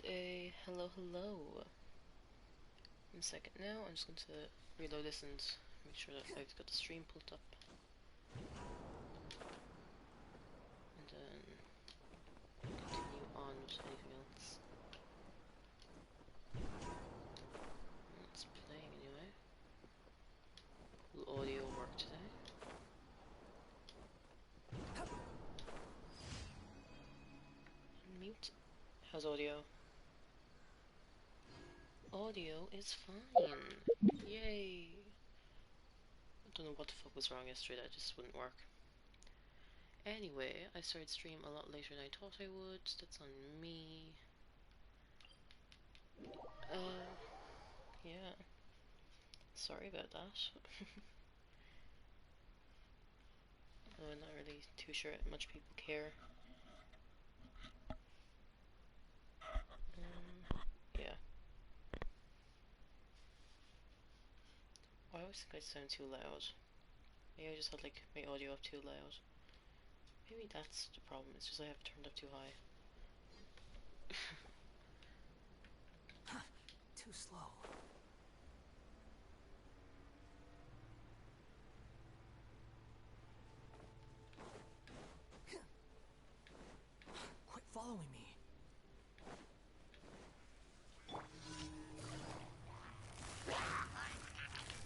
And a hello. In a second now, I'm just going to reload this and make sure that I've got the stream pulled up. And then continue on with anything else. It's playing anyway. Will audio work today? Mute. How's audio? Audio is fine. Yay! I don't know what the fuck was wrong yesterday, that just wouldn't work. Anyway, I started stream a lot later than I thought I would. That's on me. Yeah. Sorry about that. I'm not really too sure much people care. Yeah. I always think I sound too loud. Maybe I just had like my audio up too loud. Maybe that's the problem, it's just I have it turned up too high. Too slow. Quit following me.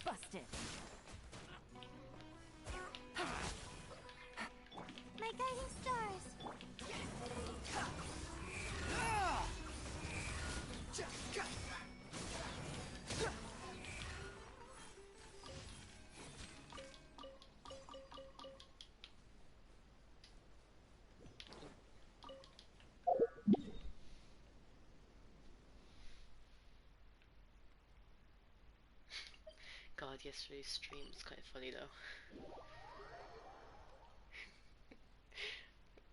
Busted. My guiding stars. God, yesterday's stream was kind of funny though.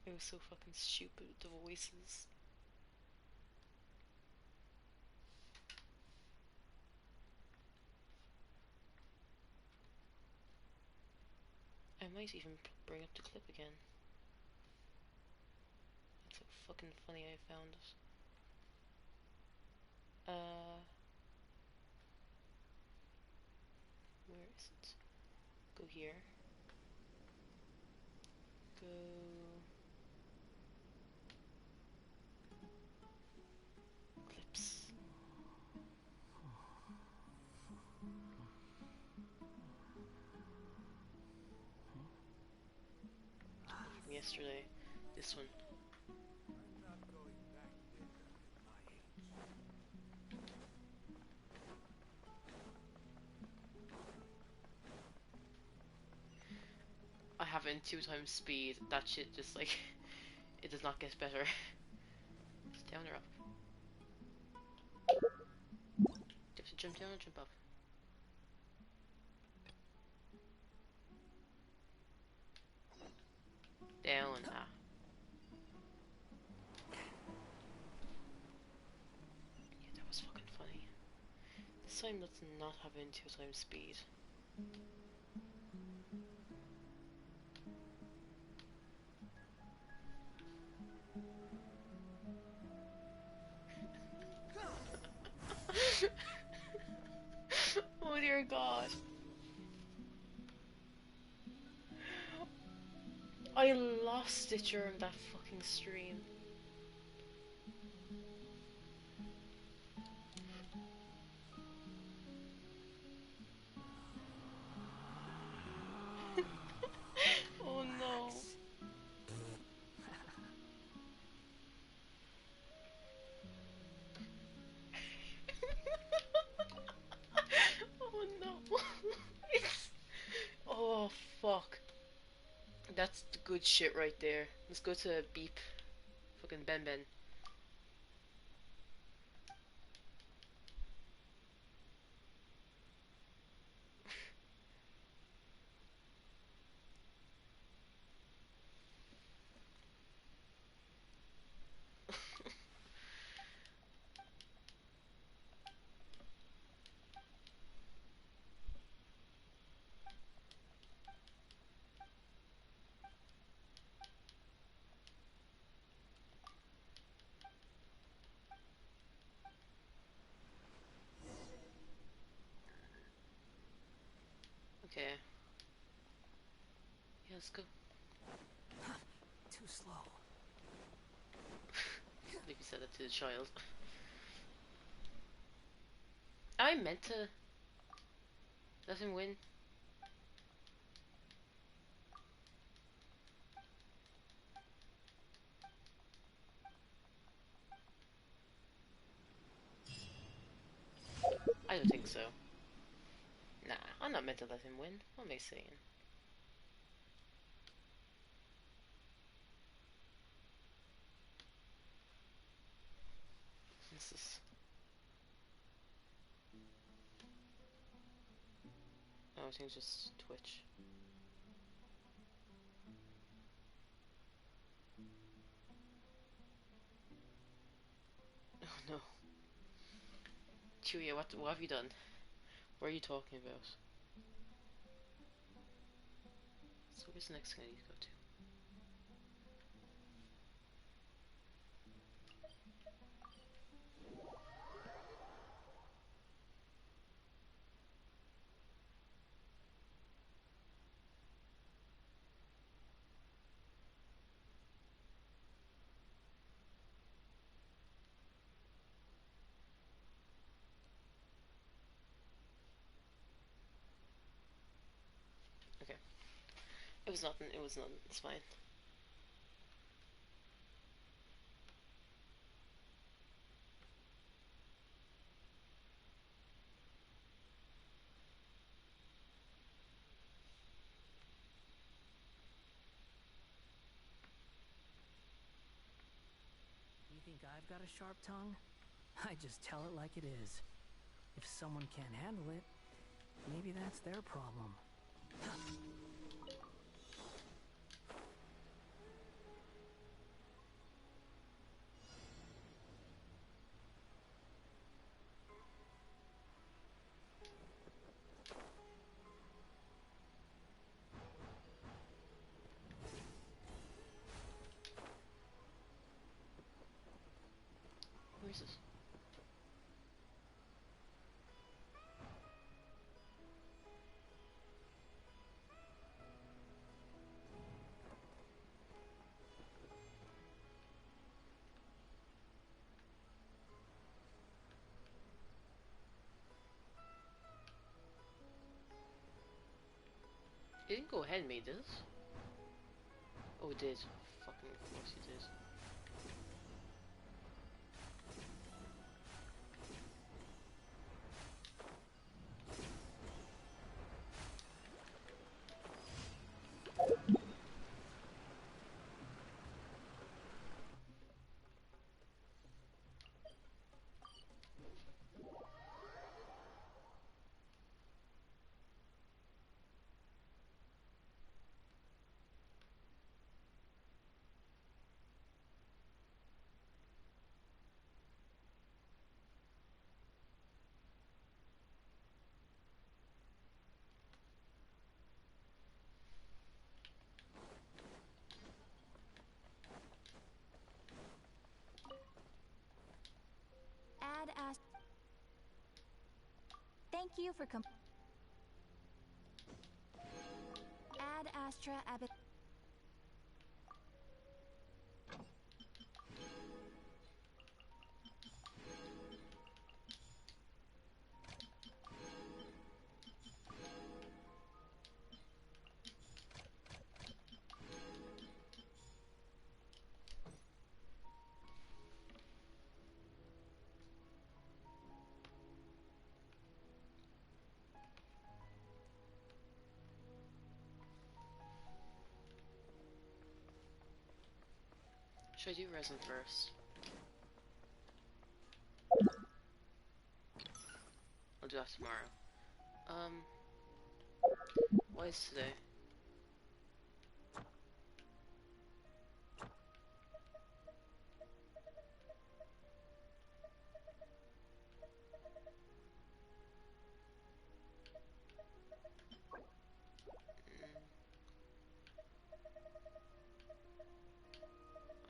It was so fucking stupid with the voices. I might even bring up the clip again. That's how fucking funny I found it. Where is it? Go here. Go... clips. From yesterday. This one. I have it in 2 times speed. That shit just like it does not get better. It's down or up. Do you have to jump down or jump up? Down. Ah. Yeah, that was fucking funny. This time let's not have it in 2 times speed. Oh dear God. I lost it during that fucking stream. Oh no. Oh no. It's... Oh fuck. That's the good shit right there. Let's go to beep. Fucking Ben Ben. let's go. Too slow. Maybe said that to the child. I meant to let him win. I don't think so. Nah, I'm not meant to let him win. What am I saying? This is... Oh, I think just Twitch. Oh no. Chewie, what have you done? What are you talking about? So where's the next thing I need to go to? Okay. It was nothing, it was nothing, it's fine. You think I've got a sharp tongue? I just tell it like it is. If someone can't handle it, maybe that's their problem. Where is this? It didn't go ahead and made this. Oh, it did. Fucking of course it did. Ad Ast. Thank you for Ad Astra Abbott. Should I do resin first? I'll do that tomorrow. What is today?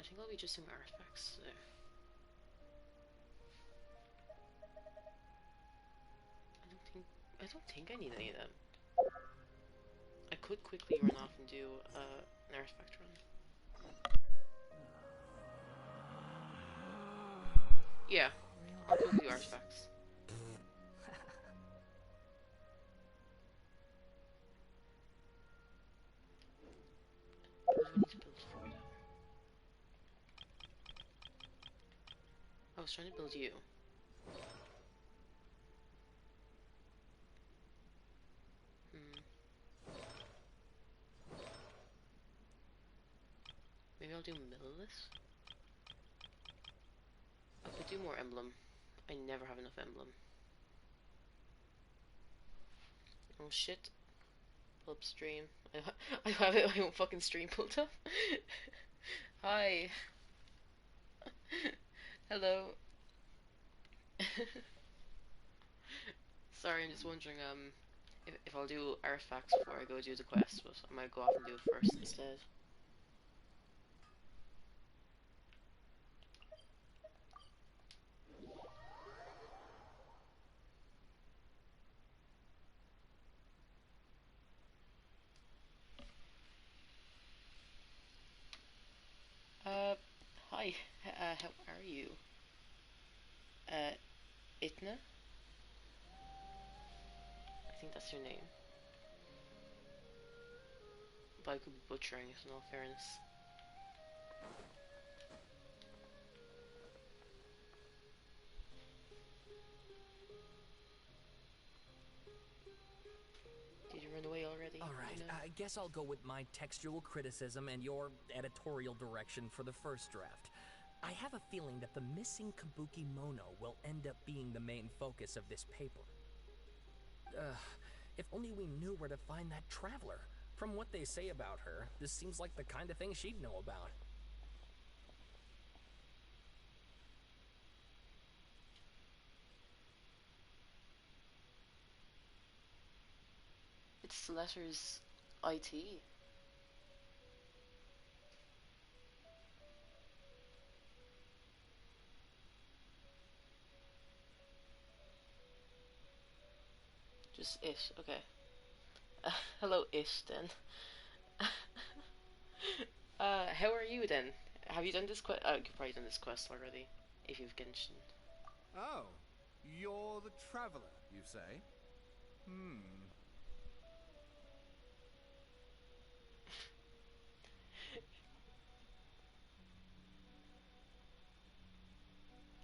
I think I'll be just doing artifacts today. I don't think I need any of them. I could quickly run off and do an artifact run. Yeah, I'll quickly do artifacts. What do we need to build for though? I was trying to build you. Maybe I'll do Millilith? I could do more emblem. I never have enough emblem. Oh shit. Pull up stream. I have it, my own fucking stream pulled up. Hi. Hello. Sorry, I'm just wondering if I'll do artifacts before I go do the quest, but I might go off and do it first instead. Hi. How are you? Itna? I think that's your name. But I could be butchering it in all fairness. Did you run away already? Alright, I guess I'll go with my textual criticism and your editorial direction for the first draft. I have a feeling that the missing Kabuki Mono will end up being the main focus of this paper. If only we knew where to find that traveler. From what they say about her, this seems like the kind of thing she'd know about. It's letters IT. Just it, okay. Hello, it then. How are you then? Have you done this quest? You've probably done this quest already, if you've Genshin. Oh, you're the traveler, you say?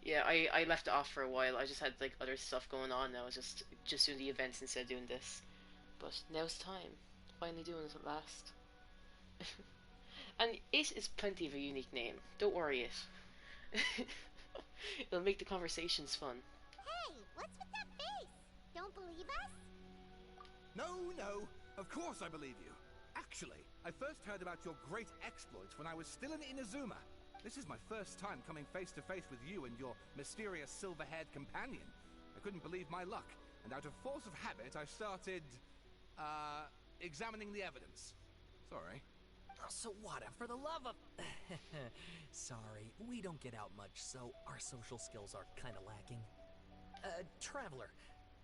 Yeah, I left it off for a while. I just had like other stuff going on. I was just doing the events instead of doing this. But now it's time. Finally doing it at last. And it is plenty of a unique name. Don't worry, it. It'll make the conversations fun. Hey, what's with that face? Don't believe us? No, of course I believe you. Actually, I first heard about your great exploits when I was still in Inazuma. This is my first time coming face to face with you and your mysterious silver-haired companion. I couldn't believe my luck, and out of force of habit, I started, examining the evidence. Sorry. Oh, Sawada, for the love of... Sorry, we don't get out much, so our social skills are kind of lacking. Traveler,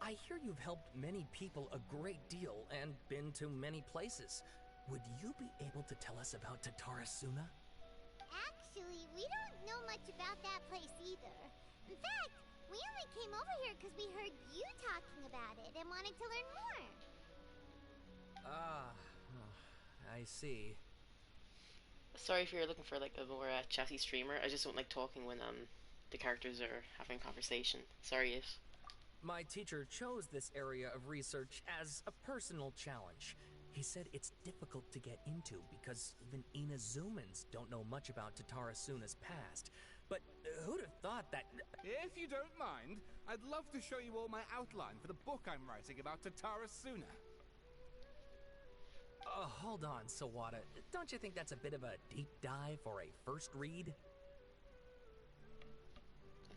I hear you've helped many people a great deal and been to many places. Would you be able to tell us about Tatarasuna? Actually, we don't know much about that place either. In fact, we only came over here because we heard you talking about it and wanted to learn more. I see. Sorry if you're looking for like a more chatty streamer. I just don't like talking when the characters are having a conversation. Sorry, it. My teacher chose this area of research as a personal challenge. He said it's difficult to get into because even Inazumans don't know much about Tatarasuna's past. But who'd have thought that... If you don't mind, I'd love to show you all my outline for the book I'm writing about Tatarasuna. Hold on, Sawada. Don't you think that's a bit of a deep dive for a first read?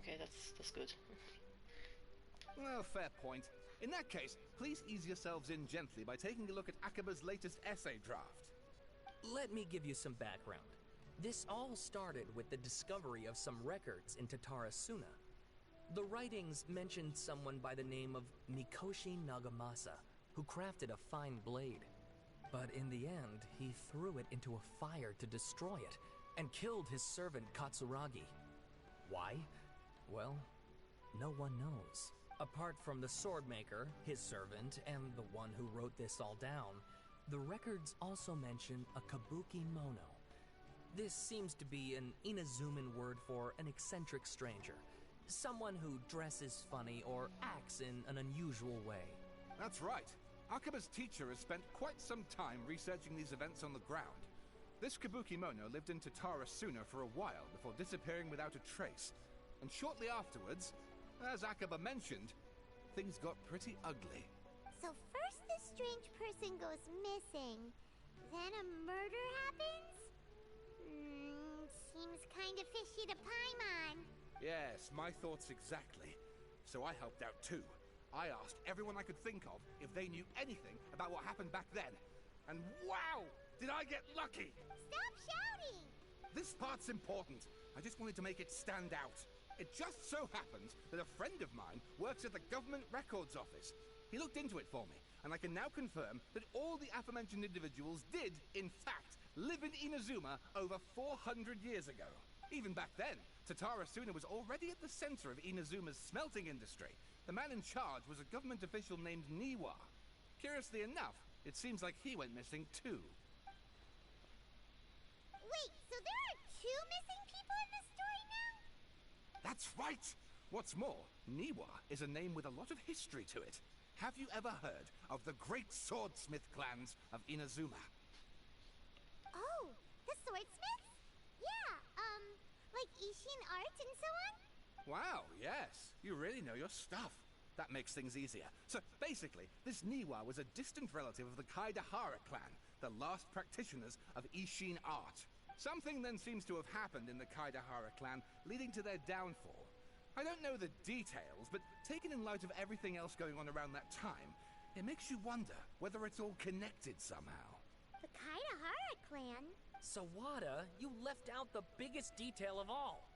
Okay, that's good. Well, fair point. In that case, please ease yourselves in gently by taking a look at Akaba's latest essay draft. Let me give you some background. This all started with the discovery of some records in Tatarasuna. The writings mentioned someone by the name of Mikoshi Nagamasa, who crafted a fine blade. But in the end, he threw it into a fire to destroy it, and killed his servant Katsuragi. Why? Well, no one knows. Apart from the swordmaker, his servant, and the one who wrote this all down, the records also mention a kabuki mono. This seems to be an Inazuman word for an eccentric stranger. Someone who dresses funny or acts in an unusual way. That's right. Akaba's teacher has spent quite some time researching these events on the ground. This kabuki mono lived in Tatara Suna for a while before disappearing without a trace. And shortly afterwards, as Akaba mentioned, things got pretty ugly. So first this strange person goes missing, then a murder happens? Seems kind of fishy to Paimon. Yes, my thoughts exactly. So I helped out too. I asked everyone I could think of if they knew anything about what happened back then. And wow, did I get lucky! Stop shouting! This part's important. I just wanted to make it stand out. It just so happens that a friend of mine works at the Government Records Office. He looked into it for me, and I can now confirm that all the aforementioned individuals did, in fact, live in Inazuma over 400 years ago. Even back then, Tatara Suna was already at the center of Inazuma's smelting industry. The man in charge was a government official named Niwa. Curiously enough, it seems like he went missing too. Wait, so there are two missing people in this story now? That's right! What's more, Niwa is a name with a lot of history to it. Have you ever heard of the great swordsmith clans of Inazuma? Oh, the swordsmiths? Yeah, like Ishin art and so on? Wow, yes. You really know your stuff. That makes things easier. So basically, this Niwa was a distant relative of the Kaidahara clan, the last practitioners of Ishin art. Something then seems to have happened in the Kaidahara clan, leading to their downfall. I don't know the details, but taken in light of everything else going on around that time, it makes you wonder whether it's all connected somehow. The Kaidahara clan? Sawada, you left out the biggest detail of all.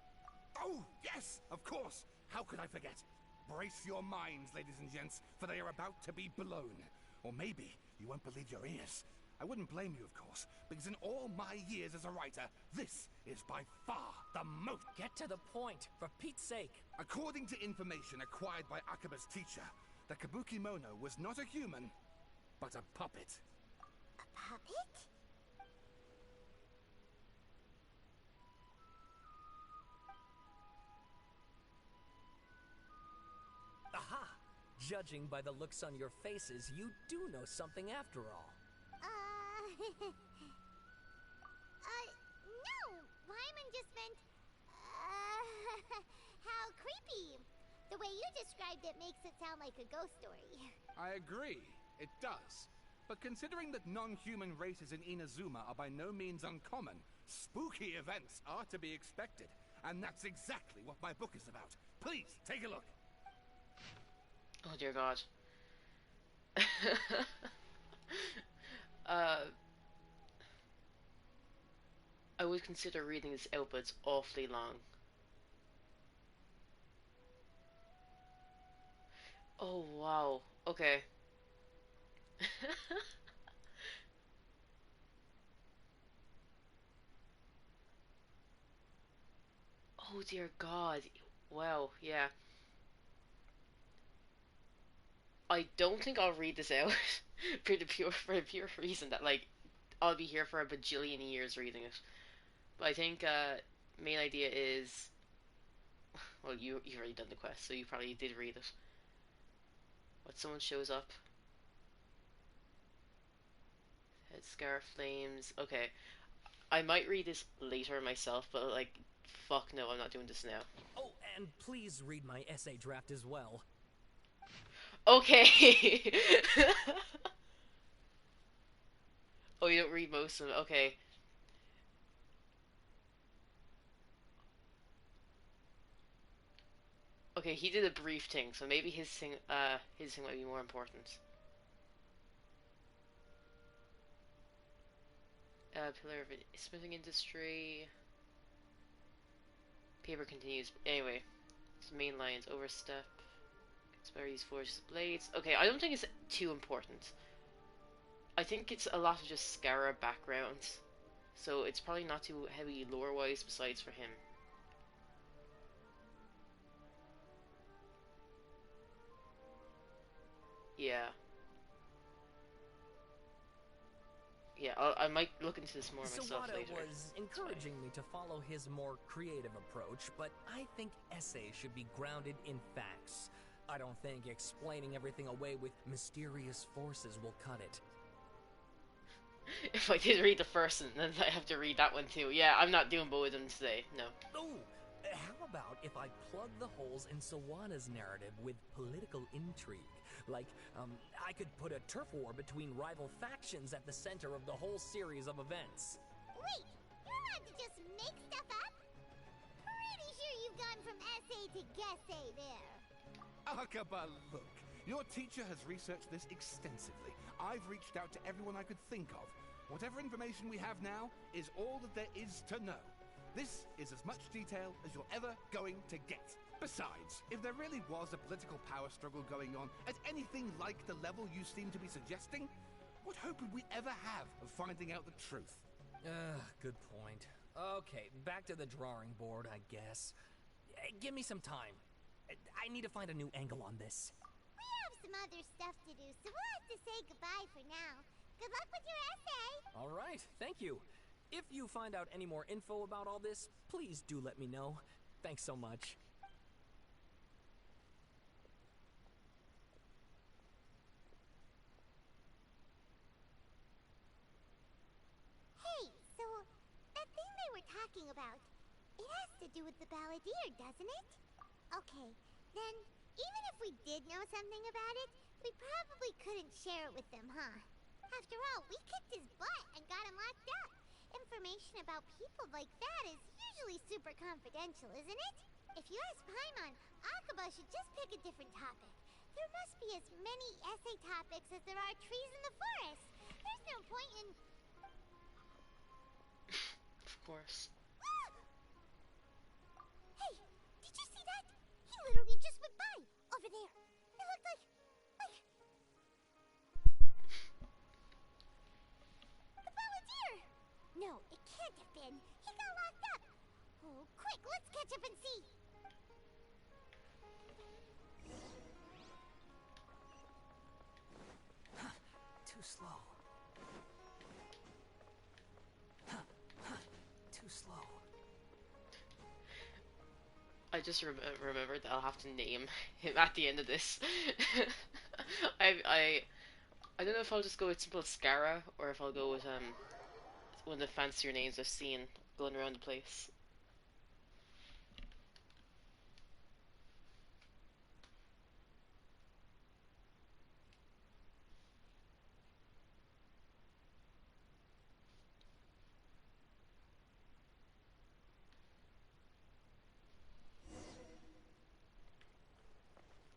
Oh, yes, of course. How could I forget? Brace your minds, ladies and gents, for they are about to be blown. Or maybe you won't believe your ears. I wouldn't blame you, of course, because in all my years as a writer, this is by far the most... Get to the point, for Pete's sake. According to information acquired by Akaba's teacher, the Kabuki Mono was not a human, but a puppet. A puppet? Aha! Judging by the looks on your faces, you do know something after all. No! Paimon just meant, how creepy. The way you described it makes it sound like a ghost story. I agree, it does. But considering that non-human races in Inazuma are by no means uncommon, spooky events are to be expected. And that's exactly what my book is about. Please, take a look. Oh dear God. I would consider reading this out, but it's awfully long. Oh wow. Okay. Oh dear God. Wow, yeah. I don't think I'll read this out for the pure reason that like I'll be here for a bajillion years reading it. But I think main idea is well you've already done the quest, so you probably did read it. But someone shows up. Head Scar Flames. Okay. I might read this later myself, but like fuck no, I'm not doing this now. Oh, and please read my essay draft as well. Okay. Oh, you don't read most of them. Okay. Okay, he did a brief thing, so maybe his thing might be more important. Pillar of smithing industry. Paper continues. Anyway, it's main lines. Overstep. Conspiracies forges blades. Okay, I don't think it's too important. I think it's a lot of just Scara background, so it's probably not too heavy lore-wise besides for him. Yeah. Yeah, I might look into this more myself Sawada later. was encouraging me to follow his more creative approach, but I think essays should be grounded in facts. I don't think explaining everything away with mysterious forces will cut it. If I did read the first one, then I have to read that one too. Yeah, I'm not doing both of them today, no. Oh, how about if I plug the holes in Sawada's narrative with political intrigue? Like, I could put a turf war between rival factions at the center of the whole series of events. Wait, you're allowed to just make stuff up? Pretty sure you've gone from essay to guessay there. Akaba, look. Your teacher has researched this extensively. I've reached out to everyone I could think of. Whatever information we have now is all that there is to know. This is as much detail as you're ever going to get. Besides, if there really was a political power struggle going on at anything like the level you seem to be suggesting, what hope would we ever have of finding out the truth? Good point. Okay, back to the drawing board, I guess. Give me some time. I need to find a new angle on this. We have some other stuff to do, so we'll have to say goodbye for now. Good luck with your essay! All right, thank you. If you find out any more info about all this, please do let me know. Thanks so much. Hey, so that thing they were talking about, it has to do with the balladeer, doesn't it? Okay, then even if we did know something about it, we probably couldn't share it with them, huh? After all, we kicked his butt and got him locked up. Information about people like that is usually super confidential, isn't it? If you ask Paimon, Akaba should just pick a different topic. There must be as many essay topics as there are trees in the forest. There's no point in... Of course. Hey, did you see that? He literally just went by, over there. It looked like... The balladeer! No, it can't have been. He got locked up. Oh, quick, let's catch up and see. Too slow. Too slow. I just remembered that I'll have to name him at the end of this. I don't know if I'll just go with simple Scara or if I'll go with one of the fancier names I've seen going around the place.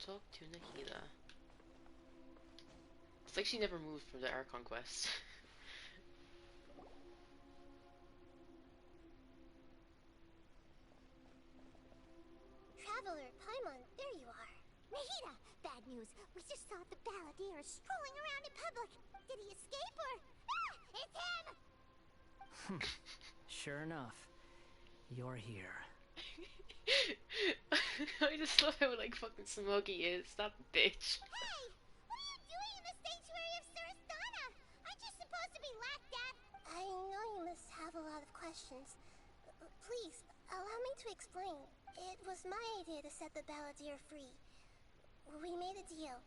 Talk to Nahida. It's like she never moved from the Archon quest. Traveler, Paimon, there you are. Nahida, bad news. We just saw the balladeer strolling around in public. Did he escape or... Ah! It's him! Sure enough, you're here. I just love how like fucking smug he is. That bitch. Hey! What are you doing in the sanctuary of Surastana? Aren't you supposed to be locked up? I know you must have a lot of questions. Please, allow me to explain. It was my idea to set the balladeer free. We made a deal,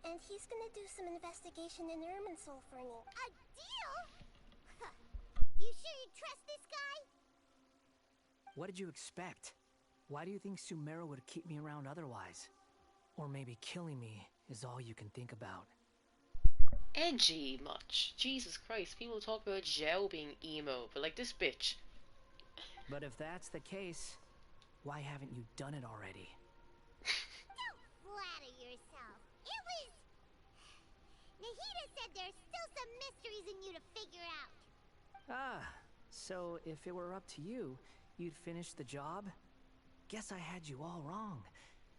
and he's gonna do some investigation in Irminsul for me. A deal? Huh. You sure you trust this guy? What did you expect? Why do you think Sumeru would keep me around otherwise? Or maybe killing me is all you can think about. Edgy much. Jesus Christ, people talk about Zhao being emo, but like this bitch. But if that's the case, why haven't you done it already? Don't flatter yourself. It was... Nahida said there's still some mysteries in you to figure out. Ah, so if it were up to you, you'd finish the job? Guess I had you all wrong.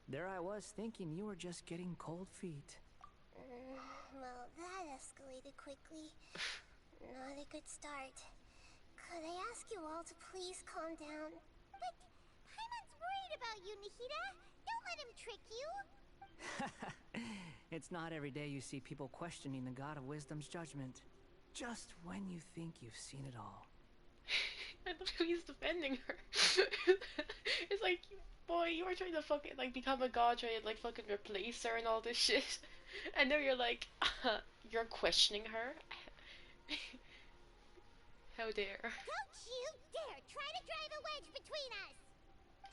There I was thinking you were just getting cold feet. Well, that escalated quickly. Not a good start. Could I ask you all to please calm down? But Paimon's worried about you, Nahida. Don't let him trick you. It's not every day you see people questioning the God of Wisdom's judgment. Just when you think you've seen it all. I love how he's defending her. It's like, boy, you were trying to fucking like become a god, trying to like fucking replace her and all this shit, and now you're like, you're questioning her. How dare? Don't you dare try to drive a wedge between us!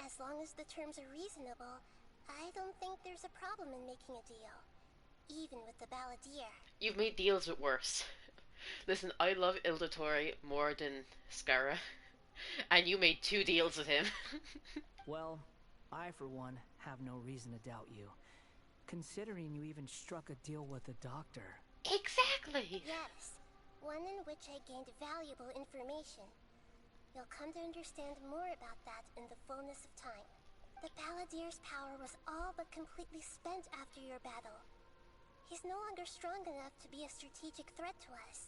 As long as the terms are reasonable, I don't think there's a problem in making a deal. Even with the Balladeer. You've made deals with worse. Listen, I love Ildatori more than Scara, and you made 2 deals with him. Well, I for one have no reason to doubt you, considering you even struck a deal with the doctor. Exactly! Yes, one in which I gained valuable information. You'll come to understand more about that in the fullness of time. The Balladeer's power was all but completely spent after your battle. He's no longer strong enough to be a strategic threat to us.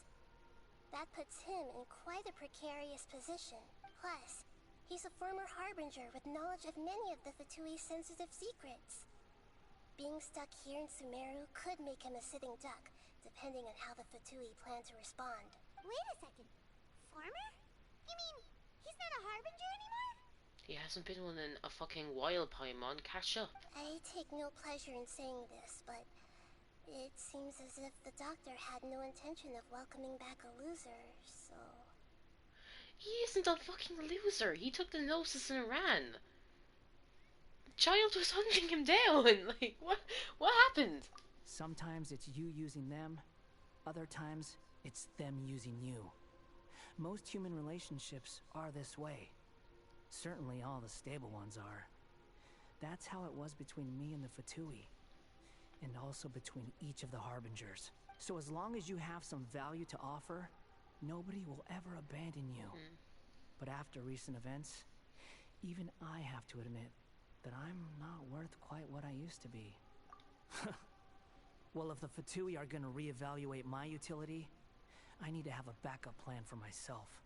That puts him in quite a precarious position. Plus, he's a former Harbinger with knowledge of many of the Fatui's sensitive secrets. Being stuck here in Sumeru could make him a sitting duck, depending on how the Fatui plan to respond. Wait a second. Farmer? You mean, he's not a Harbinger anymore? He hasn't been one in a fucking while, Paimon. Catch up. I take no pleasure in saying this, but it seems as if the doctor had no intention of welcoming back a loser, so... He isn't a fucking loser. He took the Gnosis and ran. Child was hunting him down. Like, what happened? Sometimes it's you using them, other times it's them using you. Most human relationships are this way. Certainly all the stable ones are. That's how it was between me and the Fatui. And also between each of the Harbingers. So as long as you have some value to offer, nobody will ever abandon you. But after recent events, even I have to admit that I'm not worth quite what I used to be. Well, if the Fatui are gonna reevaluate my utility, I need to have a backup plan for myself.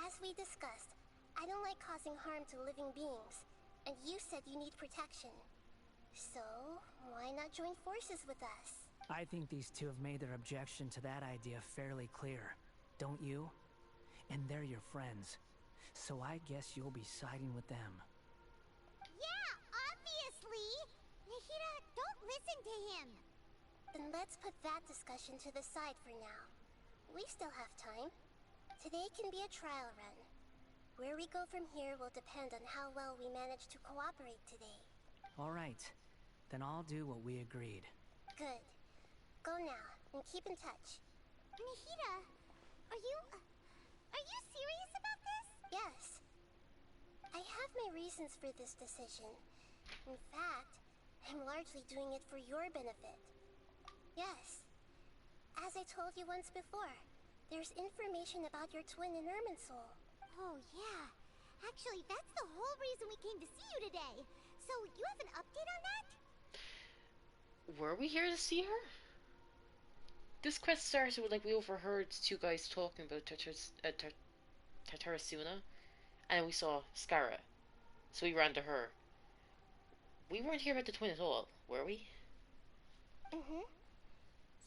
As we discussed, I don't like causing harm to living beings, and you said you need protection. So, why not join forces with us? I think these two have made their objection to that idea fairly clear, don't you? And they're your friends, so I guess you'll be siding with them. Yeah, obviously! Nahida, don't listen to him! Then let's put that discussion to the side for now. We still have time. Today can be a trial run. Where we go from here will depend on how well we manage to cooperate today. All right, then I'll do what we agreed. Good. Go now, and keep in touch. Nahida, are you serious about this? Yes. I have my reasons for this decision. In fact, I'm largely doing it for your benefit. Yes. As I told you once before, there's information about your twin in Irminsul. Oh, yeah. Actually, that's the whole reason we came to see you today. So, you have an update on that? Were we here to see her? This quest started with, like, we overheard 2 guys talking about Tartarasuna, and we saw Scara. So we ran to her. We weren't here about the twin at all, were we? Mm-hmm.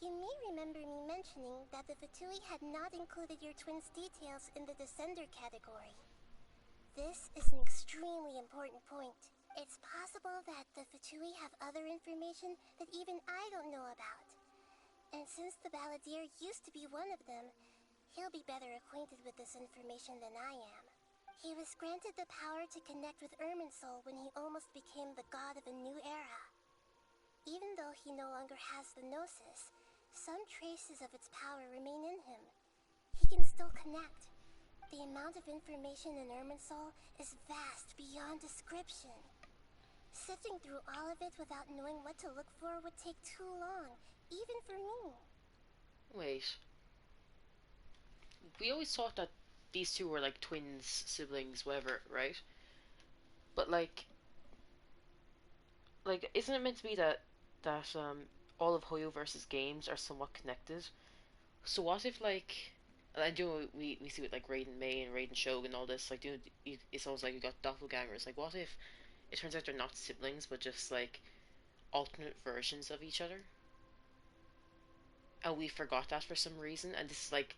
You may remember me mentioning that the Fatui had not included your twin's details in the Descender category. This is an extremely important point. It's possible that the Fatui have other information that even I don't know about. And since the Balladeer used to be one of them, he'll be better acquainted with this information than I am. He was granted the power to connect with Irminsul when he almost became the god of a new era. Even though he no longer has the Gnosis, some traces of its power remain in him. He can still connect. The amount of information in Irminsul is vast beyond description. Sifting through all of it without knowing what to look for would take too long, even for me. Wait. We always thought that these 2 were like twins, siblings, whatever, right? But like, isn't it meant to be that all of Hoyoverse's games are somewhat connected. So what if like, and I do we see with like Raiden May and Raiden Shogun and all this, like, dude, it's almost like you got doppelgangers. Like, what if it turns out they're not siblings but just like alternate versions of each other, and we forgot that for some reason, and this is like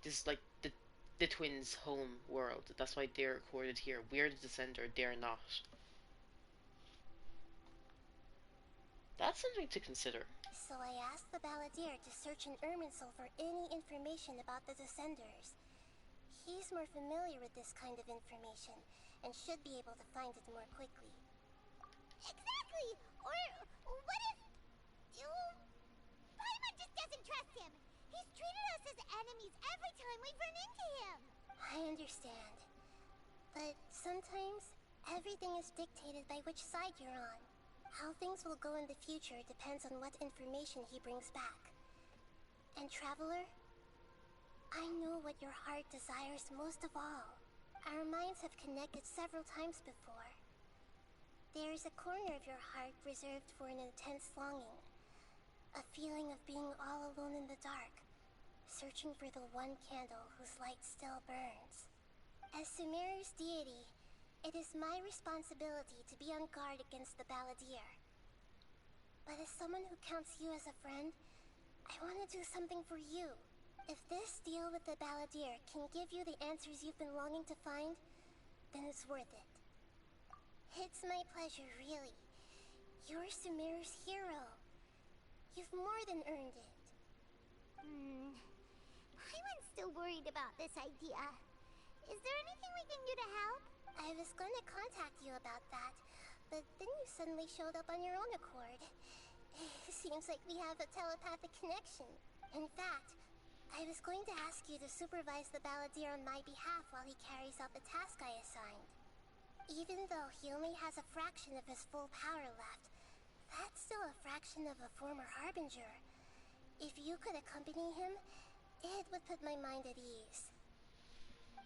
the twins' home world. That's why they're recorded here. We're the descender, they're not. That's something to consider. So I asked the balladeer to search in Irminsul for any information about the Descenders. He's more familiar with this kind of information, and should be able to find it more quickly. Exactly! Or what if... Paimon just doesn't trust him! He's treated us as enemies every time we've run into him! I understand. But sometimes, everything is dictated by which side you're on. How things will go in the future depends on what information he brings back. And Traveler, I know what your heart desires most of all. Our minds have connected several times before. There is a corner of your heart reserved for an intense longing. A feeling of being all alone in the dark, searching for the one candle whose light still burns. As Sumeru's deity, it is my responsibility to be on guard against the balladeer. But as someone who counts you as a friend, I want to do something for you. If this deal with the balladeer can give you the answers you've been longing to find, then it's worth it. It's my pleasure, really. You're Sumeru's hero. You've more than earned it. Paimon's still worried about this idea. Is there anything we can do to help? I was going to contact you about that, but then you suddenly showed up on your own accord. Seems like we have a telepathic connection. In fact, I was going to ask you to supervise the balladeer on my behalf while he carries out the task I assigned. Even though he only has a fraction of his full power left, that's still a fraction of a former Harbinger. If you could accompany him, it would put my mind at ease.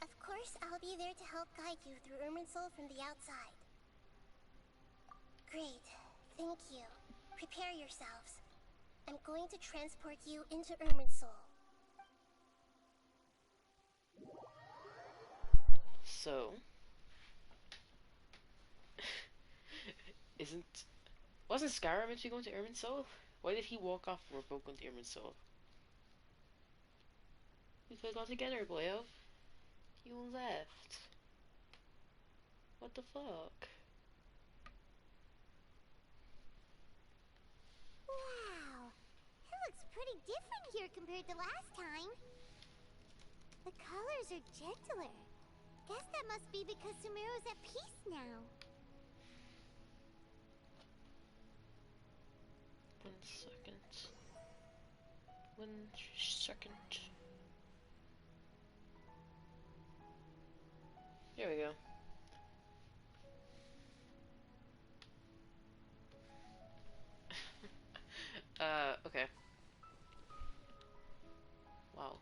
Of course, I'll be there to help guide you through Irminsul from the outside. Great. Thank you. Prepare yourselves. I'm going to transport you into Irminsul. So, wasn't Scara meant to be going to Irminsul? Why did he walk off when we're both going to Irminsul? We could have gone together, boyo. You left. What the fuck? Wow! It looks pretty different here compared to last time. The colors are gentler. Guess that must be because Sumeru's at peace now. 1 second. 1 second. There we go. Okay. Wow.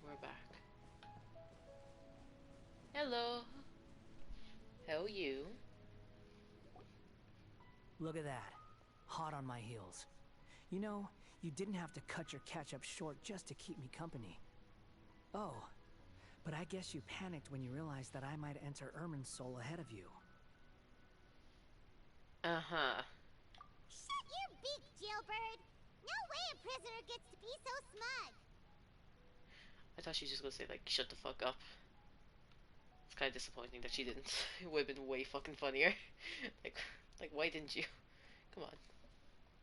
We're back. Hello. How are you? Look at that. Hot on my heels. You know, you didn't have to cut your catch-up short just to keep me company. Oh, but I guess you panicked when you realized that I might enter Irminsul ahead of you. Uh-huh. Shut your beak, jailbird! No way a prisoner gets to be so smug! I thought she was just gonna say, like, shut the fuck up. It's kind of disappointing that she didn't. It would have been way fucking funnier. like, why didn't you? Come on.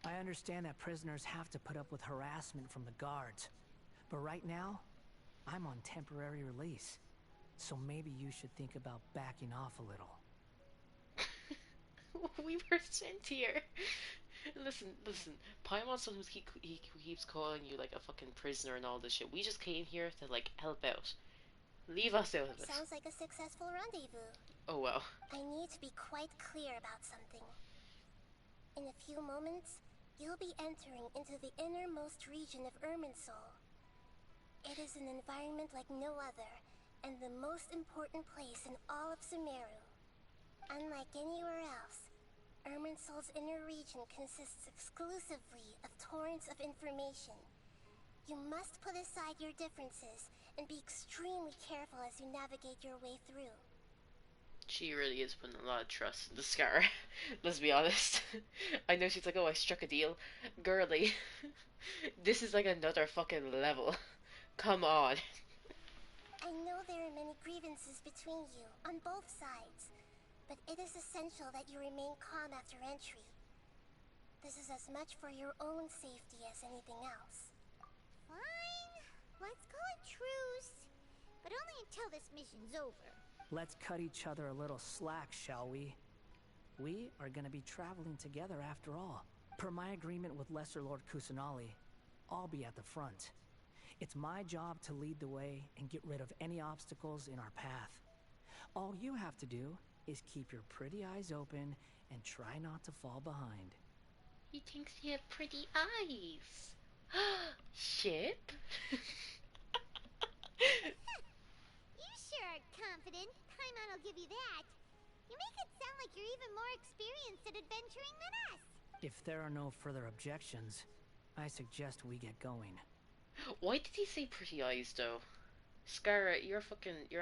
I understand that prisoners have to put up with harassment from the guards. But right now, I'm on temporary release. So maybe you should think about backing off a little. We were sent here. Listen. Paimon sometimes he keeps calling you like a fucking prisoner and all this shit. We just came here to like help out. Leave us out of it. Sounds like a successful rendezvous. Oh well. I need to be quite clear about something. In a few moments, you'll be entering into the innermost region of Irminsul. It is an environment like no other, and the most important place in all of Sumeru. Unlike anywhere else, Irminsul's inner region consists exclusively of torrents of information. You must put aside your differences and be extremely careful as you navigate your way through. She really is putting a lot of trust in the Scar. Let's be honest. I know she's like, oh, I struck a deal. Girly. This is like another fucking level. Come on. I know there are many grievances between you, on both sides, but it is essential that you remain calm after entry. This is as much for your own safety as anything else. Fine. Let's call it truce. But only until this mission's over. Let's cut each other a little slack, shall we? We are gonna be traveling together after all. Per my agreement with Lesser Lord Kusanali, I'll be at the front. It's my job to lead the way and get rid of any obstacles in our path. All you have to do is keep your pretty eyes open and try not to fall behind. He thinks he have pretty eyes. Ship? You sure are confident. Paimon will give you that. You make it sound like you're even more experienced at adventuring than us. If there are no further objections, I suggest we get going. Why did he say pretty eyes though? Scara, you're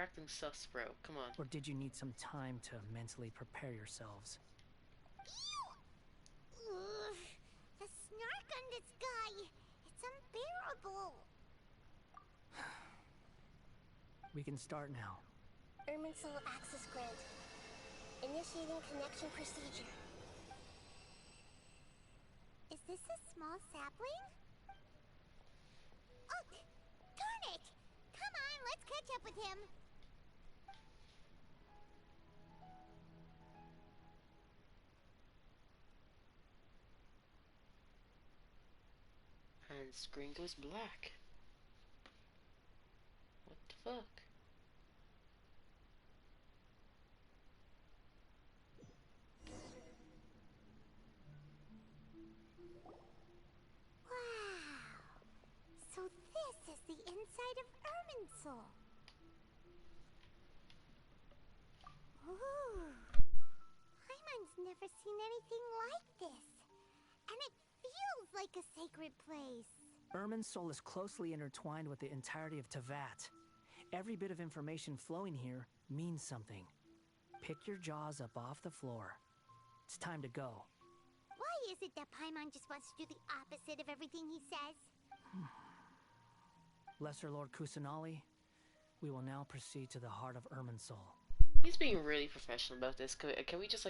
acting sus, bro. Come on. Or did you need some time to mentally prepare yourselves? Ugh, the snark on this guy. It's unbearable. We can start now. Irminsul access granted. Initiating connection procedure. Is this a small sapling? Oh, darn it! Come on, let's catch up with him. And screen goes black. What the fuck? Wow. So this is the inside of Irminsul. Ooh. Paimon's never seen anything like this. And it feels like a sacred place. Irminsul is closely intertwined with the entirety of Teyvat. Every bit of information flowing here means something. Pick your jaws up off the floor. It's time to go. Why is it that Paimon just wants to do the opposite of everything he says? Lesser Lord Kusanali, we will now proceed to the heart of Irminsul. He's being really professional about this. Can we just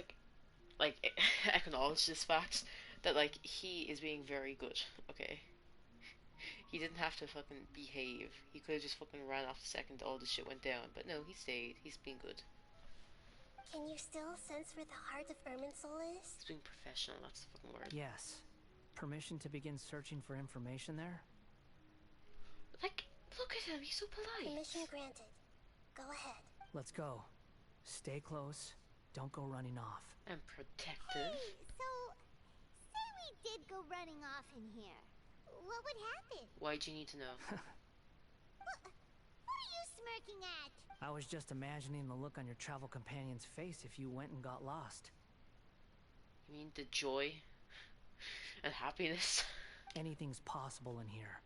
like acknowledge this fact that like he is being very good? Okay. He didn't have to fucking behave. He could have just fucking ran off the second all the shit went down. But no, he stayed. He's being good. Can you still sense where the heart of Irminsul is? He's being professional, that's the fucking word. Yes. Permission to begin searching for information there? Like, look at him, he's so polite. Permission granted. Go ahead. Let's go. Stay close. Don't go running off. And protective. Hey, so, say we did go running off in here. What would happen? Why'd you need to know? What are you smirking at? I was just imagining the look on your travel companion's face if you went and got lost. You mean the joy and happiness? Anything's possible in here.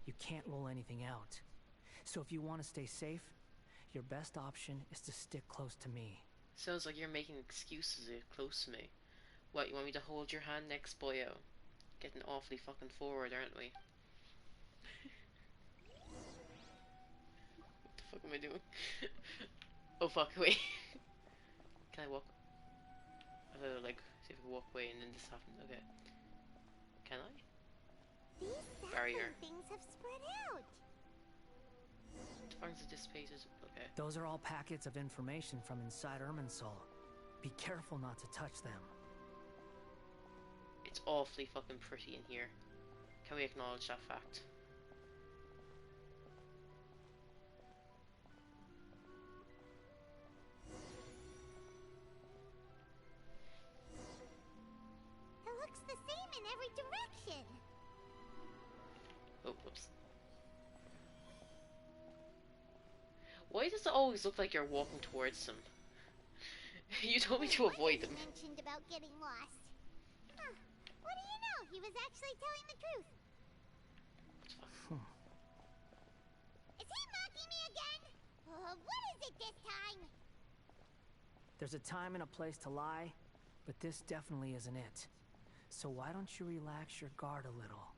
You can't rule anything out. So if you want to stay safe, your best option is to stick close to me. Sounds like you're making excuses to get close to me. What, you want me to hold your hand next, boyo? Getting awfully fucking forward, aren't we? What the fuck am I doing? Oh fuck, wait. Can I walk? I thought like, see if I can walk away and then this happened. Okay. Can I? These Barrier. sapling things have spread out. Thorns are dissipated. Okay. Those are all packets of information from inside Irminsul. Be careful not to touch them. It's awfully fucking pretty in here. Can we acknowledge that fact? It looks the same in every direction. Oh, whoops. Why does it always look like you're walking towards them? You told me Wait, to what avoid he them. mentioned about getting lost. Huh. What do you know? He was actually telling the truth. Is he mocking me again? What is it this time? There's a time and a place to lie, but this definitely isn't it. So why don't you relax your guard a little?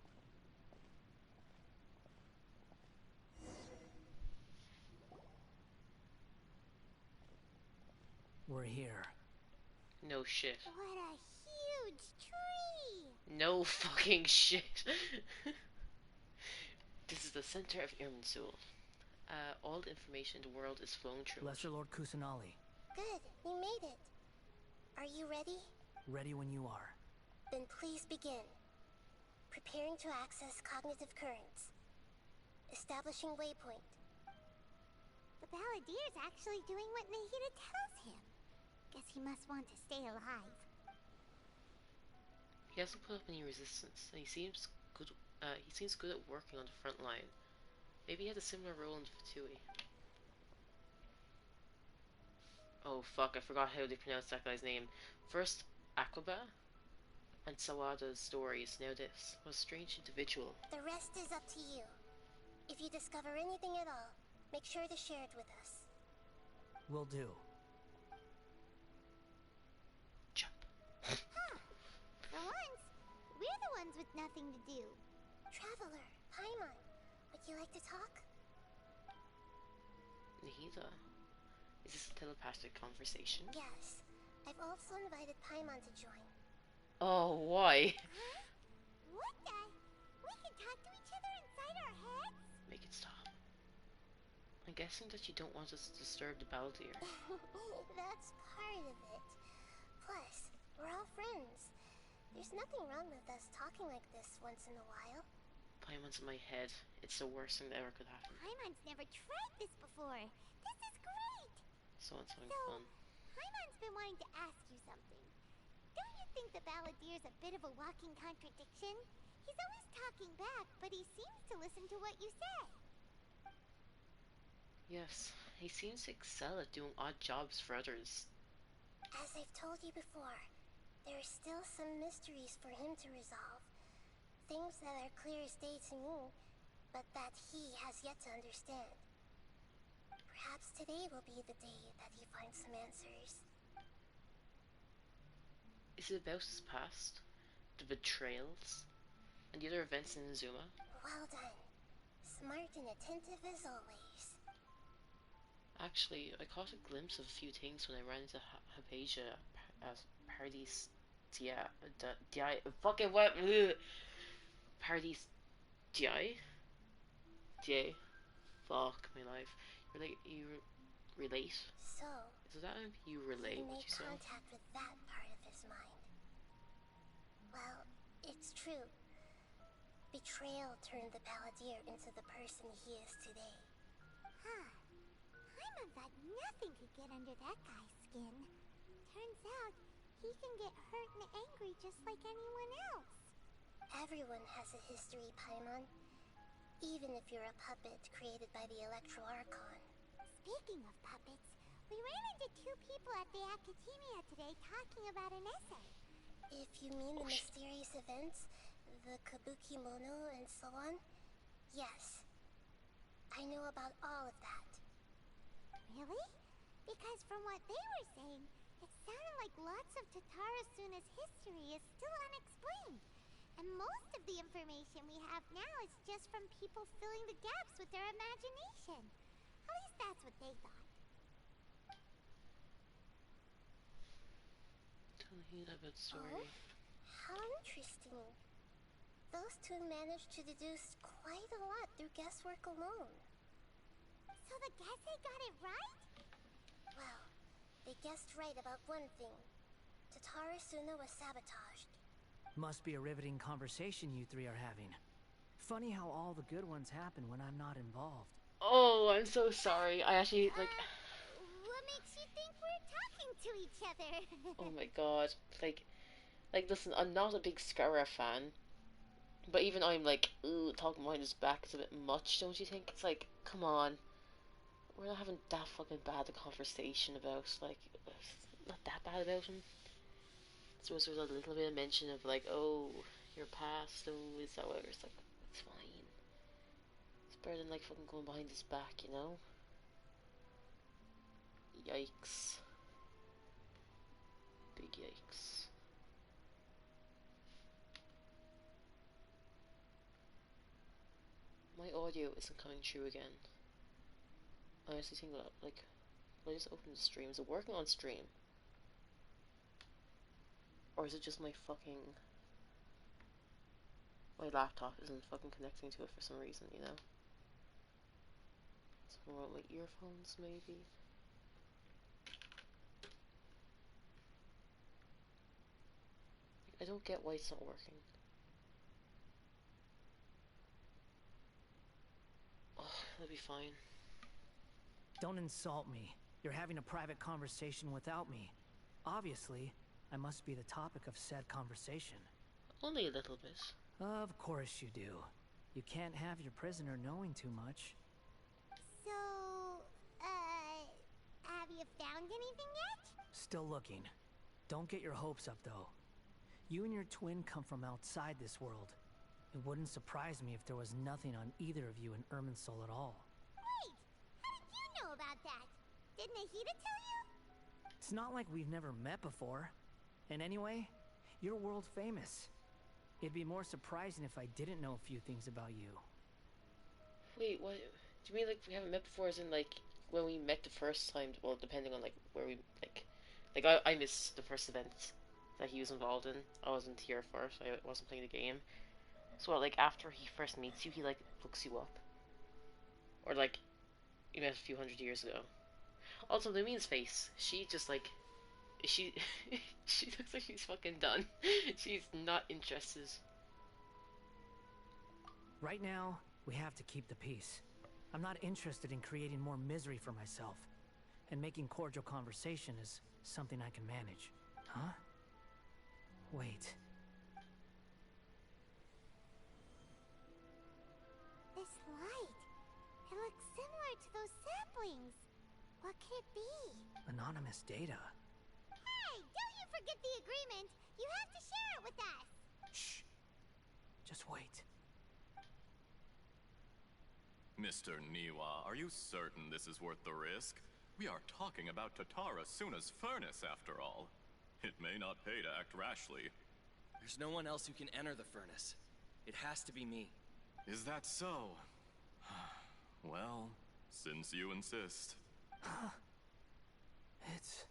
We're here. No shit. What a huge tree! No fucking shit. This is the center of Irminsul. All the information in the world is flowing through it. Lesser Lord Kusanali. Good, you made it. Are you ready? Ready when you are. Then please begin. Preparing to access cognitive currents. Establishing waypoint. The Balladeer's actually doing what Nahida tells him. Guess he must want to stay alive. He hasn't put up any resistance, and he seems good. He seems good at working on the front line. Maybe he had a similar role in Fatui. Oh fuck! I forgot how they pronounce that guy's name. First Akoba, and Sawada's stories. Now this. What a strange individual. The rest is up to you. If you discover anything at all, make sure to share it with us. Will do. Jump. Huh. For once, we're the ones with nothing to do. Traveler, Paimon, would you like to talk? Nahida. Is this a telepathic conversation? Yes. I've also invited Paimon to join. Oh, why? Huh? What the? We can talk to each other inside our heads? Make it stop. I'm guessing that you don't want us to disturb the Balladeer. That's part of it. Plus, we're all friends. There's nothing wrong with us talking like this once in a while. Paimon's in my head. It's the worst thing that ever could happen. Paimon's never tried this before. This is great. Someone's having So, fun. Paimon's been wanting to ask you something. Don't you think the Balladeer's a bit of a walking contradiction? He's always talking back, but he seems to listen to what you say. Yes, he seems to excel at doing odd jobs for others. As I've told you before, there are still some mysteries for him to resolve. Things that are clear as day to me, but that he has yet to understand. Perhaps today will be the day that he finds some answers. Is it about his past? The betrayals? And the other events in Inazuma? Well done. Smart and attentive as always. Actually, I caught a glimpse of a few things when I ran into Hypatia as Paradis fucking what? Paradis Di? Fuck my life. Relate? So, Does that mean you he relate what made you saw? contact with that part of his mind. Well, it's true. Betrayal turned the Balladeer into the person he is today. Huh. Paimon thought nothing could get under that guy's skin. Turns out, he can get hurt and angry just like anyone else. Everyone has a history, Paimon. Even if you're a puppet created by the Electro Archon. Speaking of puppets, we ran into two people at the Academia today talking about an essay. If you mean the mysterious events, the Kabuki Mono and so on, yes. I know about all of that. Really? Because from what they were saying, it sounded like lots of Tatara Suna's history is still unexplained. And most of the information we have now is just from people filling the gaps with their imagination. At least that's what they thought. Tell me about the story. Oh, how interesting. Those two managed to deduce quite a lot through guesswork alone. So the Gese got it right? Well, they guessed right about one thing. Tatara Suna was sabotaged. Must be a riveting conversation you three are having. Funny how all the good ones happen when I'm not involved. Oh, I'm so sorry. I actually, like... What makes you think we're talking to each other? Oh my god. Listen, I'm not a big Scara fan. But even I'm like, ooh, talking behind his back is a bit much, don't you think? It's like, come on. We're not having that fucking bad a conversation about, like... not that bad about him. So there was a little bit of mention of like, oh, your past, oh, is that what it's like? It's fine. It's better than like fucking going behind his back, you know? Yikes. Big yikes. My audio isn't coming through again. I honestly think that, like, will I just open the stream? Is it working on stream? Or is it just my fucking... my laptop isn't fucking connecting to it for some reason, you know? Something wrong with my earphones, maybe? I don't get why it's not working. Oh, it'll be fine. Don't insult me. You're having a private conversation without me. Obviously, I must be the topic of said conversation. Only a little bit. Of course you do. You can't have your prisoner knowing too much. So, have you found anything yet? Still looking. Don't get your hopes up, though. You and your twin come from outside this world. It wouldn't surprise me if there was nothing on either of you in Irminsul at all. Wait! How did you know about that? Did Nahida tell you? It's not like we've never met before. And anyway, you're world famous. It'd be more surprising if I didn't know a few things about you. Wait, what? Do you mean like we haven't met before as in like when we met the first time? Well, depending on like where we like... I missed the first event that he was involved in. I wasn't here first. I wasn't playing the game. So what, like after he first meets you, he like looks you up? Or like, you met a few hundred years ago? Also, Lumine's face. She just like... She... she looks like she's fucking done. She's not interested. Right now, we have to keep the peace. I'm not interested in creating more misery for myself. And making cordial conversation is something I can manage. Huh? Wait. This light. It looks similar to those saplings. What could it be? Anonymous data. Hey, don't you forget the agreement. You have to share it with us. Shh. Just wait. Mr. Niwa, are you certain this is worth the risk? We are talking about Tatara Suna's furnace, after all. It may not pay to act rashly. There's no one else who can enter the furnace. It has to be me. Is that so? Well, since you insist. It's...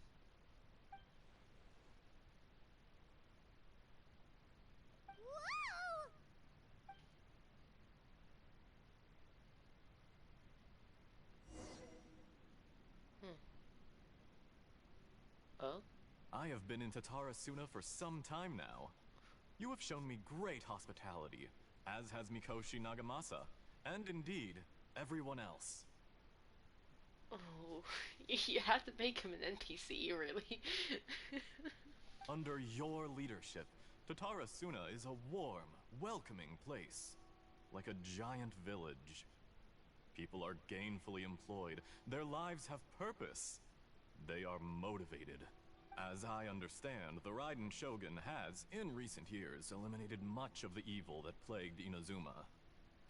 Whoa! Oh? I have been in Tatara Suna for some time now. You have shown me great hospitality, as has Mikoshi Nagamasa, and indeed, everyone else. Oh, you had to make him an NPC, really? Under your leadership, Tatara Suna is a warm, welcoming place. Like a giant village. People are gainfully employed. Their lives have purpose. They are motivated. As I understand, the Raiden Shogun has, in recent years, eliminated much of the evil that plagued Inazuma.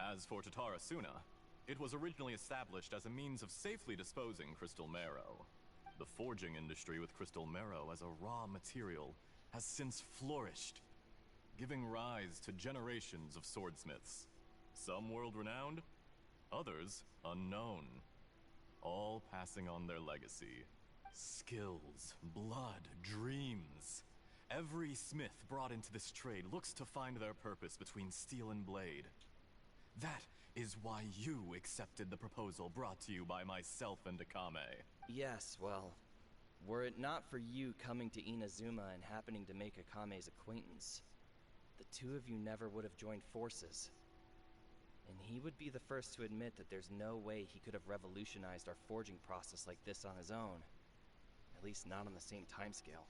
As for Tatara Suna, it was originally established as a means of safely disposing crystal marrow. The forging industry with crystal marrow as a raw material has since flourished, giving rise to generations of swordsmiths. Some world-renowned, others unknown, all passing on their legacy. Skills, blood, dreams. Every smith brought into this trade looks to find their purpose between steel and blade. That is why you accepted the proposal brought to you by myself and Akame. Yes, well, were it not for you coming to Inazuma and happening to make Akame's acquaintance, the two of you never would have joined forces. And he would be the first to admit that there's no way he could have revolutionized our forging process like this on his own. At least not on the same timescale.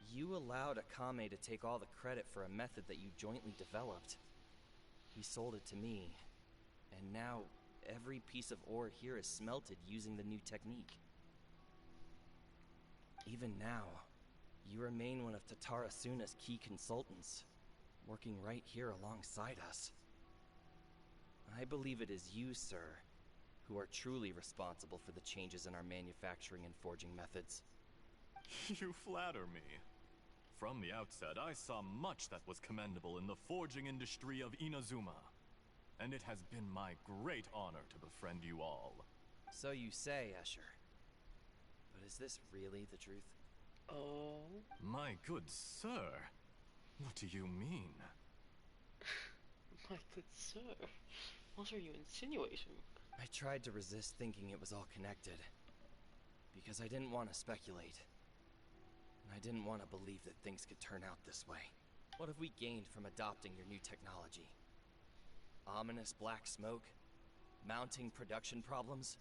You allowed Akame to take all the credit for a method that you jointly developed. He sold it to me, and now every piece of ore here is smelted using the new technique. Even now, You remain one of Tatara Suna's key consultants, working right here alongside us. I believe it is you, sir, who are truly responsible for the changes in our manufacturing and forging methods. You flatter me. From the outset, I saw much that was commendable in the forging industry of Inazuma. And it has been my great honor to befriend you all. So you say, Escher. But is this really the truth? Oh. My good sir, what do you mean? My good sir, what are you insinuating? I tried to resist thinking it was all connected. Because I didn't want to speculate. And I didn't want to believe that things could turn out this way. What have we gained from adopting your new technology? Ominous black smoke? Mounting production problems?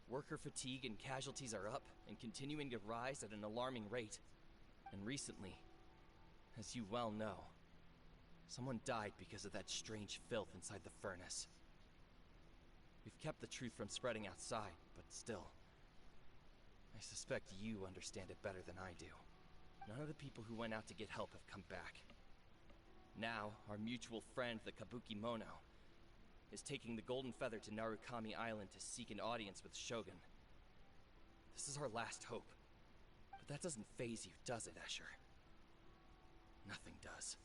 Worker fatigue and casualties are up and continuing to rise at an alarming rate. And recently, as you well know, someone died because of that strange filth inside the furnace. We've kept the truth from spreading outside, but still, I suspect you understand it better than I do. None of the people who went out to get help have come back. Now, our mutual friend, the Kabuki Mono, is taking the Golden Feather to Narukami Island to seek an audience with Shogun. This is our last hope. But that doesn't faze you, does it, Escher? Nothing does.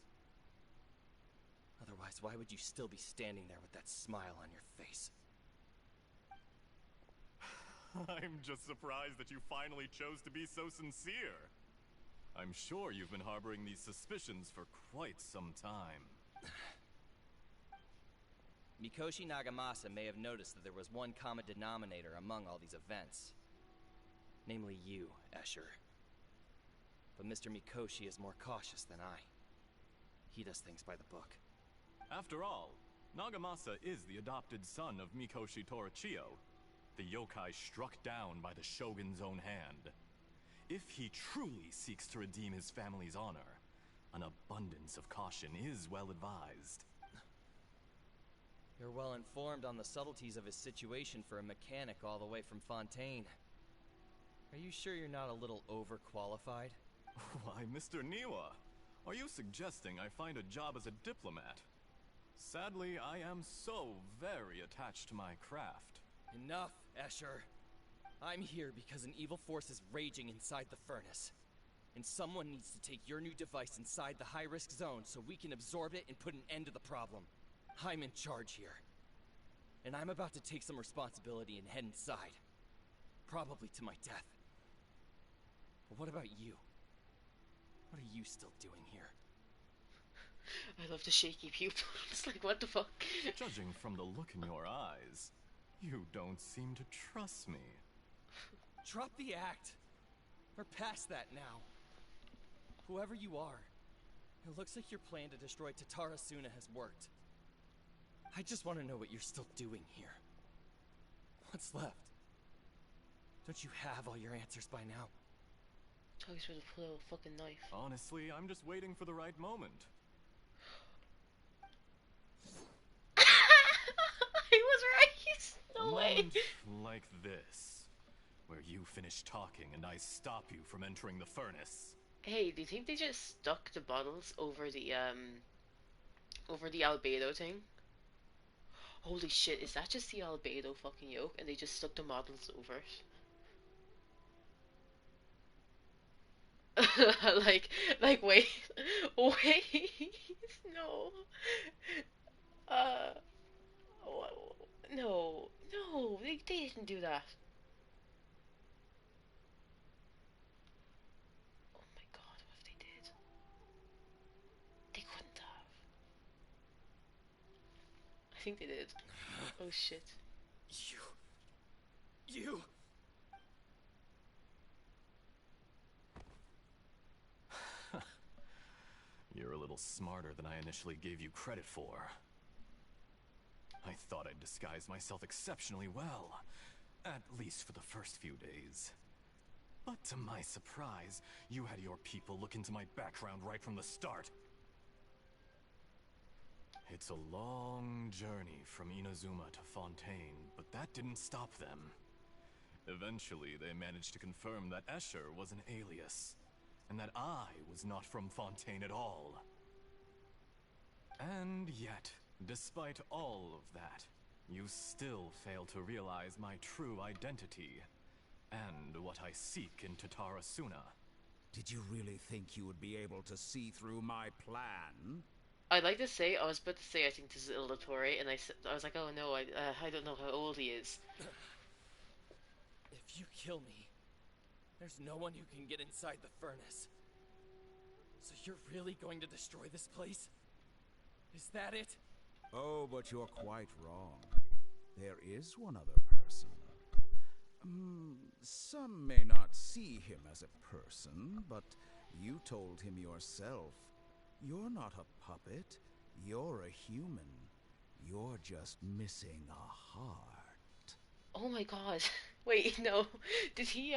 Otherwise, why would you still be standing there with that smile on your face? I'm just surprised that you finally chose to be so sincere. I'm sure you've been harboring these suspicions for quite some time. Mikoshi Nagamasa may have noticed that there was one common denominator among all these events. Namely you, Escher. But Mr. Mikoshi is more cautious than I. He does things by the book. After all, Nagamasa is the adopted son of Mikoshi Torichio, the yokai struck down by the Shogun's own hand. If he truly seeks to redeem his family's honor, an abundance of caution is well advised. You're well informed on the subtleties of his situation for a mechanic all the way from Fontaine. Are you sure you're not a little overqualified? Why, Mr. Niwa, are you suggesting I find a job as a diplomat? Sadly, I am so very attached to my craft. Enough, Escher. I'm here because an evil force is raging inside the furnace. And someone needs to take your new device inside the high-risk zone so we can absorb it and put an end to the problem. I'm in charge here. And I'm about to take some responsibility and head inside. Probably to my death. But what about you? What are you still doing here? I love the shaky pupils. Like, what the fuck? Judging from the look in your eyes, you don't seem to trust me. Drop the act. We're past that now. Whoever you are, it looks like your plan to destroy Tatara Suna has worked. I just want to know what you're still doing here. What's left? Don't you have all your answers by now? Talking supposed to pull out a fucking knife. Honestly, I'm just waiting for the right moment. He was right! No way! Moment like this, where you finish talking and I stop you from entering the furnace. Hey, do you think they just stuck the bottles over the albedo thing? Holy shit, is that just the albedo fucking yolk and they just stuck the models over it? Wait, wait, no, uh, no, no, they didn't do that. Oh my god, what if they did? They couldn't have. I think they did. Oh shit. You... You're a little smarter than I initially gave you credit for. I thought I'd disguise myself exceptionally well, at least for the first few days. But to my surprise, you had your people look into my background right from the start. It's a long journey from Inazuma to Fontaine, but that didn't stop them. Eventually, they managed to confirm that Escher was an alias, and that I was not from Fontaine at all. And yet, despite all of that, you still fail to realize my true identity, and what I seek in Tatarasuna. Did you really think you would be able to see through my plan? I'd like to say, I was about to say I think this is Illutori, and I was like, oh no, I don't know how old he is. If you kill me, there's no one who can get inside the furnace. So you're really going to destroy this place? Is that it? Oh, but you're quite wrong. There is one other person. Some may not see him as a person, but you told him yourself. You're not a puppet. You're a human. You're just missing a heart. Oh my god. Wait, no. Did he,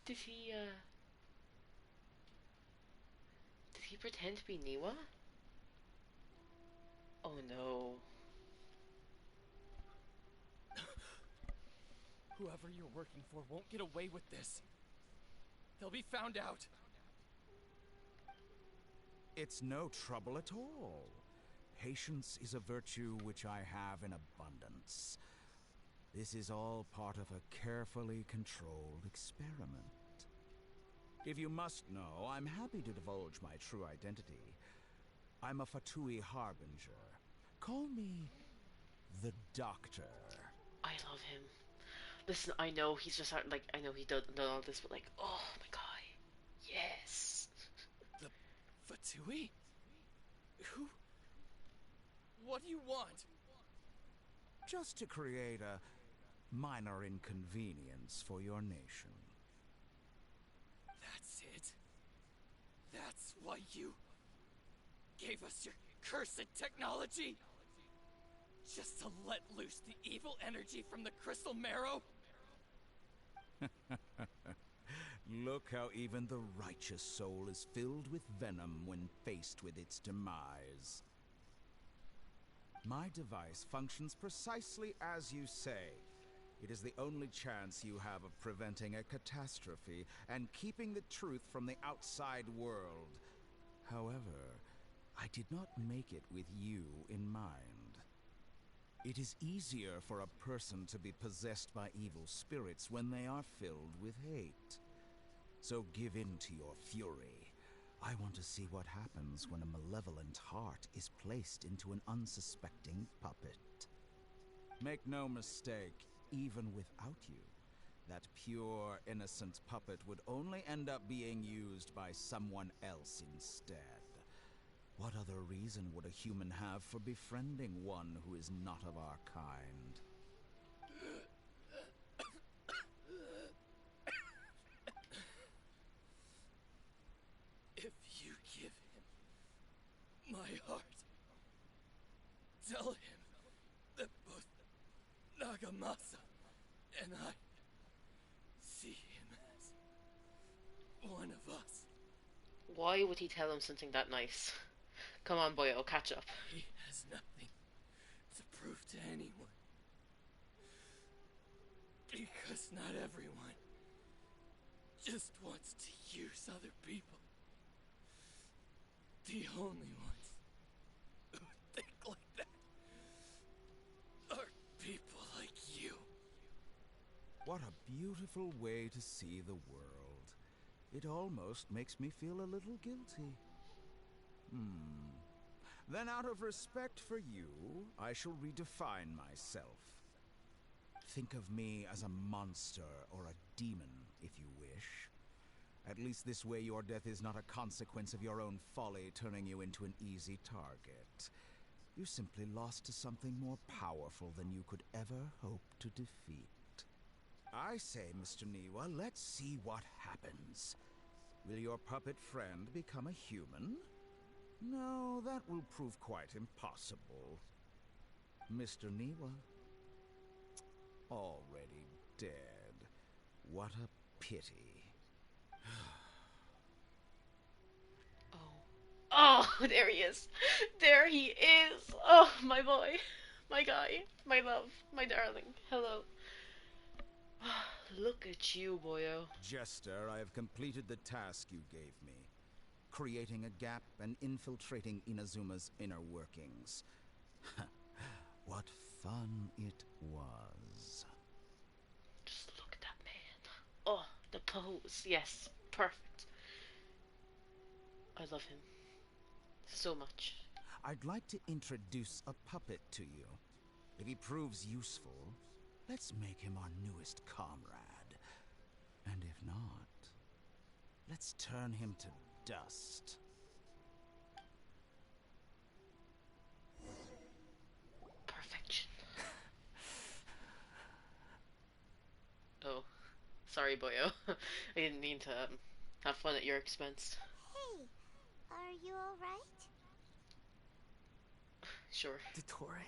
did he, did he pretend to be Niwa? Oh no. Whoever you're working for won't get away with this. They'll be found out. It's no trouble at all. Patience is a virtue which I have in abundance. This is all part of a carefully controlled experiment. If you must know, I'm happy to divulge my true identity. I'm a Fatui Harbinger. Call me the Doctor. I love him. Listen, I know he's just like, I know he done all this, but like, oh my god. Yes. The Fatui? Who? What do you want? Just to create a minor inconvenience for your nation. That's it? That's why you gave us your cursed technology? Just to let loose the evil energy from the crystal marrow? Look how even the righteous soul is filled with venom when faced with its demise. My device functions precisely as you say. It is the only chance you have of preventing a catastrophe and keeping the truth from the outside world. However, I did not make it with you in mind. It is easier for a person to be possessed by evil spirits when they are filled with hate. So give in to your fury. I want to see what happens when a malevolent heart is placed into an unsuspecting puppet. Make no mistake, even without you, that pure, innocent puppet would only end up being used by someone else instead. What other reason would a human have for befriending one who is not of our kind? If you give him my heart, tell him that both Nagamasa and I see him as one of us. Why would he tell him something that nice? Come on, boy, I'll catch up. He has nothing to prove to anyone. Because not everyone just wants to use other people. The only ones who think like that are people like you. What a beautiful way to see the world. It almost makes me feel a little guilty. Then out of respect for you, I shall redefine myself. Think of me as a monster or a demon, if you wish. At least this way your death is not a consequence of your own folly turning you into an easy target. You simply lost to something more powerful than you could ever hope to defeat. I say, Mr. Niwa, let's see what happens. Will your puppet friend become a human? No, that will prove quite impossible. Mr. Niwa, already dead. What a pity. Oh, there he is. There he is. Oh, my boy. My guy. My love. My darling. Hello. Look at you, boyo. Jester, I have completed the task you gave me. Creating a gap and infiltrating Inazuma's inner workings. What fun it was. Just look at that man. Oh, the pose. Yes, perfect. I love him so much. I'd like to introduce a puppet to you. If he proves useful, let's make him our newest comrade. And if not, let's turn him to dust. Perfection. Oh, sorry, boyo. I didn't mean to have fun at your expense. Hey, are you alright? Sure. Dottore?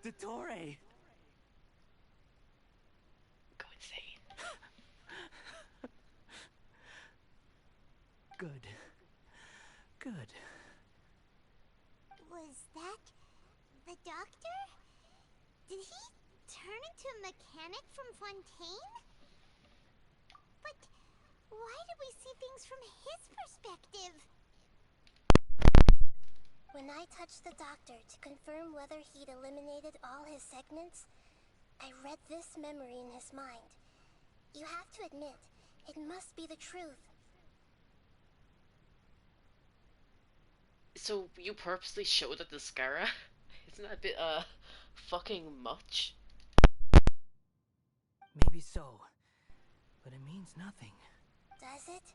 Dottore! Go insane. Good. Good. Was that the doctor? Did he turn into a mechanic from Fontaine? But why did we see things from his perspective? When I touched the doctor to confirm whether he'd eliminated all his segments, I read this memory in his mind. You have to admit, it must be the truth. So you purposely showed at the Scara? Isn't that a bit, fucking much? Maybe so. But it means nothing. Does it?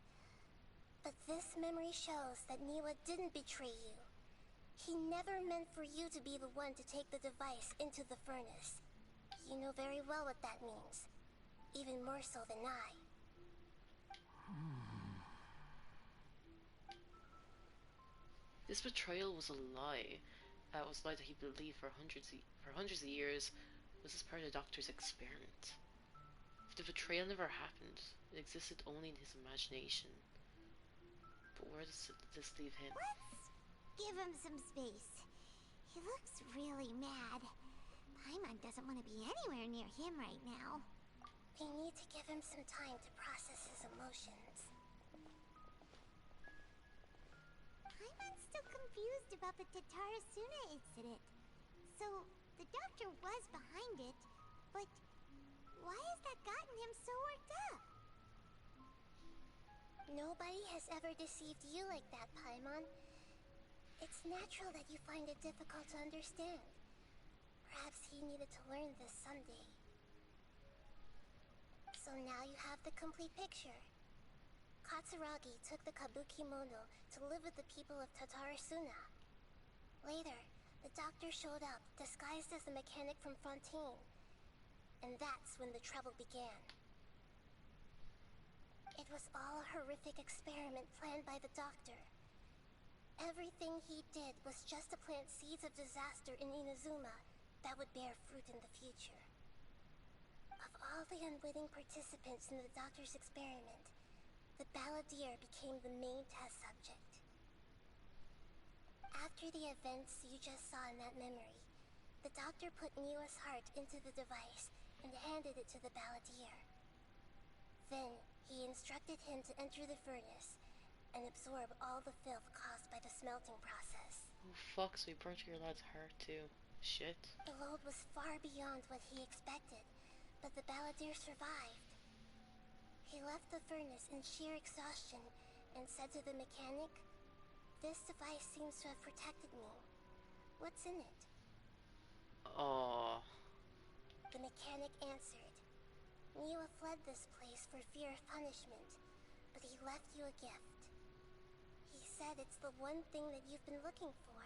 But this memory shows that Niwa didn't betray you. He never meant for you to be the one to take the device into the furnace. You know very well what that means. Even more so than I. This betrayal was a lie. It was a lie that he believed for hundreds of years was this part of the Doctor's experiment. If the betrayal never happened, it existed only in his imagination. But where does this leave him? Let's give him some space. He looks really mad. Paimon doesn't want to be anywhere near him right now. We need to give him some time to process his emotions. Paimon's still confused about the Tatarasuna incident. So, the doctor was behind it, but why has that gotten him so worked up? Nobody has ever deceived you like that, Paimon. It's natural that you find it difficult to understand. Perhaps he needed to learn this someday. So now you have the complete picture. Katsuragi took the Kabuki Mono to live with the people of Tatarasuna. Later, the doctor showed up, disguised as the mechanic from Fontaine. And that's when the trouble began. It was all a horrific experiment planned by the doctor. Everything he did was just to plant seeds of disaster in Inazuma that would bear fruit in the future. Of all the unwitting participants in the doctor's experiment, the balladeer became the main test subject. After the events you just saw in that memory, the doctor put Niwa's heart into the device and handed it to the balladeer. Then, he instructed him to enter the furnace and absorb all the filth caused by the smelting process. Oh fuck, so he burnt your lad's heart too. Shit. The load was far beyond what he expected, but the balladeer survived. He left the furnace in sheer exhaustion and said to the mechanic, "This device seems to have protected me. What's in it?" Oh. The mechanic answered, "Niwa fled this place for fear of punishment, but he left you a gift. He said it's the one thing that you've been looking for."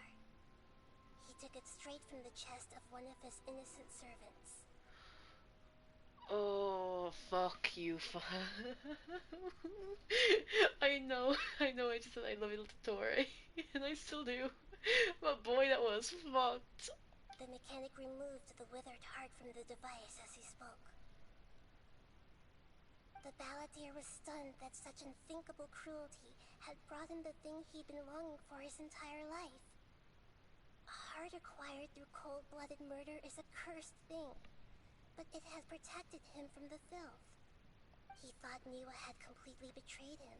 He took it straight from the chest of one of his innocent servants. Oh, fuck you. I know, I just said I love little Dottore, and I still do. But boy, that was fucked. The mechanic removed the withered heart from the device as he spoke. The balladeer was stunned that such unthinkable cruelty had brought him the thing he'd been longing for his entire life. A art acquired through cold-blooded murder is a cursed thing, but it has protected him from the filth. He thought Niwa had completely betrayed him,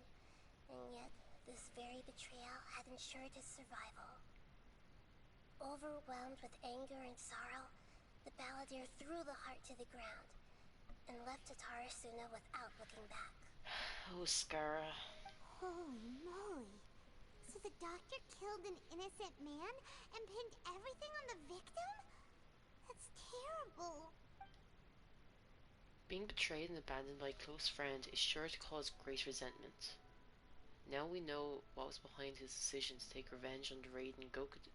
and yet this very betrayal had ensured his survival. Overwhelmed with anger and sorrow, the balladeer threw the heart to the ground and left Tatarasuna without looking back. Oh, Scara. Holy moly. So the doctor killed an innocent man and pinned everything on the victim? That's terrible. Being betrayed and abandoned by a close friend is sure to cause great resentment. Now we know what was behind his decision to take revenge on the Raiden Gokuden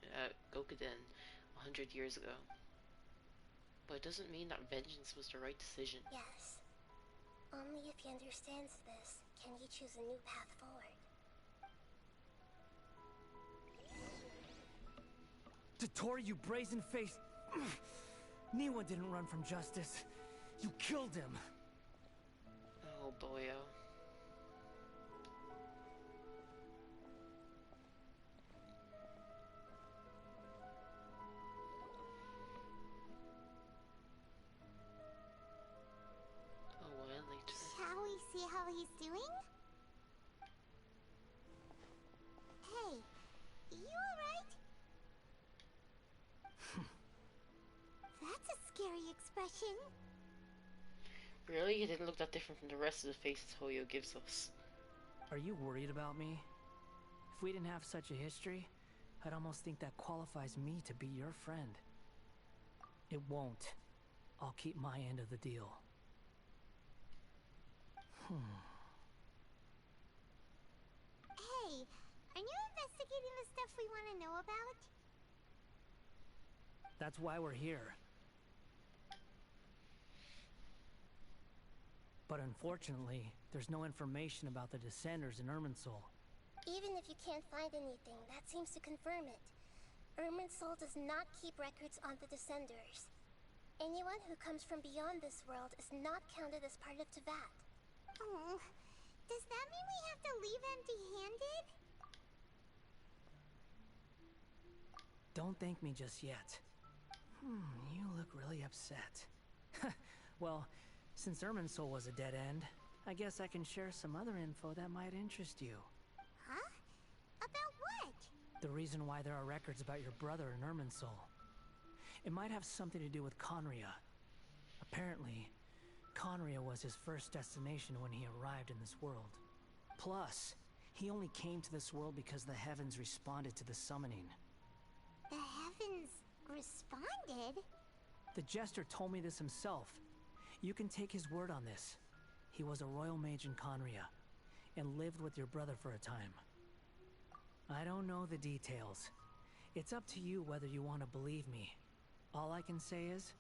100 years ago. But it doesn't mean that vengeance was the right decision. Yes. Only if he understands this can he choose a new path forward. Dotori, you brazen-faced... Niwa didn't run from justice. You killed him. Oh, boyo. A while later. Shall we see how he's doing? Hey, you alright? That's a scary expression. Really? He didn't look that different from the rest of the faces Hoyo gives us. Are you worried about me? If we didn't have such a history, I'd almost think that qualifies me to be your friend. It won't. I'll keep my end of the deal. Hey, are you investigating the stuff we want to know about? That's why we're here. But unfortunately, there's no information about the Descenders in Irminsul. Even if you can't find anything, that seems to confirm it. Irminsul does not keep records on the Descenders. Anyone who comes from beyond this world is not counted as part of Teyvat. Oh, does that mean we have to leave empty-handed? Don't thank me just yet. You look really upset. Well, since Irminsul was a dead end, I guess I can share some other info that might interest you. Huh? About what? The reason why there are records about your brother in Irminsul. It might have something to do with Conria. Apparently, Conria was his first destination when he arrived in this world. Plus, he only came to this world because the heavens responded to the summoning. The heavens responded? The Jester told me this himself. You can take his word on this. He was a royal mage in Conria, and lived with your brother for a time. I don't know the details. It's up to you whether you want to believe me. All I can say is,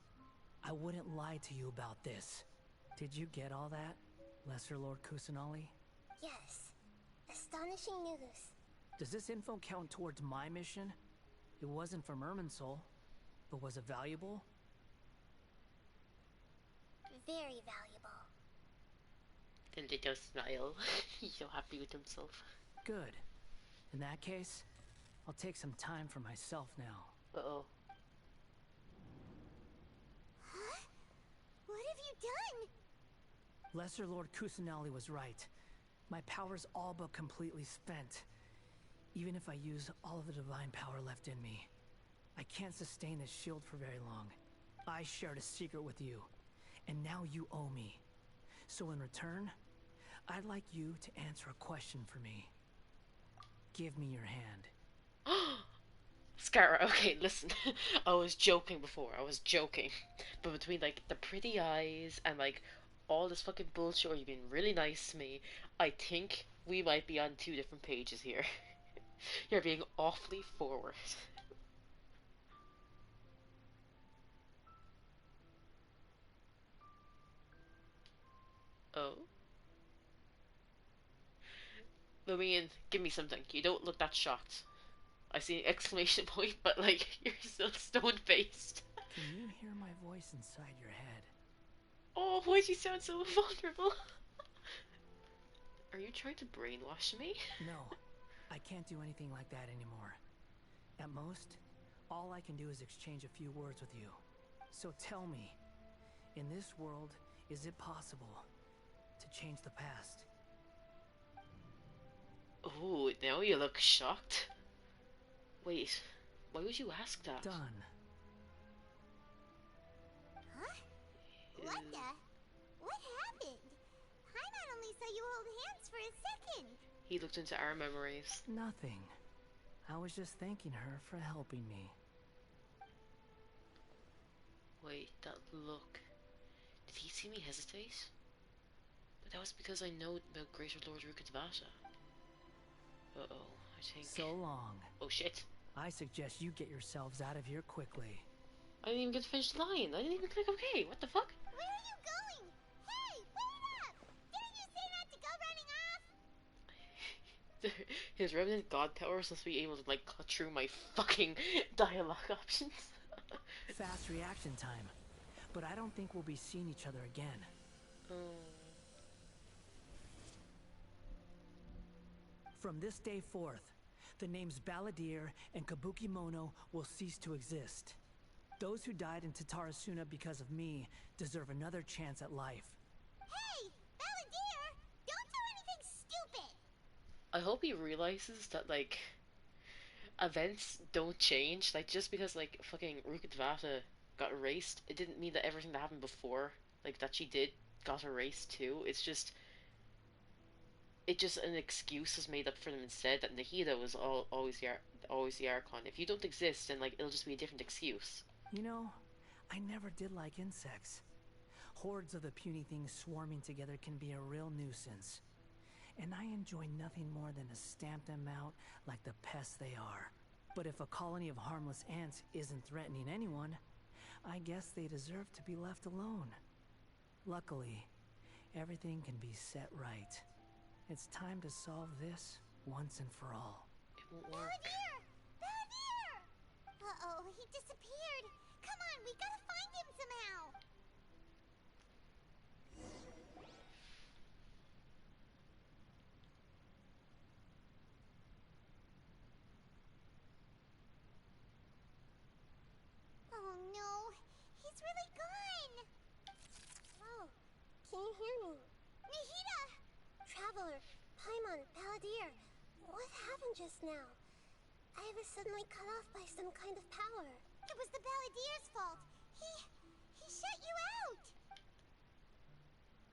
I wouldn't lie to you about this. Did you get all that, Lesser Lord Kusanali? Yes. Astonishing news. Does this info count towards my mission? It wasn't from Irminsul, but was it valuable? Very valuable. The little smile. He's so happy with himself. Good. In that case, I'll take some time for myself now. Uh-oh. Huh? What have you done? Lesser Lord Kusanali was right. My power's all but completely spent. Even if I use all of the divine power left in me, I can't sustain this shield for very long. I shared a secret with you, and now you owe me. So in return, I'd like you to answer a question for me. Give me your hand. Scara, okay, listen. I was joking before. I was joking. But between, like, the pretty eyes and, like, all this fucking bullshit where you've been really nice to me, I think we might be on two different pages here. You're being awfully forward. Oh? Lumian, give me something. You don't look that shocked. I see an exclamation point, but like, you're still stone-faced. Can you hear my voice inside your head? Oh, why'd you sound so vulnerable? Are you trying to brainwash me? No, I can't do anything like that anymore. At most, All I can do is exchange a few words with you. So tell me, in this world, is it possible to change the past? Oh, now you look shocked. Wait, why would you ask that? Done. Huh? What the? What happened? Paimon only saw you hold hands for a second. He looked into our memories. Nothing. I was just thanking her for helping me. Wait, that look. Did he see me hesitate? But that was because I know about Greater Lord Rukkhadevata. Uh-oh, I think... So long. Oh shit. I suggest you get yourselves out of here quickly. I didn't even get to finish the line. I didn't even click OK. What the fuck? Where are you going? Hey, wait up! Didn't you say not to go running off? His Revenant God power is supposed to be able to, like, cut through my fucking dialogue options. Fast reaction time. But I don't think we'll be seeing each other again. From this day forth, the names Balladeer and Kabukimono will cease to exist. Those who died in Tatarasuna because of me deserve another chance at life. Hey, Balladeer! Don't do anything stupid! I hope he realizes that, like, events don't change. Like, just because, like, fucking Rukkhadevata got erased, it didn't mean that everything that happened before, like, that she did, got erased too. It's just an excuse is made up for them instead, that Nahida was always the Archon. If you don't exist, then, like, it'll just be a different excuse. You know, I never did like insects. Hordes of the puny things swarming together can be a real nuisance. And I enjoy nothing more than to stamp them out like the pests they are. But if a colony of harmless ants isn't threatening anyone, I guess they deserve to be left alone. Luckily, everything can be set right. It's time to solve this once and for all. It won't work. Balladeer! Balladeer! Uh-oh, he disappeared. Come on, we gotta find him somehow. Oh no, he's really gone. Oh, can you hear me? Nahida! Traveler, Paimon, Balladeer, what happened just now? I was suddenly cut off by some kind of power. It was the Balladeer's fault. He shut you out.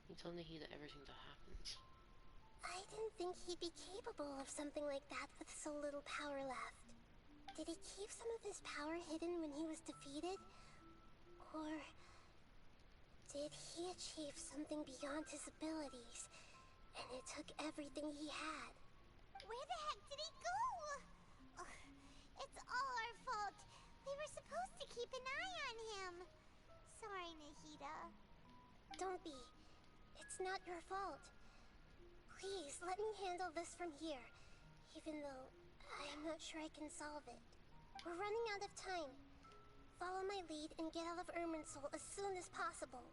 You tell Nahida everything that happened. I didn't think he'd be capable of something like that with so little power left. Did he keep some of his power hidden when he was defeated? Or did he achieve something beyond his abilities, and it took everything he had? Where the heck did he go? Ugh, it's all our fault. We were supposed to keep an eye on him. Sorry, Nahida. Don't be. It's not your fault. Please, let me handle this from here, even though I'm not sure I can solve it. We're running out of time. Follow my lead and get out of Irminsul as soon as possible.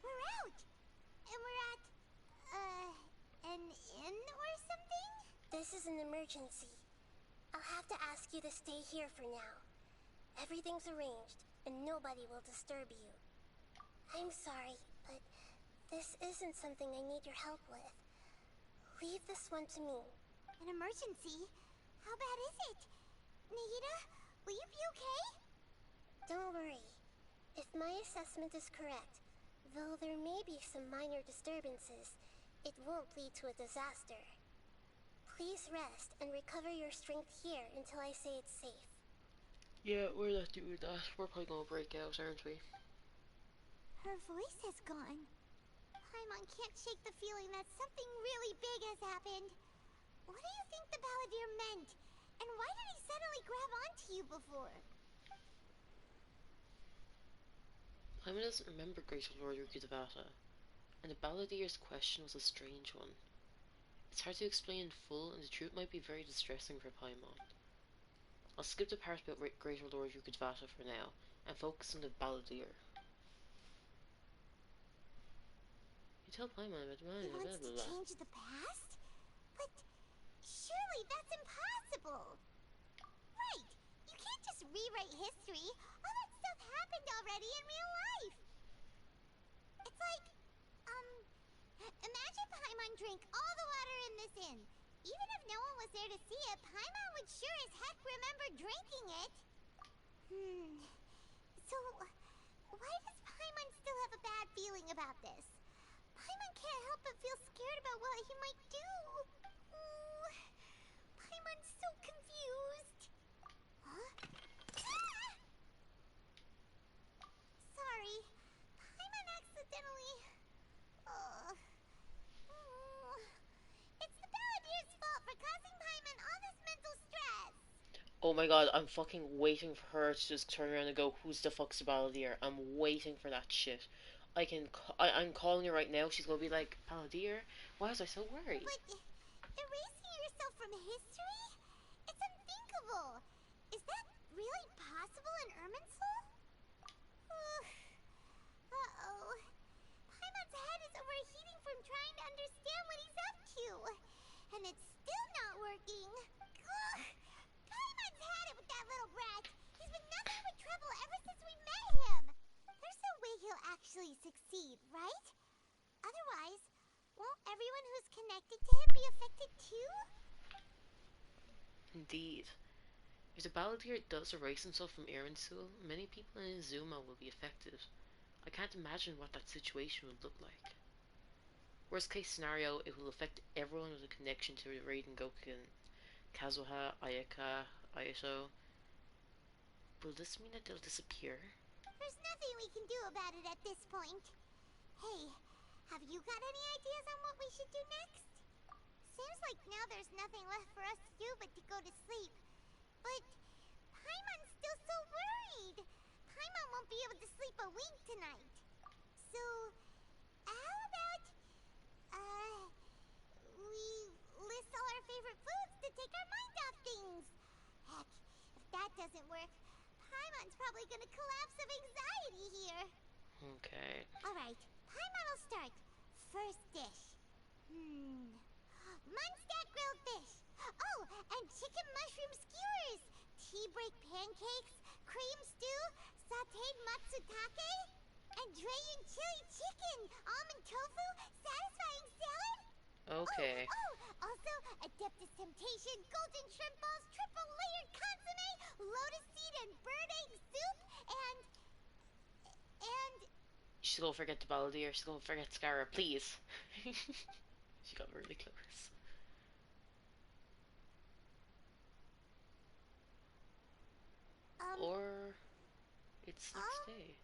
We're out. And we're at, an inn or something? This is an emergency. I'll have to ask you to stay here for now. Everything's arranged, and nobody will disturb you. I'm sorry, but this isn't something I need your help with. Leave this one to me. An emergency? How bad is it? Nahida, will you be okay? Don't worry. If my assessment is correct, though there may be some minor disturbances, it won't lead to a disaster. Please rest and recover your strength here until I say it's safe. Yeah, we're not doing that. We're probably gonna break out, aren't we? Her voice has gone. Paimon can't shake the feeling that something really big has happened. What do you think the Balladeer meant? And why did he suddenly grab onto you before? Paimon doesn't remember Great Lord Rukkhadevata, and the Balladeer's question was a strange one. It's hard to explain in full, and the truth might be very distressing for Paimon. I'll skip the part about Greater Lord Rukkhadevata for now, and focus on the Balladeer. You tell Paimon about the He blah wants blah to blah. change the past? But surely that's impossible! Right! You can't just rewrite history! All that stuff happened already in real life! It's like, imagine Paimon drank all the water in this inn. Even if no one was there to see it, Paimon would sure as heck remember drinking it. So, why does Paimon still have a bad feeling about this? Paimon can't help but feel scared about what he might do. Ooh, Paimon's so confused. Huh? Ah! Sorry. Paimon accidentally... It's the Balladeer's fault for causing Paimon all this mental stress. Oh my god, I'm fucking waiting for her to just turn around and go, "Who's the fuck's the Balladeer?" I'm waiting for that shit. I'm calling her right now. She's gonna be like, "Balladeer? Why was I so worried?" But erasing yourself from history? It's unthinkable. Is that really possible in Irminsul? Uh-oh. Paimon's head is overheating from trying to understand what he's up to. And it's still not working. Ugh. Paimon's had it with that little brat. He's been nothing but trouble ever since we met him. There's no way he'll actually succeed, right? Otherwise, won't everyone who's connected to him be affected too? Indeed. If the Balladeer does erase himself from Irminsul, many people in Izuma will be affected. I can't imagine what that situation would look like. Worst case scenario, it will affect everyone with a connection to Raiden Gokuin, Kazuha, Ayaka, Ayato. Will this mean that they'll disappear? There's nothing we can do about it at this point. Hey, have you got any ideas on what we should do next? Seems like now there's nothing left for us to do but to go to sleep. But Paimon's still so worried. Paimon won't be able to sleep a wink tonight. So, how about, we list all our favorite foods to take our mind off things? Heck, if that doesn't work, Paimon's probably gonna collapse of anxiety here. Okay. Alright, Paimon will start. First dish. Munstack grilled fish. Oh, and chicken mushroom skewers. Tea break pancakes, cream stew, sauteed matsutake, and Drayon chili chicken, almond tofu, satisfying salad. Okay. Oh, also Adeptus Temptation, golden shrimp balls, triple layered consomme, lotus seed and bird egg soup, and... She's gonna forget the Balladeer. She's gonna forget Scara, please. She got really close. Or it's next day.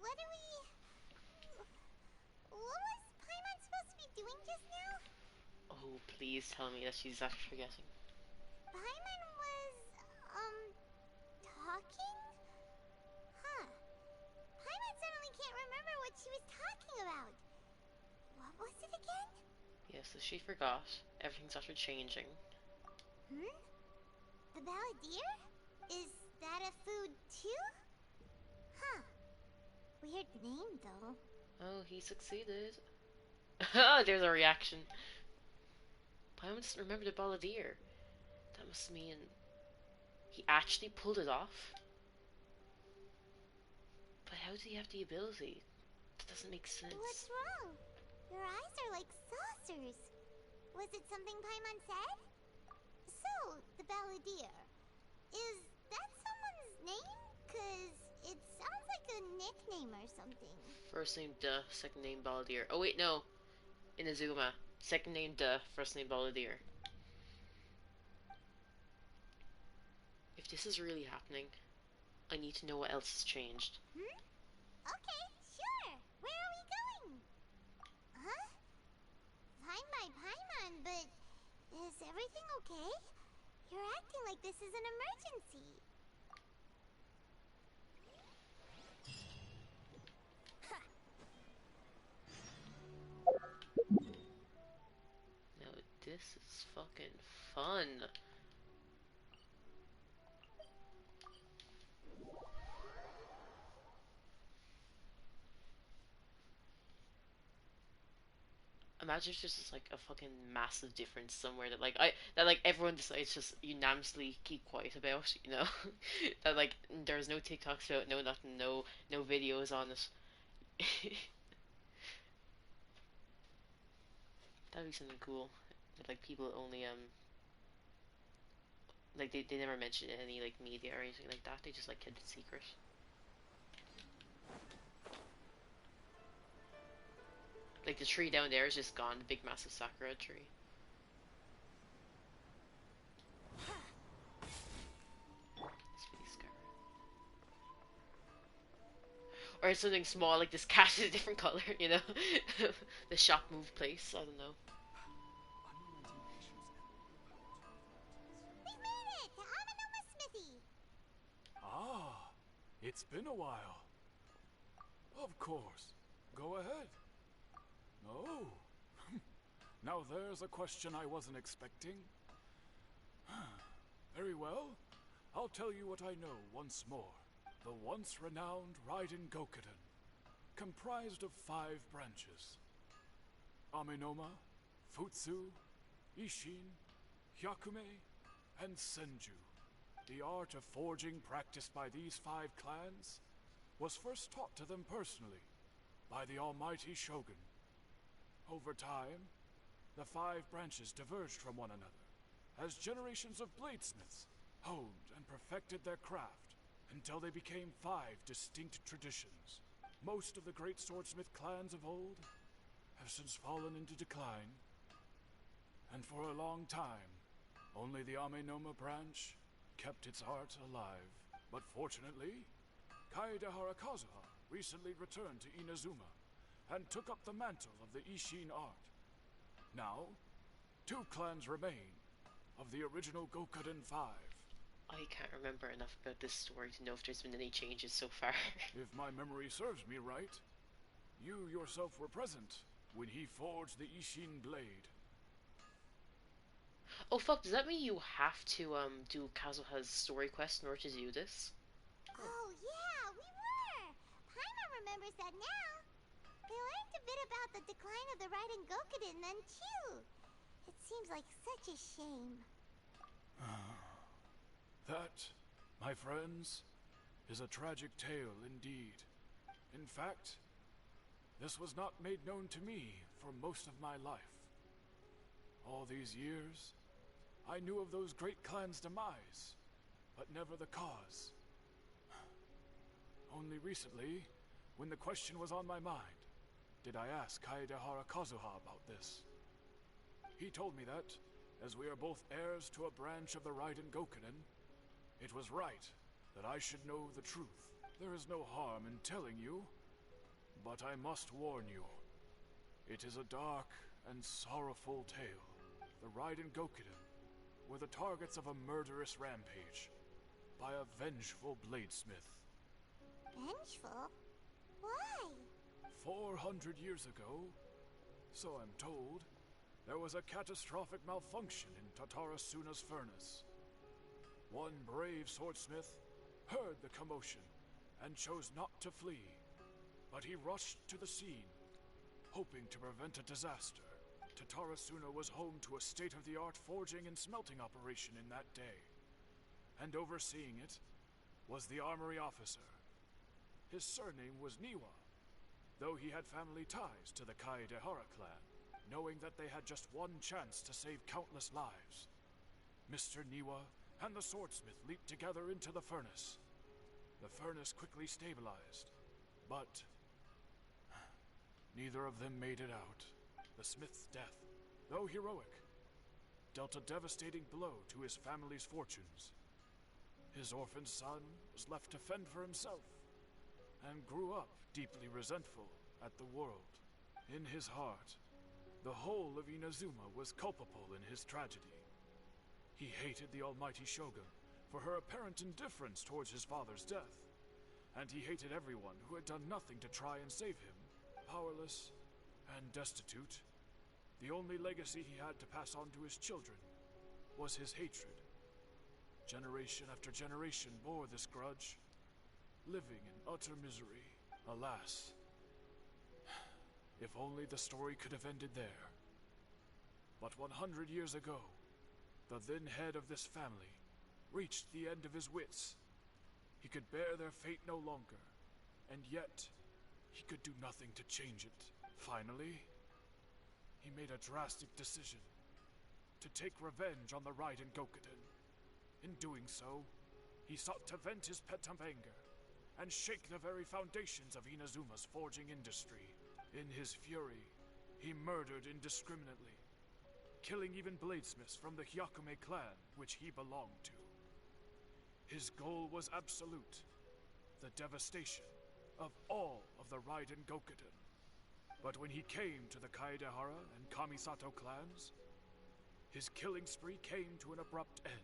What do we... What was Paimon supposed to be doing just now? Oh, please tell me that she's actually forgetting. Paimon was, talking? Huh. Paimon suddenly can't remember what she was talking about. What was it again? Yes, so she forgot. Everything's after changing. The Balladeer? Is that a food too? Huh. Weird name, though. Oh, he succeeded. There's a reaction. Paimon doesn't remember the Balladeer. That must mean he actually pulled it off? But how did he have the ability? That doesn't make sense. What's wrong? Your eyes are like saucers. Was it something Paimon said? So, the Balladeer. Is that someone's name? 'Cause it sounds like a nickname or something. First name Duh, second name Balladeer. Oh wait, no. Inazuma. Second name Duh, first name Balladeer. If this is really happening, I need to know what else has changed. Okay, sure. Where are we going? Huh? Fine by Paimon, but is everything okay? You're acting like this is an emergency. Now this is fucking fun. Imagine if there's just like a fucking massive difference somewhere that everyone decides just unanimously keep quiet about, you know? That like there's no TikToks about, no nothing, no videos on it. That'd be something cool. That like people only like they never mention it in any like media or anything like that. They just like kept it secret. Like the tree down there is just gone, the big massive sakura tree. Space Scara. Or something small like this cat is a different color, you know? The shop move place, I don't know. We made it! To Amanoma Smithy! Ah, it's been a while. Of course. Go ahead. Oh. Now there's a question I wasn't expecting. Very well. I'll tell you what I know once more. The once renowned Raiden Gokuden, comprised of 5 branches. Amenoma, Futsu, Ishin, Hyakume, and Senju. The art of forging practiced by these 5 clans was first taught to them personally by the almighty Shogun. Over time, the 5 branches diverged from one another as generations of bladesmiths honed and perfected their craft until they became 5 distinct traditions. Most of the great swordsmith clans of old have since fallen into decline, and for a long time, only the Amenoma branch kept its art alive. But fortunately, Kaedehara Kazuha recently returned to Inazuma and took up the mantle of the Ishin art. Now, 2 clans remain of the original Gokuden 5. I can't remember enough about this story to know if there's been any changes so far. If my memory serves me right, you yourself were present when he forged the Ishin blade. Oh fuck, does that mean you have to do Kazuha's story quest in order to do this? Oh yeah, we were! Paimon remembers that now. They learned a bit about the decline of the Raiden Gokuden then too. It seems like such a shame. That, my friends, is a tragic tale indeed. In fact, this was not made known to me for most of my life. All these years, I knew of those great clans' demise, but never the cause. Only recently, when the question was on my mind, did I ask Kaedehara Kazuha about this. He told me that, as we are both heirs to a branch of the Raiden Gokuden, it was right that I should know the truth. There is no harm in telling you, but I must warn you. It is a dark and sorrowful tale. The Raiden Gokuden were the targets of a murderous rampage by a vengeful bladesmith. Vengeful? Why? 400 years ago, so I'm told, there was a catastrophic malfunction in Tatarasuna's furnace. One brave swordsmith heard the commotion and chose not to flee, but he rushed to the scene, hoping to prevent a disaster. Tatarasuna was home to a state-of-the-art forging and smelting operation in that day, and overseeing it was the armory officer. His surname was Niwa, though he had family ties to the Kaedehara clan, knowing that they had just one chance to save countless lives. Mr. Niwa and the swordsmith leaped together into the furnace. The furnace quickly stabilized, but neither of them made it out. The smith's death, though heroic, dealt a devastating blow to his family's fortunes. His orphaned son was left to fend for himself, and grew up deeply resentful at the world. In his heart, the whole of Inazuma was culpable in his tragedy. He hated the almighty shogun for her apparent indifference towards his father's death, and he hated everyone who had done nothing to try and save him. Powerless and destitute, the only legacy he had to pass on to his children was his hatred. Generation after generation bore this grudge, living in utter misery. Alas, if only the story could have ended there. But 100 years ago, the then head of this family reached the end of his wits. He could bear their fate no longer, and yet he could do nothing to change it. Finally, he made a drastic decision to take revenge on the Raiden Gokuden. In doing so, he sought to vent his pent up anger and shake the very foundations of Inazuma's forging industry. In his fury, he murdered indiscriminately, killing even bladesmiths from the Hyakume clan which he belonged to. His goal was absolute, the devastation of all of the Raiden Gokuden. But when he came to the Kaedehara and Kamisato clans, his killing spree came to an abrupt end.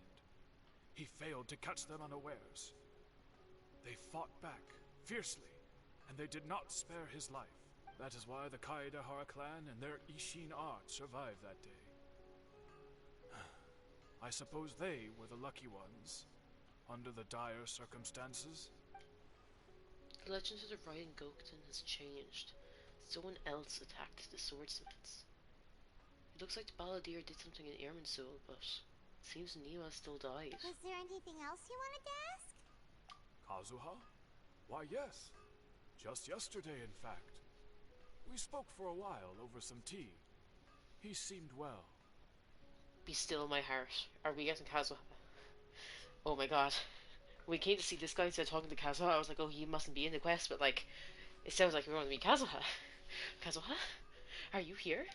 He failed to catch them unawares. They fought back fiercely, and they did not spare his life. That is why the Kaedehara clan and their Ishin art survived that day. I suppose they were the lucky ones, under the dire circumstances. The legend of the Raiden Gokuden has changed. Someone else attacked the swordsmiths. It looks like the balladeer did something in Irminsul, but it seems Niwa still died. Was there anything else you wanted to ask? Kazuha? Why, yes. Just yesterday, in fact. We spoke for a while over some tea. He seemed well. Be still, my heart. Are we getting Kazuha? Oh my god. We came to see this guy instead of talking to Kazuha. I was like, oh, he mustn't be in the quest, but like, it sounds like we're going to meet Kazuha. Kazuha? Are you here?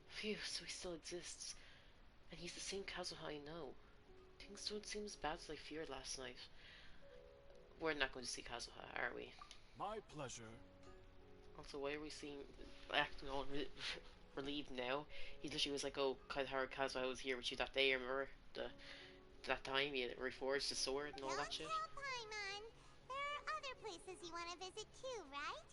Phew, so he still exists. And he's the same Kazuha I know. Things don't seem as bad as I feared last night. We're not going to see Kazuha, are we? My pleasure. Also, why are we seeing acting all relieved now? He literally was like, oh, Kazuha was here with you that day, remember? That time he had reforged the sword and all that shit. Don't tell Paimon. There are other places you want to visit too, right?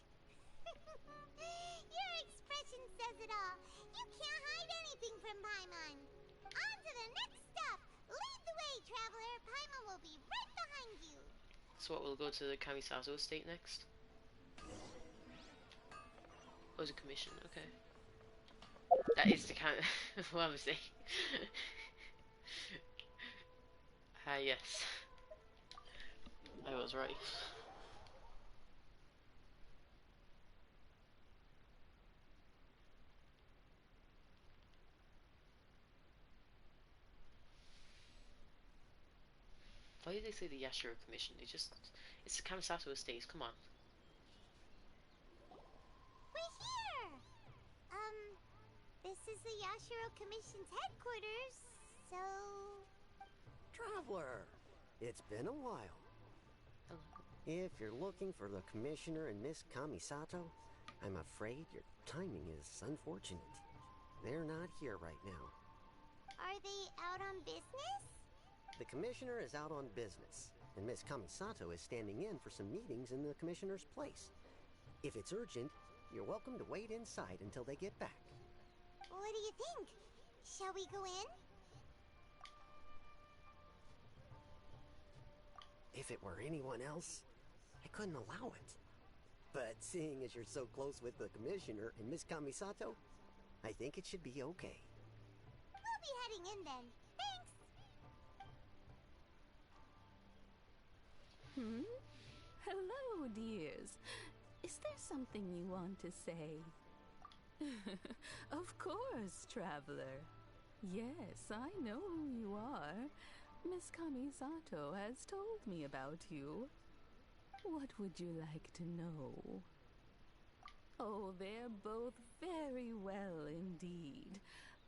Your expression says it all. You can't hide anything from Paimon. On to the next stop. Lead the way, traveler. Paimon will be right behind you. So what, we'll go to the Kamisato estate next? Oh, the commission, okay. That is the what was it? Yes. I was right. Why did they say the Yashiro Commission? It's the Kamisato estate, come on. We're here! This is the Yashiro Commission's headquarters, so... Traveler, it's been a while. Hello. If you're looking for the Commissioner and Miss Kamisato, I'm afraid your timing is unfortunate. They're not here right now. Are they out on business? The Commissioner is out on business, and Miss Kamisato is standing in for some meetings in the Commissioner's place. If it's urgent, you're welcome to wait inside until they get back. What do you think? Shall we go in? If it were anyone else, I couldn't allow it. But seeing as you're so close with the Commissioner and Miss Kamisato, I think it should be okay. We'll be heading in then. Thanks! Hello, dears. Is there something you want to say? Of course, traveler. Yes, I know who you are. Miss Kamisato has told me about you. What would you like to know? Oh, they're both very well indeed.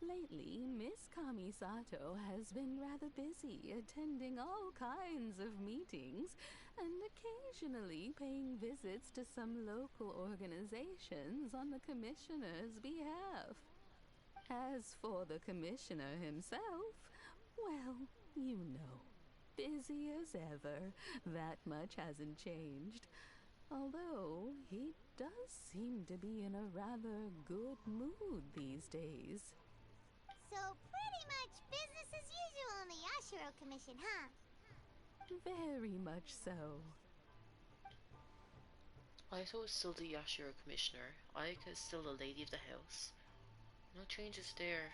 Lately, Miss Kamisato has been rather busy attending all kinds of meetings and occasionally paying visits to some local organizations on the commissioner's behalf. As for the commissioner himself, well, you know, busy as ever. That much hasn't changed. Although he does seem to be in a rather good mood these days. So pretty much business as usual in the Yashiro Commission, huh? Very much so. Aito is still the Yashiro Commissioner. Ayaka is still the lady of the house. No changes there.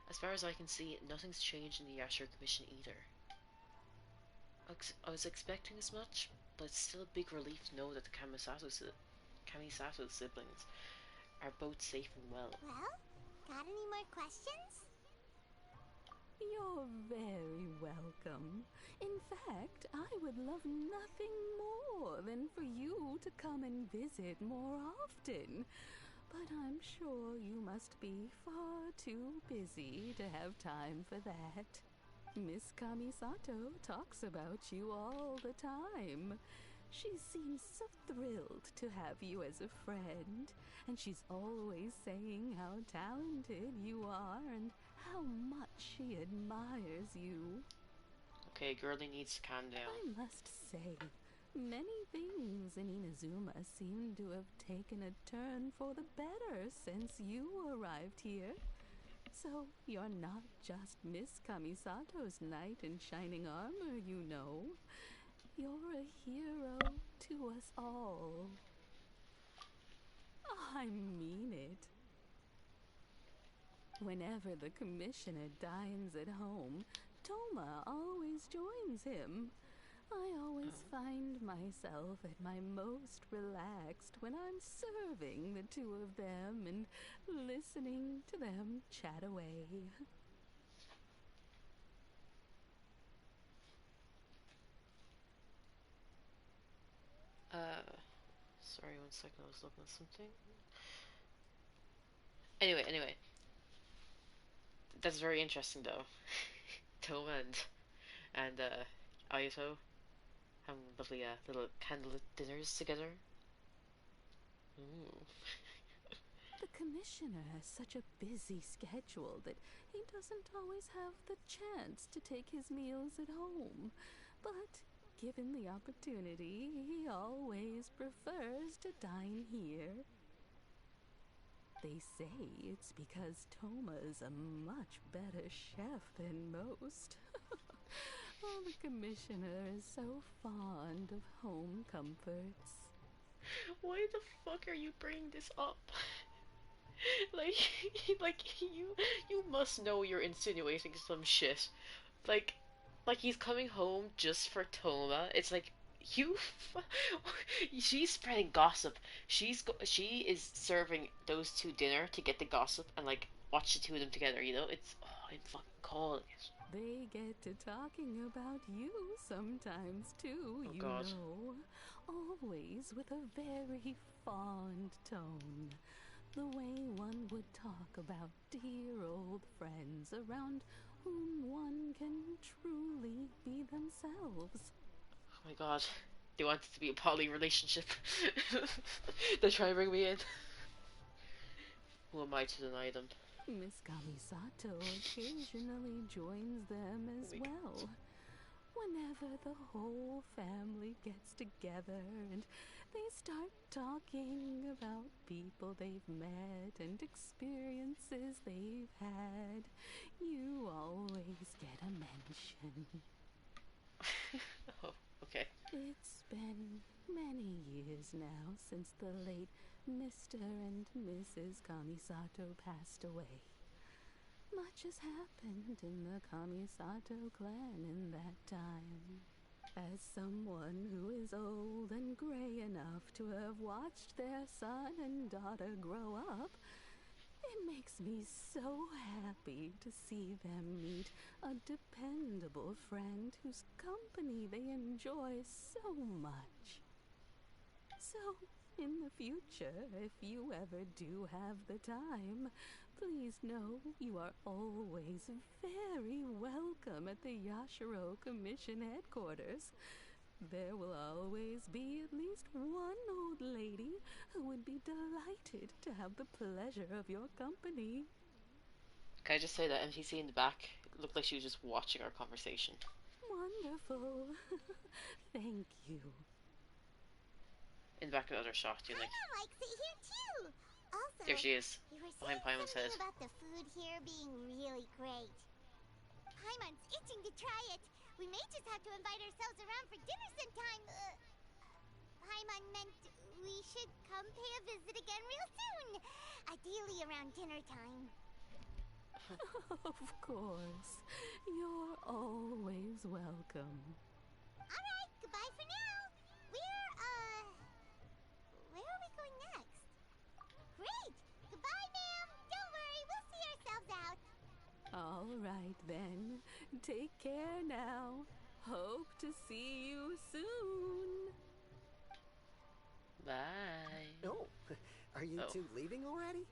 As far as I can see, nothing's changed in the Yashiro Commission either. I was expecting as much, but it's still a big relief to know that the Kamisato siblings are both safe and well. Well, got any more questions? You're very welcome. In fact, I would love nothing more than for you to come and visit more often. But I'm sure you must be far too busy to have time for that. Miss Kamisato talks about you all the time. She seems so thrilled to have you as a friend, and she's always saying how talented you are and how much she admires you. Okay, girlie needs to calm down. I must say, many things in Inazuma seem to have taken a turn for the better since you arrived here. So you're not just Miss Kamisato's knight in shining armor, you know. You're a hero to us all. I mean it. Whenever the commissioner dines at home, Toma always joins him. I always find myself at my most relaxed when I'm serving the two of them and listening to them chat away. Sorry, 1 second, I was looking at something. Anyway. That's very interesting though. Toma and Ayato having lovely little candlelit dinners together. Ooh. The commissioner has such a busy schedule that he doesn't always have the chance to take his meals at home. But given the opportunity, he always prefers to dine here. They say it's because Toma is a much better chef than most. Oh, the commissioner is so fond of home comforts. Why the fuck are you bringing this up? like, you must know you're insinuating some shit. Like, he's coming home just for Toma. It's like she's spreading gossip. She is serving those two dinner to get the gossip and like watch the two of them together. You know, it's I'm fucking calling it. They get to talking about you sometimes too, Oh you God. know. Always with a very fond tone. The way one would talk about dear old friends around whom one can truly be themselves. Oh my God. They want it to be a poly relationship. They try to bring me in. Who am I to deny them? Miss Kamisato occasionally joins them as well. Whenever the whole family gets together and they start talking about people they've met and experiences they've had, you always get a mention. Oh, okay. It's been many years now since the late Mr. and Mrs. Kamisato passed away. Much has happened in the Kamisato clan in that time. As someone who is old and gray enough to have watched their son and daughter grow up, it makes me so happy to see them meet a dependable friend whose company they enjoy so much. So, in the future, if you ever do have the time, please know you are always very welcome at the Yashiro Commission headquarters. There will always be at least one old lady who would be delighted to have the pleasure of your company. Can I just say that NPC in the back looked like she was just watching our conversation? Wonderful. Thank you. In the back of the other shot, you're like... Paimon likes it here too! Also, there she is, you were behind saying Paimon's something head. about the food here being really great. Paimon's itching to try it. We may just have to invite ourselves around for dinner sometime. Paimon meant we should come pay a visit again real soon. Ideally around dinner time. Of course. You're always welcome. Alright, goodbye for now. Where are we going next? Great! Goodbye, ma'am. Don't worry, we'll see ourselves out. All right, then. Take care now. Hope to see you soon. Bye. Oh, are you two leaving already?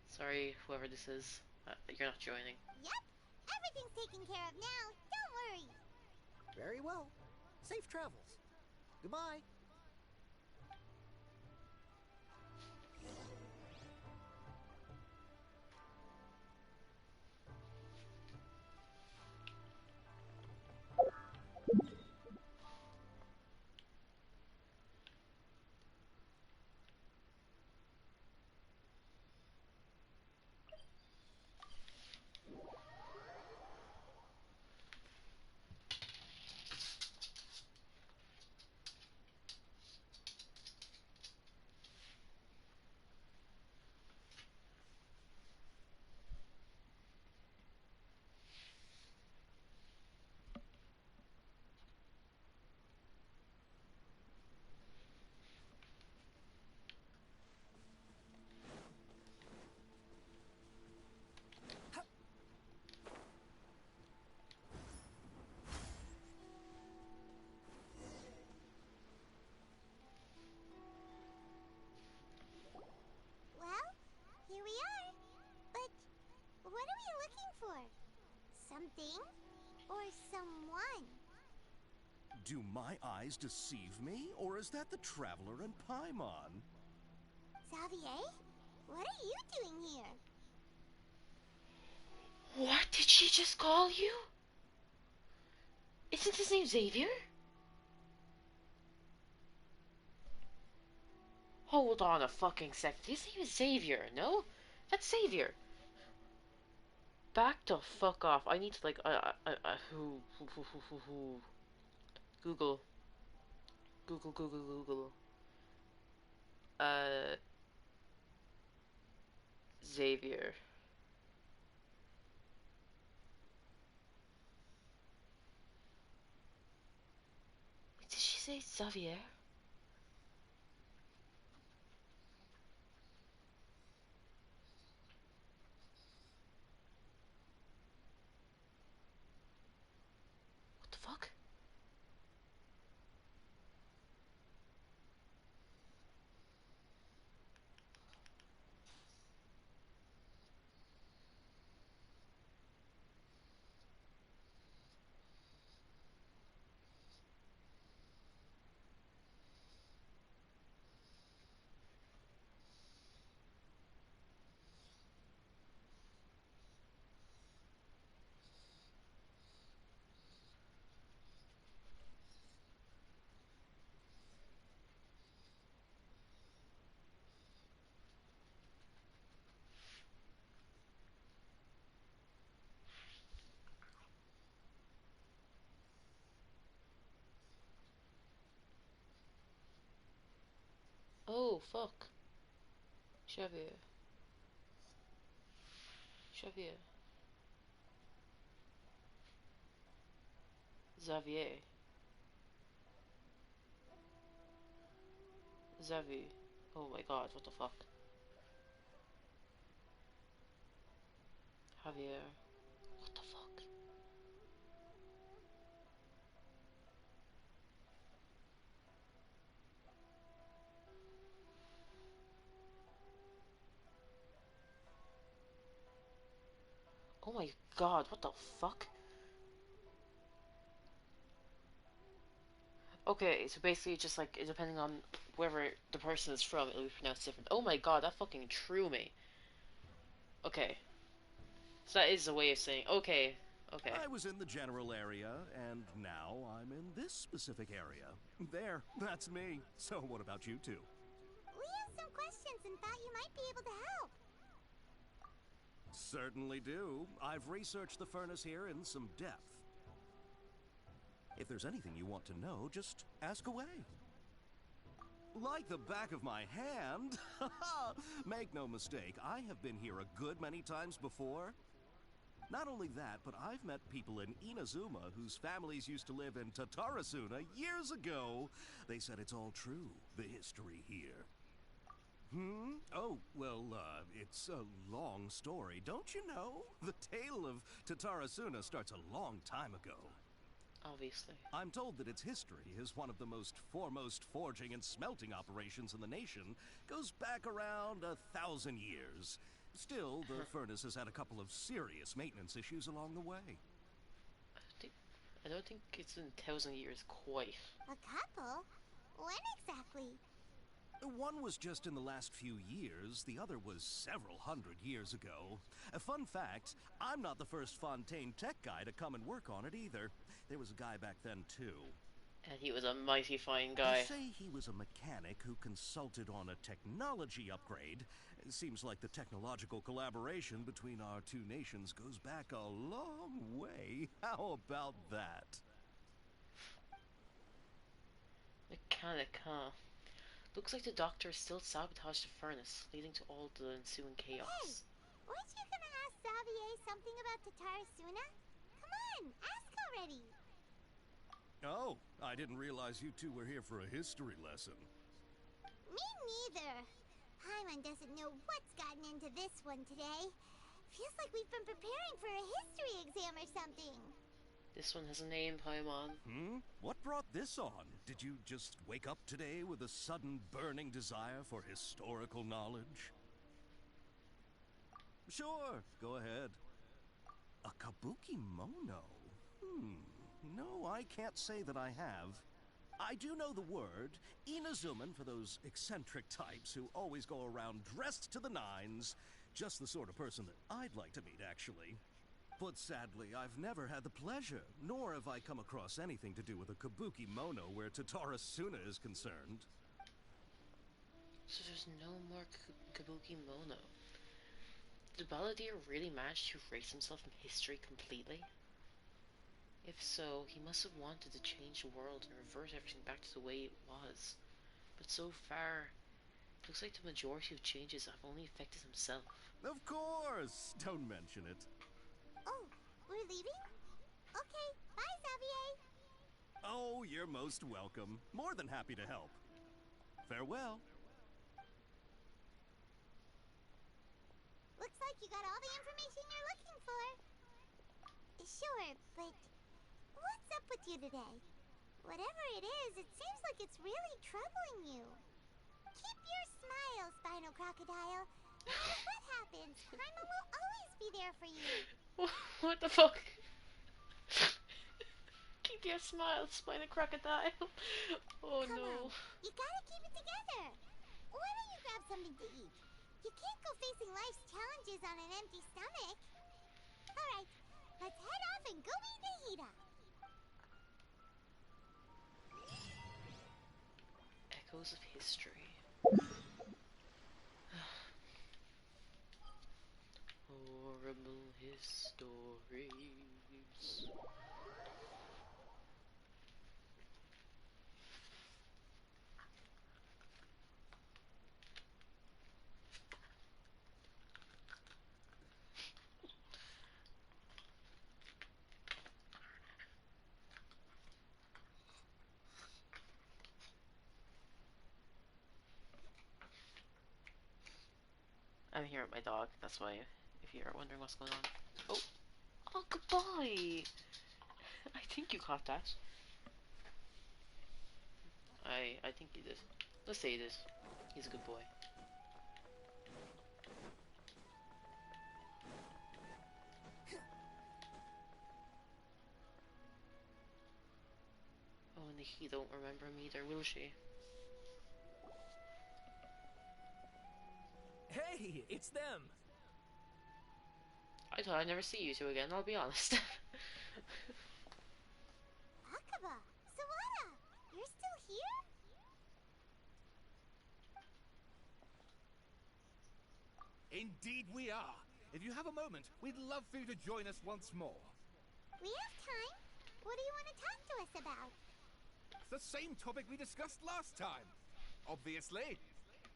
Sorry, whoever this is. You're not joining. Yep, everything's taken care of now. Don't worry. Very well. Safe travels. Goodbye. Well, here we are. But what are we looking for? Something? Or someone? Do my eyes deceive me, or is that the Traveler and Paimon? Xavier? What are you doing here? What did she just call you? Isn't his name Xavier? Hold on a fucking second. His name is Xavier, no? That's Xavier. Back the fuck off. I need to like who Google. Google. Xavier. Did she say Xavier? What the fuck? Oh, fuck. Xavier. Xavier. Xavier. Xavier. Oh my god, what the fuck? Javier. What the fuck? Oh my god, what the fuck? Okay, so basically just like, depending on wherever the person is from, it'll be pronounced different. Oh my god, that fucking threw me. Okay. So that is a way of saying, okay, okay. I was in the general area, and now I'm in this specific area. There, that's me. So what about you two? We have some questions and thought you might be able to help. Certainly do. I've researched the furnace here in some depth. If there's anything you want to know, just ask away. Like the back of my hand. Make no mistake, I have been here a good many times before. Not only that, but I've met people in Inazuma whose families used to live in Tatarasuna years ago. They said it's all true, the history here. Oh, well, it's a long story, don't you know? The tale of Tatarasuna starts a long time ago. Obviously. I'm told that its history is one of the most foremost forging and smelting operations in the nation, goes back around 1,000 years. Still, the furnace has had a couple of serious maintenance issues along the way. I don't think it's in 1,000 years quite. A couple? When exactly? One was just in the last few years, the other was several hundred years ago. A fun fact, I'm not the first Fontaine tech guy to come and work on it either. There was a guy back then too. And he was a mighty fine guy. They say he was a mechanic who consulted on a technology upgrade. It seems like the technological collaboration between our two nations goes back a long way. How about that? Mechanic, huh? Looks like the doctor still sabotaged the furnace, leading to all the ensuing chaos. Hey! Weren't you gonna ask Xavier something about Tatarasuna? Come on, ask already! Oh, I didn't realize you two were here for a history lesson. Me neither. Paimon doesn't know what's gotten into this one today. Feels like we've been preparing for a history exam or something. This one has a name, Paimon. What brought this on? Did you just wake up today with a sudden burning desire for historical knowledge? Sure, go ahead. A kabuki mono? No, I can't say that I have. I do know the word, Inazuman, for those eccentric types who always go around dressed to the nines. Just the sort of person that I'd like to meet, actually. But sadly, I've never had the pleasure, nor have I come across anything to do with a kabuki mono where Tatarasuna is concerned. So there's no more kabuki mono. Did Balladeer really manage to erase himself from history completely? If so, he must have wanted to change the world and revert everything back to the way it was. But so far, it looks like the majority of changes have only affected himself. Of course! Don't mention it. Oh, we're leaving? Okay, bye, Xavier! Oh, you're most welcome. More than happy to help. Farewell. Looks like you got all the information you're looking for. Sure, but what's up with you today? Whatever it is, it seems like it's really troubling you. Keep your smile, Spinal Crocodile. No matter what happens, Paimon will always be there for you. What the fuck? Keep your smile, Spinal Crocodile. Oh Come no. on, you gotta keep it together. Why don't you grab something to eat? You can't go facing life's challenges on an empty stomach. Alright, let's head off and go eat Nahida. Echoes of history. Horrible histories. I'm here with my dog. That's why, if you're wondering what's going on. Oh, oh, goodbye. I think you caught that. I think you did. Let's say you did. He's a good boy. Oh, and he don't remember me either, will she? Hey, it's them! I thought I'd never see you two again, I'll be honest. Akaba, Sawada, you're still here? Indeed we are. If you have a moment, we'd love for you to join us once more. We have time. What do you want to talk to us about? It's the same topic we discussed last time. Obviously.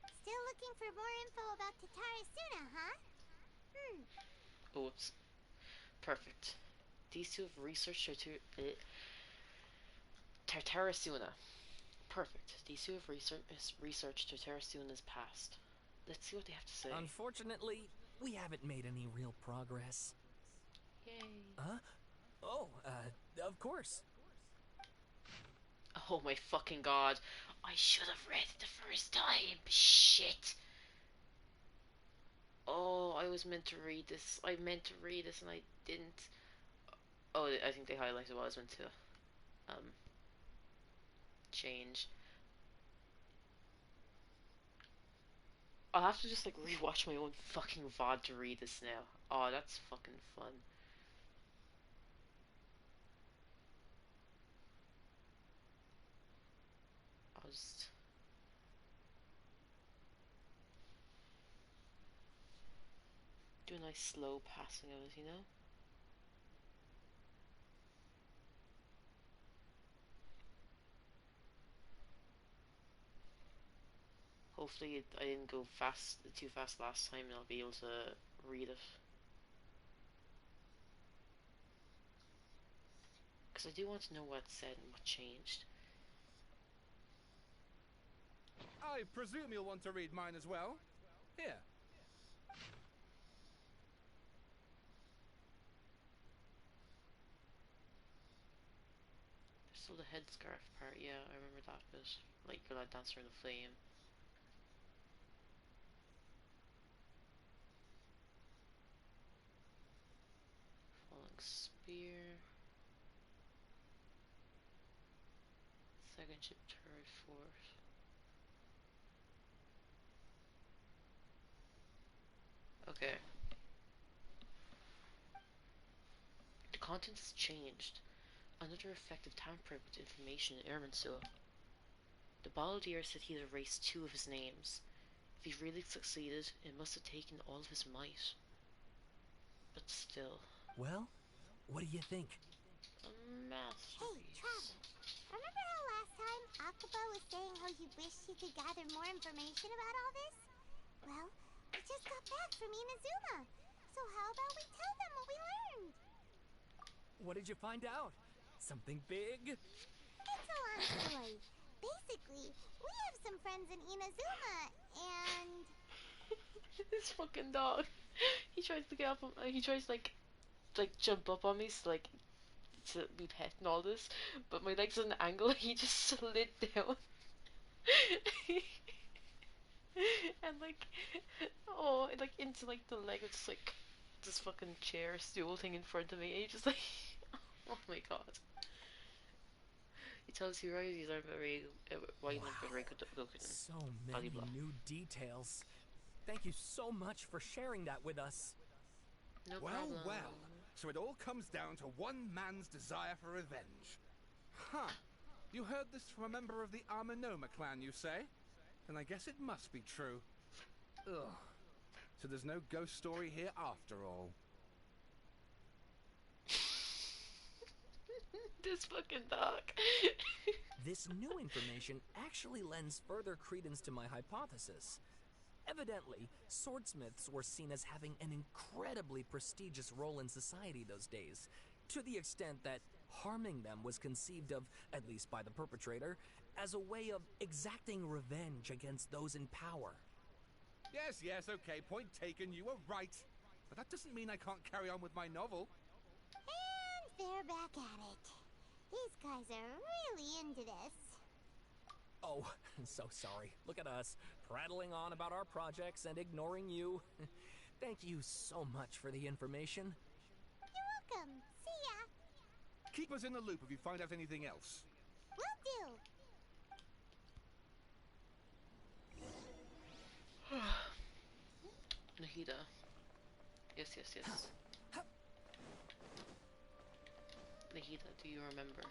Still looking for more info about Tatarasuna, huh? Oops. Perfect. These two have researched Tartarasuna. Perfect. These two have researched Tartarasuna's past. Let's see what they have to say. Unfortunately, we haven't made any real progress. Yay. Huh? Oh, of course. Oh my fucking god. I should have read it the first time. Shit. Oh, I was meant to read this. I meant to read this and I didn't. Oh, I think they highlighted what I was meant to change. I'll have to just like rewatch my own fucking VOD to read this now. Oh, that's fucking fun. I'll just do a nice slow passing of it, you know? Hopefully I didn't go too fast last time and I'll be able to read it. Because I do want to know what said and what changed. I presume you'll want to read mine as well. Here. There's still the headscarf part, yeah, I remember that bit. Like, you're like dancer in the flame. Falling spear. Second ship, third, fourth. Okay. The content has changed. Another effect of tampering with information in Irminsul. The balladeer said he had erased 2 of his names. If he really succeeded, it must have taken all of his might. But still. Well, what do you think? A masterpiece. Hey, Travel. Remember how last time Akaba was saying how you wish she could gather more information about all this? Well, we just got back from Inazuma. So how about we tell them what we learned? What did you find out? Something big? It's a long story. Basically, we have some friends in Inazuma, and... This fucking dog. He tries to get up on, he tries like jump up on me, so like to be pet and all this, but my leg's at an angle. He just slid down, and like, oh, like into like the leg of just like this fucking chair stool thing in front of me. And he just like, oh my god. He tells you right, these are very violent, but very good looking. So many new details. Thank you so much for sharing that with us. No well, problem. well. So it all comes down to one man's desire for revenge. Huh. You heard this from a member of the Arminoma clan, you say? Then I guess it must be true. Ugh. So there's no ghost story here after all. This fucking dog. This new information actually lends further credence to my hypothesis. Evidently, swordsmiths were seen as having an incredibly prestigious role in society those days, to the extent that harming them was conceived of, at least by the perpetrator, as a way of exacting revenge against those in power. Yes, okay, point taken, you were right. But that doesn't mean I can't carry on with my novel. And they're back at it. These guys are really into this. Oh, so sorry. Look at us, prattling on about our projects and ignoring you. Thank you so much for the information. You're welcome. See ya. Keep us in the loop if you find out anything else. Will do. Nahida. Yes. Nahida, do you remember?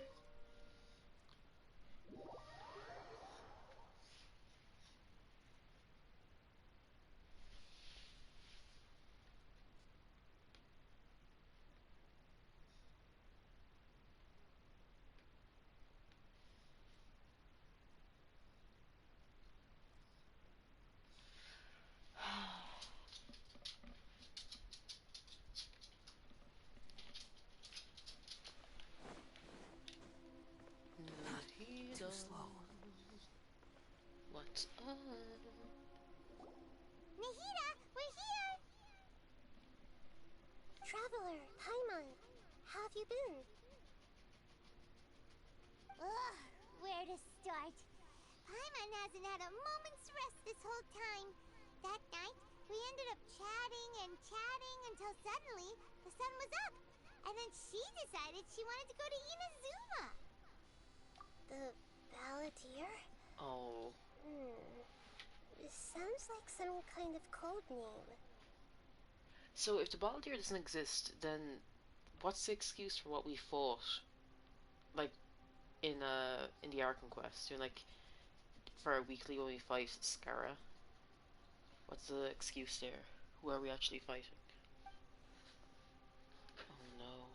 Too slow. What's up? Nahida, we're here! Traveler, Paimon, how have you been? Ugh, where to start? Paimon hasn't had a moment's rest this whole time. That night, we ended up chatting until suddenly the sun was up. And then she decided she wanted to go to Inazuma. The Balladeer? Oh. It sounds like some kind of code name. So if the Balladeer doesn't exist, then what's the excuse for what we fought? Like in the Archon quest, you're like for a weekly when we fight Scara. What's the excuse there? Who are we actually fighting? Oh no.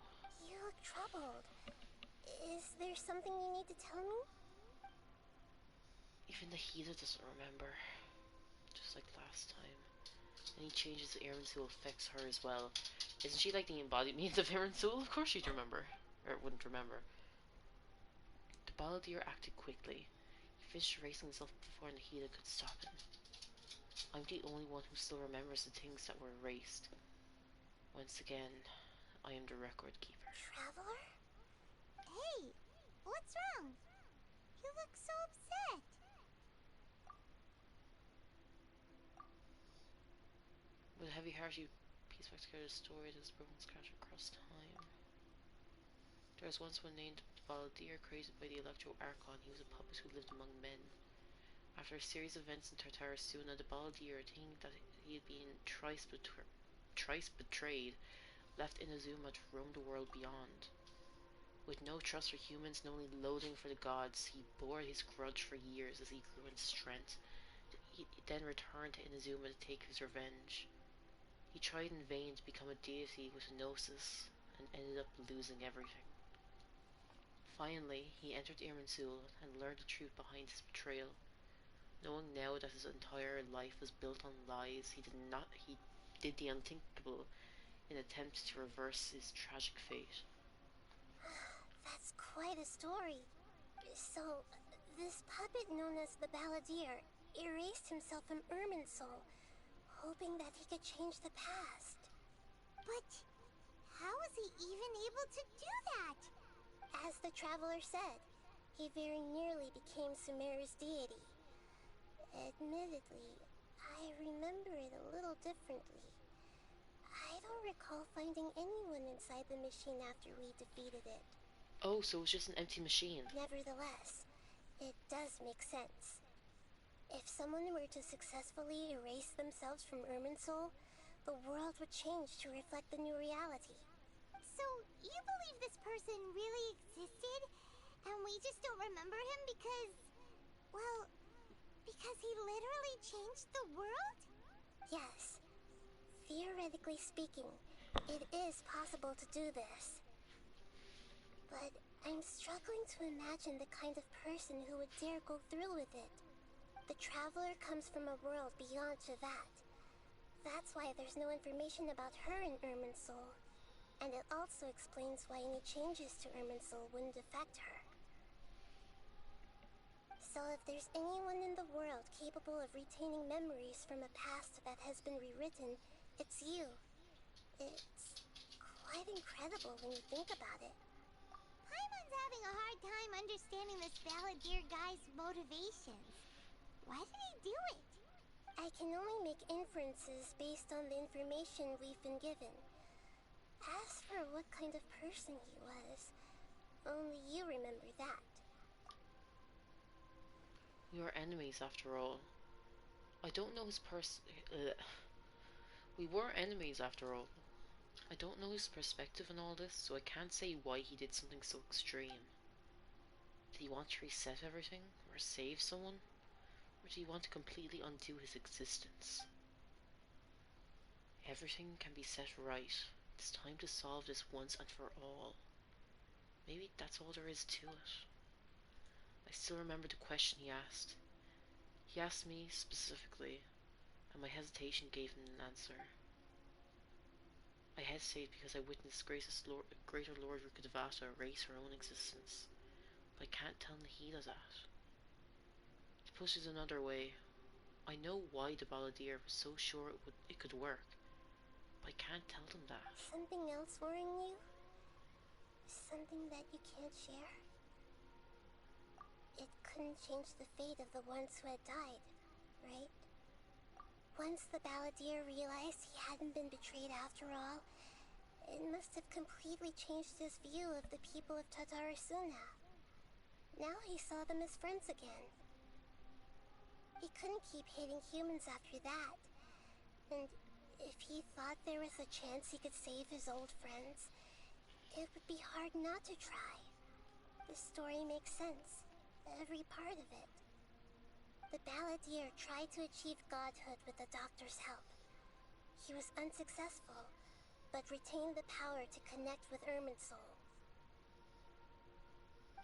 You look troubled. Is there something you need to tell me? Even Nahida doesn't remember. Just like last time. Any changes to Irminsul affects her as well. Isn't she like the embodied means of Irminsul? Of course she'd remember. Or wouldn't remember. The Balladeer acted quickly. He finished erasing himself before Nahida could stop him. I'm the only one who still remembers the things that were erased. Once again, I am the record keeper. Traveler? Hey, what's wrong? You look so upset. With a heavy heart, you piece back together a story that has broken scratch across time. There was once one named Balladeer, created by the Electro Archon. He was a puppet who lived among men. After a series of events in Tartarasuna, the Balladeer, thinking that he had been thrice betrayed, left Inazuma to roam the world beyond. With no trust for humans and only loathing for the gods, he bore his grudge for years as he grew in strength. He then returned to Inazuma to take his revenge. He tried in vain to become a deity with a gnosis, and ended up losing everything. Finally, he entered Irminsul and learned the truth behind his betrayal. Knowing now that his entire life was built on lies, he did the unthinkable in an attempt to reverse his tragic fate. That's quite a story. So, this puppet known as the Balladeer erased himself from Irminsul, hoping that he could change the past. But how was he even able to do that? As the Traveler said, he very nearly became Sumeru's deity. Admittedly, I remember it a little differently. I don't recall finding anyone inside the machine after we defeated it. Oh, so it was just an empty machine. Nevertheless, it does make sense. If someone were to successfully erase themselves from Irminsul, the world would change to reflect the new reality. So, you believe this person really existed, and we just don't remember him because, well, because he literally changed the world? Yes. Theoretically speaking, it is possible to do this. But I'm struggling to imagine the kind of person who would dare go through with it. The Traveler comes from a world beyond Javat. That's why there's no information about her in Irminsul. And it also explains why any changes to Irminsul wouldn't affect her. So if there's anyone in the world capable of retaining memories from a past that has been rewritten, it's you. It's quite incredible when you think about it. Paimon's having a hard time understanding this balladeer guy's motivations. Why did he do it? I can only make inferences based on the information we've been given. As for what kind of person he was, only you remember that. We were enemies after all. I don't know his We were enemies after all. I don't know his perspective on all this, so I can't say why he did something so extreme. Did he want to reset everything? Or save someone? Or did he want to completely undo his existence? Everything can be set right. It's time to solve this once and for all. Maybe that's all there is to it. I still remember the question he asked. He asked me specifically, and my hesitation gave him an answer. I hesitated because I witnessed greater Lord Rukkhadevata erase her own existence, but I can't tell Nahida that. To push it another way, I know why the Balladeer was so sure it could work, but I can't tell them that. Something else worrying you? Something that you can't share? It couldn't change the fate of the ones who had died, right? Once the Balladeer realized he hadn't been betrayed after all, it must have completely changed his view of the people of Tatarasuna. Now he saw them as friends again. He couldn't keep hating humans after that. And if he thought there was a chance he could save his old friends, it would be hard not to try. The story makes sense. Every part of it. The Balladeer tried to achieve godhood with the doctor's help. He was unsuccessful, but retained the power to connect with Irminsul.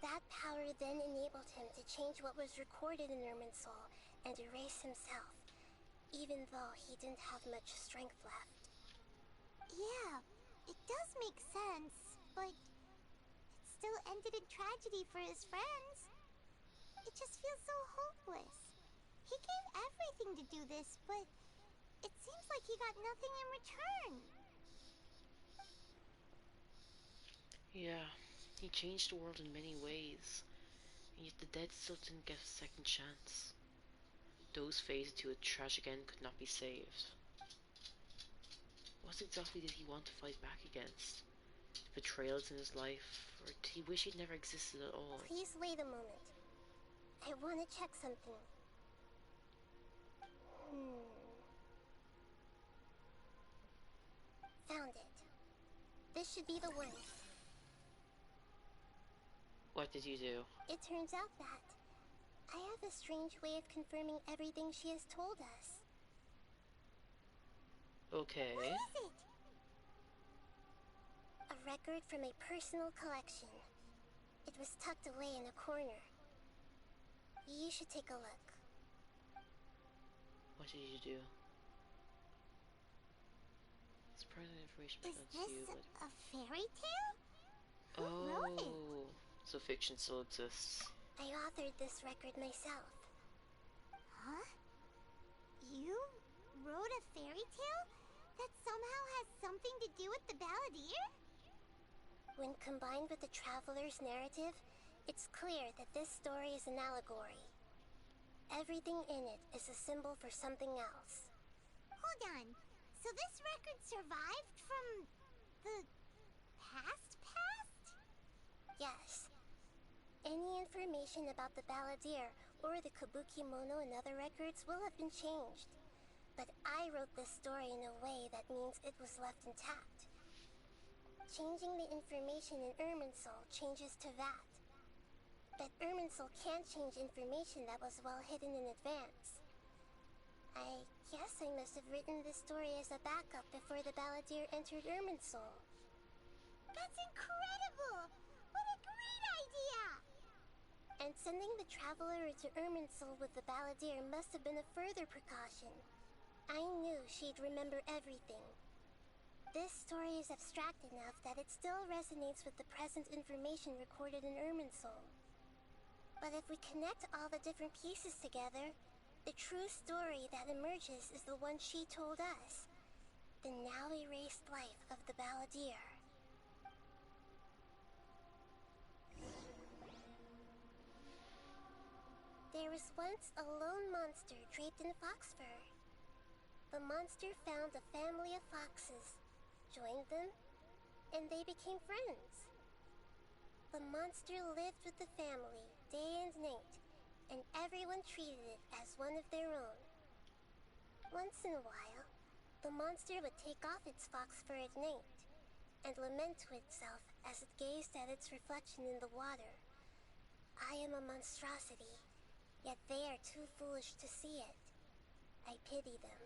That power then enabled him to change what was recorded in Irminsul and erase himself, even though he didn't have much strength left. Yeah, it does make sense, but it still ended in tragedy for his friends. It just feels so hopeless. He gave everything to do this, but it seems like he got nothing in return. Yeah, he changed the world in many ways, and yet the dead still didn't get a second chance. Those fated to a tragic end could not be saved. What exactly did he want to fight back against? The betrayals in his life, or did he wish he'd never existed at all? Please wait a moment. I want to check something. Found it. This should be the one. What did you do? It turns out that I have a strange way of confirming everything she has told us. Okay. What is it? A record from a personal collection. It was tucked away in a corner. You should take a look. What did you do? It's private information Is belongs to this you, but... a fairy tale? Who wrote it? Oh, so fiction still exists. I authored this record myself. Huh? You wrote a fairy tale that somehow has something to do with the Balladeer? When combined with the Traveler's narrative, it's clear that this story is an allegory. Everything in it is a symbol for something else. Hold on. So this record survived from the past? Yes. Any information about the Balladeer or the Kabuki Mono and other records will have been changed. But I wrote this story in a way that means it was left intact. Changing the information in Irminsul changes to that. But Irminsul can't change information that was well hidden in advance. I guess I must have written this story as a backup before the Balladeer entered Irminsul. That's incredible! What a great idea! And sending the Traveler into Irminsul with the Balladeer must have been a further precaution. I knew she'd remember everything. This story is abstract enough that it still resonates with the present information recorded in Irminsul. But if we connect all the different pieces together, the true story that emerges is the one she told us. The now erased life of the balladeer. There was once a lone monster draped in fox fur. The monster found a family of foxes, joined them, and they became friends. The monster lived with the family day and night, and everyone treated it as one of their own. Once in a while, the monster would take off its fox fur at night and lament to itself as it gazed at its reflection in the water. I am a monstrosity, yet they are too foolish to see it. I pity them.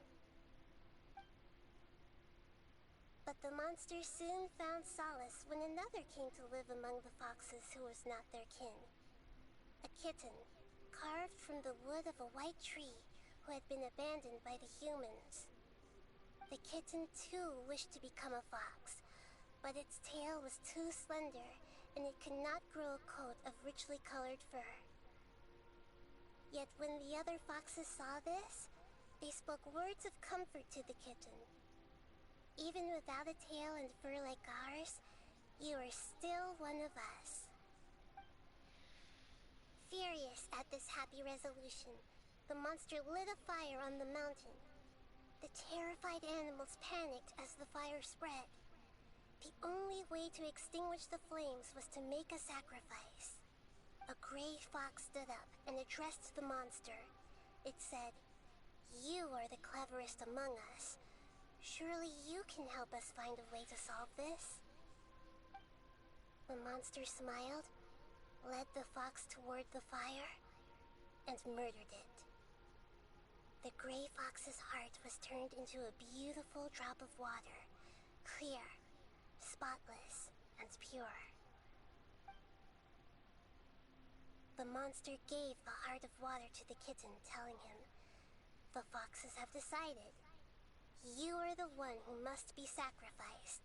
But the monster soon found solace when another came to live among the foxes who was not their kin. A kitten, carved from the wood of a white tree who had been abandoned by the humans. The kitten too wished to become a fox, but its tail was too slender and it could not grow a coat of richly colored fur. Yet when the other foxes saw this, they spoke words of comfort to the kitten. Even without a tail and fur like ours, you are still one of us. Furious at this happy resolution, the monster lit a fire on the mountain. The terrified animals panicked as the fire spread. The only way to extinguish the flames was to make a sacrifice. A gray fox stood up and addressed the monster. It said, "You are the cleverest among us. Surely you can help us find a way to solve this." The monster smiled, led the fox toward the fire, and murdered it. The gray fox's heart was turned into a beautiful drop of water, clear, spotless, and pure. The monster gave the heart of water to the kitten, telling him, "The foxes have decided. You are the one who must be sacrificed.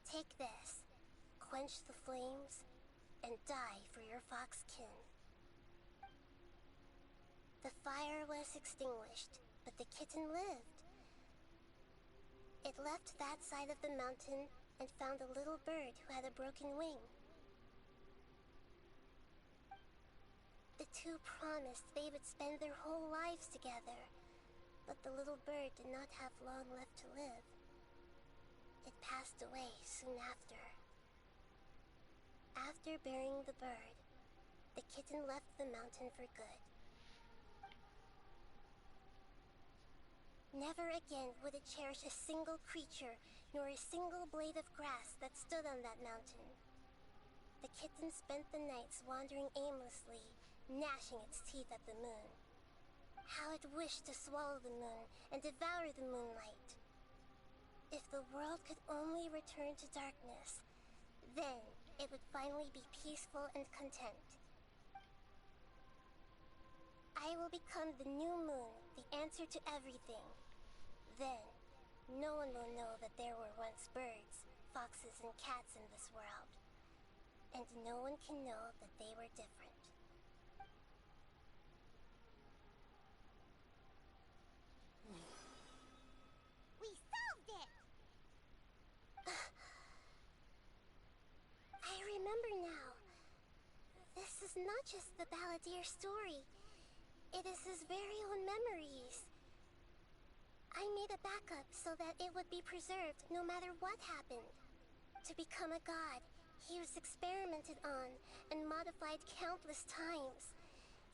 Take this, quench the flames, and die for your fox kin." The fire was extinguished, but the kitten lived. It left that side of the mountain and found a little bird who had a broken wing. The two promised they would spend their whole lives together, but the little bird did not have long left to live. It passed away soon after. After burying the bird, the kitten left the mountain for good. Never again would it cherish a single creature, nor a single blade of grass that stood on that mountain. The kitten spent the nights wandering aimlessly, gnashing its teeth at the moon. How it wished to swallow the moon and devour the moonlight. If the world could only return to darkness, then it would finally be peaceful and content. I will become the new moon, the answer to everything. Then, no one will know that there were once birds, foxes, and cats in this world. And no one can know that they were different. We solved it! I remember now. This is not just the balladeer story. It is his very own memories. I made a backup so that it would be preserved no matter what happened. To become a god, he was experimented on and modified countless times.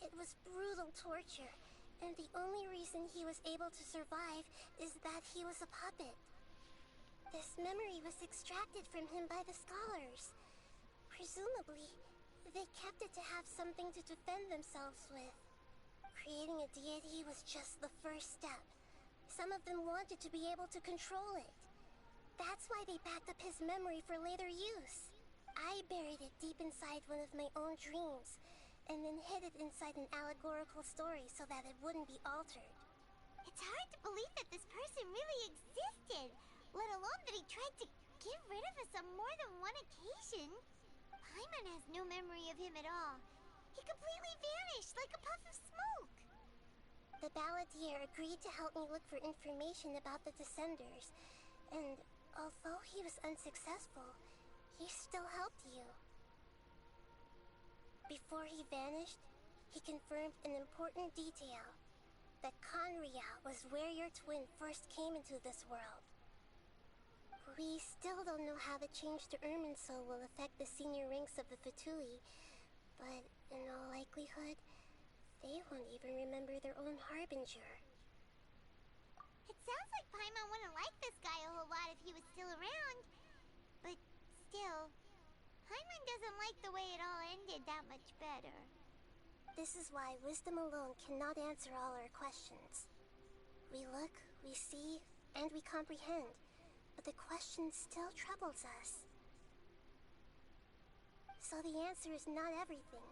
It was brutal torture, and the only reason he was able to survive is that he was a puppet. This memory was extracted from him by the scholars. Presumably, they kept it to have something to defend themselves with. Creating a deity was just the first step. Some of them wanted to be able to control it. That's why they backed up his memory for later use. I buried it deep inside one of my own dreams, and then hid it inside an allegorical story so that it wouldn't be altered. It's hard to believe that this person really existed, let alone that he tried to get rid of us on more than one occasion. Paimon has no memory of him at all. He completely vanished like a puff of smoke. The balladeer agreed to help me look for information about the Descenders, and although he was unsuccessful, he still helped you. Before he vanished, he confirmed an important detail, that Conria was where your twin first came into this world. We still don't know how the change to Irminsul will affect the senior ranks of the Fatui, but in all likelihood, they won't even remember their own Harbinger. It sounds like Paimon wouldn't like this guy a whole lot if he was still around. But still, Paimon doesn't like the way it all ended that much better. This is why wisdom alone cannot answer all our questions. We look, we see, and we comprehend, but the question still troubles us. So the answer is not everything.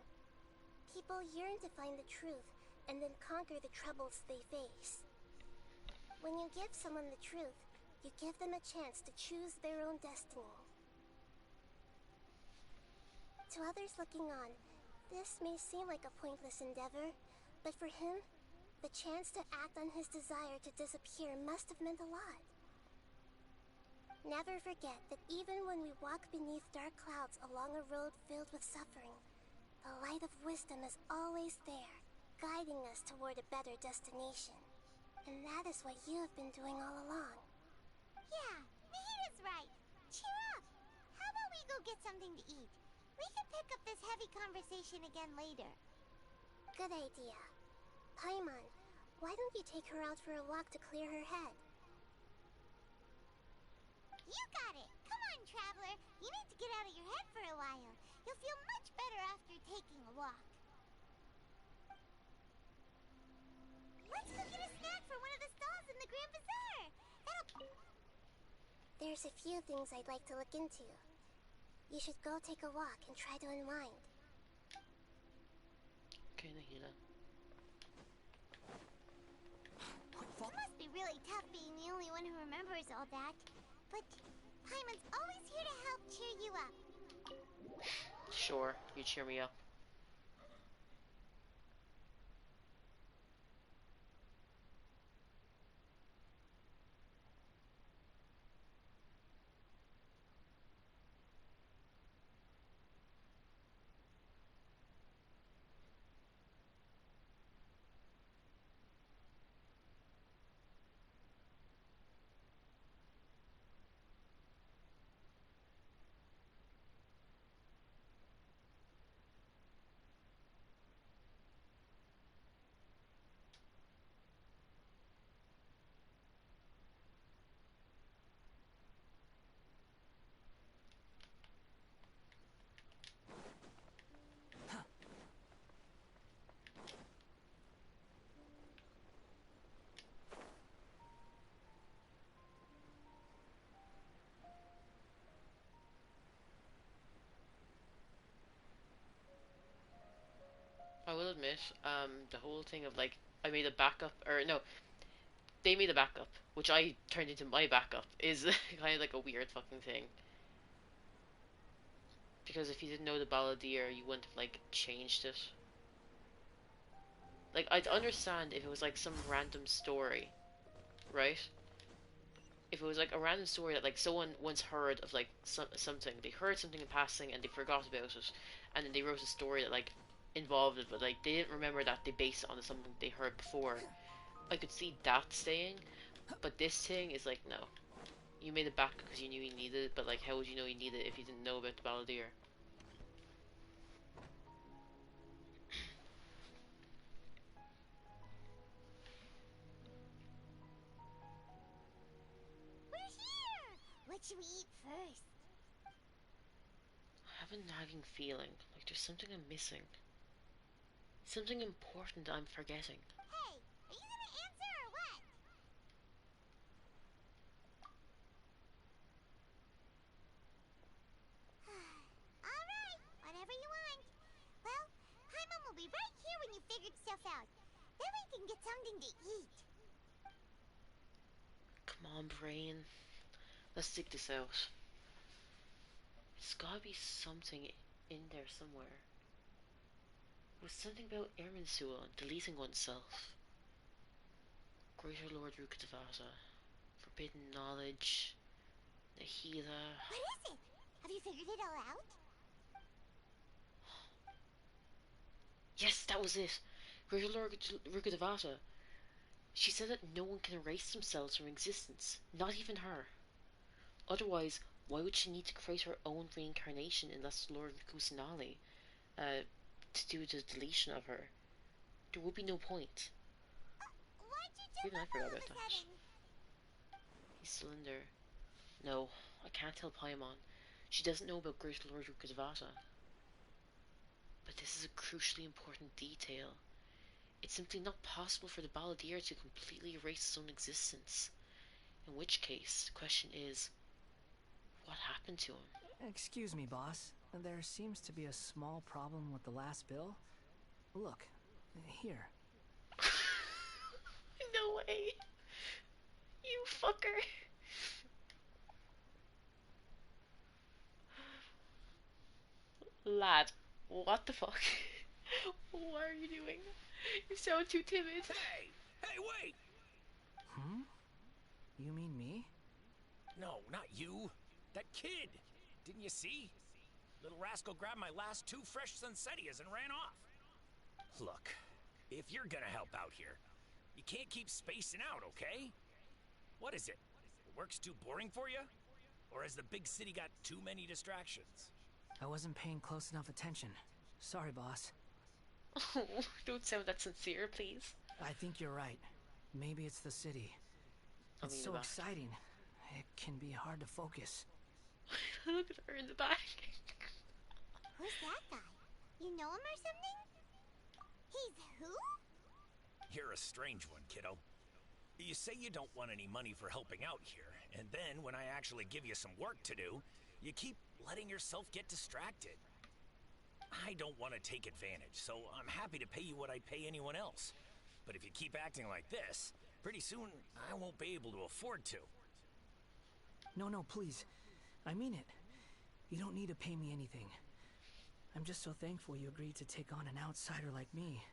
People yearn to find the truth and then conquer the troubles they face. When you give someone the truth, you give them a chance to choose their own destiny. To others looking on, this may seem like a pointless endeavor, but for him, the chance to act on his desire to disappear must have meant a lot. Never forget that even when we walk beneath dark clouds along a road filled with suffering, the light of wisdom is always there, guiding us toward a better destination. And that is what you have been doing all along. Yeah, Nahita's right. Cheer up! How about we go get something to eat? We can pick up this heavy conversation again later. Good idea. Paimon, why don't you take her out for a walk to clear her head? You got it! Come on, Traveler! You need to get out of your head for a while. You'll feel much better after taking a walk. Let's go get a snack from one of the stalls in the Grand Bazaar! There's a few things I'd like to look into. You should go take a walk and try to unwind. Okay, Nahida. It must be really tough being the only one who remembers all that. But Paimon's always here to help cheer you up. Sure, you cheer me up. I will admit, the whole thing of like, I made a backup, or no, they made a backup, which I turned into my backup, is kind of like a weird fucking thing. Because if you didn't know the balladeer, you wouldn't have, like, changed it. Like, I'd understand if it was, like, some random story, right? If it was, like, a random story that, like, someone once heard of, like, something. They heard something in passing and they forgot about it. And then they wrote a story that, like, involved it, but, like, they didn't remember that they based it on something they heard before. I could see that staying, but this thing is, like, no. You made it back because you knew you needed it, but, like, how would you know you needed it if you didn't know about the balladeer? We're here! What should we eat first? I have a nagging feeling like there's something I'm missing. Something important I'm forgetting. Hey, are you gonna answer or what? Alright, whatever you want. Well, Paimon will be right here when you figured stuff out. Then we can get something to eat. Come on, brain. Let's stick this out. There's gotta be something in there somewhere. was something about Erminsua and deleting oneself. Greater Lord Rukkhadevata. Forbidden knowledge. Nahida. What is it? Have you figured it all out? Yes, that was it. Greater Lord Rukkhadevata. She said that no one can erase themselves from existence, not even her. Otherwise, why would she need to create her own reincarnation in that Lord Kusanali, to do the deletion of her? There would be no point. Why'd you jump Even I up forgot all of about a that. sudden? He's still in there. No, I can't tell Paimon. She doesn't know about Great Lord Rukkhadevata. But this is a crucially important detail. It's simply not possible for the Balladeer to completely erase his own existence. In which case, the question is, what happened to him? Excuse me, boss. There seems to be a small problem with the last bill. Look, here. No way! You fucker! Lad, what the fuck? What are you doing? You sound too timid. Hey! Hey, wait! Hmm? You mean me? No, not you. That kid! Didn't you see? Little rascal grabbed my last 2 fresh Sunsettias and ran off. Look, if you're gonna help out here, you can't keep spacing out, okay? What is it? Work's too boring for you? Or has the big city got too many distractions? I wasn't paying close enough attention. Sorry, boss. Oh, don't sound that sincere, please. I think you're right. Maybe it's the city. I'll It's be in so the back. exciting. It can be hard to focus. Look at her in the back. Who's that guy? You know him or something? He's who? You're a strange one, kiddo. You say you don't want any money for helping out here, and then when I actually give you some work to do, you keep letting yourself get distracted. I don't want to take advantage, so I'm happy to pay you what I'd pay anyone else. But if you keep acting like this, pretty soon I won't be able to afford to. No, please. I mean it. You don't need to pay me anything. I'm just so thankful you agreed to take on an outsider like me.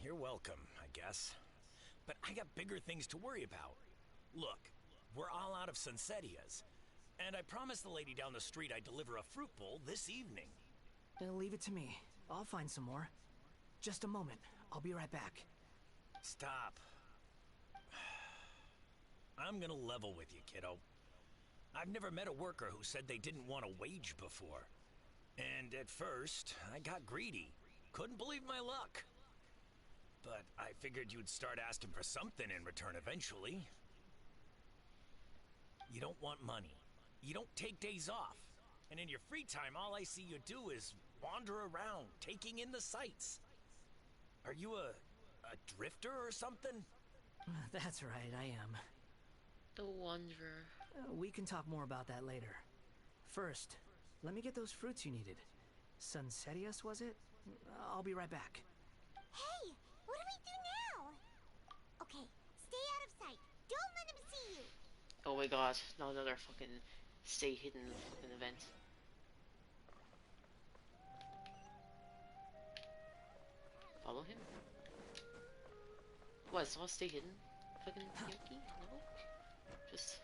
You're welcome, I guess. But I got bigger things to worry about. Look, we're all out of Sunsettias. And I promised the lady down the street I'd deliver a fruit bowl this evening. Leave it to me. I'll find some more. Just a moment. I'll be right back. Stop. I'm gonna level with you, kiddo. I've never met a worker who said they didn't want a wage before. And at first, I got greedy. Couldn't believe my luck. But I figured you'd start asking for something in return eventually. You don't want money. You don't take days off. And in your free time, all I see you do is wander around, taking in the sights. Are you a drifter or something? That's right, I am. The Wanderer. We can talk more about that later. First, let me get those fruits you needed. Sunsettias, was it? I'll be right back. Hey, what do we do now? Okay, stay out of sight. Don't let him see you. Oh my god, not another fucking stay hidden fucking event. Follow him? What, it's all stay hidden? Fucking Yoki? No? Just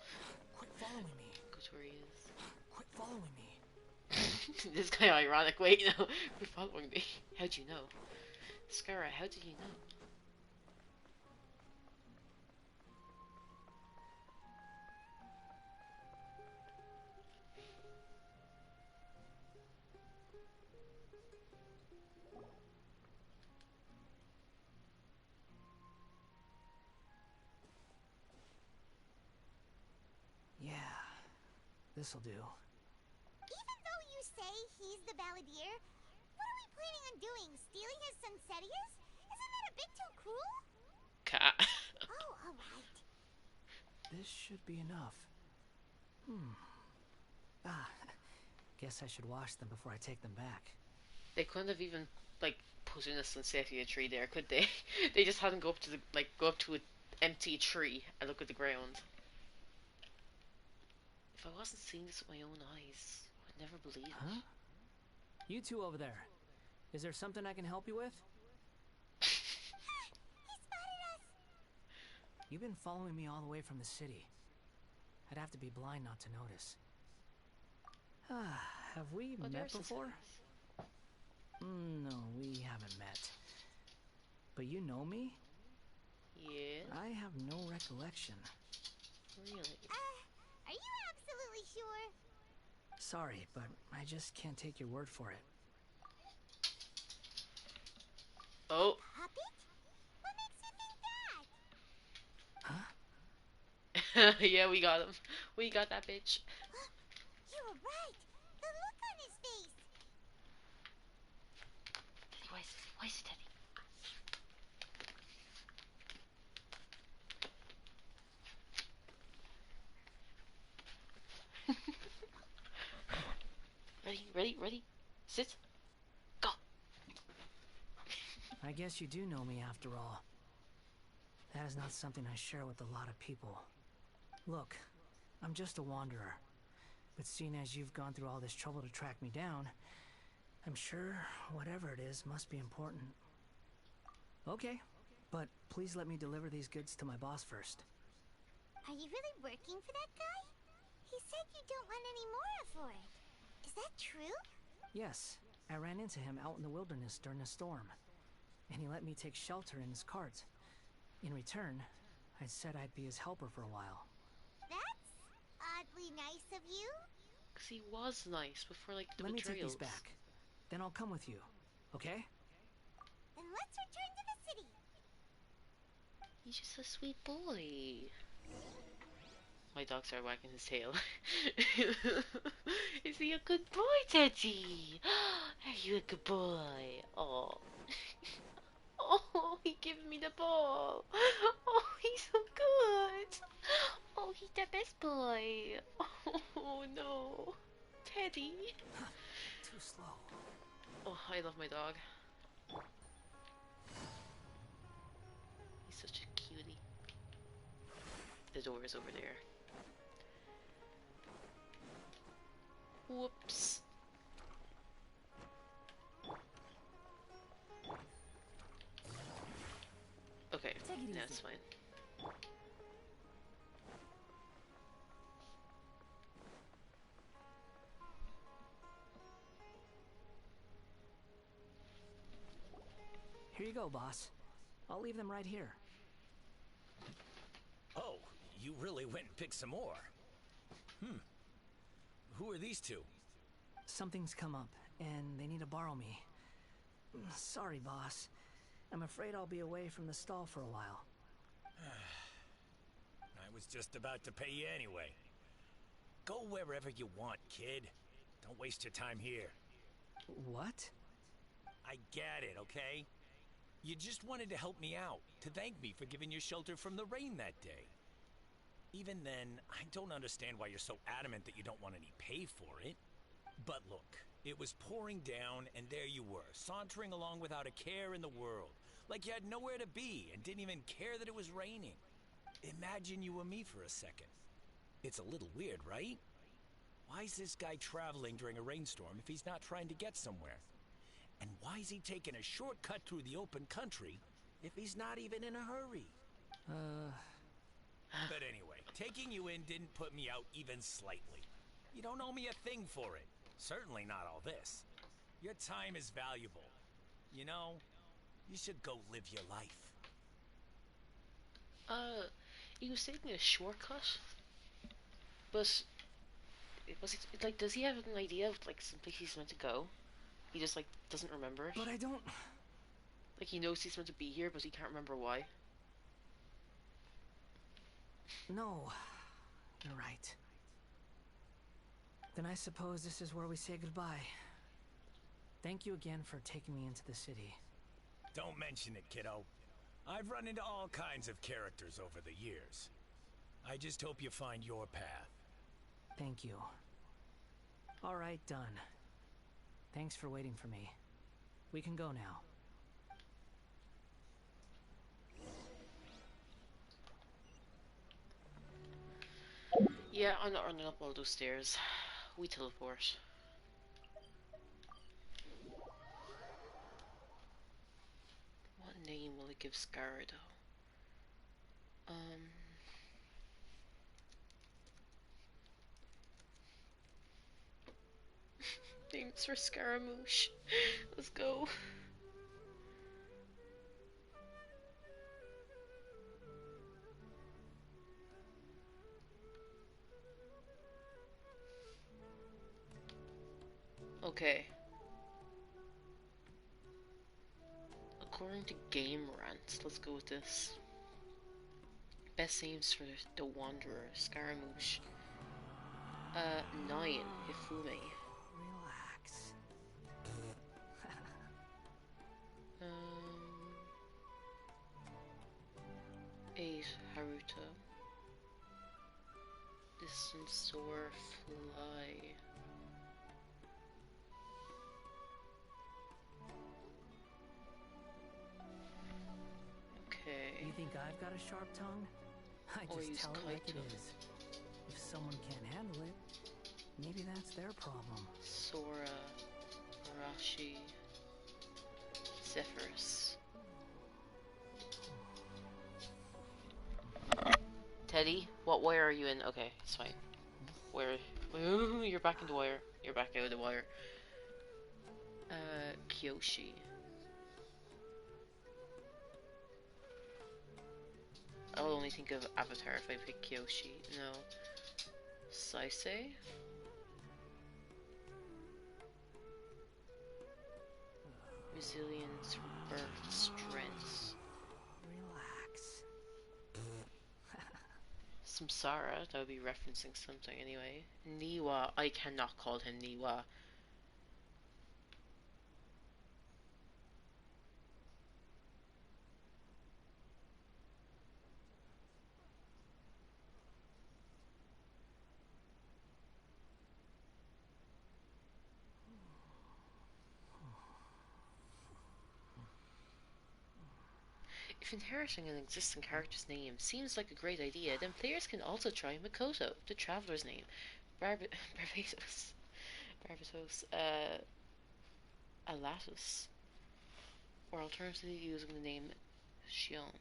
Quit following me. go to where he is. Quit following me. This kind of ironic. Wait, no. You're following me. How'd you know? Scara, how did you know? Yeah, this'll do. Even though you say he's the Balladeer, what are we planning on doing? Stealing his Sunsettias? Isn't that a bit too cruel? Cat. Oh, alright. This should be enough. Guess I should wash them before I take them back. They couldn't have even like put in a Sunsettia tree there, could they? They just hadn't go up to the go up to an empty tree and look at the ground. If I wasn't seeing this with my own eyes, I would never believe it. Huh? You two over there. Is there something I can help you with? You've been following me all the way from the city. I'd have to be blind not to notice. Have we met before? No, we haven't met. But you know me? Yeah. I have no recollection. Really? Are you absolutely sure? Sorry, but I just can't take your word for it. Oh. Puppet? What makes you think Huh? Yeah, we got him. We got that bitch. that? You were right. The look on his face. Teddy, why is it Teddy? Ready? Sit. Go. I guess you do know me after all. That is not something I share with a lot of people. Look, I'm just a wanderer. But seeing as you've gone through all this trouble to track me down, I'm sure whatever it is must be important. Okay, but please let me deliver these goods to my boss first. Are you really working for that guy? He said you don't want any more for it. Is that true? Yes, I ran into him out in the wilderness during a storm, and he let me take shelter in his cart. In return, I said I'd be his helper for a while. That's oddly nice of you. Because he was nice before, like, the Let me betrayals. take these back. Then I'll come with you, okay? Then let's return to the city. He's just a sweet boy. My dog started wagging his tail. Is he a good boy, Teddy? Are you a good boy? Oh. Oh, he gave me the ball. Oh, he's so good. Oh, he's the best boy. Oh, no. Teddy. Too slow. Oh, I love my dog. He's such a cutie. The door is over there. Whoops. Okay, now it's fine. Here you go, boss. I'll leave them right here. Oh, you really went and picked some more. Who are these two? Something's come up, and they need to borrow me. Sorry, boss. I'm afraid I'll be away from the stall for a while. I was just about to pay you anyway. Go wherever you want, kid. Don't waste your time here. What? I get it, okay? You just wanted to help me out, to thank me for giving you shelter from the rain that day. Even then, I don't understand why you're so adamant that you don't want any pay for it. But look, it was pouring down, and there you were, sauntering along without a care in the world, like you had nowhere to be and didn't even care that it was raining. Imagine you were me for a second. It's a little weird, right? Why is this guy traveling during a rainstorm if he's not trying to get somewhere? And why is he taking a shortcut through the open country if he's not even in a hurry? But anyway, taking you in didn't put me out even slightly. You don't owe me a thing for it. Certainly not all this. Your time is valuable. You know, you should go live your life. He was taking a shortcut, but was it like, does he have an idea of like some place he's meant to go? He just like doesn't remember it. But I don't. Like he knows he's meant to be here, but he can't remember why. No, you're right. Then I suppose this is where we say goodbye. Thank you again for taking me into the city. Don't mention it, kiddo. I've run into all kinds of characters over the years. I just hope you find your path. Thank you. All right, done. Thanks for waiting for me. We can go now. Yeah, I'm not running up all those stairs. We teleport. What name will I give Scara though? Um, Thanks for Scaramouche. Let's go. Okay. According to Game Rant, let's go with this. Best names for the Wanderer, Scaramouche. 9, Hifumi. Relax. 8, Haruto. Distant Soar Fly. Okay. You think I've got a sharp tongue? I Or just use tell it like it Kaito. is. If someone can't handle it, maybe that's their problem. Sora, Arashi, Zephyrus. Teddy, what wire are you in? Okay, it's fine. Where? You're back in the wire. You're back out of the wire. Kyoshi. I'll only think of Avatar if I pick Kyoshi. No. Saisei? Resilience, birth, strength. Relax. Samsara, that would be referencing something anyway. Niwa, I cannot call him Niwa. If inheriting an existing character's name seems like a great idea, then players can also try Makoto, the traveler's name. Barbatos. Barbatos. Alatus. Or alternatively using the name Shion,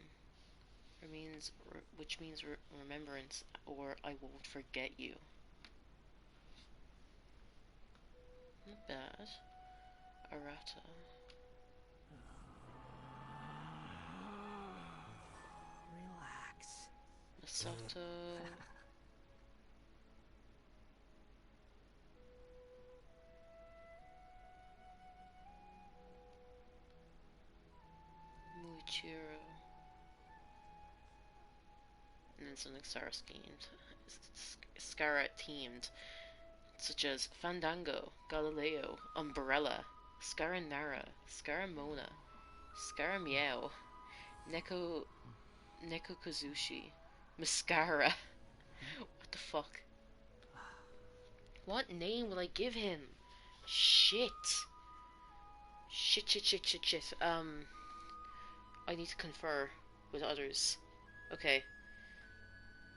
which means remembrance, or I won't forget you. Not bad. Arata. Relax. Masato. Muichiro. And then something Scara themed, such as Fandango, Galileo, Umbrella, Scaranara, Scaramona, Scaramiao, Neko Kazushi, Mascara. What the fuck? What name will I give him? Shit. Shit. I need to confer with others. Okay.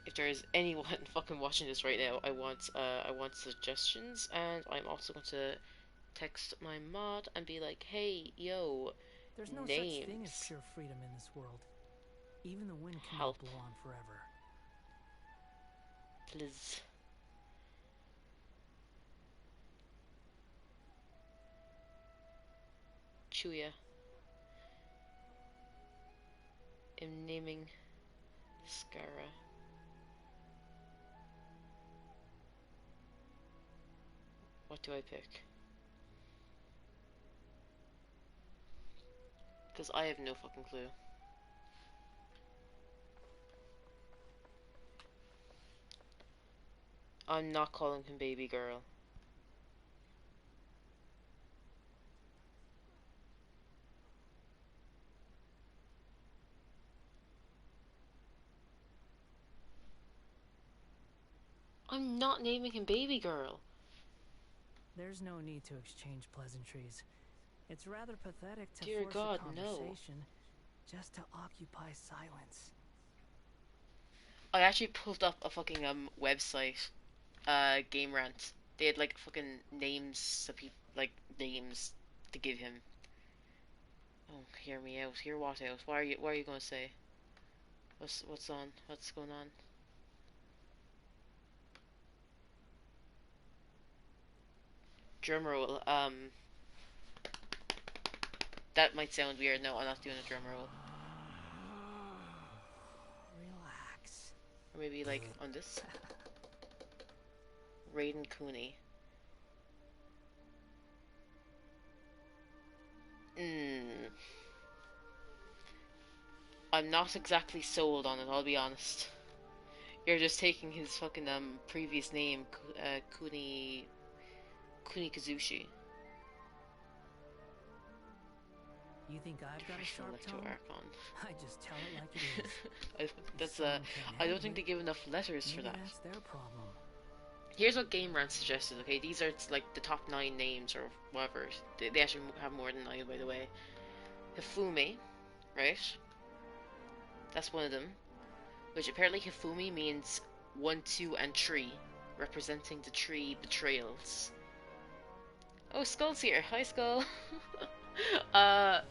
If there is anyone fucking watching this right now, I want suggestions, and I'm also going to text my mod and be like, hey, yo, There's no names. such thing as pure freedom in this world. Even the wind cannot Help. blow on forever. Please. Chuya. I'm naming Scara. What do I pick? Because I have no fucking clue. I'm not calling him baby girl. I'm not naming him baby girl. There's no need to exchange pleasantries. It's rather pathetic to Dear force God, a no. conversation just to occupy silence. I actually pulled up a fucking website, Game Rant. They had like fucking names of people, like names to give him. Oh, hear me out. Hear what out? What are you gonna say? What's on? What's going on? Drumroll. That might sound weird. No, I'm not doing a drumroll. Relax. Or maybe like on this. Raiden Cooney. I'm not exactly sold on it, I'll be honest. You're just taking his fucking previous name, Kuni Kazushi. You think I've got a sharp tongue? Archon. I just tell it like it is. I don't think they give enough letters for that. That's their problem. Here's what Game Rant suggested, okay? These are like the top 9 names or whatever. They actually have more than 9, by the way. Hifumi, right? That's one of them. Which apparently Hifumi means 1, 2, and 3, representing the 3 betrayals. Oh, Skull's here. Hi, Skull. I'll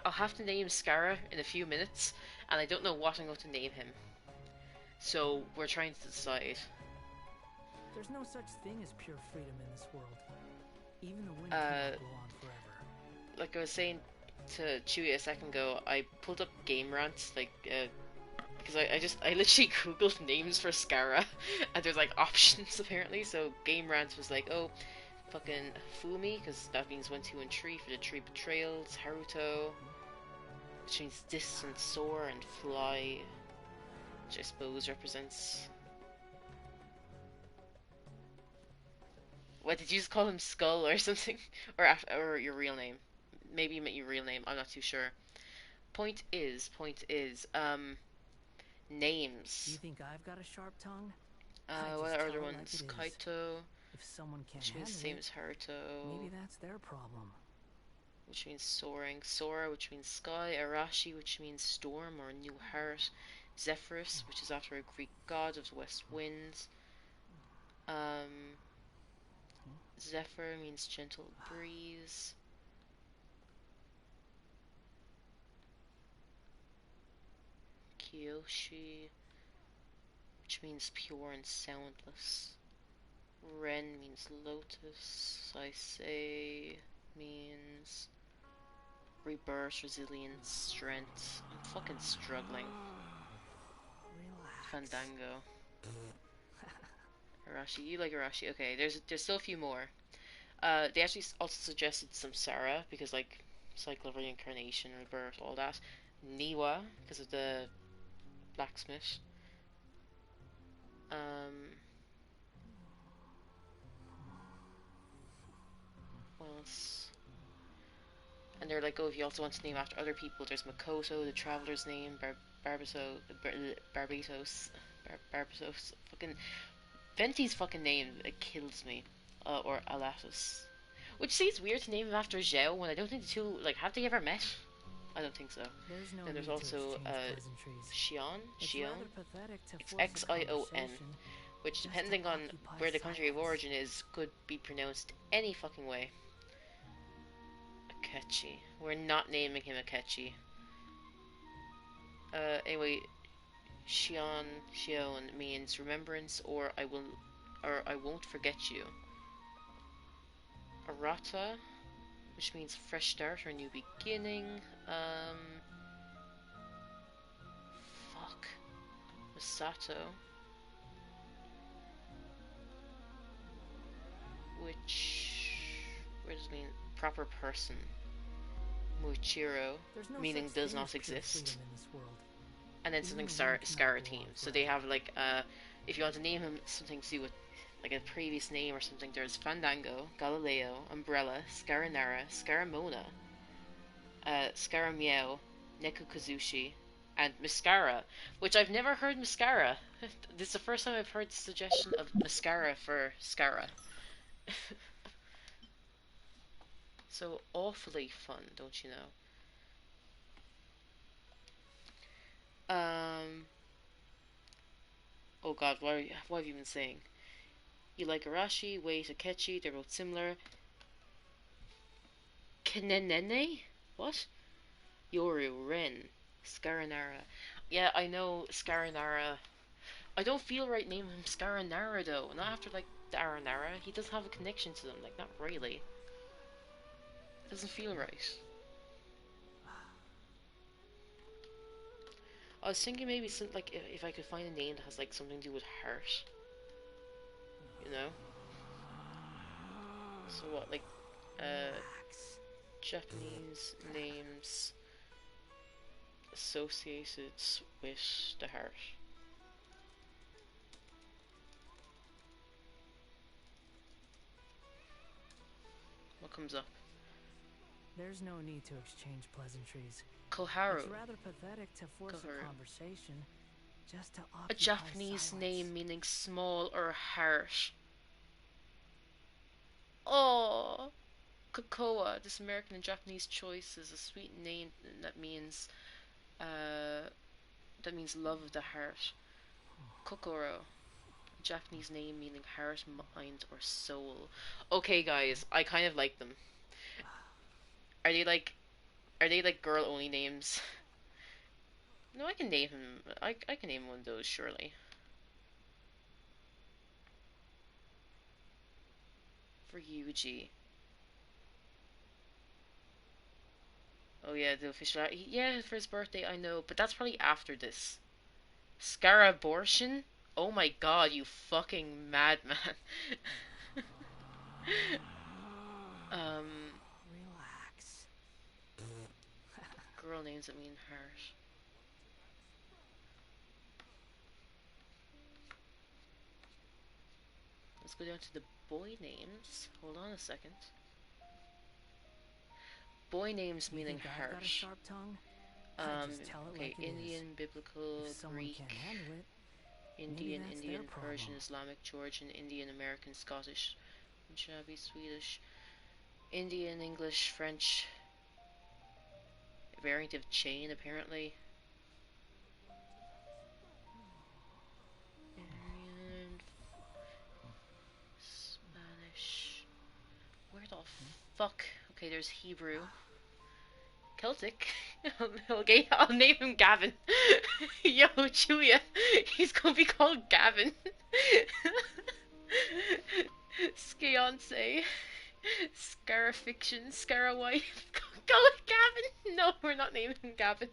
have to name Scara in a few minutes, and I don't know what I'm going to name him. So we're trying to decide. There's no such thing as pure freedom in this world. Even the wind cannot go on forever. Like I was saying to Chewie a second ago, I pulled up Game Rant, because I literally googled names for Scara, and there's like options apparently. So Game Rant was like, oh, fucking Fumi, because that means 1, 2, and 3 for the 3 betrayals. Haruto, which means distant, soar, and fly, which I suppose represents. What did you just call him, Skull or something, or your real name? Maybe you meant your real name. I'm not too sure. Point is, names. You think I've got a sharp tongue? What are other ones? Like Kaito. If someone can't which means the same it, as Haruto. Maybe that's their problem. Which means soaring. Sora, which means sky. Arashi, which means storm or new heart. Zephyrus, which is after a Greek god of the west winds. Zephyr means gentle breeze. Kyoshi, which means pure and soundless. Ren means lotus. Saisei means rebirth, resilience, strength. I'm fucking struggling. Relax. Fandango. Arashi, you like Arashi? Okay, there's still a few more. They actually also suggested some Sara because like cycle of reincarnation, rebirth, all that. Niwa because of the blacksmith. What else? And they're like, oh, if you also want to name after other people, there's Makoto, the traveler's name, Barbatos. Fucking Venti's fucking name, it kills me. Or Alatus. Which seems weird to name him after Zhao when I don't think the two, like, have they ever met? I don't think so. Then there's also Xion. It's Xion, which depending on where the country of origin is, could be pronounced any fucking way. Akechi. We're not naming him Akechi. Anyway, Xion means remembrance or I won't forget you. Arata, which means fresh start or new beginning. Fuck. Masato, where does it mean proper person? Muichiro, meaning does not exist. And then something Scara team. So they have like if you want to name him something to do with like a previous name or something, there's Fandango, Galileo, Umbrella, Scaranara, Scaramona, Scara Meow, Neku Kazushi, and Mascara, which I've never heard Mascara. This is the first time I've heard the suggestion of Mascara for Scara. So awfully fun, don't you know? Oh god, what have you been saying? You like Arashi, Wei Takechi, they're both similar. Kenenene? What? Yoru, Ren. Scaranara. Yeah, I know Scaranara. I don't feel right naming him Scaranara though. Not after like Daranara. He doesn't have a connection to them. Like not really. It doesn't feel right. I was thinking maybe some, like if I could find a name that has like something to do with heart. You know. So what like Japanese names associated with the heart. What comes up? There's no need to exchange pleasantries. Koharu. It's rather pathetic to force a conversation just to occupy a Japanese silence. name meaning small or heart. Oh, Kokoa. This American and Japanese choice is a sweet name that means love of the heart. Kokoro. A Japanese name meaning heart, mind, or soul. Okay, guys, I kind of like them. Are they like girl only names? No, I can name him. I can name one of those surely. For Yuji. Oh yeah, the official. Yeah, for his birthday, I know, but that's probably after this. Scara abortion? Oh my god, you fucking madman. Relax. Girl names that mean heart. Let's go down to the boy names. Hold on a second. Boy names meaning heart. I've got a sharp tongue? Just tell it Okay, like it Indian, is. biblical, If someone Greek, can't handle it, Indian, maybe that's Indian, their problem. Persian, Islamic, Georgian, Indian, American, Scottish, Punjabi, Swedish, Indian, English, French, variant of chain apparently. Indian, Spanish. Where the fuck? Okay, there's Hebrew. Celtic. Okay, I'll name him Gavin. Yo, Julia, he's gonna be called Gavin. Sciance. Scara fiction. Scara wife. Go with Gavin. No, we're not naming him Gavin.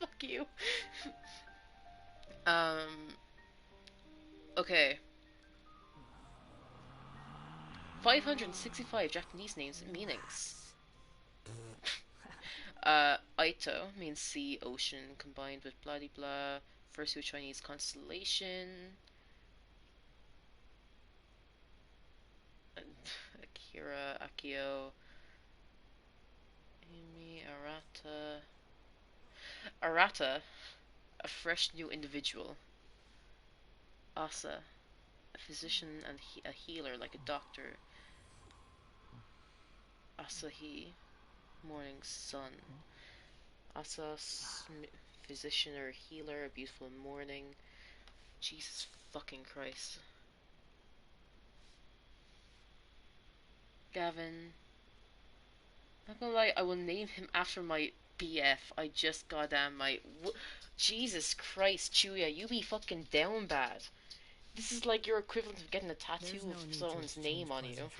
Fuck you. Okay. 565 Japanese names and meanings. Aito means sea, ocean, combined with blah de blah. First to a Chinese constellation. Akira, Akio, Amy, Arata. Arata, a fresh new individual. Asa, a physician and a healer like a doctor. Asahi, morning sun. Asa, physician or healer, a beautiful morning. Jesus fucking Christ. Gavin. Not gonna lie, I will name him after my BF. I just goddamn my. Jesus Christ, Chuya, you be fucking down bad. This is like your equivalent of getting a tattoo of someone's name on you.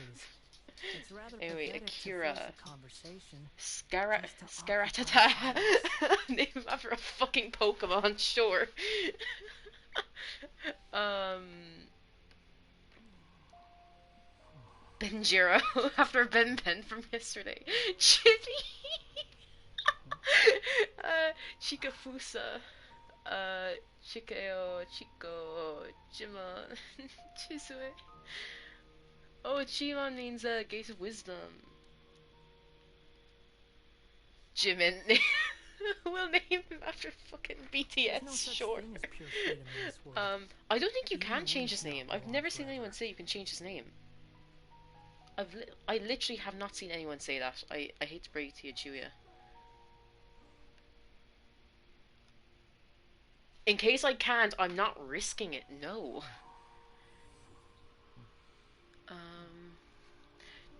It's rather Anyway, Akira. Scara. Name him after a fucking Pokemon, sure. Benjiro, after Ben Ben from yesterday. Chippy! Chikafusa. Chikeo, Chico, Jima, Chisue. Oh, Chimon means Gate of Wisdom. Jimin. We'll name him after fucking BTS, sure. I don't think you can change his name. I've never seen anyone say you can change his name. I literally have not seen anyone say that. I hate to break it to you, Julia. In case I can't, I'm not risking it, no.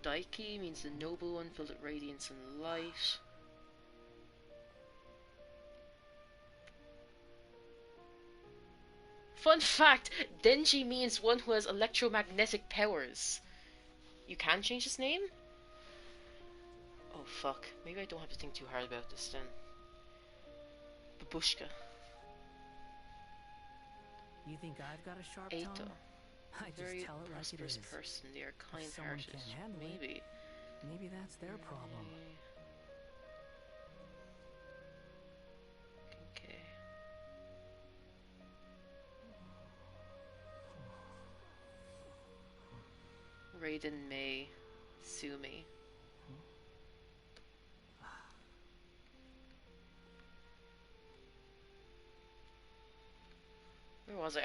Daiki means the noble one, filled with radiance and light. Fun fact, Denji means one who has electromagnetic powers. You can change his name? Oh fuck. Maybe I don't have to think too hard about this then. Babushka. You think I've got a sharp Eito. tongue? I just Very tell it like it is. person. They are If someone kind-hearted. can't handle Maybe. it, maybe that's their problem. Okay. Raiden May Sumi. Where was I?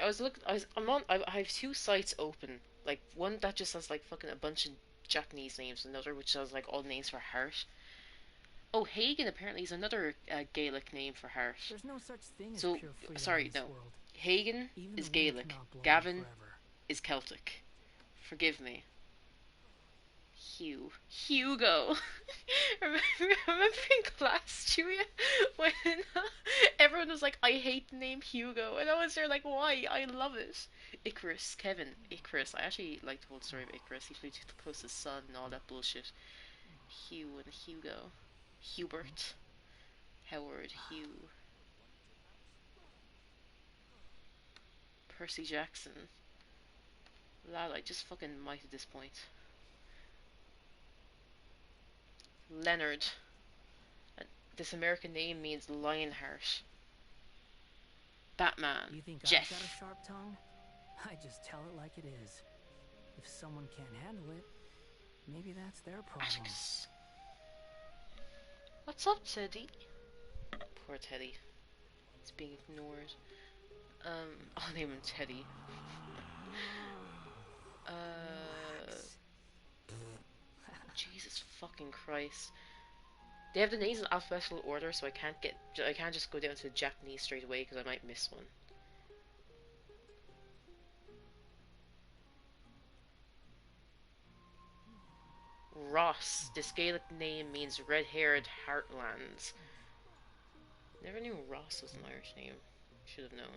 I have two sites open. Like, one that just has, like, fucking a bunch of Japanese names, another which has, like, all names for heart. Oh, Hagen apparently is another Gaelic name for heart. There's no such thing as So, pure freedom sorry, in this no. world. Hagen Even is the wind Gaelic. cannot blow on Gavin forever. is Celtic. Forgive me. Hugo. remember in class, Julia, when everyone was like, I hate the name Hugo, and I was there like, why? I love it. Icarus, Kevin, Icarus. I actually like the whole story of Icarus. He flew to the closest sun and all that bullshit. Hugh and Hugo. Hubert. Howard, Hugh. Percy Jackson. Lad, I just fucking might at this point. Leonard. This American name means Lionheart. Batman. You think Jeff. I've got a sharp tongue? I just tell it like it is. If someone can't handle it, maybe that's their problem. Atticus. What's up, Teddy? Poor Teddy. He's being ignored. I'll name him Teddy. Jesus fucking Christ. They have the names in alphabetical order, so I can't just go down to the Japanese straight away because I might miss one. Ross. This Gaelic name means red-haired heartlands. Never knew Ross was an Irish name. Should have known.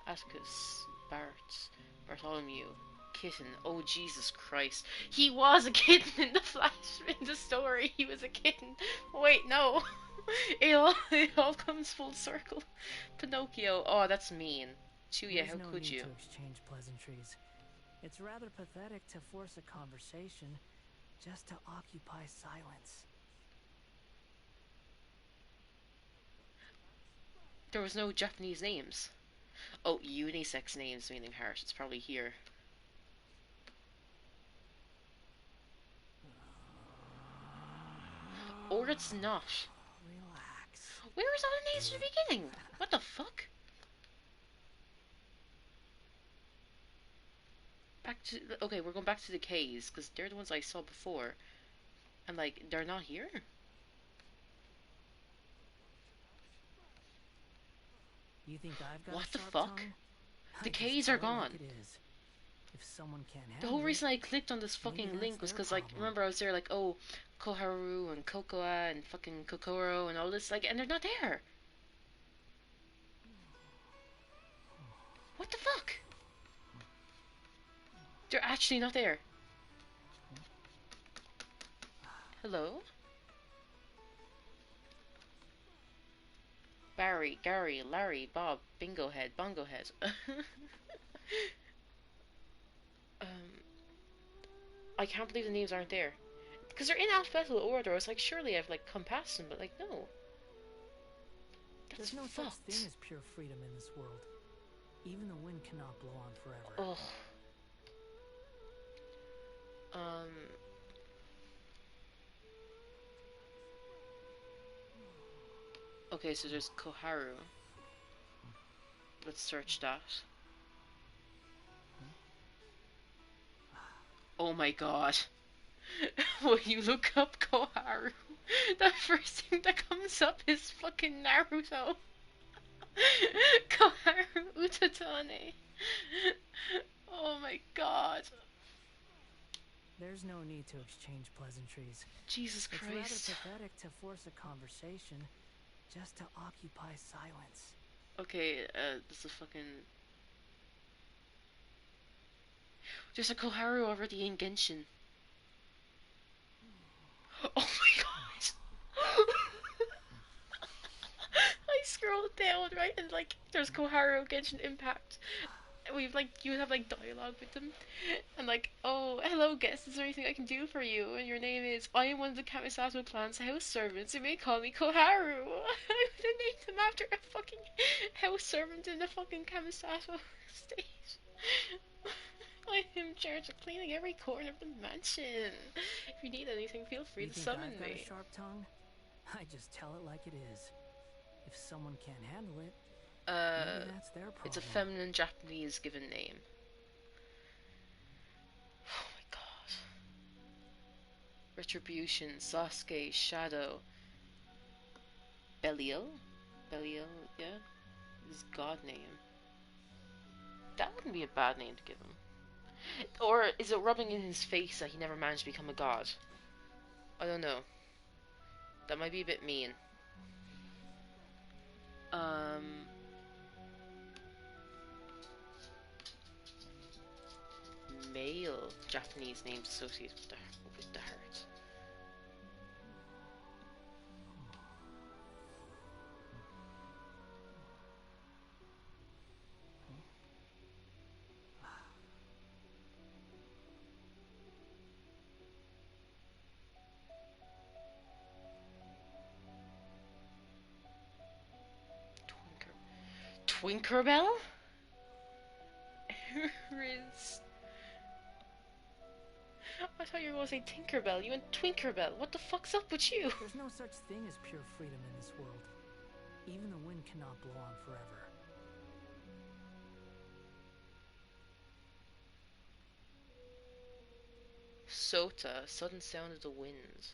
Atticus, Bart, Bartholomew, Kitten. Oh Jesus Christ! He was a kitten in the in the story. He was a kitten. Wait, no. it all comes full circle. Pinocchio. Oh, that's mean. Chuya, There's how no could need you? to exchange pleasantries. It's rather pathetic to force a conversation just to occupy silence. There was no Japanese names. Oh, unisex names meaning heart. It's probably here. Or it's not. Relax. Where was all the names from the beginning? What the fuck? Okay, we're going back to the K's because they're the ones I saw before, and like they're not here. You think I've got What a the sharp fuck? tongue? The I just K's tell are it like gone. it is. If someone can't The handle whole it, reason I clicked on this maybe fucking that's link was their because, like, problem. remember I was there, like, oh, Koharu and Kokoa and fucking Kokoro and all this, like, and they're not there. What the fuck? They're actually not there. Hello? Barry, Gary, Larry, Bob, Bingo Head, Bongo Head. I can't believe the names aren't there. Because they're in alphabetical order. I was like, surely I've, like, come past them, but, like, no. That's There's no fucked. such thing as pure freedom in this world. Even the wind cannot blow on forever. Ugh. Okay, so there's Koharu. Let's search that. Oh my god. When you look up Koharu, the first thing that comes up is fucking Naruto. Koharu Utatane. Oh my god. There's no need to exchange pleasantries. Jesus It's rather Christ. pathetic to force a conversation just to occupy silence. Okay, this is fucking... There's a Koharu already in Genshin. Oh my god! I scrolled down, right, and like, there's Koharu Genshin Impact. And we've like, you would have like dialogue with them. And like, oh, hello guest, is there anything I can do for you? And your name is, I am one of the Kamisato clan's house servants. You may call me Koharu. I would have named him after a fucking house servant in the fucking Kamisato state. I'm in charge of cleaning every corner of the mansion. If you need anything, feel free You to think summon I've got a me. sharp tongue? I just tell it like it is. If someone can't handle it, maybe that's their problem. It's a feminine Japanese given name. Oh my god. Retribution, Sasuke, Shadow, Belial? Belial, yeah? His god name. That wouldn't be a bad name to give him. Or is it rubbing in his face that he never managed to become a god? I don't know. That might be a bit mean. Male Japanese names associated with the heart. Twinkerbell? Riz. I thought you were going to say Tinkerbell. You went Twinkerbell. What the fuck's up with you? There's no such thing as pure freedom in this world. Even the wind cannot blow on forever. Sota, sudden sound of the wind.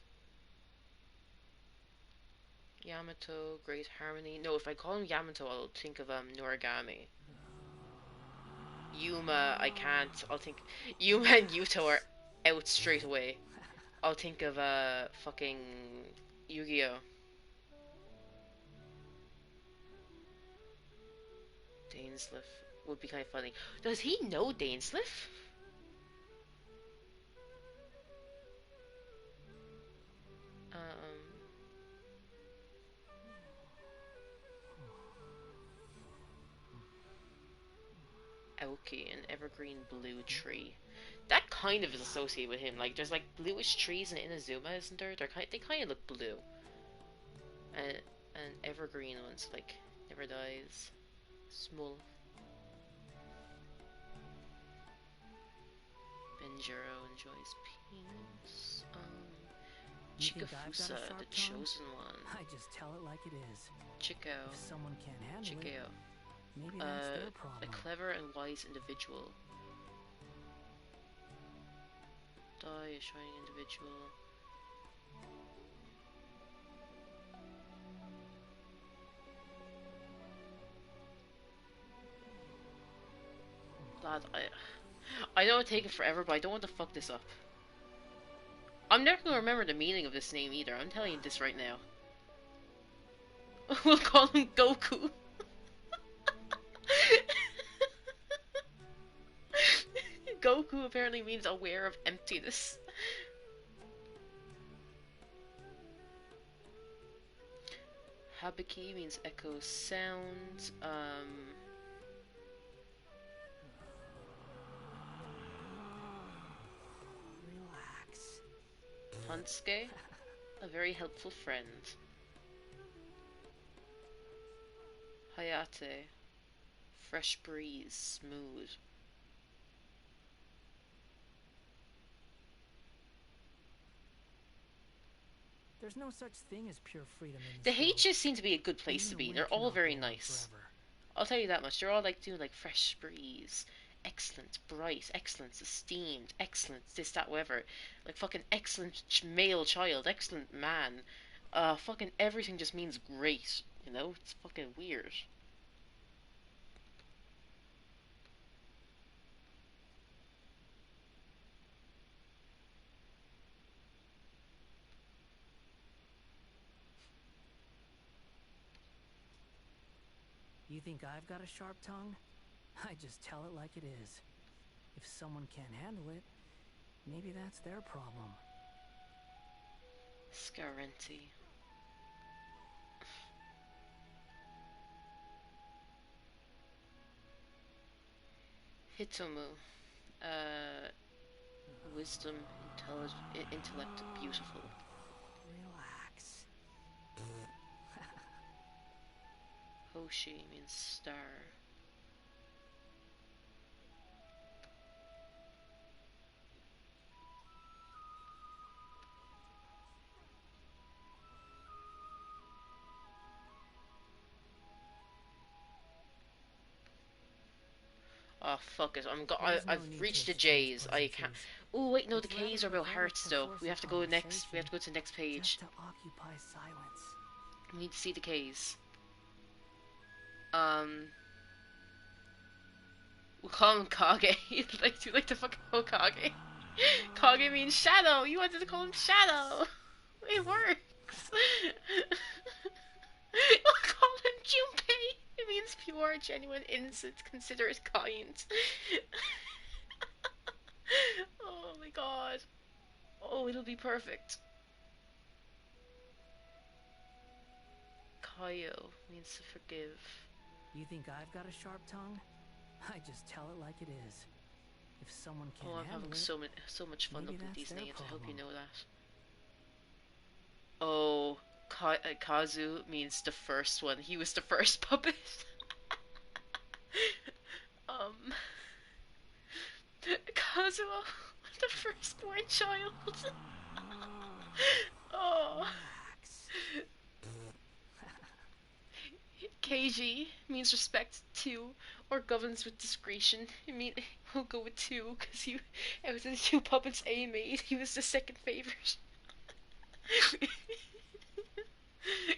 Yamato, Great Harmony. No, if I call him Yamato, I'll think of Noragami. Yuma, I can't. I'll think Yuma and Yuto are out straight away. I'll think of fucking Yu-Gi-Oh. Dainsliff would be kind of funny. Does he know Dainsliff? Aoki, an evergreen blue tree. That kind of is associated with him. Like, there's like bluish trees in Inazuma, isn't there? They kind of look blue. And evergreen ones, like, never dies. Small. Benjiro enjoys peace. Chikafusa, the chosen one. I just tell it like it is. Chico. If someone can't handle Chikeo. it, maybe that's their problem. A clever and wise individual. Die, a shining individual. Lad, I know it's taking forever, but I don't want to fuck this up. I'm never gonna remember the meaning of this name either. I'm telling you this right now. We'll call him Goku. Goku apparently means aware of emptiness. Habaki means echo sound. Relax. Hansuke, a very helpful friend. Hayate, fresh breeze, smooth. There's no such thing as pure freedom in The this world. H's seem to be a good place to be. They're all very nice. I'll tell you that much. They're all like doing like fresh breeze, excellent, bright, excellent, esteemed, excellent, this, that, whatever. Like fucking excellent male child, excellent man. Fucking everything just means great. You know, it's fucking weird. You think I've got a sharp tongue? I just tell it like it is. If someone can't handle it, maybe that's their problem. Scarenti. Hitomu. Wisdom, intellect, beautiful. Relax. Hoshi means star. Oh fuck it! I've reached the J's. I can't. Oh wait, no, the K's are about hearts though. We have to go next. We have to go to the next page. Just to occupy silence. We need to see the K's. We'll call him Kage. Do you like the fucking Hokage? Kage means shadow. You wanted to call him Shadow. It works. We'll call him Junpei. It means pure, genuine, innocent, considerate, kind. Oh my god. Oh, it'll be perfect. Kaio means to forgive. You think I've got a sharp tongue? I just tell it like it is. If someone can't I'm handle having it, so much fun looking at these names. Problem. I hope you know that. Oh, Kazu means the first one. He was the first puppet. Kazuo, the firstborn child. Oh. Keiji means respect to, or governs with discretion. We'll go with 2, because out of the 2 puppets A made, he was the second favorite.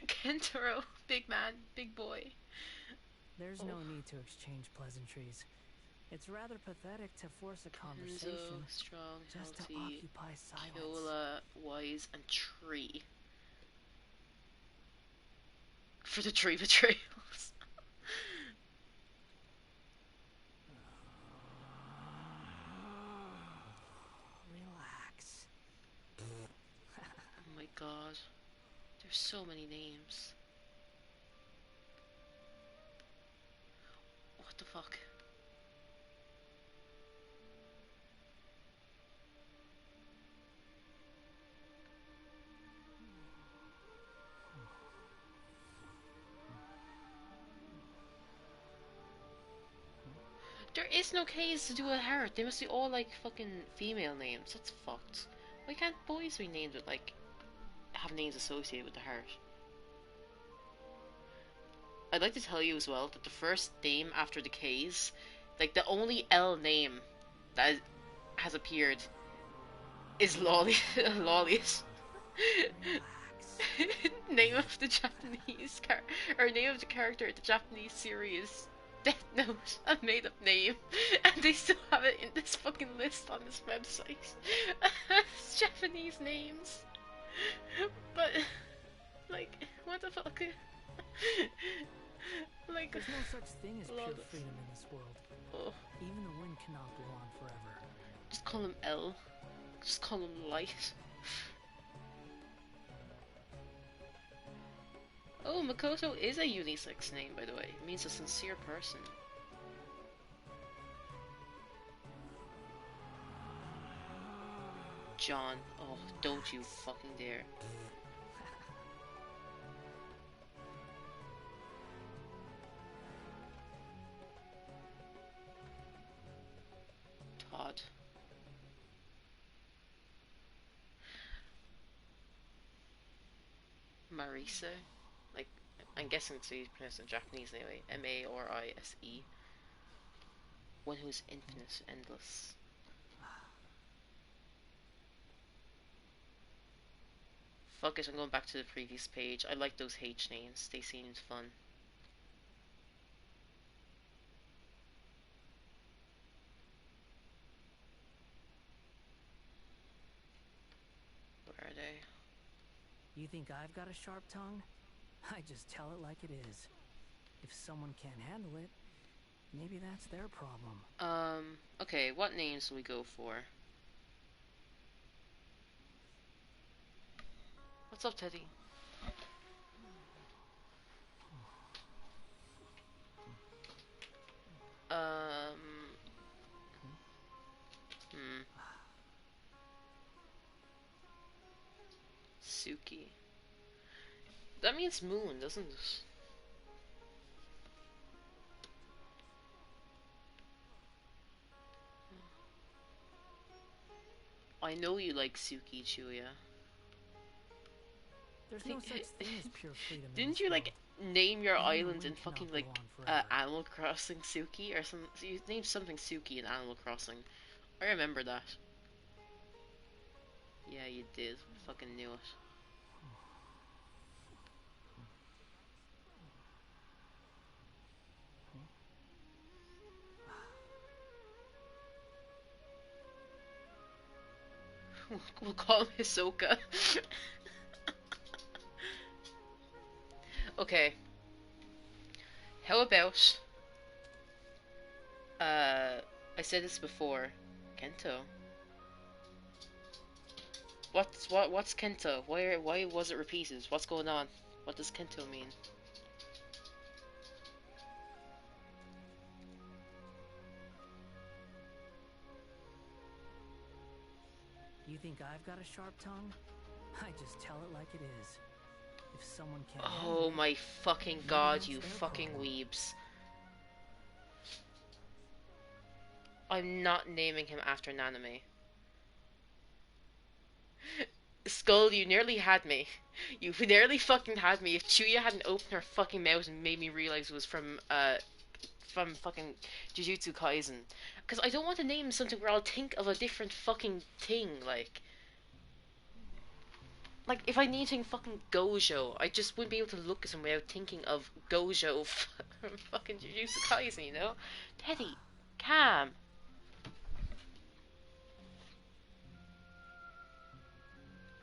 Kentaro, big man, big boy. There's no need to exchange pleasantries. It's rather pathetic to force a conversation. Kenzo, strong, just healthy, to occupy silence. Kyola, wise, and tree. For the tree betrayals. Relax. Oh my god. There's so many names. What the fuck? There is no K's to do a heart. They must be all like fucking female names. That's fucked. Why can't boys be named with like have names associated with the heart? I'd like to tell you as well that the first name after the K's, like the only L name that has appeared is Lawlius. Name of the Japanese or name of the character in the Japanese series Death Note, a made up name, and they still have it in this fucking list on this website. It's Japanese names. But like, what the fuck? Like, there's no such thing as pure freedom in this world. Oh. Even the wind cannot blow on forever. Just call him L. Just call him Light. Oh, Makoto is a unisex name, by the way. It means a sincere person. John. Oh, don't you fucking dare. Todd. Marisa. Like, I'm guessing it's pronounced in Japanese anyway. M-A-R-I-S-E. One who is infinite, endless. Fuck it, I'm going back to the previous page. I like those H names. They seemed fun. Where are they? You think I've got a sharp tongue? I just tell it like it is. If someone can't handle it, maybe that's their problem. Okay, what names will we go for? What's up, Teddy? Suki. That means moon, doesn't it? I know you like Suki, Chuya. There's no such thing as pure freedom. Didn't you like name your island in fucking like forever. Animal Crossing Suki or something? You named something Suki in Animal Crossing. I remember that. Yeah, you did. Fucking knew it. We'll call him Hisoka. Okay. How about I said this before. Kento. What's Kento? Why was it repeated? What's going on? What does Kento mean? You think I've got a sharp tongue? I just tell it like it is. If someone can't Oh my fucking god, you fucking problem. weebs. I'm not naming him after Naname. Skull, you nearly had me. You nearly fucking had me. If Chuya hadn't opened her fucking mouth and made me realize it was from fucking Jujutsu Kaisen. Because I don't want to name something where I'll think of a different fucking thing, like... Like, if I need to think fucking Gojo, I just wouldn't be able to look at something without thinking of Gojo from fucking Jujutsu Kaisen, you know? Teddy, calm.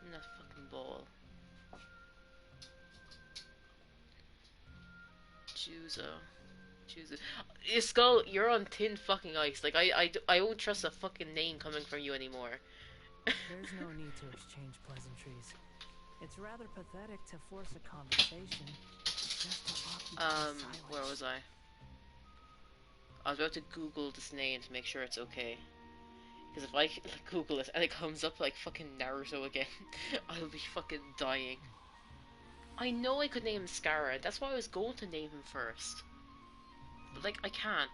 That fucking ball. Juzo. Skull, you're on thin fucking ice. Like, I won't trust a fucking name coming from you anymore. There's no need to exchange pleasantries. It's rather pathetic to force a conversation just to occupy silence. Where was I? I was about to Google this name to make sure it's okay. Because if I Google it and it comes up like fucking Naruto again, I'll be fucking dying. I know I could name him Scara. That's why I was going to name him first. But like, I can't.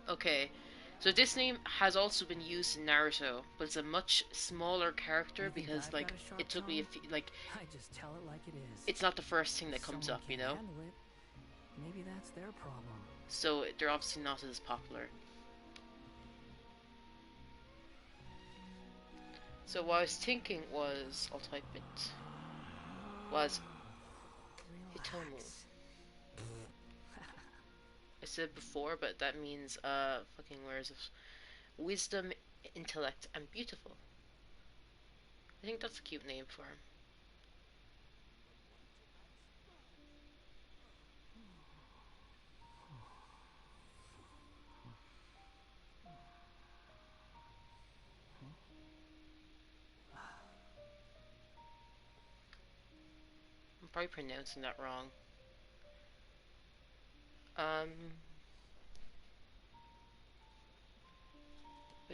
Okay, so this name has also been used in Naruto, but it's a much smaller character because like it took me like I just tell it like it is. It's not the first thing that comes up, you know. Maybe that's their problem. So they're obviously not as popular. So what I was thinking was, I'll type it. Was Hitomu. I said before, but that means fucking where is it? Wisdom, intellect, and beautiful. I think that's a cute name for him. I'm probably pronouncing that wrong. I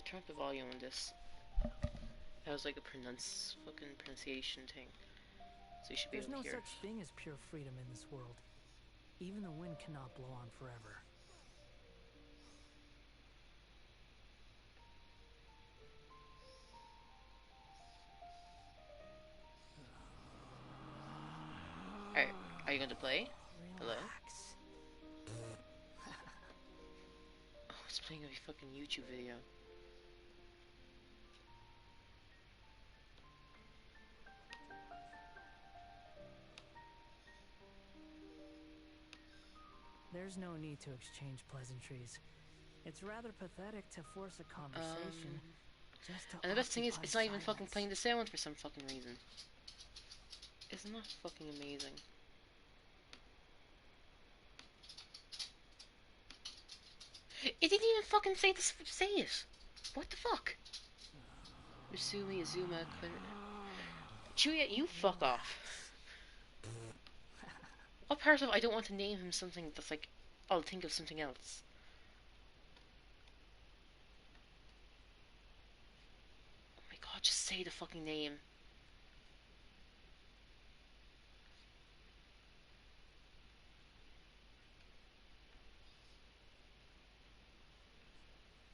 turn up the volume on this. That was like a fucking pronunciation thing. So you should be There's able to no hear. such thing as pure freedom in this world. Even the wind cannot blow on forever. Alright, are you going to play? Hello? Oh, it's playing a fucking YouTube video. There's no need to exchange pleasantries. It's rather pathetic to force a conversation just to And the best thing is, occupy it's not even fucking silence. playing the sound for some fucking reason. Isn't that fucking amazing? It didn't even fucking say it. What the fuck? Usumi, Azuma, Quinn. Chuya, you fuck off. What part of I don't want to name him something that's like, I'll think of something else? Oh my god, just say the fucking name.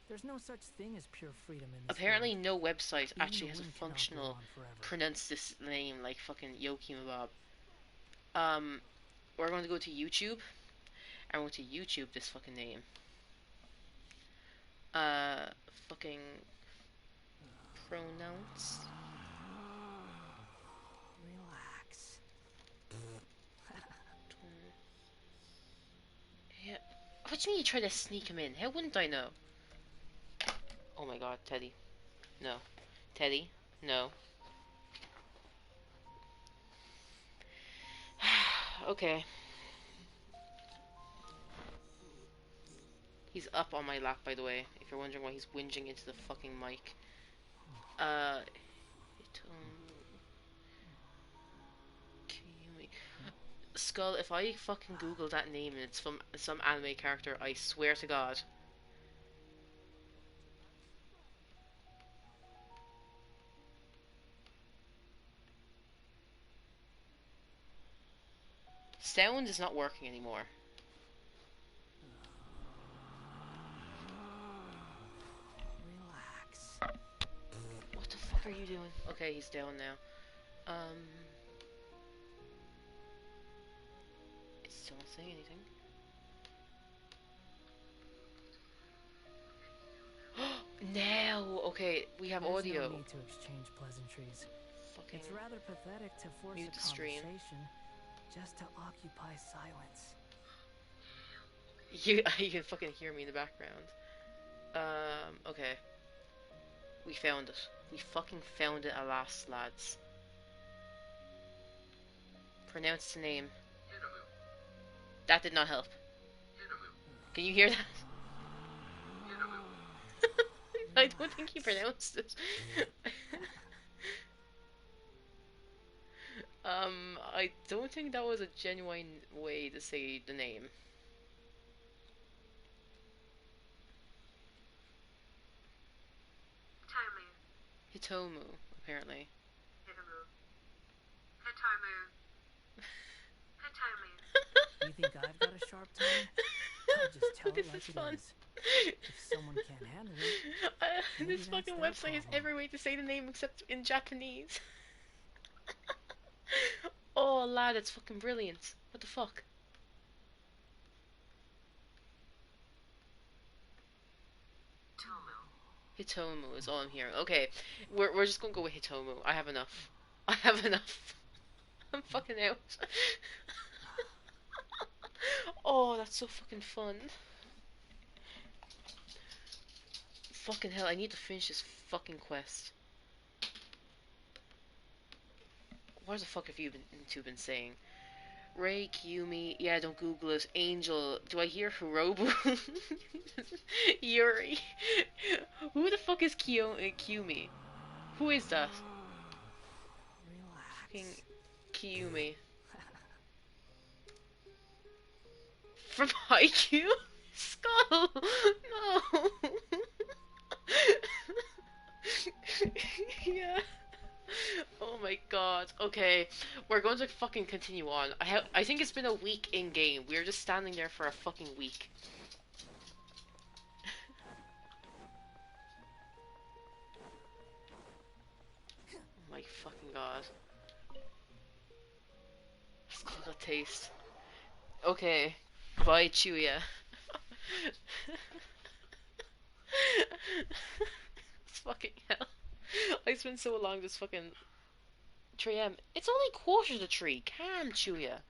There's no such thing as pure freedom in this Apparently world. no website Even actually the has a wind cannot go functional on forever. pronounce this name like fucking Yoki Mabob. We're going to go to YouTube. I want to YouTube this fucking name. Fucking pronounce. Relax. Yeah. What do you mean you try to sneak him in? How wouldn't I know? Oh my god, Teddy. No. Teddy. No. Okay. He's up on my lap, by the way, if you're wondering why he's whinging into the fucking mic. Skull, if I fucking Google that name and it's from some anime character, I swear to God. Sound is not working anymore. Relax. What the fuck are you doing? Okay, he's down now. It's still not saying anything. Now! Okay, we have There's audio. No need to exchange pleasantries. Fucking it's rather pathetic to force mute a the stream. conversation just to occupy silence. You can fucking hear me in the background. Okay. We found it. We fucking found it at last, lads. Pronounce the name. That did not help. Can you hear that? I don't think he pronounced it. I don't think that was a genuine way to say the name. Hitomu, apparently. You think I've got a sharp tongue? I just tell This it like is it fun. is. If someone can't handle it, this fucking website has every way to say the name except in Japanese. Oh, lad, it's fucking brilliant. What the fuck? Hitomu is all I'm hearing. Okay, we're just gonna go with Hitomu. I have enough. I have enough. I'm fucking out. Oh, that's so fucking fun. Fucking hell, I need to finish this fucking quest. What the fuck have you been saying? Ray, Kiyumi, yeah, don't Google it. Angel, do I hear Hirobu? Yuri. Who the fuck is Kiyumi? Who is that? Relax. Fucking Kiyumi. From Haikyuu? Skull! No! Yeah. Oh my god. Okay, we're going to fucking continue on. I think it's been a week in game. We're just standing there for a fucking week. Oh my fucking god. Skull got taste. Okay. Bye, Chuya. It's fucking hell. I spent so long just fucking 3 a.m. It's only 2:45. Calm, Chuya.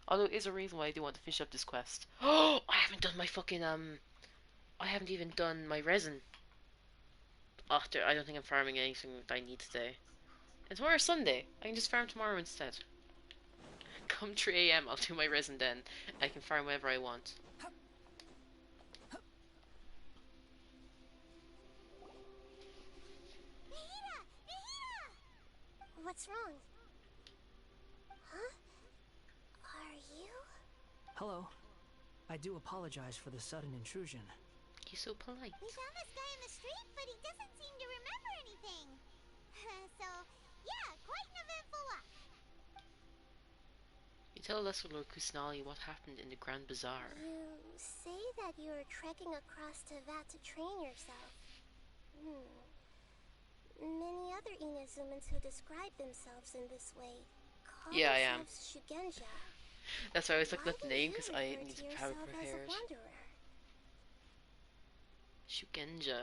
Although, is a reason why I do want to finish up this quest. Oh, I haven't done my fucking, I haven't even done my resin. After, I don't think I'm farming anything that I need today. And tomorrow's Sunday. I can just farm tomorrow instead. Come 3 a.m. I'll do my resin then. I can farm whenever I want. What's wrong? Huh? Are you? Hello. I do apologize for the sudden intrusion. He's so polite. We found this guy in the street, but he doesn't seem to remember anything. So, yeah, quite an eventful walk. You tell Lesser Lord Kusanali what happened in the Grand Bazaar. You say that you are trekking across to Vat to train yourself. Many other Inazumans who describe themselves in this way call Yeah, I am. themselves Shugenja. That's why I was looking up the Why do name, you because I refer need to to yourself prepare as a it. wanderer? Shugenja.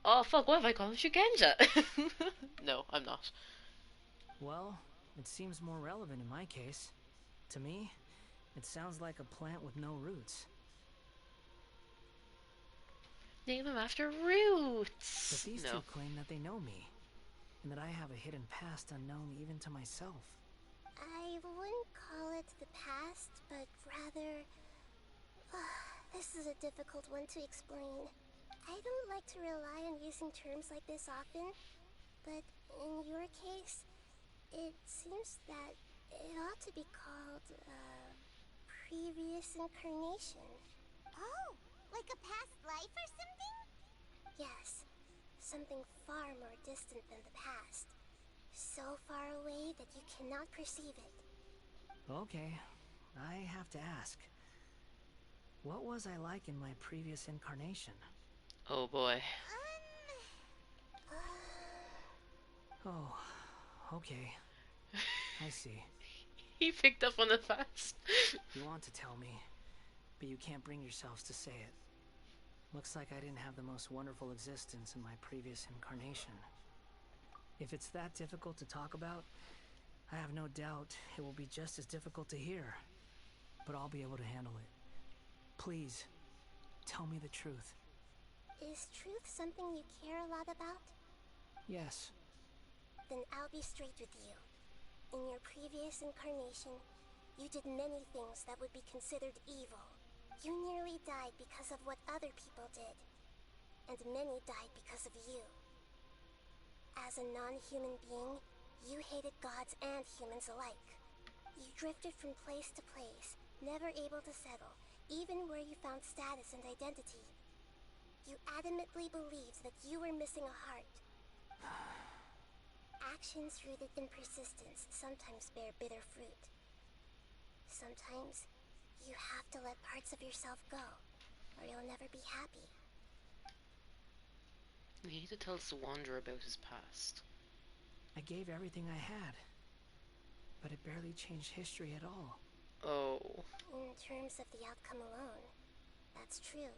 Oh fuck, what if I call him Shugenja? No, I'm not. Well, it seems more relevant in my case. To me, it sounds like a plant with no roots. Name him after roots! But these No. two claim that they know me, and that I have a hidden past unknown even to myself. I wouldn't call it the past, but rather... this is a difficult one to explain. I don't like to rely on using terms like this often, but in your case, it seems that it ought to be called, previous incarnation. Oh, like a past life or something? Yes, something far more distant than the past. So far away that you cannot perceive it. Okay, I have to ask. What was I like in my previous incarnation? Oh boy. Oh, okay. I see. He picked up on it fast. You want to tell me, but you can't bring yourselves to say it. Looks like I didn't have the most wonderful existence in my previous incarnation. If it's that difficult to talk about, I have no doubt it will be just as difficult to hear. But I'll be able to handle it. Please, tell me the truth. Is truth something you care a lot about? Yes. Then I'll be straight with you. In your previous incarnation, you did many things that would be considered evil. You nearly died because of what other people did. And many died because of you. As a non-human being, you hated gods and humans alike. You drifted from place to place, never able to settle, even where you found status and identity. You adamantly believed that you were missing a heart. Actions rooted in persistence sometimes bear bitter fruit. Sometimes, you have to let parts of yourself go, or you'll never be happy. You need to tell us the Wanderer about his past. I gave everything I had, but it barely changed history at all. Oh. In terms of the outcome alone, that's true.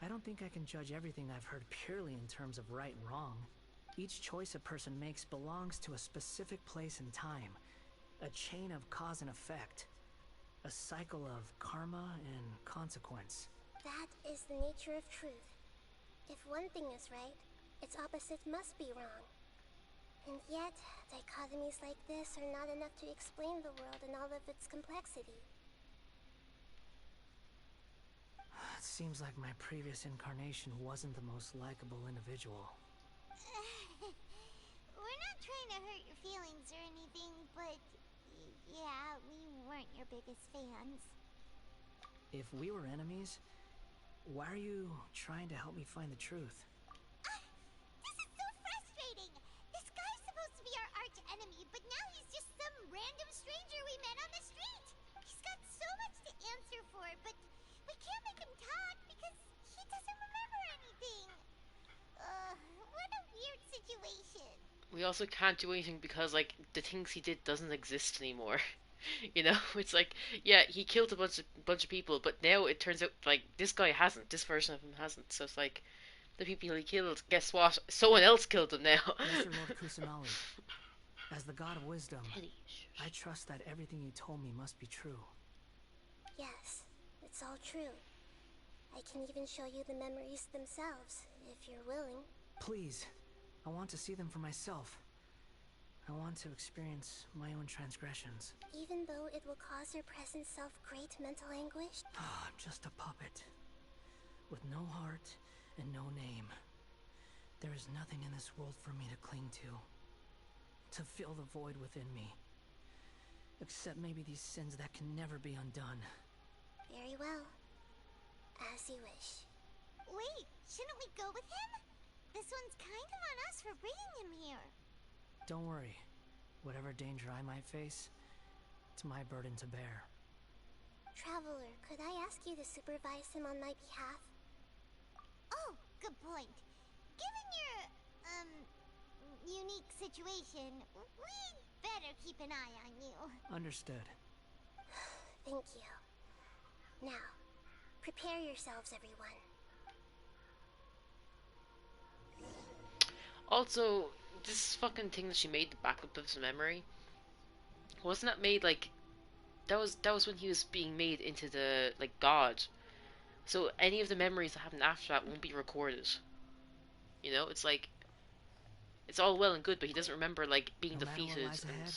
I don't think I can judge everything I've heard purely in terms of right and wrong. Each choice a person makes belongs to a specific place and time. A chain of cause and effect. A cycle of karma and consequence. That is the nature of truth. If one thing is right, its opposite must be wrong. And yet, dichotomies like this are not enough to explain the world in all of its complexity. It seems like my previous incarnation wasn't the most likable individual. We're not trying to hurt your feelings or anything, but yeah, we weren't your biggest fans. If we were enemies, why are you trying to help me find the truth? This is so frustrating! This guy's supposed to be our arch enemy, but now he's just some random stranger we met on the street! He's got so much to answer for, but we can't make him talk because he doesn't remember anything! What a weird situation. We also can't do anything because, like, the things he did doesn't exist anymore. You know, it's like, yeah, he killed a bunch of people, but now it turns out like this guy hasn't, this version of him hasn't. So it's like the people he killed. Guess what? Someone else killed them now. Lesser Lord Kusanali, As the god of wisdom, Teddy. I trust that everything you told me must be true. Yes, it's all true. I can even show you the memories themselves, if you're willing. Please, I want to see them for myself. I want to experience my own transgressions. Even though it will cause your present self great mental anguish? I'm just a puppet, with no heart and no name. There is nothing in this world for me to cling to fill the void within me. Except maybe these sins that can never be undone. Very well. As you wish. Wait, shouldn't we go with him? This one's kind of on us for bringing him here. Don't worry. Whatever danger I might face, it's my burden to bear. Traveler, could I ask you to supervise him on my behalf? Oh, good point. Given your, unique situation, we'd better keep an eye on you. Understood. Thank you. Now, prepare yourselves, everyone. Also, this fucking thing that she made, the backup of his memory, wasn't that made like that was when he was being made into the like god. So any of the memories that happen after that won't be recorded. You know, it's like it's all well and good, but he doesn't remember like being No matter what defeated lies ahead,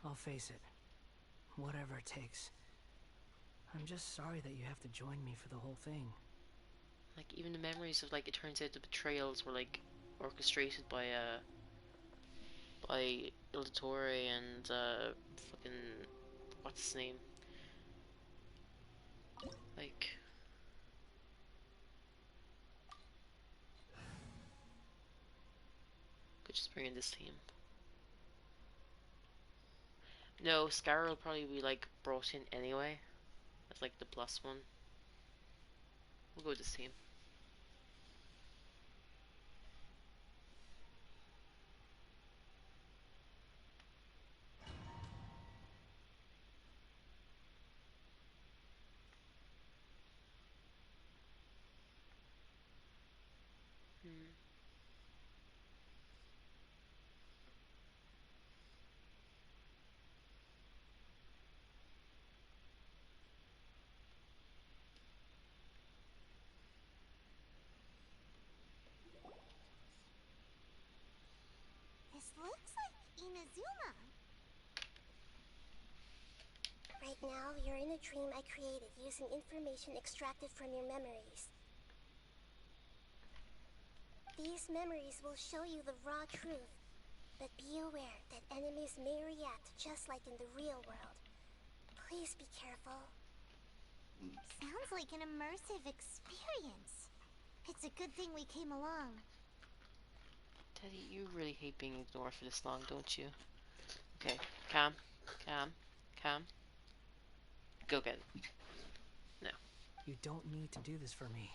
I'll face it. Whatever it takes. I'm just sorry that you have to join me for the whole thing. Like even the memories of like it turns out the betrayals were like orchestrated by Il Dottore and fucking what's his name? Like could just bring in this team. No, Scara will probably be like brought in anyway. As like the plus one. We'll go with this team. This looks like Inazuma. Right now, you're in a dream I created using information extracted from your memories. These memories will show you the raw truth, but be aware that enemies may react just like in the real world. Please be careful. Sounds like an immersive experience. It's a good thing we came along. Teddy, you really hate being ignored for this long, don't you? Okay, calm, calm, calm. Go get it. No. You don't need to do this for me.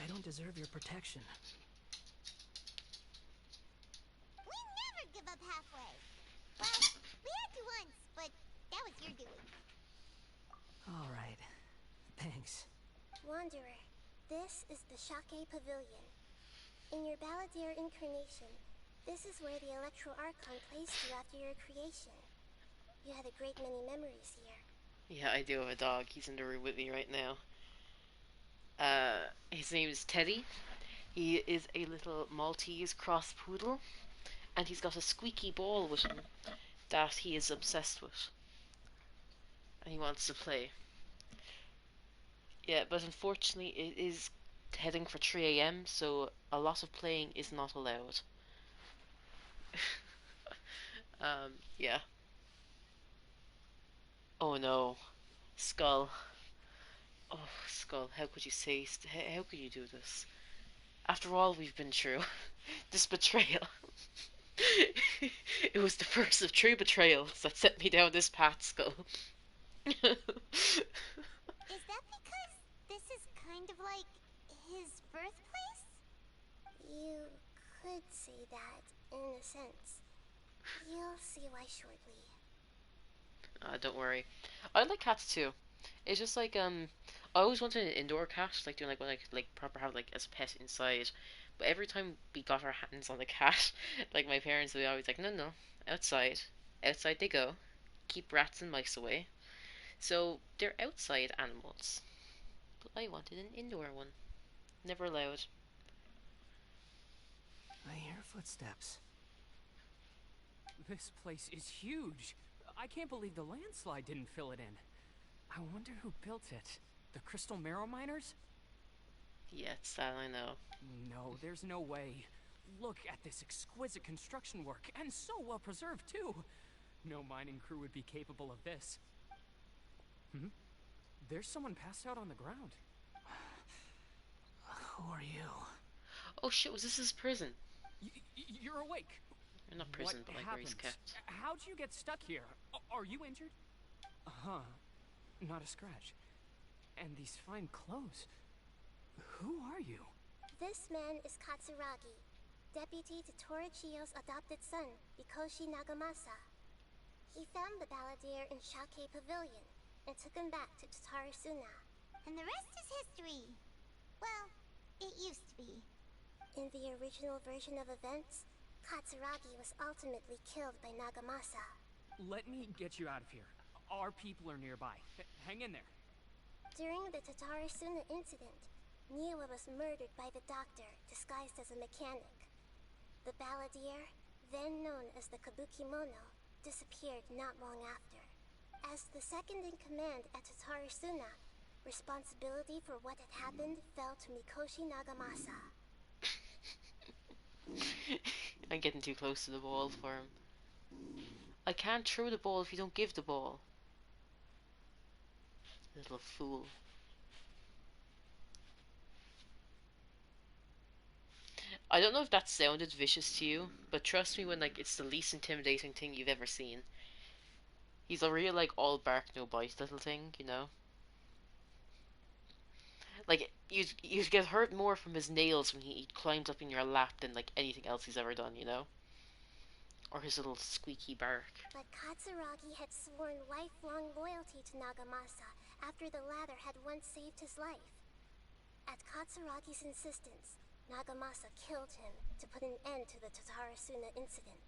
I don't deserve your protection. We never give up halfway. Well, we had to once, but that was your doing. Alright. Thanks. Wanderer, this is the Shake Pavilion. In your Balladeer incarnation, this is where the Electro Archon placed you after your creation. You had a great many memories here. Yeah, I do have a dog. He's in the room with me right now. His name is Teddy. He is a little Maltese cross poodle, and he's got a squeaky ball with him that he is obsessed with, and he wants to play. Yeah, but unfortunately, it is heading for 3 a.m., so a lot of playing is not allowed. Yeah. Oh no. Skull. Oh, Skull, how could you say, how could you do this? After all we've been through, this betrayal. It was the first of true betrayals that set me down this path, Skull. Is that because this is kind of like his birthplace? You could say that, in a sense. You'll see why shortly. Don't worry. I like cats too. It's just like I always wanted an indoor cat, like doing like one I could like proper have like as a pet inside. But every time we got our hands on the cat, like my parents would be always like, no, no, outside. Outside they go. Keep rats and mice away. So they're outside animals. But I wanted an indoor one. Never allowed. I hear footsteps. This place is huge. I can't believe the landslide didn't fill it in. I wonder who built it. The Crystal Marrow Miners? Yeah, it's sad, I know. No, there's no way. Look at this exquisite construction work, and so well preserved, too. No mining crew would be capable of this. There's someone passed out on the ground. Who are you? Oh shit, was this his prison? You're awake. Or not prison, What but like happened? where he's kept. How'd you get stuck here? Are you injured? Huh. Not a scratch. And these fine clothes. Who are you? This man is Katsuragi, deputy to Torichiyo's adopted son, Mikoshi Nagamasa. He found the balladeer in Shake Pavilion and took him back to Tatarasuna. And the rest is history. Well, it used to be. In the original version of events, Katsuragi was ultimately killed by Nagamasa. Let me get you out of here. Our people are nearby. Hang in there. During the Tatarasuna incident, Niwa was murdered by the doctor disguised as a mechanic. The balladeer, then known as the Kabukimono, disappeared not long after. As the second in command at Tatarasuna, responsibility for what had happened fell to Mikoshi Nagamasa. I'm getting too close to the ball for him. I can't throw the ball if you don't give the ball. Little fool. I don't know if that sounded vicious to you, but trust me when like it's the least intimidating thing you've ever seen. He's a real like all bark no bite little thing, you know? Like you'd get hurt more from his nails when he climbs up in your lap than like anything else he's ever done, you know? Or his little squeaky bark. But Katsuragi had sworn lifelong loyalty to Nagamasa after the latter had once saved his life. At Katsuragi's insistence, Nagamasa killed him to put an end to the Tatarasuna incident.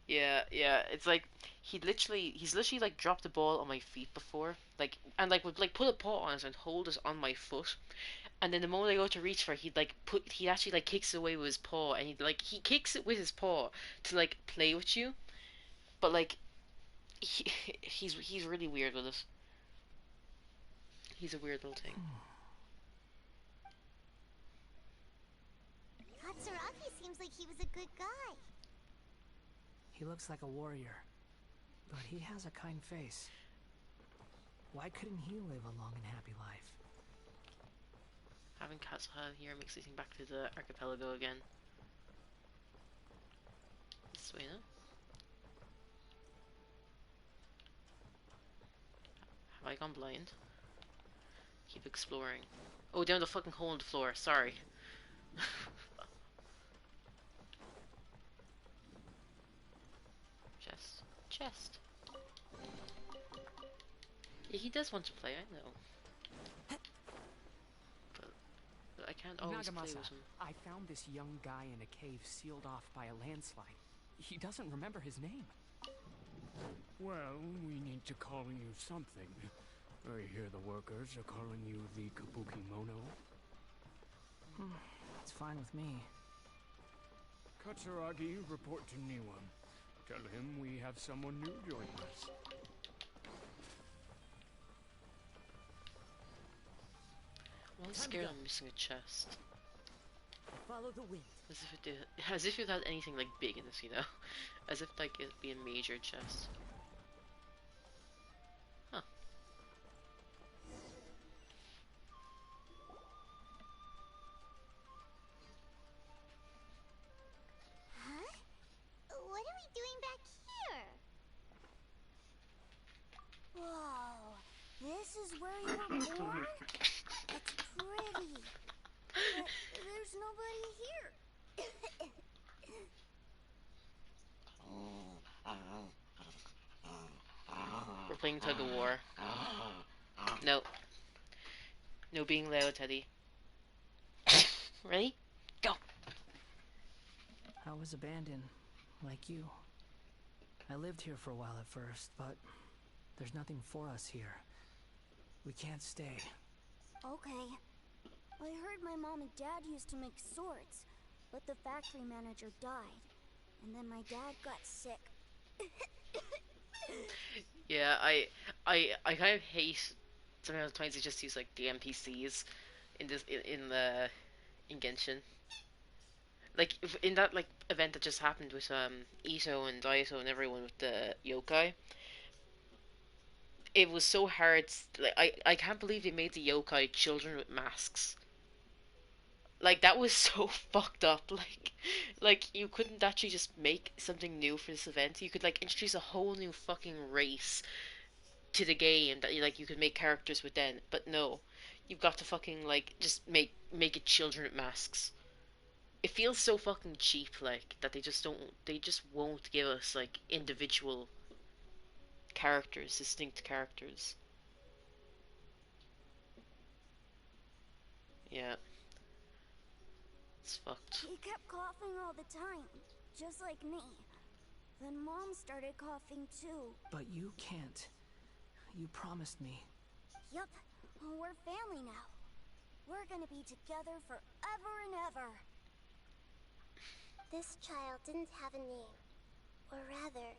Yeah, it's like he's literally like dropped the ball on my feet before, like and like would like put a paw on it and hold it on my foot, and then the moment I go to reach for it, he actually like kicks it away with his paw, and he kicks it with his paw to like play with you, but like he's really weird with it. He's a weird little thing. Katsuragi seems like he was a good guy. He looks like a warrior, but he has a kind face. Why couldn't he live a long and happy life? Having Katsuha here makes me think back to the archipelago again. This way, no? Have I gone blind? Keep exploring. Oh, down the fucking hole in the floor. Sorry. Chest. Yeah, he does want to play, I know. But I can't always play with him. I found this young guy in a cave sealed off by a landslide. He doesn't remember his name. Well, we need to call you something. I hear the workers are calling you the Kabukimono. It's fine with me. Katsuragi, report to Niwa. Tell him we have someone new joining us. I'm scared I'm missing a chest. Follow the wind. As if it had anything like big in this, you know? As if like it'd be a major chest. Huh. Huh? What are we doing back here? Whoa, this is where you were born? That's pretty. But there's nobody here. We're playing tug of war. No. No being loud, Teddy. Ready? Go! I was abandoned like you. I lived here for a while at first, but there's nothing for us here. We can't stay. Okay. I heard my mom and dad used to make swords, but the factory manager died. And then my dad got sick. Yeah, I kind of hate sometimes they just use like the NPCs in this in Genshin. Like in that like event that just happened with Ito and Daito and everyone with the yokai. It was so hard. Like I can't believe they made the yokai children with masks. Like that was so fucked up. Like you couldn't actually just make something new for this event. You could like introduce a whole new fucking race to the game that you could make characters with then. But no, you've got to fucking like just make it children with masks. It feels so fucking cheap, like that they just won't give us like individual characters, distinct characters. Yeah, it's fucked. He kept coughing all the time, just like me. Then Mom started coughing too. But you can't. You promised me. Yup, we're family now. We're gonna be together forever and ever. This child didn't have a name. Or rather,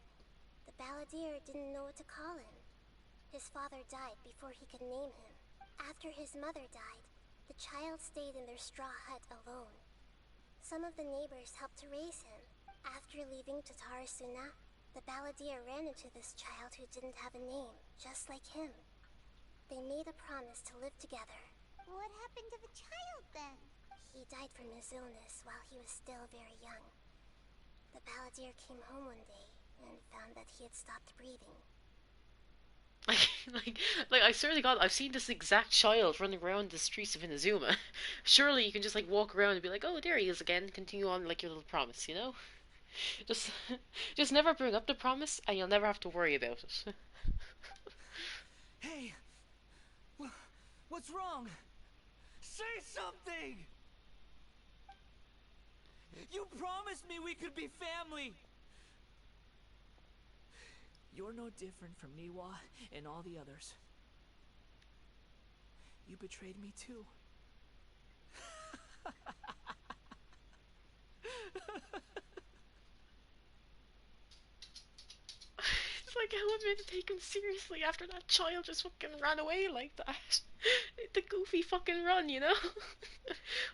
the balladeer didn't know what to call him. His father died before he could name him. After his mother died, the child stayed in their straw hut alone. Some of the neighbors helped to raise him. After leaving Tatarasuna, the balladeer ran into this child who didn't have a name, just like him. They made a promise to live together. What happened to the child then? He died from his illness while he was still very young. The balladeer came home one day and found that he had stopped breathing. like I swear to God, I've seen this exact child running around the streets of Inazuma. Surely you can just like walk around and be like, oh, there he is again. Continue on like your little promise, you know? Just, just never bring up the promise, and you'll never have to worry about it. Hey, what's wrong? Say something! You promised me we could be family! You're no different from Niwa and all the others. You betrayed me too. It's like how am I meant to take him seriously after that child just fucking ran away like that? The goofy fucking run, you know?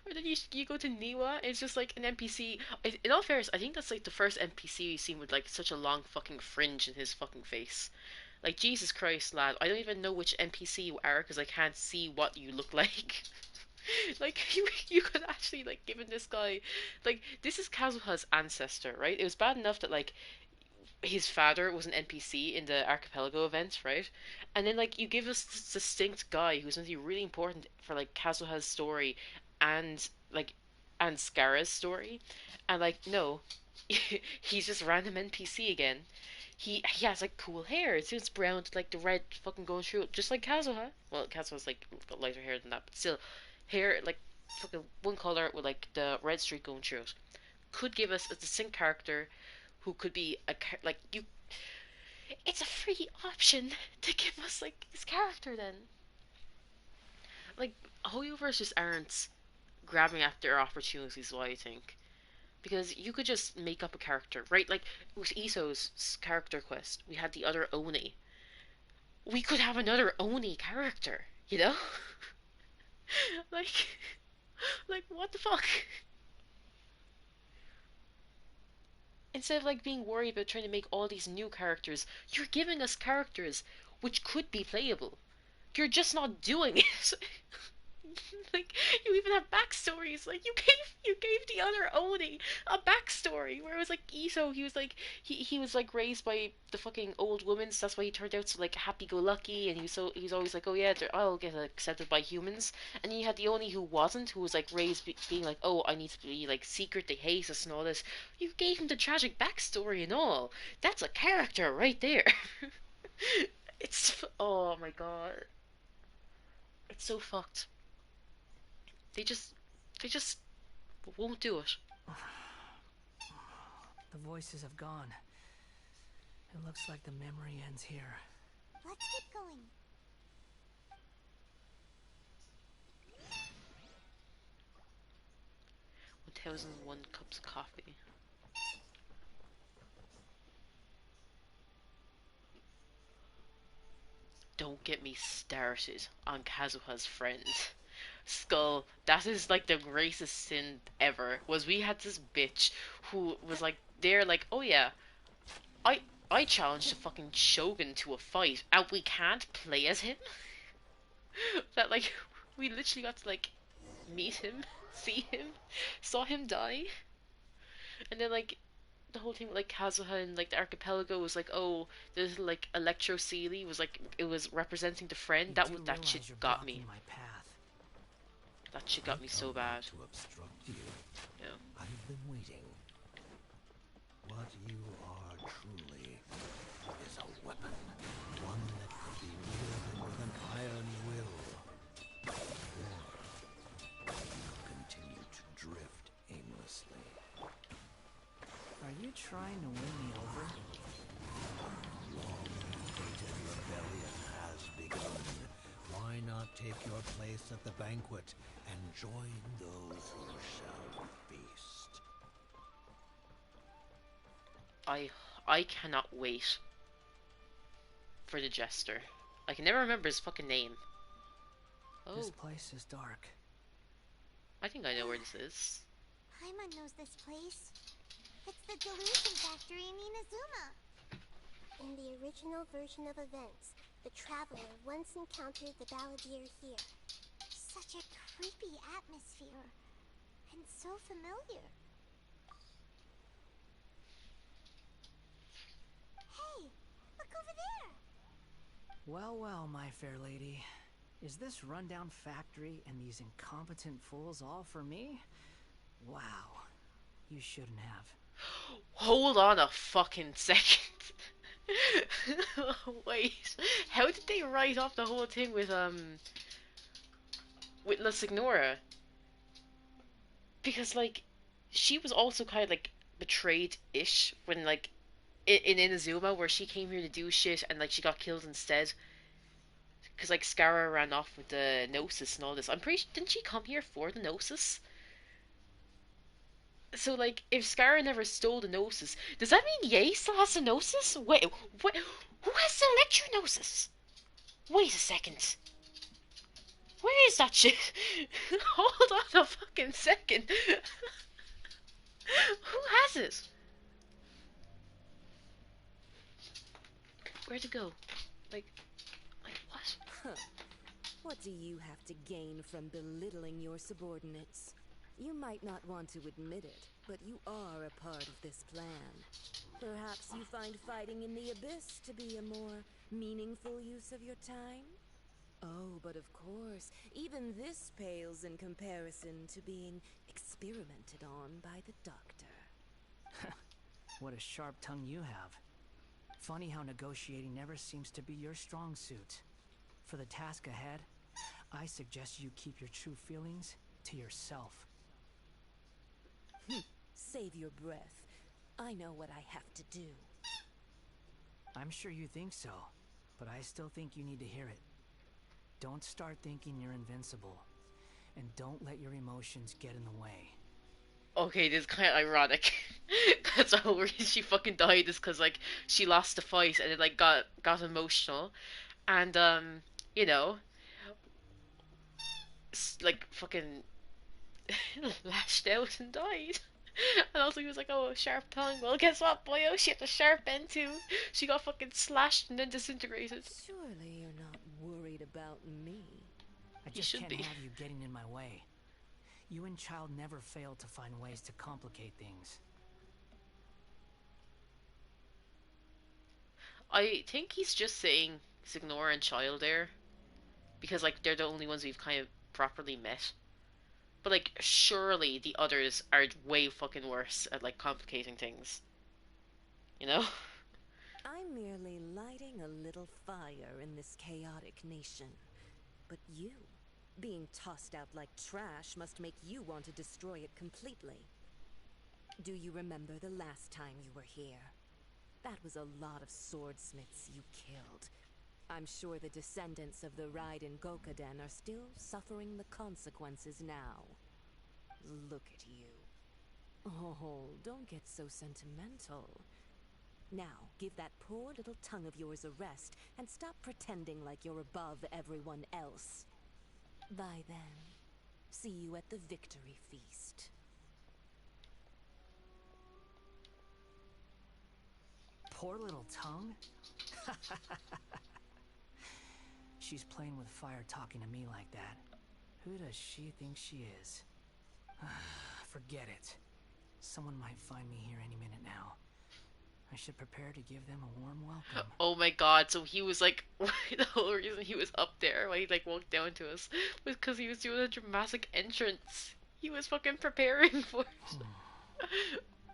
Or then you go to Niwa, it's just like an NPC. In all fairness, I think that's like the first NPC you've seen with like such a long fucking fringe in his fucking face. Like Jesus Christ, lad! I don't even know which NPC you are because I can't see what you look like. Like you could actually like given this guy, like this is Kazuha's ancestor, right? It was bad enough that like his father was an NPC in the archipelago event, right? And then like you give us this distinct guy who's going to be really important for like Kazuha's story and like and Scara's story, and like no, he's just random NPC again. He has like cool hair. It's brown to like the red fucking going through it, just like Kazuha. Well, Kazuha's like got lighter hair than that, but still, hair like fucking one color with like the red streak going through it. Could give us a distinct character who could be like you. It's a free option to give us like his character then. Like Hoyoverse just aren't grabbing at their opportunities. What I think, because you could just make up a character, right? Like with Iso's character quest, we had the other Oni. We could have another Oni character, you know? like, like what the fuck? Instead of like being worried about trying to make all these new characters, you're giving us characters which could be playable. You're just not doing it. Like you even have backstories. Like you gave the other Oni a backstory where it was like Ito. He was like he was like raised by the fucking old woman. So that's why he turned out so like happy-go-lucky. And he's always like, oh yeah, I'll get accepted by humans. And then you had the Oni who wasn't, who was like raised being like, oh, I need to be like secret. They hate us and all this. You gave him the tragic backstory and all. That's a character right there. It's oh my god. It's so fucked. They just won't do it. The voices have gone. It looks like the memory ends here. Let's keep going. 1001 cups of coffee. Don't get me started on Kazuha's friend. Skull, that is like the greatest sin ever. Was we had this bitch who was like, they're like, oh yeah, I challenged the fucking Shogun to a fight, and we can't play as him? That like, we literally got to like, meet him, see him, saw him die, and then like, the whole thing with like Kazuha and like the archipelago was like, oh, there's like Electro was like, it was representing the friend. That shit got me. My path. That shit got me so bad. To obstruct you. Yeah. I've been waiting. What you are truly is a weapon. One that could be wielded with an iron will. Or you'll continue to drift aimlessly. Are you trying to win me over? Long-awaited rebellion has begun. Why not take your place at the banquet and join those who shall feast? I cannot wait for the jester. I can never remember his fucking name. Oh. This place is dark. I think I know where this is. Paimon knows this place. It's the delusion factory in Inazuma. In the original version of events, the Traveler once encountered the Balladeer here. Such a creepy atmosphere. And so familiar. Hey, look over there. Well, well, my fair lady. Is this rundown factory and these incompetent fools all for me? Wow. You shouldn't have. Hold on a fucking second. Wait, how did they write off the whole thing with La Signora? Because like, she was also kind of like betrayed-ish when like in Inazuma, where she came here to do shit and like she got killed instead. Because like Scara ran off with the Gnosis and all this. I'm pretty didn't she come here for the Gnosis? So, like, if Scara never stole the Gnosis, does that mean Yae still has the Gnosis? Wait, who has the Electro-Gnosis? Wait a second. Where is that shit? Hold on a fucking second. Who has it? Where'd it go? Like what? Huh. What do you have to gain from belittling your subordinates? You might not want to admit it, but you are a part of this plan. Perhaps you find fighting in the Abyss to be a more meaningful use of your time? Oh, but of course, even this pales in comparison to being experimented on by the doctor. What a sharp tongue you have. Funny how negotiating never seems to be your strong suit. For the task ahead, I suggest you keep your true feelings to yourself. Save your breath. I know what I have to do. I'm sure you think so, but I still think you need to hear it. Don't start thinking you're invincible, and don't let your emotions get in the way. Okay, this is kind of ironic. That's the whole reason she fucking died, is because like she lost the fight and it like got emotional, and you know, like fucking lashed out and died. And also he was like, oh, sharp tongue. Well, guess what, boyo? She had a sharp end too. She got fucking slashed and then disintegrated. Surely you're not worried about me. I just can't have you getting in my way. You and Child never fail to find ways to complicate things. I think he's just saying Signora and Child there, because like they're the only ones we've kind of properly met. But like, surely the others are way fucking worse at like complicating things. You know? I'm merely lighting a little fire in this chaotic nation. But you, being tossed out like trash, must make you want to destroy it completely. Do you remember the last time you were here? That was a lot of swordsmiths you killed. I'm sure the descendants of the Raiden Gokaden are still suffering the consequences now. Look at you. Oh, don't get so sentimental. Now, give that poor little tongue of yours a rest and stop pretending like you're above everyone else. Bye then. See you at the victory feast. Poor little tongue? She's playing with fire talking to me like that. Who does she think she is? Forget it. Someone might find me here any minute now. I should prepare to give them a warm welcome. Oh my god, so he was like, the whole reason he was up there, why he like walked down to us, was because he was doing a dramatic entrance. He was fucking preparing for it.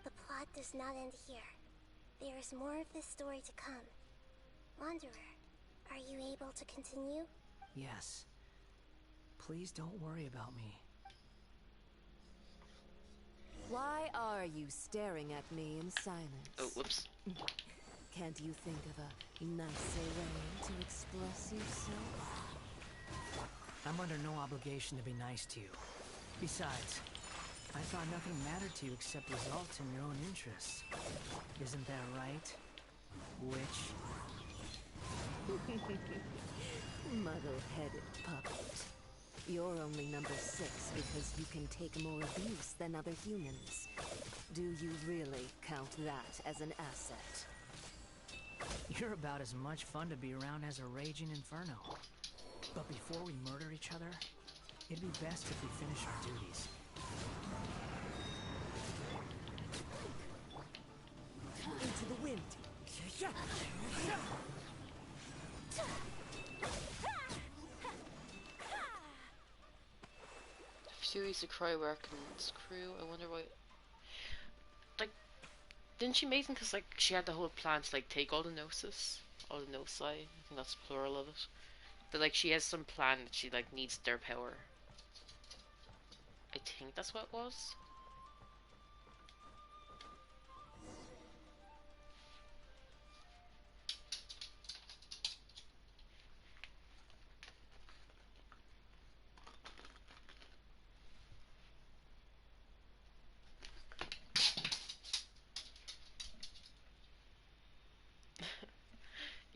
The plot does not end here. There is more of this story to come. Wanderer, are you able to continue? Yes. Please don't worry about me. Why are you staring at me in silence? Oh, whoops. Can't you think of a nicer way to express yourself? I'm under no obligation to be nice to you. Besides, I thought nothing mattered to you except results in your own interests. Isn't that right, witch? Muddle-headed puppet. You're only number 6 because you can take more abuse than other humans. Do you really count that as an asset? You're about as much fun to be around as a raging inferno. But before we murder each other, it'd be best if we finish our duties. Into the wind. Fury's the cry Workman's crew. I wonder why. Like, didn't she make them because like she had the whole plan to like take all the Gnosis, all the Gnosi. I think that's the plural of it. But like she has some plan that she like needs their power. I think that's what it was.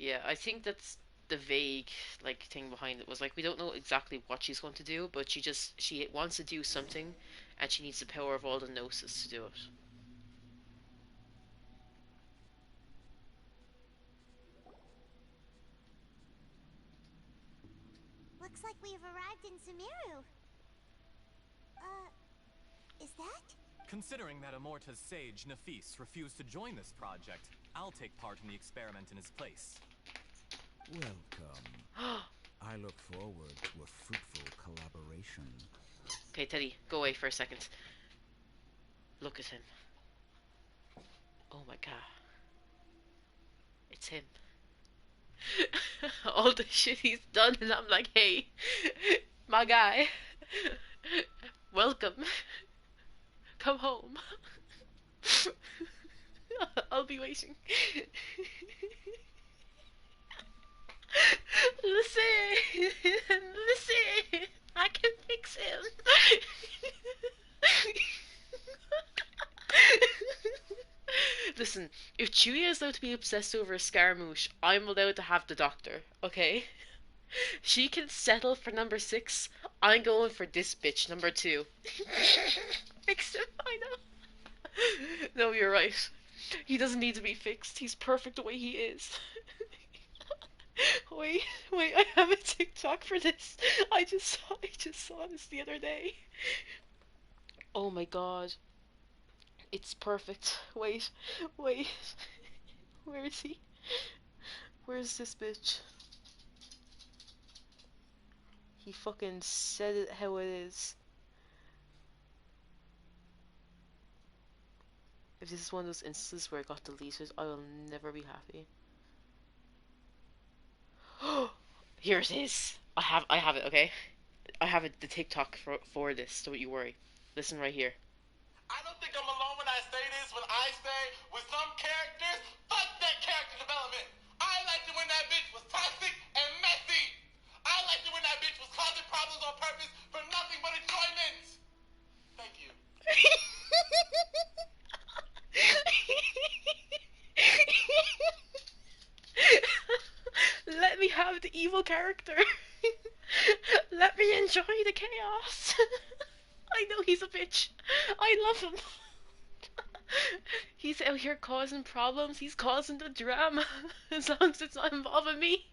Yeah, I think that's the vague like thing behind it was like we don't know exactly what she's going to do, but she wants to do something, and she needs the power of all the Gnosis to do it. Looks like we've arrived in Sumeru. Is that? Considering that Amorta's sage, Nafis, refused to join this project, I'll take part in the experiment in his place. Welcome. I look forward to a fruitful collaboration. Okay, Teddy, go away for a second. Look at him. Oh my god. It's him. All the shit he's done, and I'm like, hey, my guy, welcome. Come home. I'll be waiting. Listen, listen, I can fix him. Listen, if Chuya is allowed to be obsessed over a Scaramouche, I'm allowed to have the doctor, okay? She can settle for number 6. I'm going for this bitch, number 2. Fix him, I know. No, you're right. He doesn't need to be fixed. He's perfect the way he is. Wait, I have a TikTok for this. I just saw this the other day. Oh my god. It's perfect. Wait. Where is he? Where's this bitch? He fucking said it how it is. If this is one of those instances where it got deleted, I will never be happy. Here it is. I have it, okay? I have it, the TikTok for this, so don't you worry. Listen right here. I don't think I'm alone when I say have the evil character. Let me enjoy the chaos. I know he's a bitch. I love him. He's out here causing problems. He's causing the drama. As long as it's not involving me,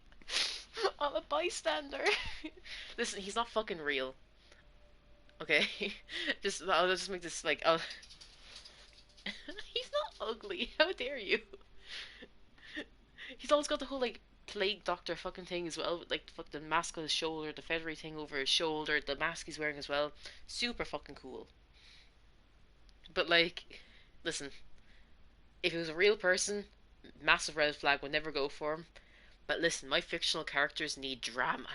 I'm a bystander. Listen, he's not fucking real. Okay, I'll just make this like, he's not ugly. How dare you? He's always got the whole like plague doctor fucking thing as well, with like the mask on his shoulder, the feathery thing over his shoulder, the mask he's wearing as well. Super fucking cool. But like, listen, if he was a real person, massive red flag would never go for him. But listen, my fictional characters need drama.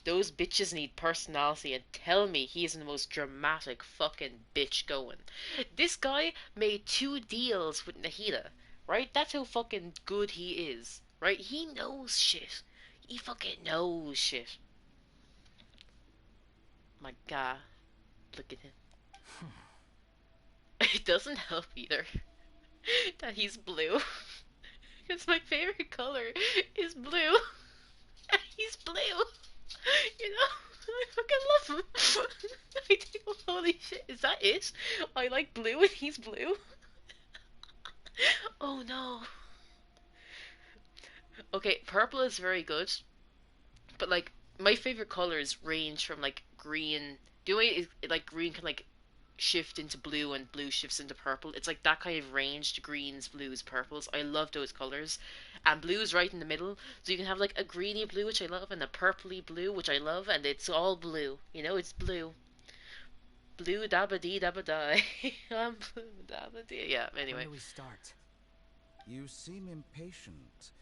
Those bitches need personality, and tell me he isn't the most dramatic fucking bitch going. This guy made 2 deals with Nahida, right? That's how fucking good he is, right? He knows shit. He fucking knows shit. My god, look at him. It doesn't help either that he's blue. Because my favorite color is blue. He's blue. You know? I fucking love him. I think, holy shit, is that it? I like blue and he's blue? Oh no. Okay, purple is very good. But like, my favorite colors range from like green. The way is like green can like shift into blue and blue shifts into purple. It's like that kind of range to greens, blues, purples. I love those colors. And blue's right in the middle. So you can have like a greeny blue, which I love, and a purpley blue, which I love, and it's all blue. You know, it's blue. Blue dabba dee dabba die. I'm blue dabba dee. Yeah, anyway. When do we start? You seem impatient.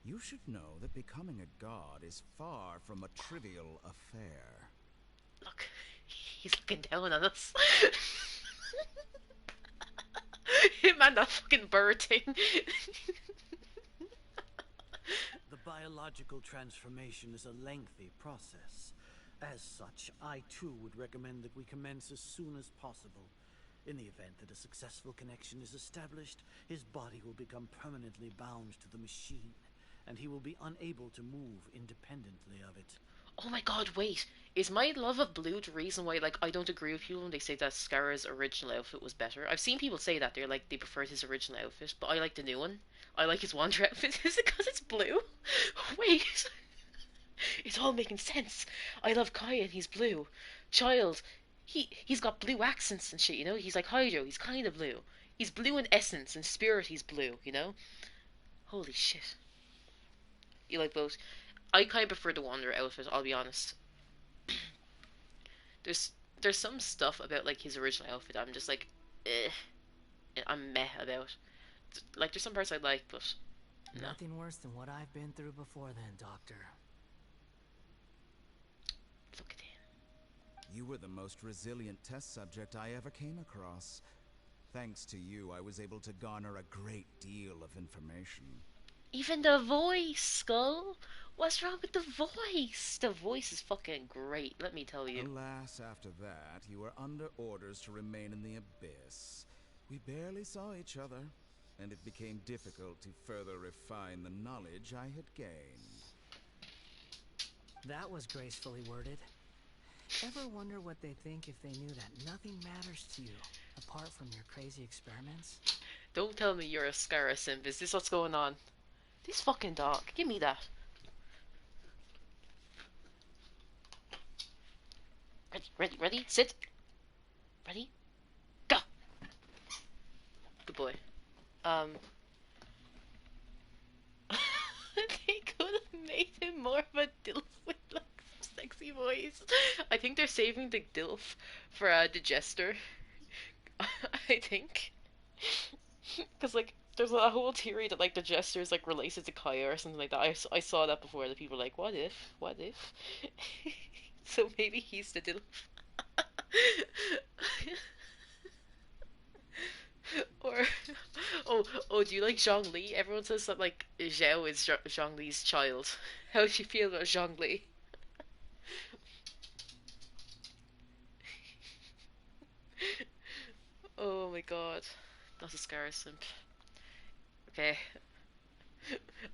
You should know that becoming a god is far from a trivial affair. Look, he's looking down on us. Him and that fucking bird thing. The biological transformation is a lengthy process. As such, I too would recommend that we commence as soon as possible. In the event that a successful connection is established, his body will become permanently bound to the machine, and he will be unable to move independently of it. Oh my god, wait. Is my love of blue the reason why, like, I don't agree with people when they say that Scara's original outfit was better? I've seen people say that. They're like, they preferred his original outfit, but I like the new one. I like his Wander outfit. Is it because it's blue? Wait. It's all making sense. I love Kai and he's blue. Child, he's got blue accents and shit, you know? He's like Hydro, he's kind of blue. He's blue in essence, in spirit he's blue, you know? Holy shit. You like both? I kind of prefer the Wanderer outfit, I'll be honest. There's there's some stuff about like his original outfit I'm just like, eh, I'm meh about. Like there's some parts I like, but no. Nothing worse than what I've been through before then, Doctor. Look at him. You were the most resilient test subject I ever came across. Thanks to you, I was able to garner a great deal of information. Even the voice, Skull. What's wrong with the voice? The voice is fucking great, let me tell you. Alas, after that, you were under orders to remain in the abyss. We barely saw each other, and it became difficult to further refine the knowledge I had gained. That was gracefully worded. Ever wonder what they'd think if they knew that nothing matters to you, apart from your crazy experiments? Don't tell me you're a Scara simp. Is this what's going on? This fucking dog. Give me that. Ready, sit. Ready, go. Good boy. They could have made him more of a dilf with like sexy voice. I think they're saving the dilf for the jester. I think. Because like there's a whole theory that like the jester is like related to Kaya or something like that. I saw that before. The people were like, what if? So maybe he's the dilf. Or do you like Zhongli? Everyone says that like Zhao is Zhongli's child. How do you feel about Zhongli? Oh my god, that's a Scara simp. Okay,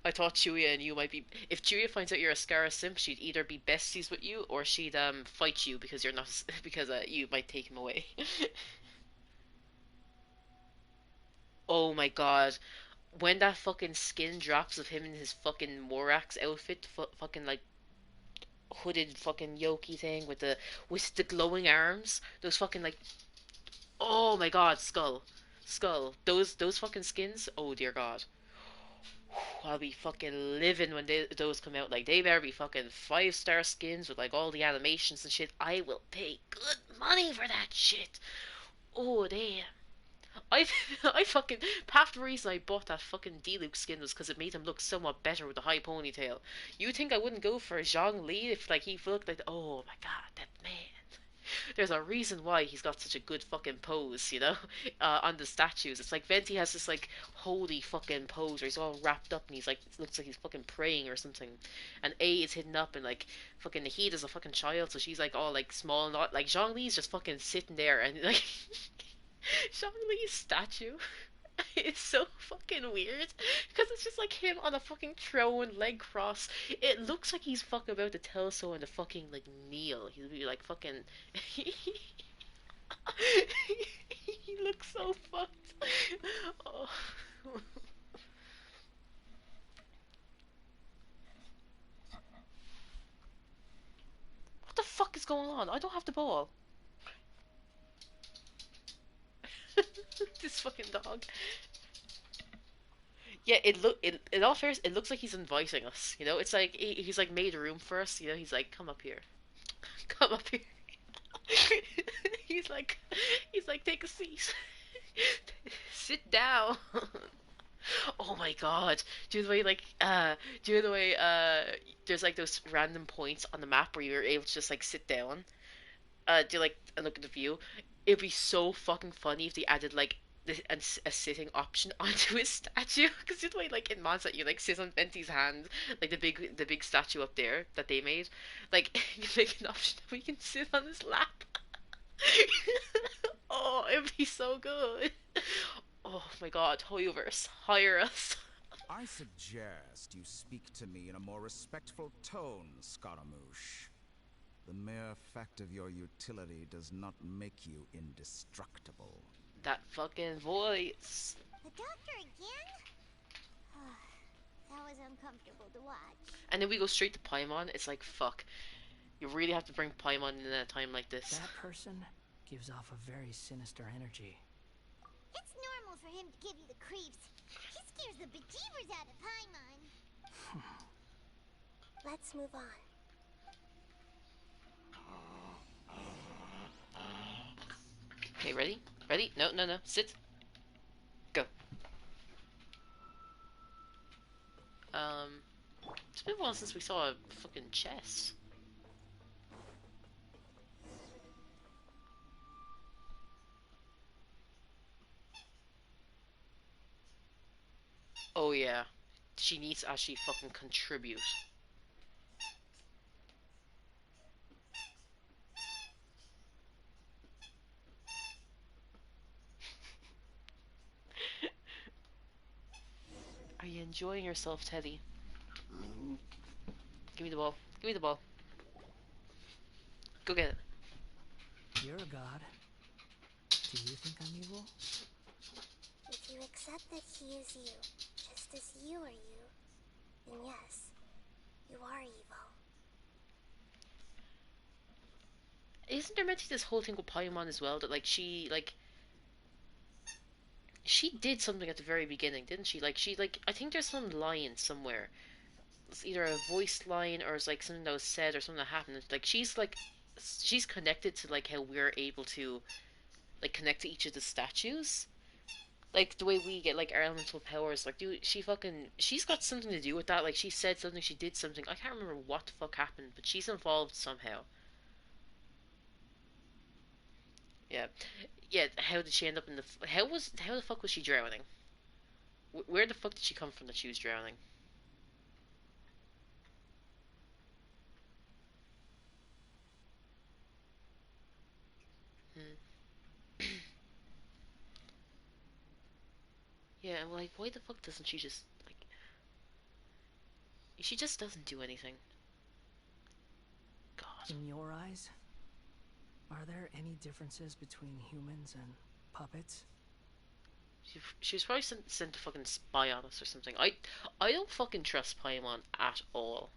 I thought Chuya and you might be. If Chuya finds out you're a Scara simp, she'd either be besties with you or she'd fight you because you're not because you might take him away. Oh my god, when that fucking skin drops of him in his fucking Morax outfit, fucking like hooded fucking yoki thing with the glowing arms, those fucking like oh my god, skull, those fucking skins. Oh dear god. I'll be fucking living when those come out. Like, they better be fucking 5-star skins with like all the animations and shit. I will pay good money for that shit. Oh damn. I I fucking half the reason I bought that fucking Diluc skin was because it made him look somewhat better with the high ponytail. You think I wouldn't go for Zhang Li if like he looked like oh my god that man. There's a reason why he's got such a good fucking pose, you know, on the statues. It's like Venti has this like holy fucking pose where he's all wrapped up and he's like it looks like he's fucking praying or something, and A is hidden up and like fucking Nahida's a fucking child, so she's like all like small and not like Zhang Li's just fucking sitting there and like Zhang Li's statue. It's so fucking weird because it's just like him on a fucking throne, leg cross. It looks like he's fucking about to tell someone to fucking like kneel. He'll be like fucking. He looks so fucked. Oh. What the fuck is going on? I don't have the ball. This fucking dog. Yeah, in all fairness, it looks like he's inviting us. You know, it's like he's like made room for us. You know, he's like, come up here, come up here. he's like, he's like, take a seat, sit down. Oh my god, do the way like do the way there's like those random points on the map where you're able to just like sit down. Do like a look at the view. It'd be so fucking funny if they added like a sitting option onto his statue. Because the way like in Monza you like sit on Venti's hand, like the big statue up there that they made. Like you make an option that we can sit on his lap. Oh, it'd be so good. Oh my god, Hoyoverse, hire us. I suggest you speak to me in a more respectful tone, Scaramouche. The mere fact of your utility does not make you indestructible. That fucking voice. The doctor again? That was uncomfortable to watch. And then we go straight to Paimon. It's like, fuck. You really have to bring Paimon in at a time like this. That person gives off a very sinister energy. It's normal for him to give you the creeps. He scares the bejeebers out of Paimon. Let's move on. Okay, ready? Ready? No, no, no. Sit. Go. It's been a while since we saw a fucking chess. Oh yeah. She needs to actually fucking contribute. Are you enjoying yourself, Teddy? Give me the ball. Give me the ball. Go get it. You're a god. Do you think I'm evil? If you accept that he is you, just as you are you, then yes, you are evil. Isn't there meant to be this whole thing with Paimon as well? That like she did something at the very beginning, didn't she? I think there's some line somewhere. It's either a voice line or it's like something that was said or something that happened. Like she's connected to like how we're able to like connect to each of the statues. Like the way we get like our elemental powers. Like dude, she's got something to do with that. Like she said something, she did something. I can't remember what the fuck happened, but she's involved somehow. Yeah, yeah. How did she end up in the? How the fuck was she drowning? Where the fuck did she come from that she was drowning? Hmm. Yeah, like why the fuck doesn't she just like? She just doesn't do anything. God. In your eyes, are there any differences between humans and puppets? She was probably sent to fucking spy on us or something. I don't fucking trust Paimon at all.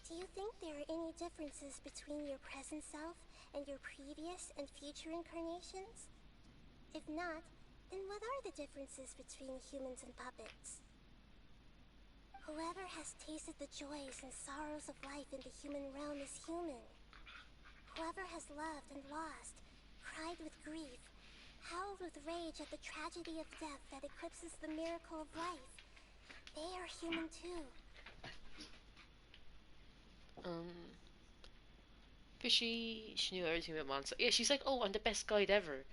Do you think there are any differences between your present self and your previous and future incarnations? If not, then what are the differences between humans and puppets? Whoever has tasted the joys and sorrows of life in the human realm is human. Whoever has loved and lost, cried with grief, howled with rage at the tragedy of death that eclipses the miracle of life, they are human too. Fishy, she knew everything about Monster. Yeah, she's like, oh, I'm the best guide ever.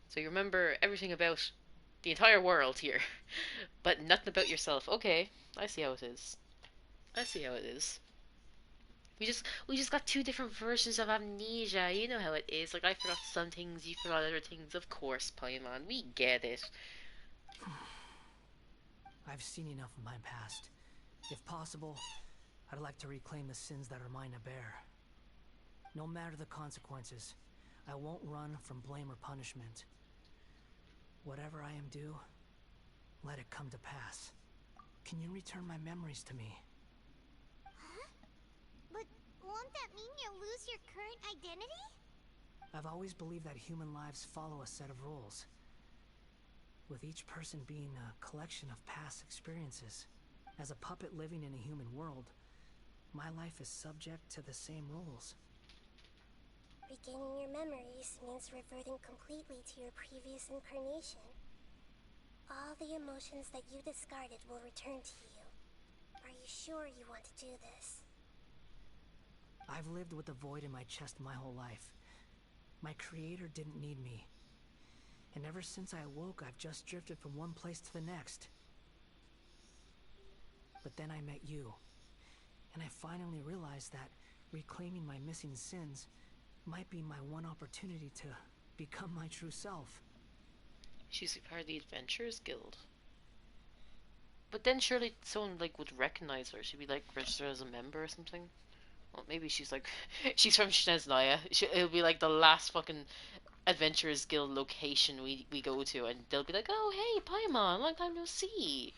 So you remember everything about the entire world here, but nothing about yourself. Okay, I see how it is. I see how it is. We just got two different versions of amnesia. You know how it is. Like I forgot some things, you forgot other things. Of course, Paimon, we get it. I've seen enough of my past. If possible, I'd like to reclaim the sins that are mine to bear. No matter the consequences, I won't run from blame or punishment. Whatever I am due, let it come to pass. Can you return my memories to me? Huh? But won't that mean you'll lose your current identity? I've always believed that human lives follow a set of rules, with each person being a collection of past experiences. As a puppet living in a human world, my life is subject to the same rules. Regaining your memories means reverting completely to your previous incarnation. All the emotions that you discarded will return to you. Are you sure you want to do this? I've lived with the void in my chest my whole life. My creator didn't need me. And ever since I awoke, I've just drifted from one place to the next. But then I met you, and I finally realized that reclaiming my missing sins might be my one opportunity to become my true self. She's part of the Adventurers Guild. But then surely someone like would recognize her. She'd be like registered as a member or something. Well, maybe she's like she's from Shneznaya. It'll be like the last fucking Adventurers Guild location we go to, and they'll be like, "Oh, hey, Paimon, long time no see."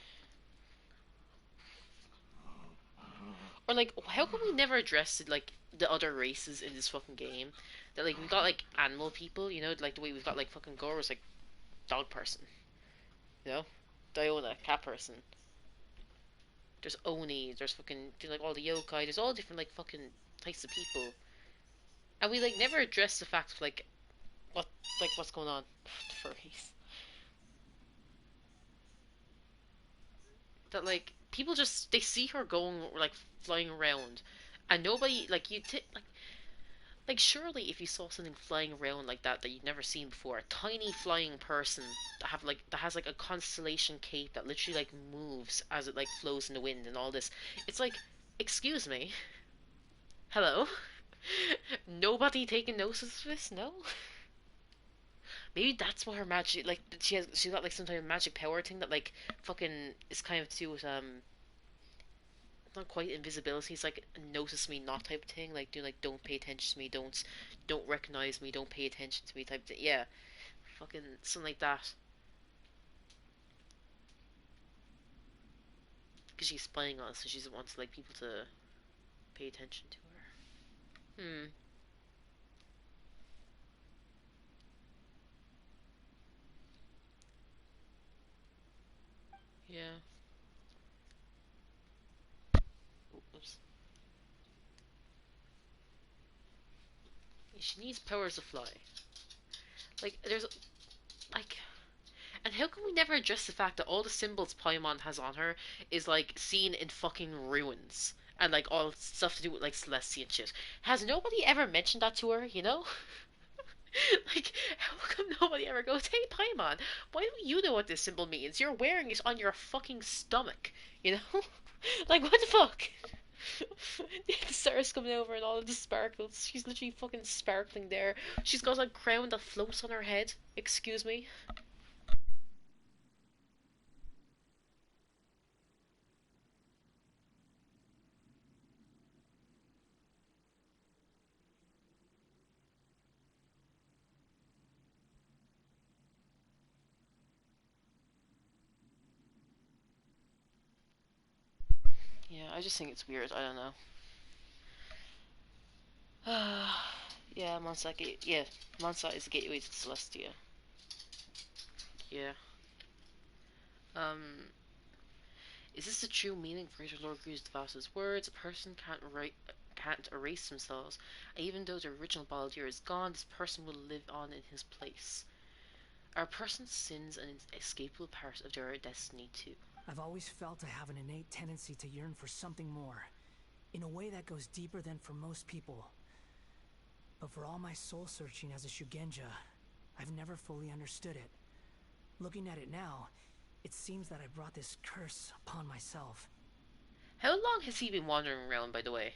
Or like, how come we never addressed like the other races in this fucking game? That like we got like animal people, you know, like the way we've got like fucking Goro's like dog person, you know, Diona cat person. There's Oni, there's fucking like all the yokai, there's all different like fucking types of people, and we like never address the fact of what what's going on. The furries. That like people just they see her going like flying around, and nobody like like surely if you saw something flying around like that you've never seen before, a tiny flying person that has like a constellation cape that literally like moves as it like flows in the wind and all this, it's like, excuse me, hello, nobody taking notice of this? No. Maybe that's what her magic, like she's got like some type of magic power thing that like fucking is kind of to do with not quite invisibility. It's like a notice me not type of thing. Like do like don't pay attention to me, don't recognize me, don't pay attention to me type of thing. Yeah, fucking something like that. Because she's spying on us, so she doesn't want like people to pay attention to her. Hmm. Yeah. Oops. She needs powers to fly. Like there's like. And how can we never address the fact that all the symbols Paimon has on her is like seen in fucking ruins and like all stuff to do with like Celestia and shit? Has nobody ever mentioned that to her? You know? Like, how come nobody ever goes, "Hey Paimon, why don't you know what this symbol means? You're wearing it on your fucking stomach." You know? Like, what the fuck? The stars coming over and all of the sparkles. She's literally fucking sparkling there. She's got a crown that floats on her head. Excuse me. Yeah, I just think it's weird. I don't know. Yeah, Mondstadt is the gateway to Celestia. Yeah. Um, is this the true meaning for Lord Gru's Devas's words? A person can't erase themselves, and even though the original Balladeer is gone, this person will live on in his place. Are a person's sins an inescapable part of their destiny too? I've always felt I have an innate tendency to yearn for something more, in a way that goes deeper than for most people. But for all my soul searching as a Shugenja, I've never fully understood it. Looking at it now, it seems that I brought this curse upon myself. How long has he been wandering around, by the way?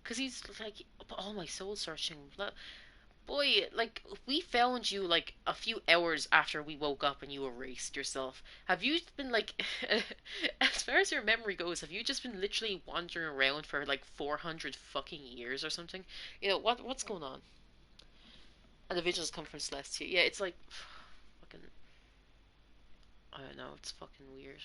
Because he's like, all my soul searching. Boy, like, we found you like a few hours after we woke up and you erased yourself. Have you been like, as far as your memory goes, have you just been literally wandering around for like 400 fucking years or something? You know, what's going on? And the vigils come from Celestia. Yeah, it's like, fucking, I don't know, it's fucking weird.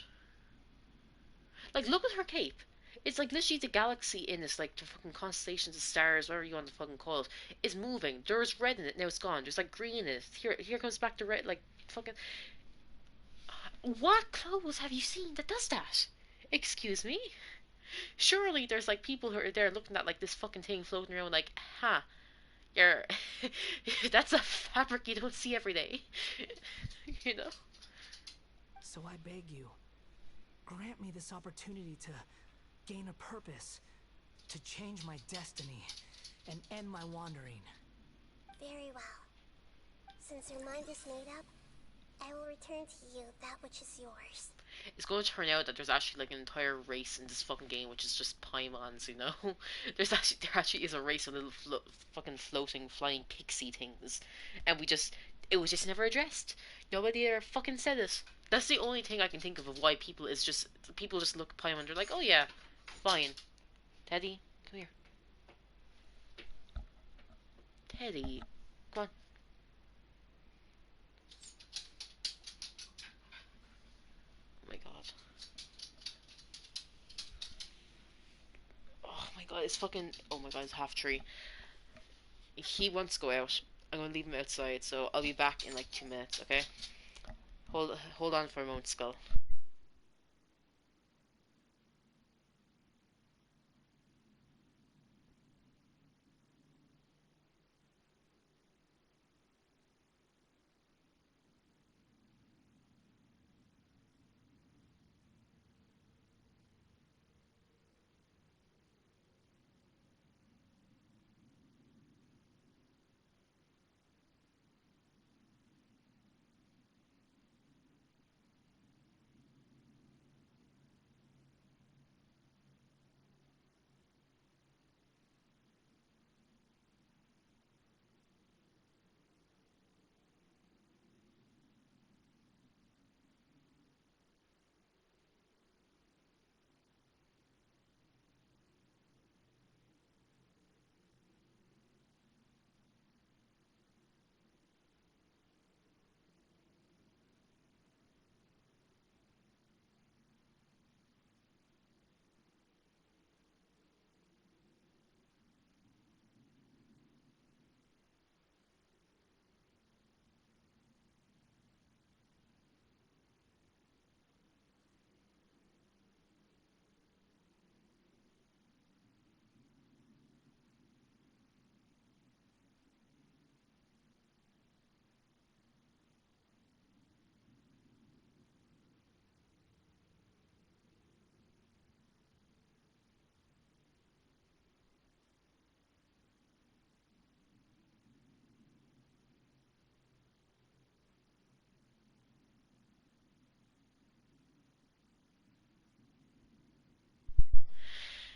Like, look at her cape. It's like literally the galaxy in this, like the fucking constellations of stars, whatever you want to fucking call it, is moving. There's red in it, now it's gone. There's like green in it. Here comes back to red, like fucking. What clothes have you seen that does that? Excuse me? Surely there's like people who are there looking at like this fucking thing floating around, like, huh, you're. That's a fabric you don't see every day. You know? So I beg you, grant me this opportunity to gain a purpose, to change my destiny, and end my wandering. Very well. Since your mind is made up, I will return to you that which is yours. It's going to turn out that there's actually like an entire race in this fucking game, which is just paimons, you know? There actually is a race of little fucking floating, flying pixie things, and it was just never addressed. Nobody ever fucking said it. That's the only thing I can think of why people just look at paimon, they're like, oh yeah, fine. Teddy, come here. Teddy, come on. Oh my god. Oh my god, it's fucking. Oh my god, it's half tree. He wants to go out. I'm gonna leave him outside, so I'll be back in like 2 minutes, okay? Hold on for a moment, Skull.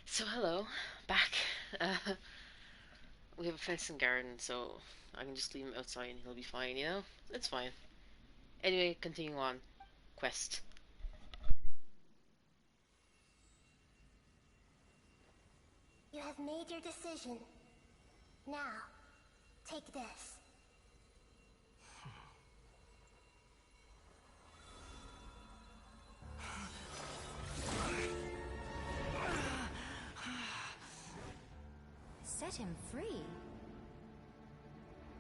So hello, back. Uh, we have a fenced garden, so I can just leave him outside and he'll be fine, you know? It's fine. Anyway, continue on. Quest. You have made your decision. Now, take this. set him free.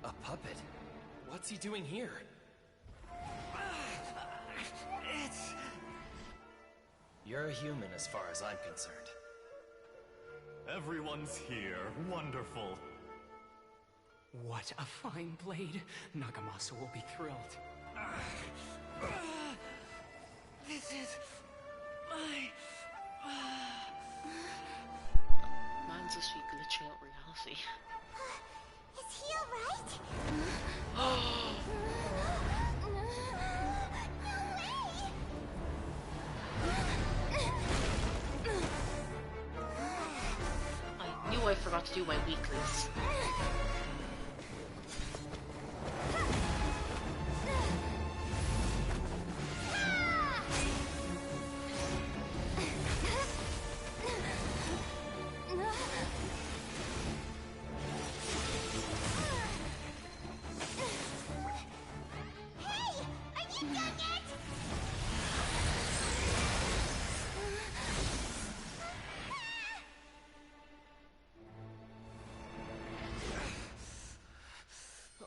A puppet? What's he doing here? You're a human as far as I'm concerned. Everyone's here. Wonderful. What a fine blade. Nagamasa will be thrilled. This is my... Man's actually glitching out reality. Is he alright? I knew I forgot to do my weeklies.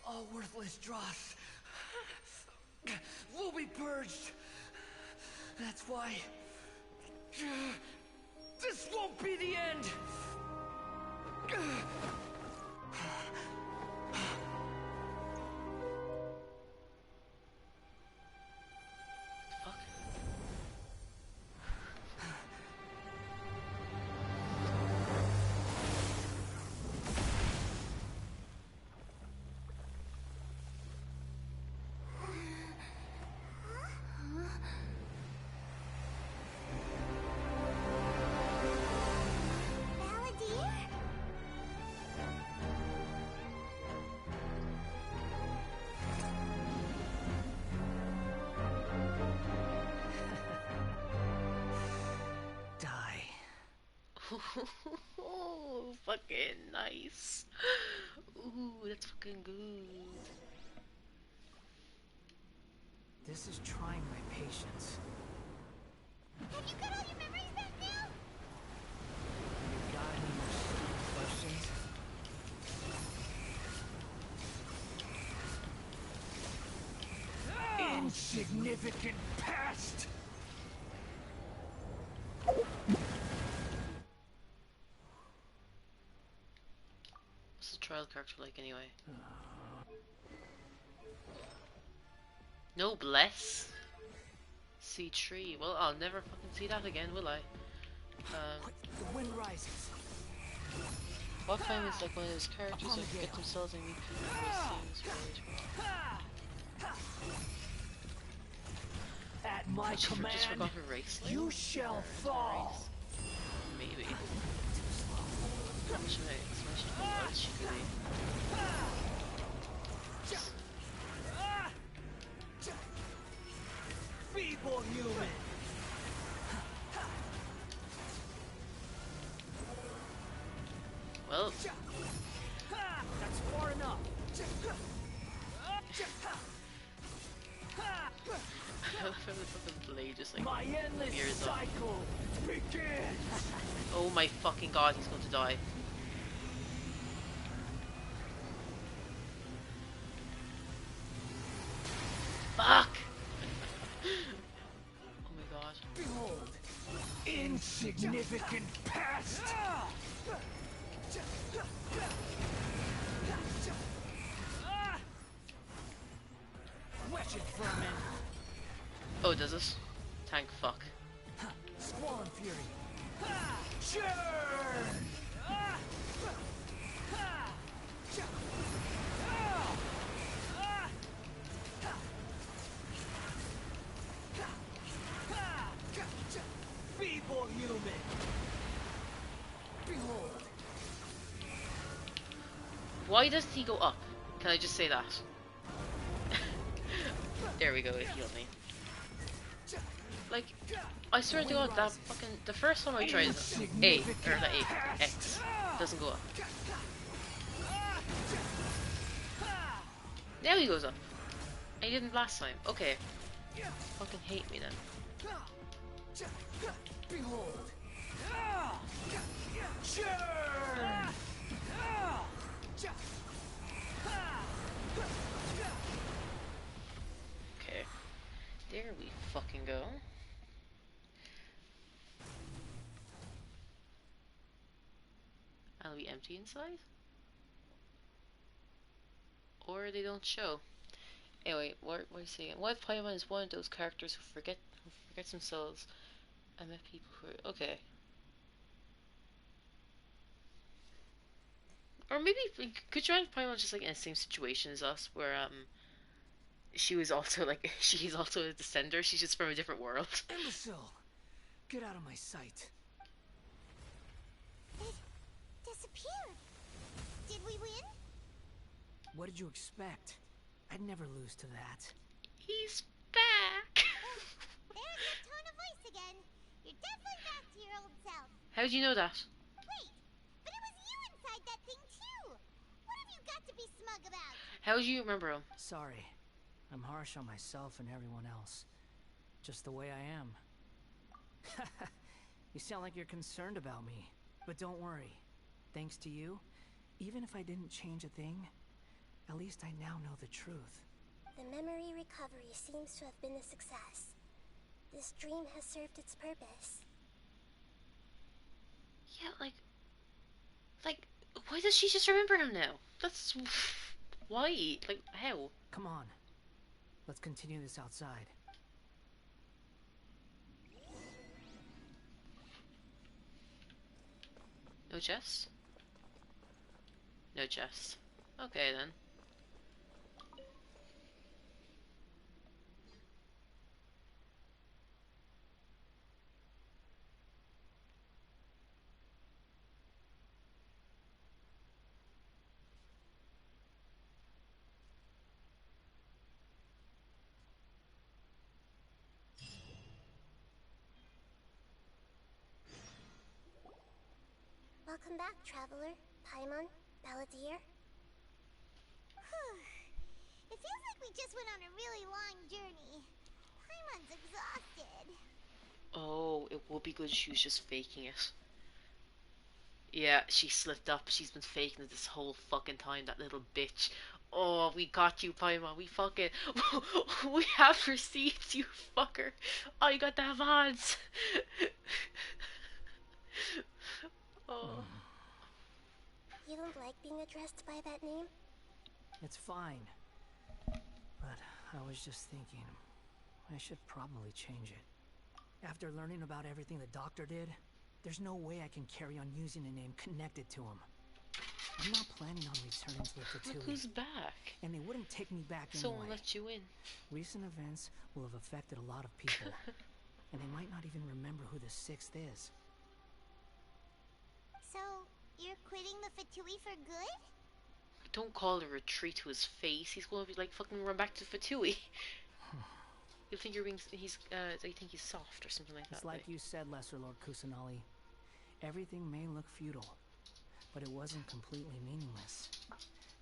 All worthless dross will be purged. That's why this won't be the end. Oh, fucking nice. Ooh, that's fucking good. This is trying my patience. Have you got all your memories back now? You got any more questions? Insignificant past! What's the trial character like anyway? Noblesse? C3. Well, I'll never fucking see that again, will I? The wind rises. What time is like one of those characters that get themselves and meet people who seems right? At my command, just forgot her race. you shall fall. Maybe. Should I what is she doing? Feeble human. Well, that's far enough. I love how the fucking blade just like My endless veers off. cycle begins. Oh my fucking god, he's going to die. Fuck! Oh my god. Behold, insignificant past. Wretched vermin. Oh, does this? Tank fuck. Squall and fury. Churn! Feeble human. Behold. Why does he go up? Can I just say that? There we go, it healed me. Like, I swear to god, that fucking... The first time I tried it, A, or not A, X, doesn't go up. Now he goes up. And he didn't last time. Okay. Fucking hate me then. Behold. Churn! and it'll be empty inside? Or they don't show. Anyway, what are you saying? What if Paimon is one of those characters who forgets themselves and met people who are okay? Or maybe could you imagine Paimon just like in the same situation as us, where she was also like she's also a descender. She's just from a different world. Imbecile! Get out of my sight. It disappeared. Did we win? What did you expect? I'd never lose to that. He's back. There's your tone of voice again. You're definitely back to your old self. How do you know that? Wait, but it was you inside that thing too. What have you got to be smug about? How do you remember him? Sorry. I'm harsh on myself and everyone else. Just the way I am. You sound like you're concerned about me. But don't worry. Thanks to you, even if I didn't change a thing, at least I now know the truth. The memory recovery seems to have been a success. This dream has served its purpose. Yeah, like, why does she just remember him now? That's why. Like, how? Come on. Let's continue this outside. No chest? No chest. Okay then. Welcome back, traveler. Paimon, Balladeer. It feels like we just went on a really long journey. Paimon's exhausted. Oh, it would be good if she was just faking it. Yeah, she slipped up. She's been faking it this whole fucking time, that little bitch. Oh, we got you, Paimon. We fucking... we have receipts, you fucker. Oh, you got the ads. Oh. You don't like being addressed by that name? It's fine. But I was just thinking, I should probably change it. After learning about everything the doctor did, there's no way I can carry on using a name connected to him. I'm not planning on returning to the Fatui. Look who's back. And they wouldn't take me back anyway. Someone let you in. Recent events will have affected a lot of people. And they might not even remember who the sixth is. So, you're quitting the Fatui for good? Don't call a retreat to his face. He's going to be like fucking run back to Fatui. You'll think you're being... they think he's soft or something like that. It's like you said, Lesser Lord Kusanali. Everything may look futile, but it wasn't completely meaningless.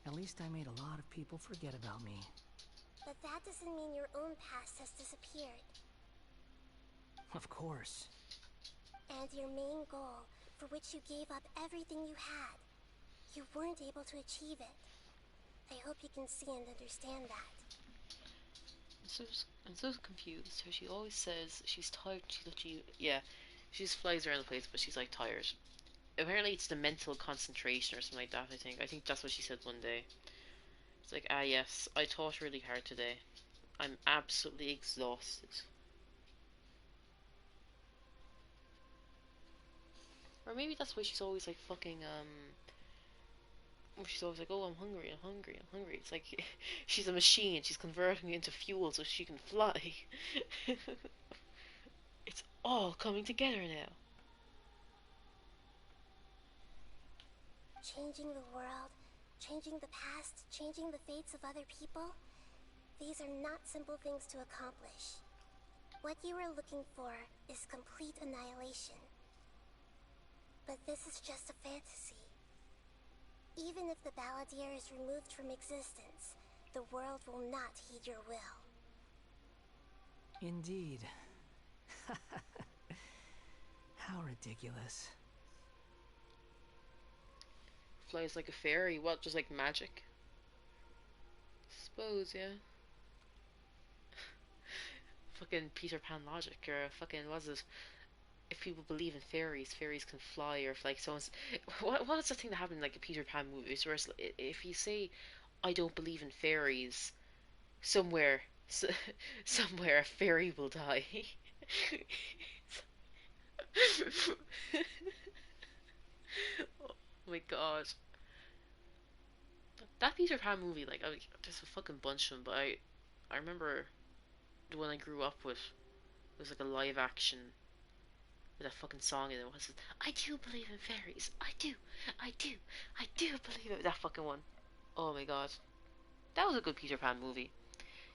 At least I made a lot of people forget about me. But that doesn't mean your own past has disappeared. Of course. And your main goal, for which you gave up everything you had, you weren't able to achieve it. I hope you can see and understand that. I'm so confused. So she always says she's tired. Yeah, she just flies around the place, but she's like tired. Apparently, it's the mental concentration or something like that. I think that's what she said one day. It's like, ah, yes, I taught really hard today. I'm absolutely exhausted. Or maybe that's why she's always like fucking she's always like, oh, I'm hungry, I'm hungry, I'm hungry. It's like she's a machine. She's converting into fuel so she can fly. It's all coming together now. Changing the world, changing the past, changing the fates of other people. These are not simple things to accomplish. What you are looking for is complete annihilation. But this is just a fantasy. Even if the Balladeer is removed from existence, the world will not heed your will. Indeed. How ridiculous. Flies like a fairy. What, just like magic? Suppose, yeah. Fucking Peter Pan logic, or fucking, what's it? if people believe in fairies, fairies can fly, or if like someone's what's the thing that happened in like a Peter Pan movie? Where it's, if you say I don't believe in fairies, somewhere somewhere a fairy will die. Oh my god, that Peter Pan movie, like there's a fucking bunch of them, but I remember the one I grew up with was like a live action with a fucking song in it. Was I do believe in fairies. I do, I do believe it. That fucking one. Oh my god, that was a good Peter Pan movie.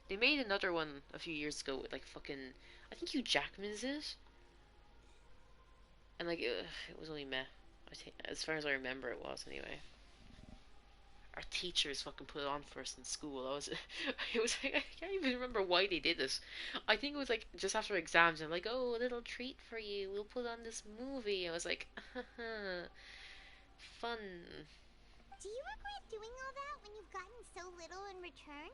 They made another one a few years ago with like fucking, I think Hugh Jackman's in it, and like it was only meh. I think, as far as I remember, it was anyway. Our teachers fucking put it on for us in school. I was, it was like, I can't even remember why they did this. I think it was like just after exams, and like, oh, a little treat for you. We'll put on this movie. I was like, fun. Do you regret doing all that when you've gotten so little in return?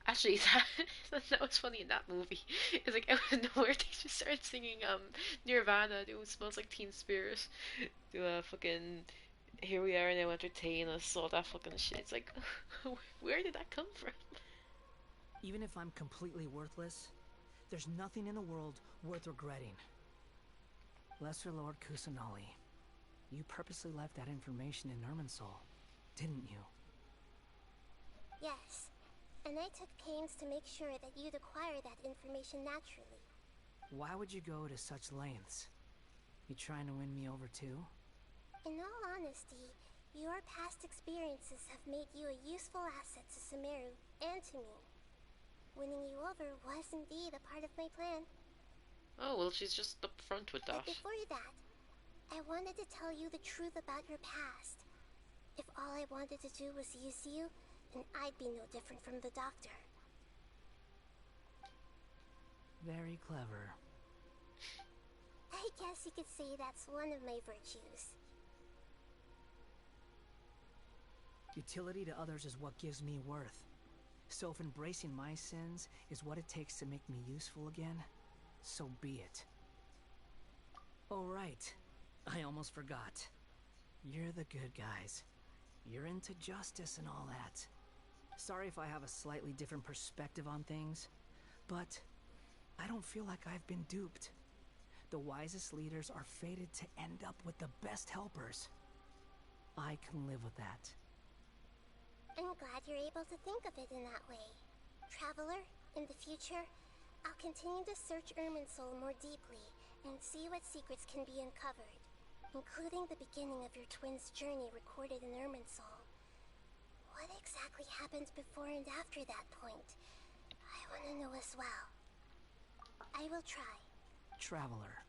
Actually, that was funny in that movie. It's like out of nowhere they just started singing Nirvana. It smells like Teen Spirit. Do a fucking here we are now, entertain us, all that fucking shit. It's like, where did that come from? Even if I'm completely worthless, there's nothing in the world worth regretting. Lesser Lord Kusanali, you purposely left that information in Irminsul, didn't you? Yes, and I took pains to make sure that you'd acquire that information naturally. Why would you go to such lengths? You trying to win me over too? In all honesty, your past experiences have made you a useful asset to Sumeru and to me. Winning you over was indeed a part of my plan. Oh, well, she's just upfront with that. But before that, I wanted to tell you the truth about your past. If all I wanted to do was use you, then I'd be no different from the doctor. Very clever. I guess you could say that's one of my virtues. Utility to others is what gives me worth. So if embracing my sins is what it takes to make me useful again, so be it. Oh right, I almost forgot. You're the good guys. You're into justice and all that. Sorry if I have a slightly different perspective on things, but I don't feel like I've been duped. The wisest leaders are fated to end up with the best helpers. I can live with that. I'm glad you're able to think of it in that way. Traveler, in the future, I'll continue to search Irminsul more deeply and see what secrets can be uncovered, including the beginning of your twins' journey recorded in Irminsul. What exactly happened before and after that point? I want to know as well. I will try. Traveler.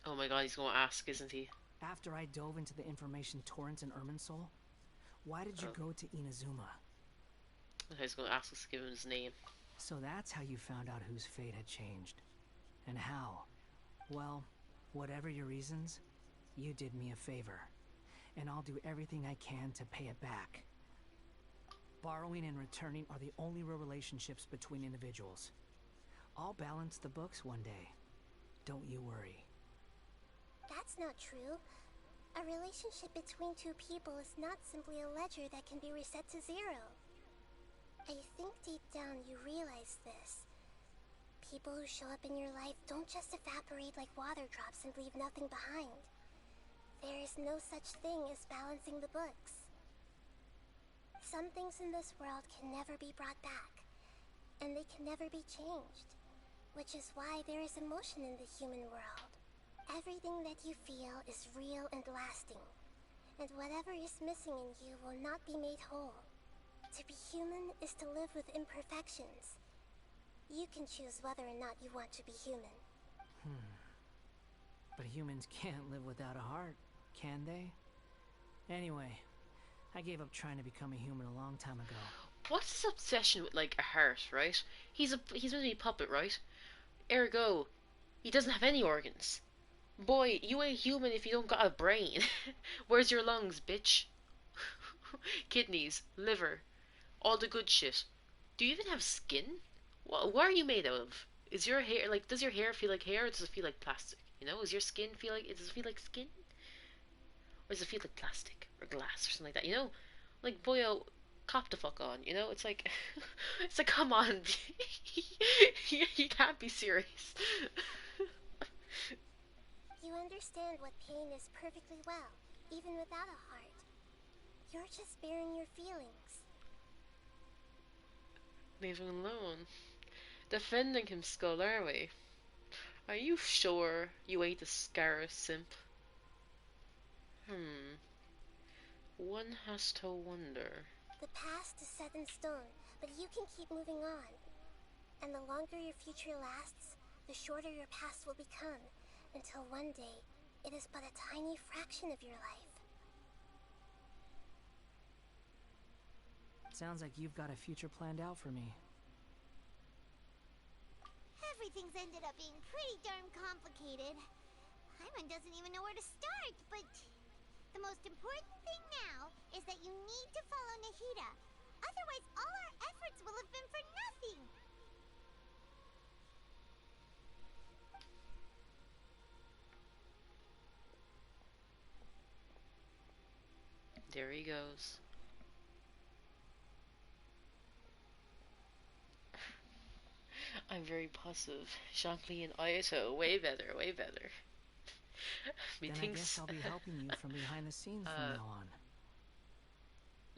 Oh my god, he's gonna ask, isn't he? After I dove into the information torrents in Irminsul, why did you go to Inazuma? He's gonna ask us to give him his name. So that's how you found out whose fate had changed. And how? Well, whatever your reasons, you did me a favor. And I'll do everything I can to pay it back. Borrowing and returning are the only real relationships between individuals. I'll balance the books one day. Don't you worry. That's not true. A relationship between two people is not simply a ledger that can be reset to zero. I think deep down you realize this. People who show up in your life don't just evaporate like water drops and leave nothing behind. There is no such thing as balancing the books. Some things in this world can never be brought back, and they can never be changed, which is why there is emotion in the human world. Everything that you feel is real and lasting, and whatever is missing in you will not be made whole. To be human is to live with imperfections. You can choose whether or not you want to be human. But humans can't live without a heart, can they? Anyway, I gave up trying to become a human a long time ago. What's his obsession with like a heart, right? He's meant to be a puppet, right? Ergo, he doesn't have any organs. Boy, you ain't human if you don't got a brain. Where's your lungs, bitch? Kidneys, liver, all the good shit. Do you even have skin? What are you made out of? Is your hair like? Does your hair feel like hair, or does it feel like plastic? You know, does your skin feel like? Does it feel like skin, or does it feel like plastic or glass or something like that? You know, like boyo, cop the fuck on. You know, it's like, it's like, come on, you can't be serious. You understand what pain is perfectly well, even without a heart. You're just bearing your feelings. Leave him alone. Defending him, Skull, are we? Are you sure you ain't a Scara simp? One has to wonder. The past is set in stone, but you can keep moving on. And the longer your future lasts, the shorter your past will become, until one day, it is but a tiny fraction of your life. Sounds like you've got a future planned out for me. Everything's ended up being pretty darn complicated. Paimon doesn't even know where to start, but the most important thing now is that you need to follow Nahida. Otherwise, all our efforts will have been for nothing. There he goes. I'm very positive. Shankly and Ayato, way better, way better. Then I guess I'll be helping you from behind the scenes from now on.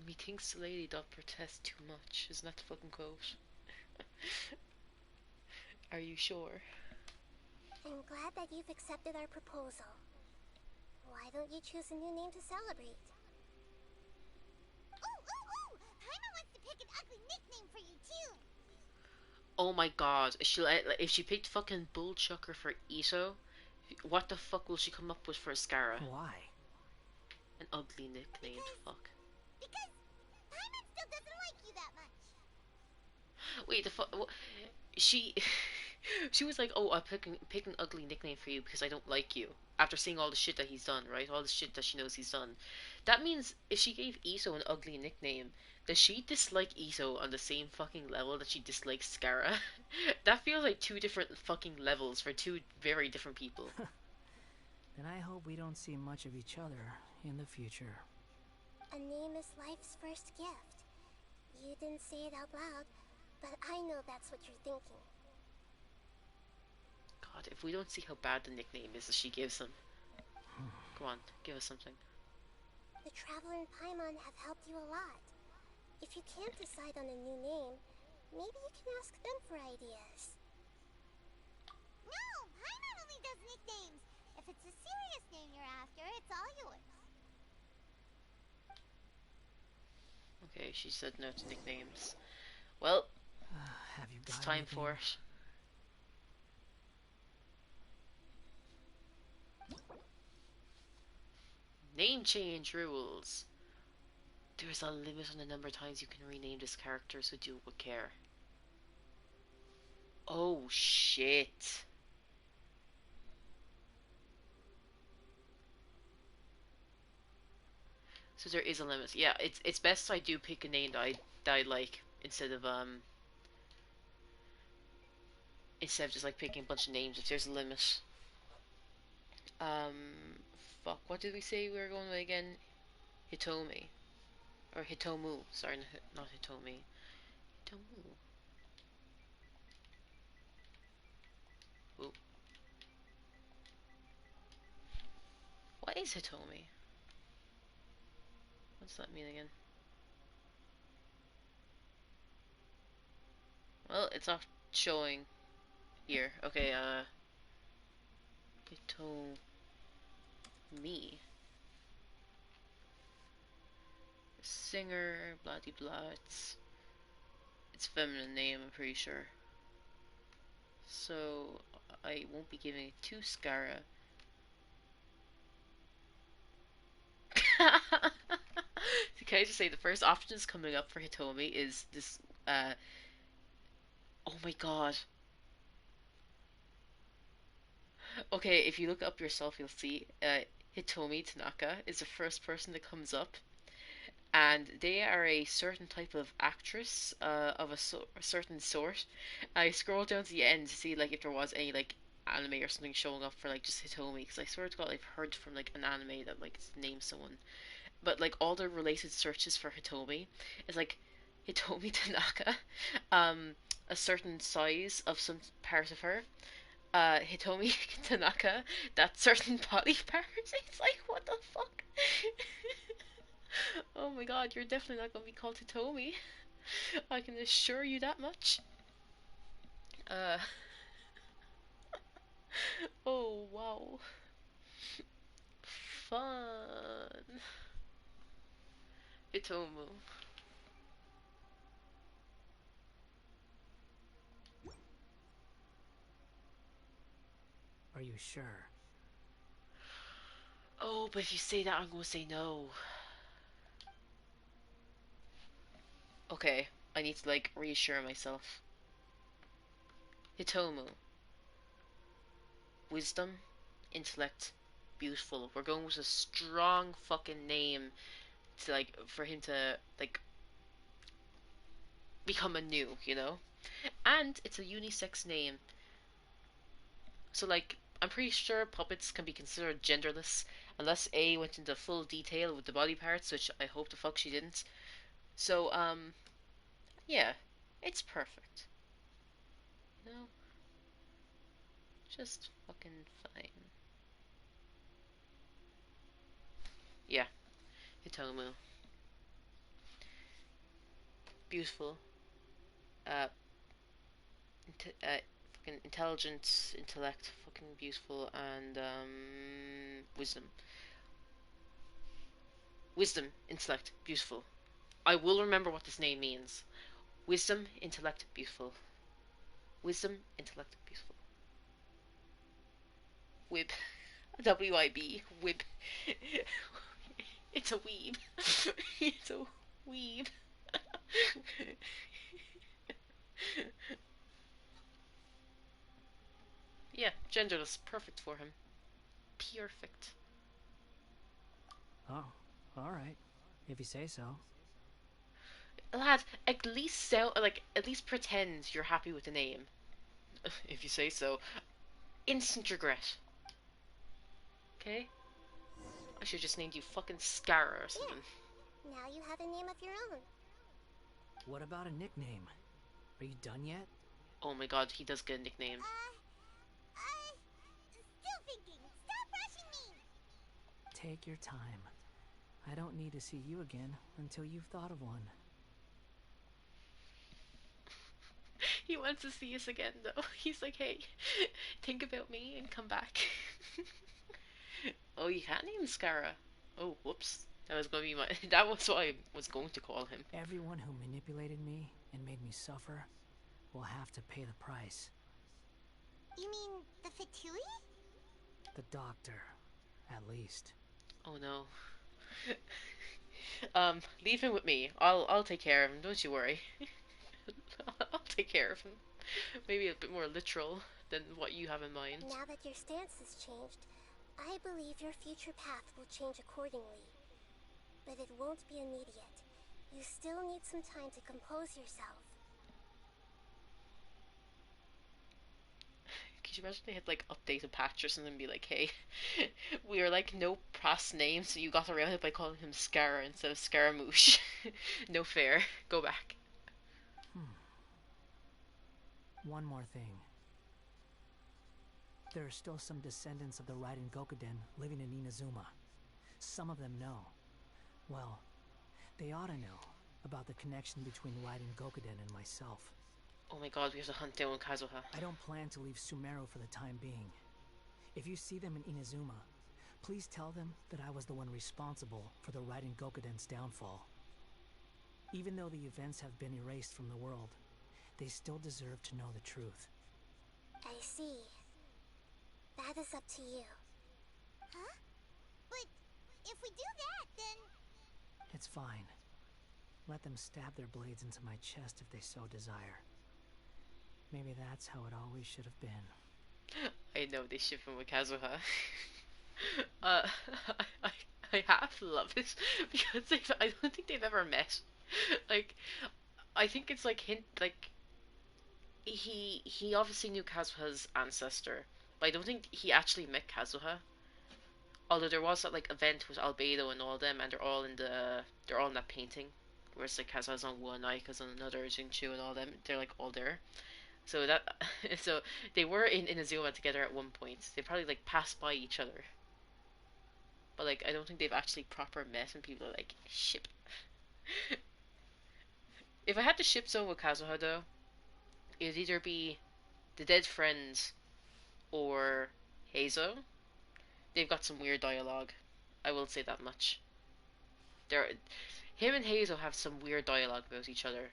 Methinks the lady doth protest too much. Isn't that the fucking quote? Are you sure? I'm glad that you've accepted our proposal. Why don't you choose a new name to celebrate? Ooh! Paimon wants to pick an ugly nickname for you too. Oh my god, if she picked fucking Bullchucker for Ito, what the fuck will she come up with for Scara? Why? An ugly nickname, fuck. Because Paimon still doesn't like you that much. Wait, the fuck? She, she was like, "Oh, I'm picking an ugly nickname for you because I don't like you." After seeing all the shit that he's done, right? All the shit that she knows he's done. That means if she gave Ito an ugly nickname, does she dislike Ito on the same fucking level that she dislikes Scara? That feels like two different fucking levels for two very different people. Then I hope we don't see much of each other in the future. A name is life's first gift. You didn't say it out loud, but I know that's what you're thinking. God, if we don't see how bad the nickname is that she gives him. Come on, give us something. The Traveler and Paimon have helped you a lot. If you can't decide on a new name, maybe you can ask them for ideas. No! Paimon only does nicknames! If it's a serious name you're after, it's all yours. Okay, she said no to nicknames. Well, have you it's time for it. Name change rules. There's a limit on the number of times you can rename this character, so do it with care. Oh shit. So there is a limit. Yeah, it's best I do pick a name that I like instead of just like picking a bunch of names if there's a limit. Fuck, what did we say we were going with again? Hitomi. Or Hitomu. Sorry, not Hitomi. Hitomu. Ooh. What is Hitomi? What's that mean again? Well, it's not showing here. Okay, Hitomi. Singer, blah de blah. It's a feminine name, I'm pretty sure. So I won't be giving it to Scara. Can I just say the first options coming up for Hitomi is this oh my god. Okay, if you look up yourself you'll see Hitomi Tanaka is the first person that comes up, and they are a certain type of actress, of a certain sort. I scrolled down to the end to see like if there was any like anime or something showing up for like just Hitomi, because I swear to God I've heard from like an anime that like names someone, but like all the related searches for Hitomi is like Hitomi Tanaka, um, a certain size of some part of her, Hitomi Tanaka, that certain body part. It's like, what the fuck? Oh my god, you're definitely not gonna be called Hitomi. I can assure you that much. Uh, oh wow. Fun. Hitomu. Are you sure? Oh, but if you say that, I'm gonna say no. Okay, I need to like reassure myself. Hitomu. Wisdom, intellect, beautiful. We're going with a strong fucking name to like for him to like become a new, you know? And it's a unisex name. So like I'm pretty sure puppets can be considered genderless unless A went into full detail with the body parts, which I hope the fuck she didn't. So yeah, it's perfect. You know? Just fucking fine. Yeah, Hitomu. Beautiful. Uh, fucking intelligence, intellect, fucking beautiful, and wisdom. Wisdom, intellect, beautiful. I will remember what this name means. Wisdom, intellect, beautiful. Wisdom, intellect, beautiful. Wib. W-I-B. Wib. It's a weeb. It's a weeb. Yeah, genderless. Perfect for him. Perfect. Oh, alright. If you say so. Lad, at least sound like at least pretend you're happy with the name. If you say so. Instant regret. Okay? I should just named you fucking Scara or something. Yeah. Now you have a name of your own. What about a nickname? Are you done yet? Oh my god, he does get a nickname. Still thinking. Stop rushing me. Take your time. I don't need to see you again until you've thought of one. He wants to see us again though. He's like, hey, think about me and come back. Oh, you can't name Scara. Oh, whoops. That was going to be my. That was what I was going to call him. Everyone who manipulated me and made me suffer will have to pay the price. You mean the Fatui? The doctor, at least. Oh no. Leave him with me. I'll take care of him. Don't you worry. I'll take care of him. Maybe a bit more literal than what you have in mind. Now that your stance has changed, I believe your future path will change accordingly. But it won't be immediate. You still need some time to compose yourself. Could you imagine they had like update a patch or something and be like, hey, we are like no pros name, so you got around it by calling him Scara instead of Scaramouche. No fair. Go back. One more thing. There are still some descendants of the Raiden Gokuden living in Inazuma. Some of them know. Well, they ought to know about the connection between Raiden Gokuden and myself. Oh my god, we have to hunt down Kazuha. I don't plan to leave Sumeru for the time being. If you see them in Inazuma, please tell them that I was the one responsible for the Raiden Gokuden's downfall. Even though the events have been erased from the world, they still deserve to know the truth. I see. That is up to you. Huh? But if we do that, then... It's fine. Let them stab their blades into my chest if they so desire. Maybe that's how it always should have been. I know they ship him with Kazuha. uh, I, I half love it because I don't think they've ever met. Like, I think it's like hint like he obviously knew Kazuha's ancestor, but I don't think he actually met Kazuha. Although there was that like event with Albedo and all them, and they're all in that painting, whereas like Kazuha's on one, Aika's on another, Jinchu and all them, they're like all there. So that so they were in Inazuma together at one point. They probably like passed by each other, but like I don't think they've actually proper met, and people are like ship. If I had to ship someone with Kazuha though, it'd either be the dead friends or Heizo. They've got some weird dialogue. I will say that much. They're, him and Heizo have some weird dialogue about each other.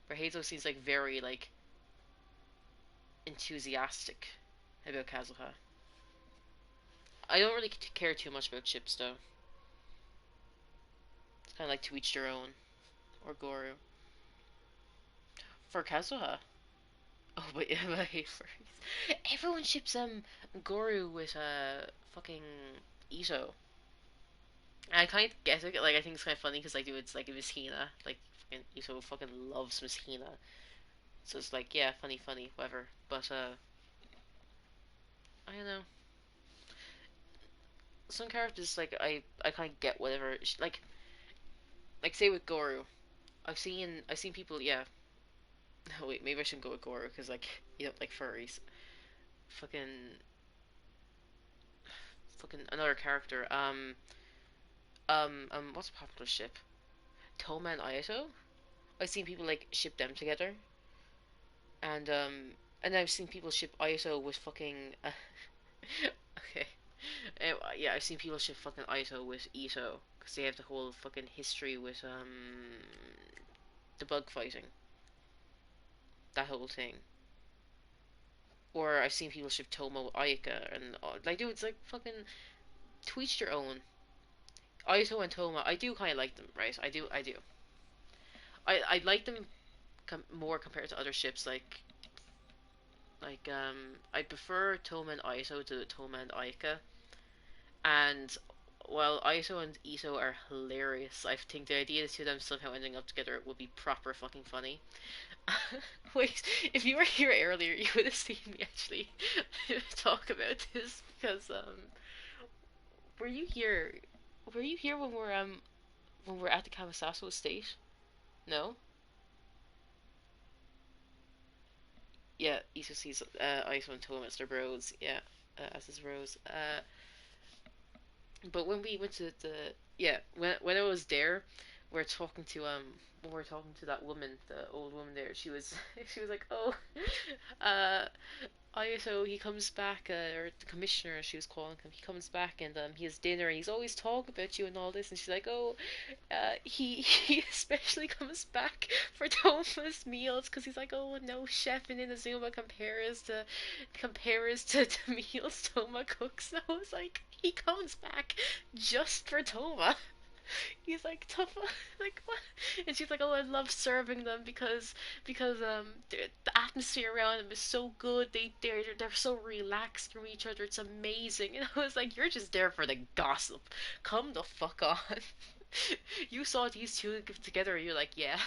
Where Heizo seems like very like enthusiastic about Kazuha. I don't really care too much about ships though. It's kind of like to each their own. Or Goru. For Kazuha. Oh, but yeah, but I hate furries. Everyone ships Goru with fucking Ito. I kind of get it. Like I think it's kind of funny because like it's like Miss Hina. Like fucking Ito fucking loves Miss Hina. So it's like yeah, funny, whatever. But I don't know. Some characters like I kind of get whatever. Like say with Goru, I've seen people yeah. Oh, wait, maybe I shouldn't go with Goru because like you don't like furries. Fucking another character. What's a popular ship? Toma and Ayato. I've seen people like ship them together, and I've seen people ship Ayato with fucking. Okay. Yeah, I've seen people ship fucking Ayato with Ito because they have the whole fucking history with the bug fighting. That whole thing. Or I've seen people ship Tomo with Ayaka and like dude, it's like fucking to each their own. Ayato and Toma, I do kind of like them, right? I do. I like them more compared to other ships I prefer Toma and Ayato to Toma and Ayaka. And while Aito and Ito are hilarious, I think the idea of the two of them somehow ending up together would be proper fucking funny. Wait, if you were here earlier, you would have seen me actually talk about this because were you here? Were you here when we're at the Kamasato estate? No. Yeah, Ito sees Aito and Toma as their bros. Yeah, as his bros. But when we went to the yeah, when I was there, we are talking to when we are talking to that woman, the old woman there. She was she was like, oh, uh, so he comes back, or the commissioner, she was calling him. He comes back and he has dinner. And he's always talking about you and all this. And she's like, oh, he especially comes back for Toma's meals because he's like, oh, no chef in Inazuma compares to the meals Toma cooks. And I was like, he comes back just for Toma. He's like tough, like what? And she's like, oh, I love serving them because the atmosphere around them is so good. They're so relaxed from each other. It's amazing. And I was like, you're just there for the gossip. Come the fuck on. You saw these two together. You're like, yeah,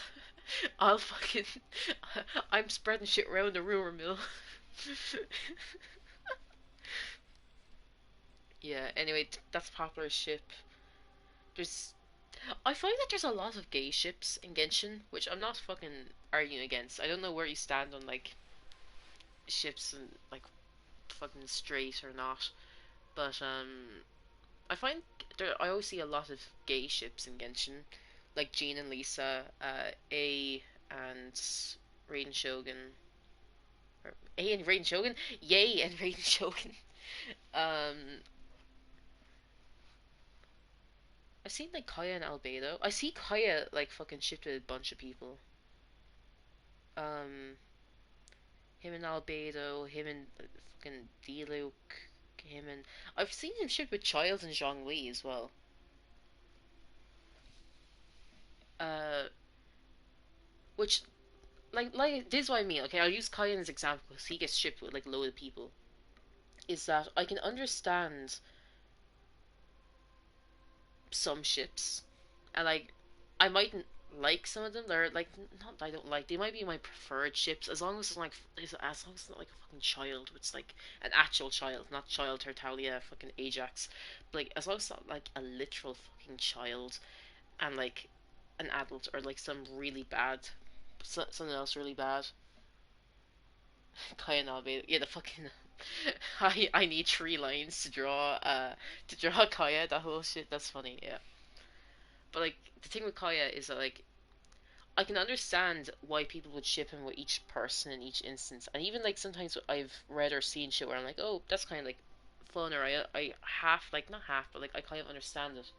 I'll fucking, I'm spreading shit around the rumor mill. Yeah. Anyway, that's popular ship. There's I find that there's a lot of gay ships in Genshin, which I'm not fucking arguing against. I don't know where you stand on like ships and like fucking straight or not, but I find I always see a lot of gay ships in Genshin, like Jean and Lisa, A and Raiden Shogun, or A and Raiden Shogun, Yay and Raiden Shogun. Um, I've seen like Kaya and Albedo. I see Kaya like fucking shipped with a bunch of people. Um, him and Albedo, him and fucking D-Luke, him and I've seen him ship with Childs and Zhongli as well. Uh, which like this is what I mean. Okay, I'll use Kyan as example because he gets shipped with like a load of people. Is that I can understand some ships, and like I mightn't like some of them. They're like not that I don't like. They might be my preferred ships as long as it's like as long as it's not like a fucking child. It's like an actual child, not child Tertalia, fucking Ajax. But like as long as it's not like a literal fucking child and like an adult or like some really bad, something else really bad. Kaya Nabe, yeah, the fucking. I need 3 lines to draw Kaya. That whole shit. That's funny. Yeah, but like the thing with Kaya is that like I can understand why people would ship him with each person in each instance, and even like sometimes I've read or seen shit where I'm like, oh, that's kind of like fun, or I half like not half, but like I kind of understand it.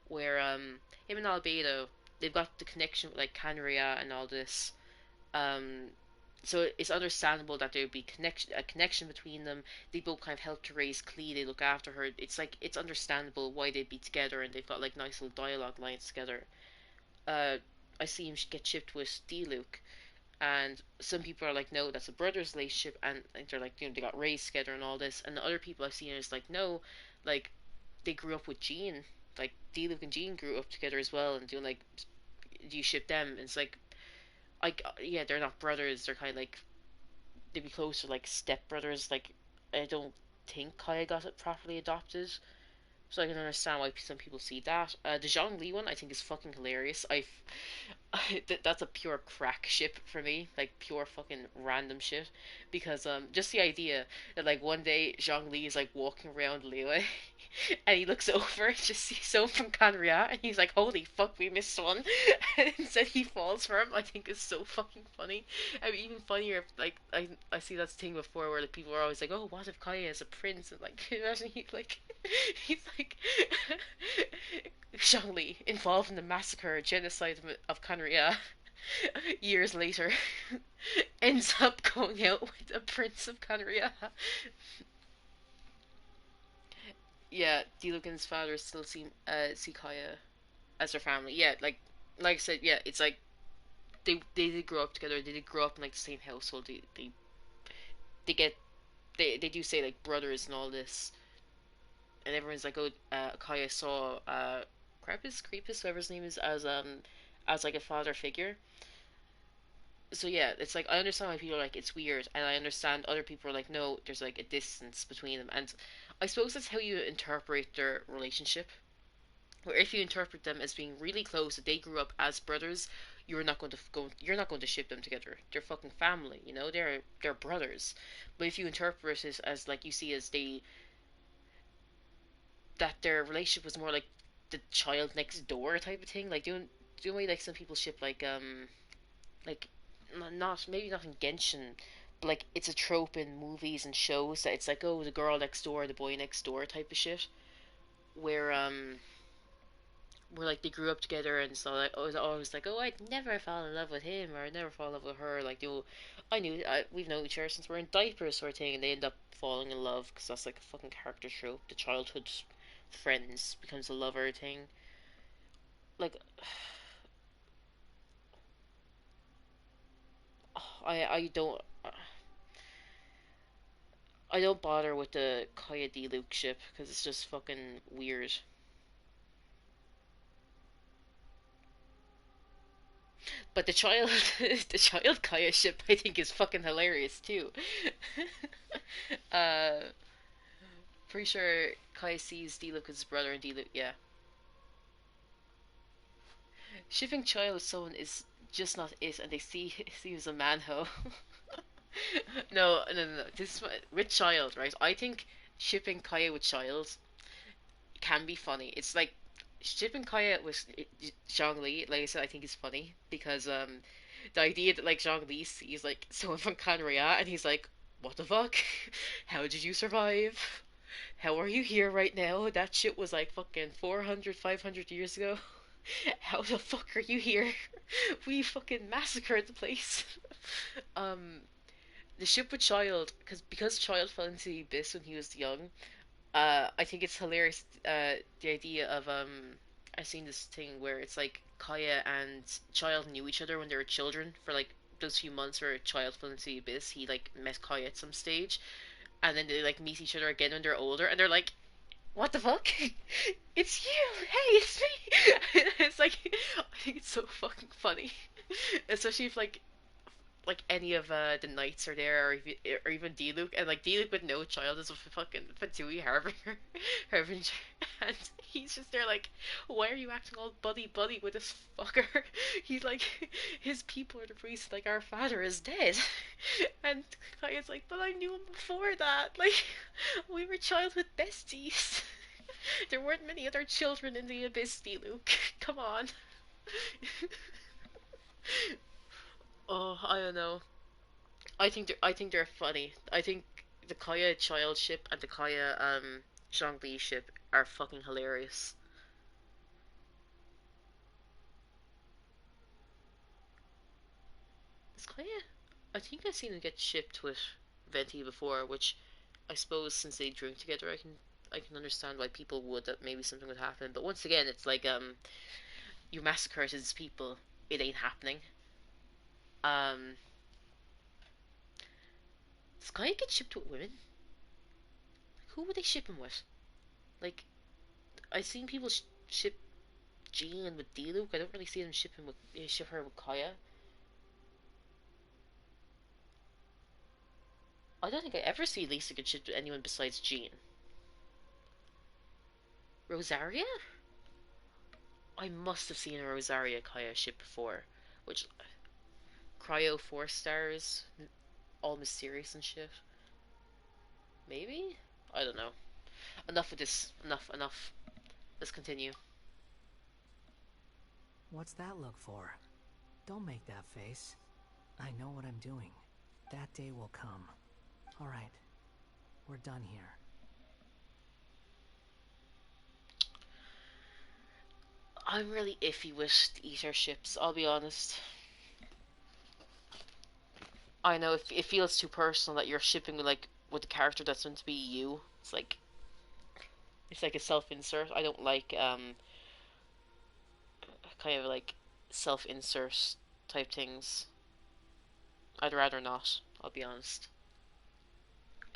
Where him and Albedo, they've got the connection with like Canria and all this, um, so it's understandable that there would be a connection between them. They both kind of help to raise Klee. They look after her. It's like it's understandable why they'd be together, and they've got like nice little dialogue lines together. Uh, I see him get shipped with D-Luke, and some people are like, no, that's a brothers relationship, and they're like, they got raised together and all this, and the other people I've seen is like, no, like they grew up with Jean, like D-Luke and Jean grew up together as well, and doing like, do you ship them? And it's like, yeah, they're not brothers, they're kind of like they'd be closer like step brothers. Like I don't think Kaya got it properly adopted, so I can understand why some people see that. The Zhongli one I think is fucking hilarious. That's a pure crack ship for me, like pure fucking random shit. Because just the idea that like one day Zhongli is like walking around Liyue, and he looks over and just sees someone from Canria, and he's like, "Holy fuck, we missed one!" And instead he falls for him. I think is so fucking funny. I mean, even funnier if, like I see that thing before where like people are always like, "Oh, what if Kaya is a prince?" And like imagine he like he's like Zhongli involved in the massacre genocide of Canria years later ends up going out with a prince of Canria. Yeah, Dilucan's father still see Kaya as their family. Yeah, like I said, yeah, it's like they did grow up together. They did grow up in like the same household. They get they do say like brothers and all this, and everyone's like, oh, Kaya saw Crepus, whoever his name is, as like a father figure. So yeah, it's like I understand why people are like it's weird, and I understand other people are like no, there's like a distance between them, and I suppose that's how you interpret their relationship. Where if you interpret them as being really close, that they grew up as brothers, you're not going to ship them together. They're fucking family, you know. They're brothers. But if you interpret it as like you see as that their relationship was more like the child next door type of thing, like doing way like some people ship like not maybe not in Genshin, but like it's a trope in movies and shows that it's like oh the girl next door, the boy next door type of shit, where where like they grew up together and so like I was always like oh I'd never fall in love with him or I'd never fall in love with her like we've known each other since we're in diapers sort of thing and they end up falling in love because that's like a fucking character trope, the childhood friends becomes a lover thing like I don't bother with the Kaya D Luke ship because it's just fucking weird. But the child, the child Kaya ship, I think is fucking hilarious too. uh, pretty sure Kaya sees D Luke as his brother, and D Luke, yeah. Shipping child with someone is just not it, and they see him as a manho. No. This is with child, right? I think shipping Kaya with child can be funny. It's like shipping Kaya with Zhongli, like I said, I think is funny because the idea that like Zhongli sees like someone from Canria and he's like, what the fuck? How did you survive? How are you here right now? That shit was like fucking 400, 500 years ago. How the fuck are you here? We fucking massacred the place. um, the ship with Child, because Child fell into the abyss when he was young, I think it's hilarious. The idea of I've seen this thing where it's like Kaya and Child knew each other when they were children for like those few months where Child fell into the abyss. He like met Kaya at some stage, and then they like meet each other again when they're older, and they're like what the fuck? It's you! Hey, it's me! It's like, I think it's so fucking funny. Especially if, like any of the knights are there, or even Diluc, and like Diluc with no child is a fucking Fatui Harbinger, Harbinger, and he's just there like, why are you acting all buddy buddy with this fucker? He's like, his people are the priests, like our father is dead, and Kaya's like, but I knew him before that, like, we were childhood besties. There weren't many other children in the abyss, Diluc. Come on. Oh, I don't know. I think they're funny. I think the Kaya child ship and the Kaya Zhongli ship are fucking hilarious. Is Kaya? I think I've seen them get shipped with Venti before, which I suppose since they drink together, I can understand why people would, that maybe something would happen. But once again, it's like you massacred his people, it ain't happening. Um, does Kaya get shipped with women? Who would they ship him with? Like I've seen people ship Jean with Diluc. I don't really see them ship him with ship her with Kaya. I don't think I ever see Lisa get shipped with anyone besides Jean. Rosaria? I must have seen a Rosaria Kaya ship before, which Cryo 4 stars, all mysterious and shit. Maybe? I don't know. Enough of this. Enough. Enough. Let's continue. What's that look for? Don't make that face. I know what I'm doing. That day will come. Alright. We're done here. I'm really iffy with the Ether ships, I'll be honest. I know it feels too personal that you're shipping with a character that's meant to be you. It's like a self-insert. I don't like kind of like self-insert type things. I'd rather not, I'll be honest.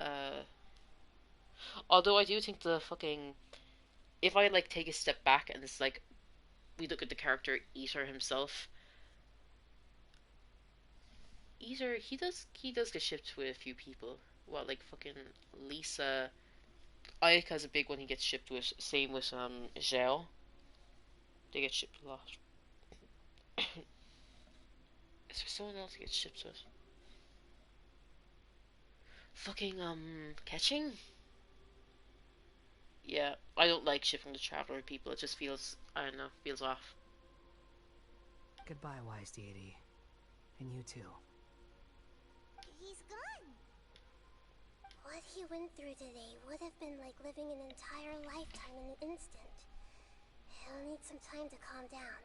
Uh, although I do think the fucking, if I like take a step back and it's like we look at the character Ether himself, Ether he does get shipped with a few people. What, like fucking Lisa, Ayaka's a big one he gets shipped with. Same with Zhao. They get shipped a lot. Is there someone else he gets shipped with? Fucking catching? Yeah, I don't like shipping the traveler people. It just feels, I don't know, feels off. Goodbye, wise deity. And you too. He's gone. What he went through today would have been like living an entire lifetime in an instant. He'll need some time to calm down.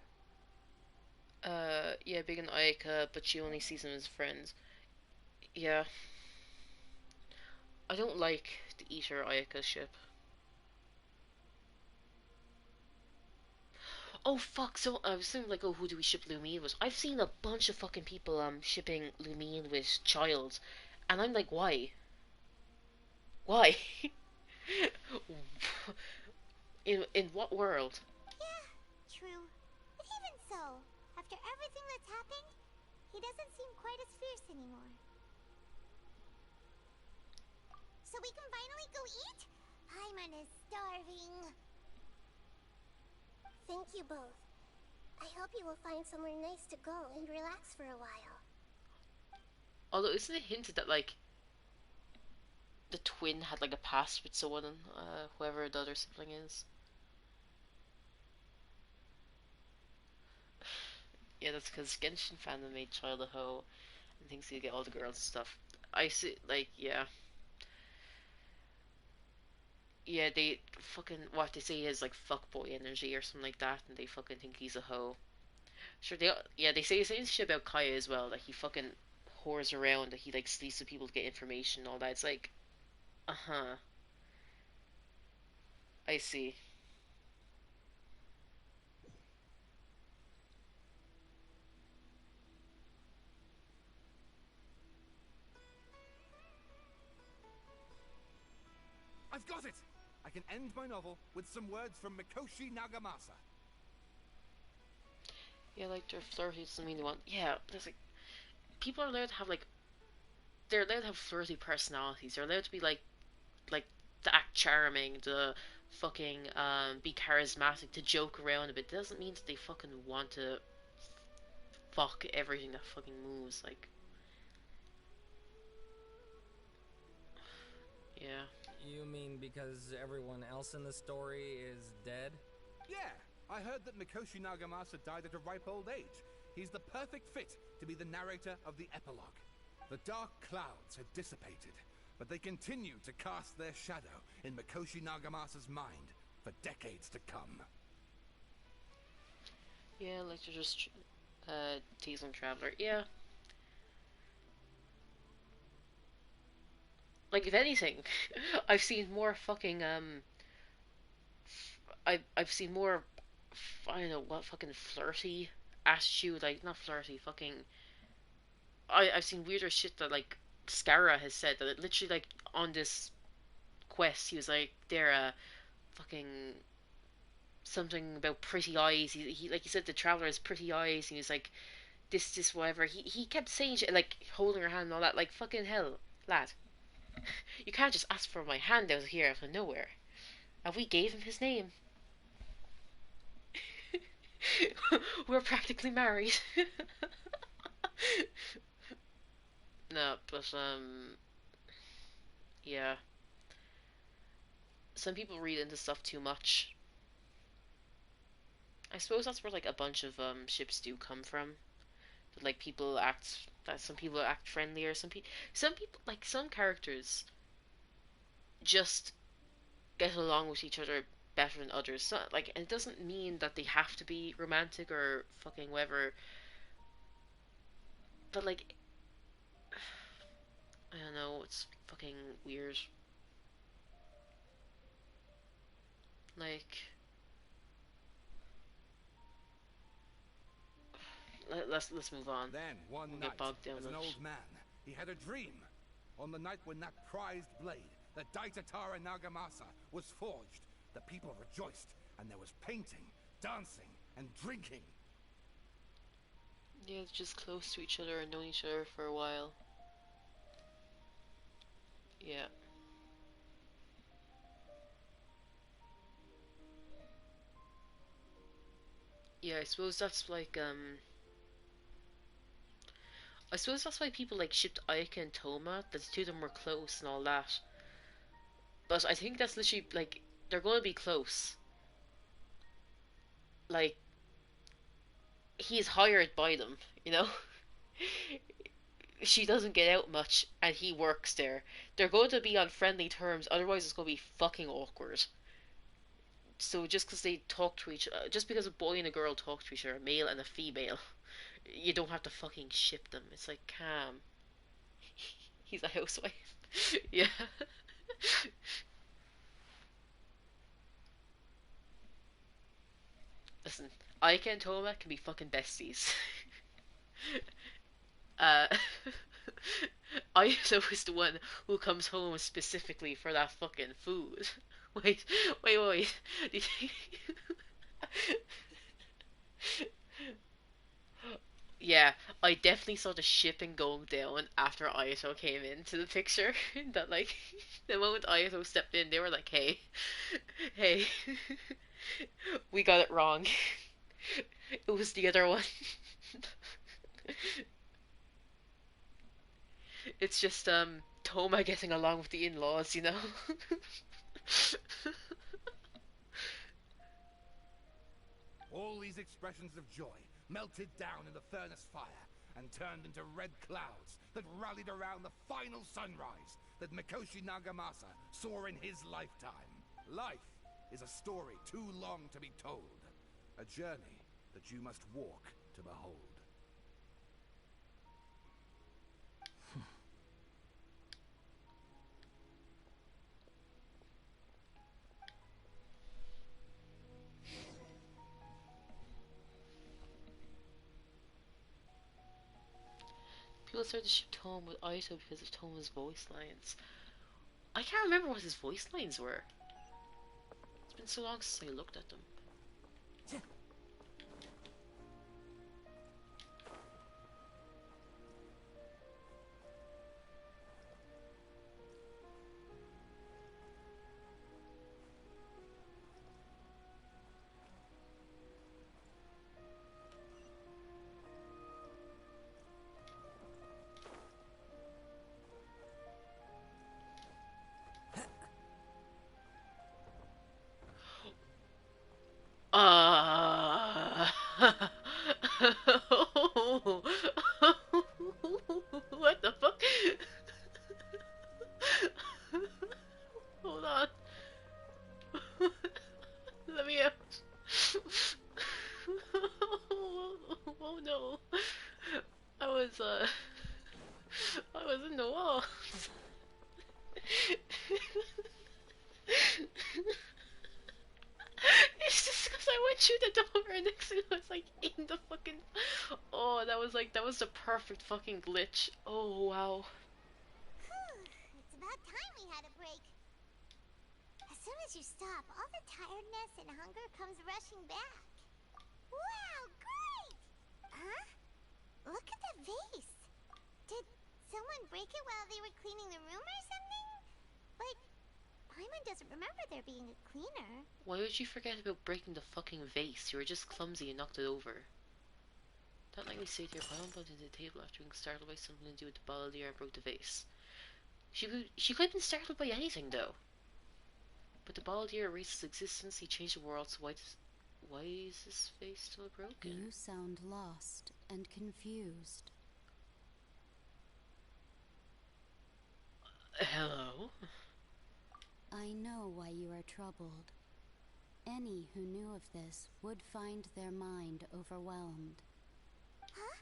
Yeah, big on Ayaka, but she only sees him as friends. Yeah. I don't like the Ether Ayaka ship. Oh fuck, so I was thinking like, oh, who do we ship Lumine with? I've seen a bunch of fucking people shipping Lumine with Childs, and I'm like, why? Why? In what world? Yeah, true. But even so, after everything that's happened, he doesn't seem quite as fierce anymore. So we can finally go eat? Paimon is starving. Thank you both. I hope you will find somewhere nice to go and relax for a while. Although, isn't it hinted that like the twin had like a past with someone, whoever the other sibling is? Yeah, that's because Genshin fandom made Child a hoe and thinks he'll get all the girls and stuff. I see, like, yeah. Yeah, they fucking, what they say he has like fuckboy energy or something like that, and they fucking think he's a hoe. Sure, yeah, they say the same shit about Kaya as well, that he fucking whores around, that he like sleeps with people to get information and all that. It's like, uh-huh. I see. I've got it! I can end my novel with some words from Mikoshi Nagamasa. Yeah, like they're flirty doesn't mean they want. Yeah, there's like people are allowed to have like they're allowed to have flirty personalities. They're allowed to be like to act charming, to fucking be charismatic, to joke around a bit. That doesn't mean that they fucking want to fuck everything that fucking moves. Like, yeah. You mean because everyone else in the story is dead? Yeah, I heard that Mikoshi Nagamasa died at a ripe old age. He's the perfect fit to be the narrator of the epilogue. The dark clouds had dissipated, but they continue to cast their shadow in Mikoshi Nagamasa's mind for decades to come. Yeah, like they're just teasing Traveler. Yeah. Like if anything, I've seen more fucking I've seen more I don't know what fucking flirty attitude, like not flirty, fucking I've seen weirder shit that like Scara has said that it literally like on this quest he was like there fucking something about pretty eyes. He like he said the traveler has pretty eyes. He was like this whatever. He kept saying shit like holding her hand and all that. Like fucking hell, lad. You can't just ask for my hand out here out of nowhere. And we gave him his name. We're practically married. No, but yeah. Some people read into stuff too much. I suppose that's where like a bunch of ships do come from. That like people act that some people act friendlier. Some people like some characters just get along with each other better than others. So, like, and it doesn't mean that they have to be romantic or fucking whatever. But like, I don't know. It's fucking weird. Like, let's move on. Then one We'll night, get bogged down as an old man, he had a dream. On the night when that prized blade, the Daitatara Nagamasa, was forged, the people rejoiced, and there was painting, dancing, and drinking. Yeah, it's just close to each other and known each other for a while. Yeah. Yeah, I suppose that's like I suppose that's why people like shipped Aika and Toma, that the two of them were close and all that. But I think that's literally like they're gonna be close. Like he's hired by them, you know? She doesn't get out much and he works there. They're going to be on friendly terms, otherwise it's going to be fucking awkward. So just because they talk to just because a boy and a girl talk to each other, a male and a female, you don't have to fucking ship them. It's like, calm. He's a housewife. Yeah. Listen, Aika and Toma can be fucking besties. uh, Aito is the one who comes home specifically for that fucking food. Wait. Do you think... Yeah, I definitely saw the shipping going down after Ayato came into the picture. That like the moment Ayato stepped in, they were like, hey, we got it wrong. It was the other one." It's just Toma getting along with the in-laws, you know? All these expressions of joy melted down in the furnace fire and turned into red clouds that rallied around the final sunrise that Mikoshi Nagamasa saw in his lifetime. Life is a story too long to be told, a journey that you must walk to behold. People started to ship Toma with Aito because of Toma's voice lines. I can't remember what his voice lines were. been so long since I looked at them. What the fuck? Hold on. Let me out. Oh no. I was in the wall. It's just because I went through the door and next thing I was like in the fucking. Oh, that was the perfect fucking glitch. Oh wow. It's about time we had a break. As soon as you stop, all the tiredness and hunger comes rushing back. Wow, great! Huh? Look at the vase. Did someone break it while they were cleaning the room or something? But Paimon doesn't remember there being a cleaner. Why would you forget about breaking the fucking vase? You were just clumsy and knocked it over. That night we stayed here, Paimon bumped into the table after being startled by something to do with the balladeer and broke the vase. She could have been startled by anything though. But the balladeer erased its existence, he changed the world, so why is this vase still broken? You sound lost and confused. Hello? I know why you are troubled. Any who knew of this would find their mind overwhelmed. Huh?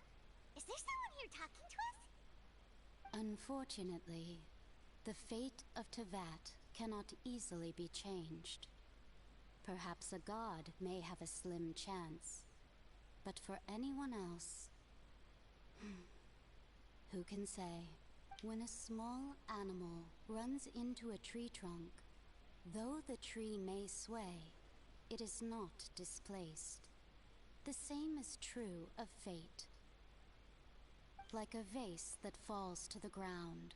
Is there someone here talking to us? Unfortunately, the fate of Tevat cannot easily be changed. Perhaps a god may have a slim chance, but for anyone else, who can say? When a small animal runs into a tree trunk, though the tree may sway, it is not displaced. The same is true of fate. Like a vase that falls to the ground,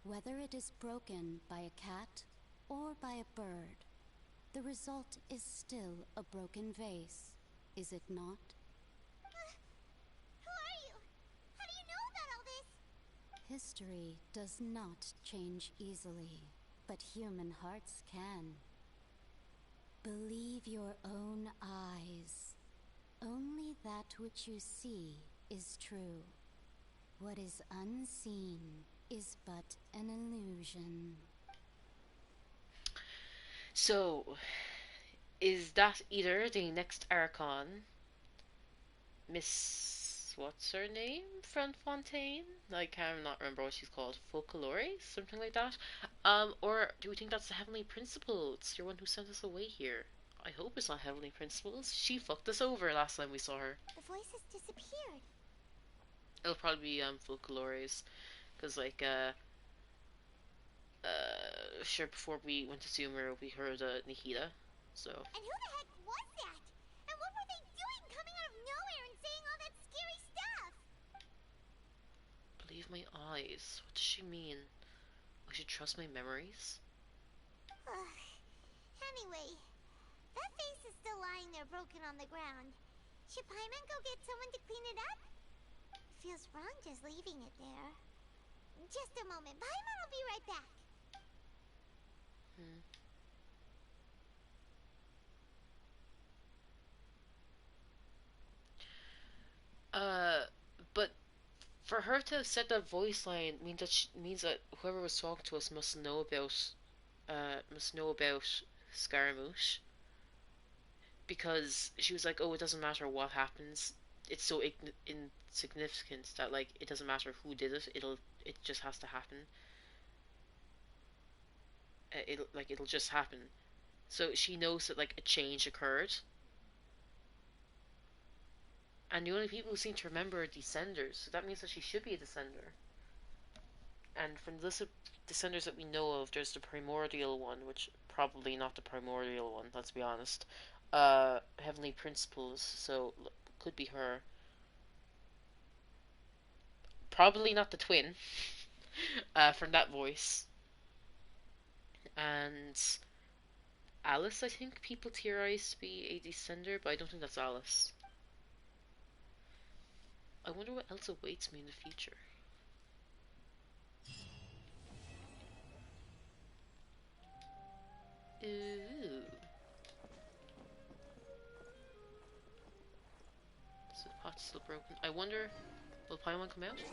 whether it is broken by a cat or by a bird, the result is still a broken vase, is it not? Who are you? How do you know about all this? History does not change easily, but human hearts can. Believe your own eyes. Only that which you see is true. What is unseen is but an illusion. So, is that either the next Archon, Miss... what's her name? From Fontaine? I cannot remember what she's called. Folklore? Something like that? Or do we think that's the Heavenly Principal? It's your one who sent us away here. I hope it's not Heavenly Principals. She fucked us over last time we saw her. The voice has disappeared. It'll probably be, Folklore's. Because, like, sure, before we went to Sumer, we heard, Nikita, so... And who the heck was that? And what were they doing coming out of nowhere and saying all that scary stuff? Believe my eyes. What does she mean? I should trust my memories? Anyway, that vase is still lying there broken on the ground. Should Paimon go get someone to clean it up? Feels wrong just leaving it there. Just a moment. Paimon will be right back. But for her to have said that voice line means that whoever was talking to us must know about Scaramouche, because she was like, "Oh, it doesn't matter what happens. It's so insignificant that like it doesn't matter who did it. It just has to happen. It'll just happen." So she knows that like a change occurred. And the only people who seem to remember are descenders, so that means that she should be a descender. And from the list of descenders that we know of, there's the primordial one, which probably not the primordial one, let's be honest. Heavenly Principles, so could be her. Probably not the twin, from that voice. And Alice, I think people theorize to be a descender, but I don't think that's Alice. I wonder what else awaits me in the future. Ooh. So the pot's still broken. I wonder, will Paimon come out?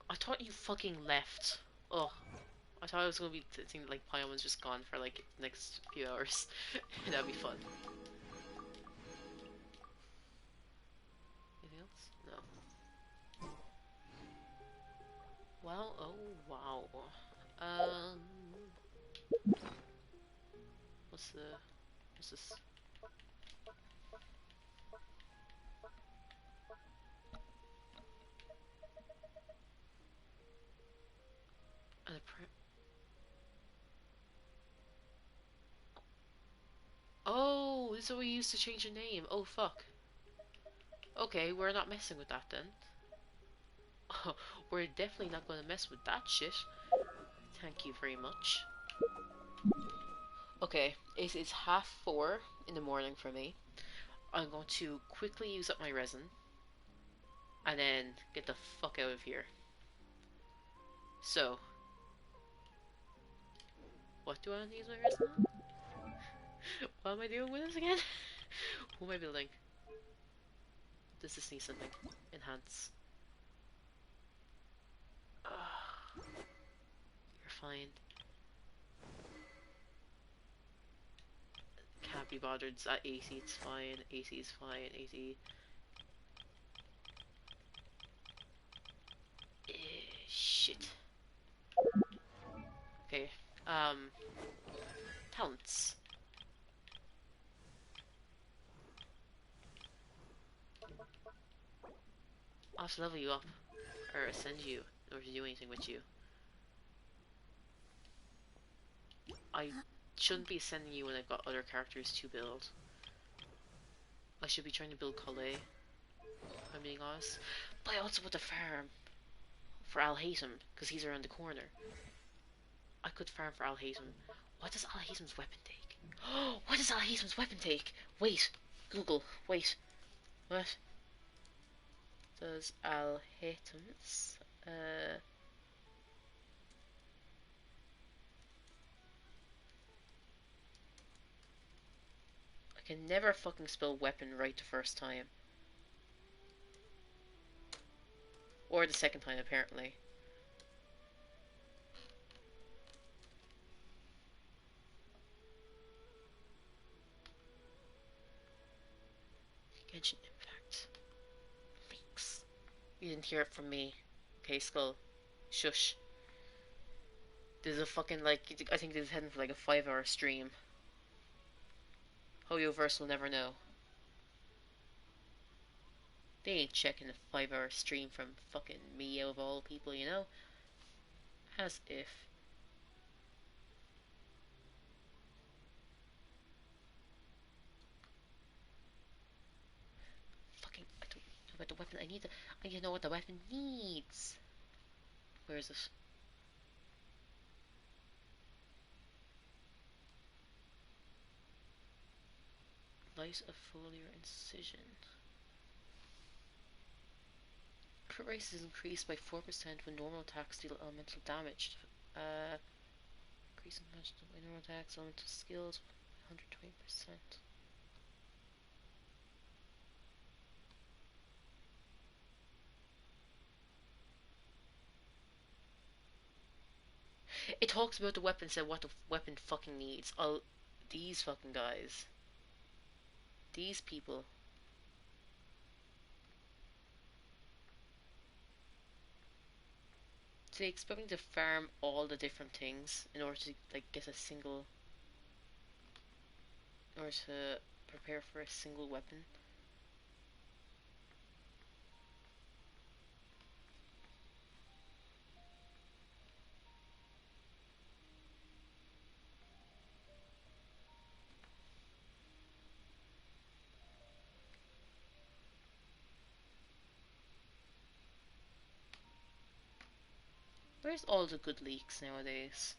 I thought you fucking left. Ugh. I thought I was gonna be thinking like Paimon's just gone for like the next few hours. That'd be fun. Anything else? No. Well, oh wow. What's this? Oh, this is what we used to change the name. Oh fuck. Okay, we're not messing with that then. We're definitely not going to mess with that shit. Thank you very much. Okay, it is 4:30 in the morning for me. I'm going to quickly use up my resin. And then get the fuck out of here. So. What do I want to use my resin on? What am I doing with this again? Who am I building? Does this need something? Enhance. You're fine. Can't be bothered. It's at 80, it's fine. 80 is fine. 80. Shit. Okay. Talents. I'll have to level you up. Or ascend you in order to do anything with you. I shouldn't be sending you when I've got other characters to build. I should be trying to build Calais, if I'm being honest. But I also want to farm for Al-Hatem, because he's around the corner. I could farm for Al-Hatem. What does Al-Hatem's weapon take? Oh, what does Al-Hatem's weapon take? Wait, Google, wait. What? Does Al-Hatem's, I can never fucking spell weapon right the first time. Or the second time, apparently. Genshin Impact. Leaks. You didn't hear it from me. Okay, Skull. Shush. This is a fucking, like, I think this is heading for like a 5-hour stream. Hoyoverse will never know. They ain't checking a 5-hour stream from fucking me out of all people, you know? As if. Fucking, I don't know about the weapon. I need to know what the weapon needs. Where is it? Light of foliar incision. Crit rate is increased by 4% when normal attacks deal elemental damage. Increase in damage by normal attacks, elemental skills, 120%. It talks about the weapon, said what the weapon fucking needs. These fucking guys. These people. So they expect me to farm all the different things in order to like get a single, in order to prepare for a single weapon. Where's all the good leaks nowadays?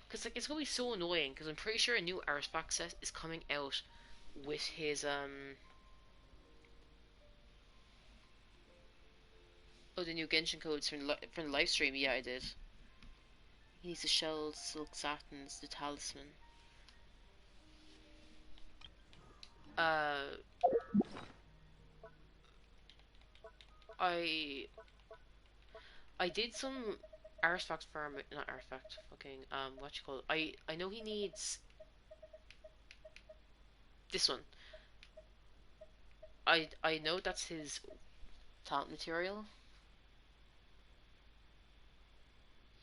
Because like it's gonna be so annoying. Because I'm pretty sure a new artifact set is coming out with his oh, the new Genshin codes from the live stream. Yeah, I did. He needs the shells, silk satins, the talisman. Uh, I did some artifact farm, not artifact, fucking what you call it? I know he needs this one. I know that's his talent material.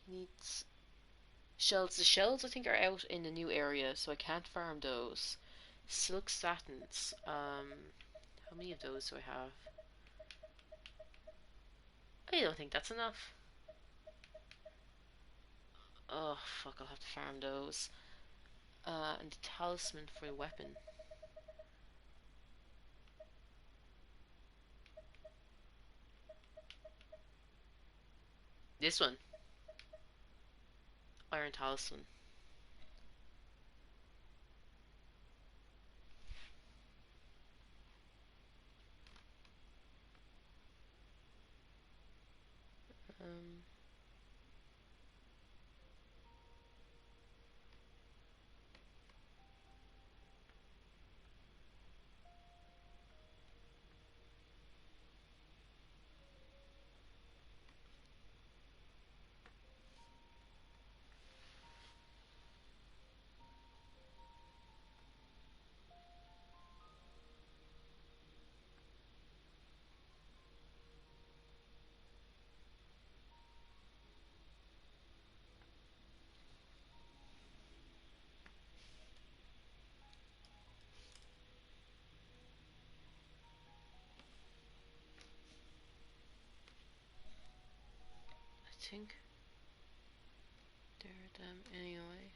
He needs shells. The shells I think are out in the new area, so I can't farm those. Silk satins. How many of those do I have? I don't think that's enough. Oh fuck! I'll have to farm those. And the talisman for the weapon. This one. Iron talisman. Um. I think they're them anyway.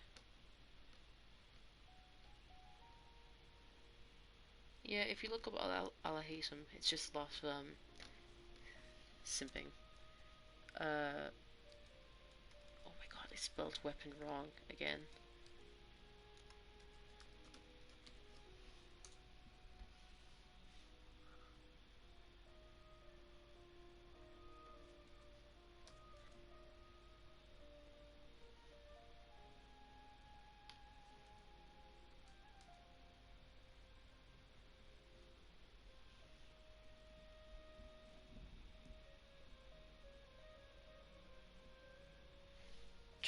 Yeah, if you look up Alahatum, it's just a lot of simping. Oh my god, I spelled weapon wrong again.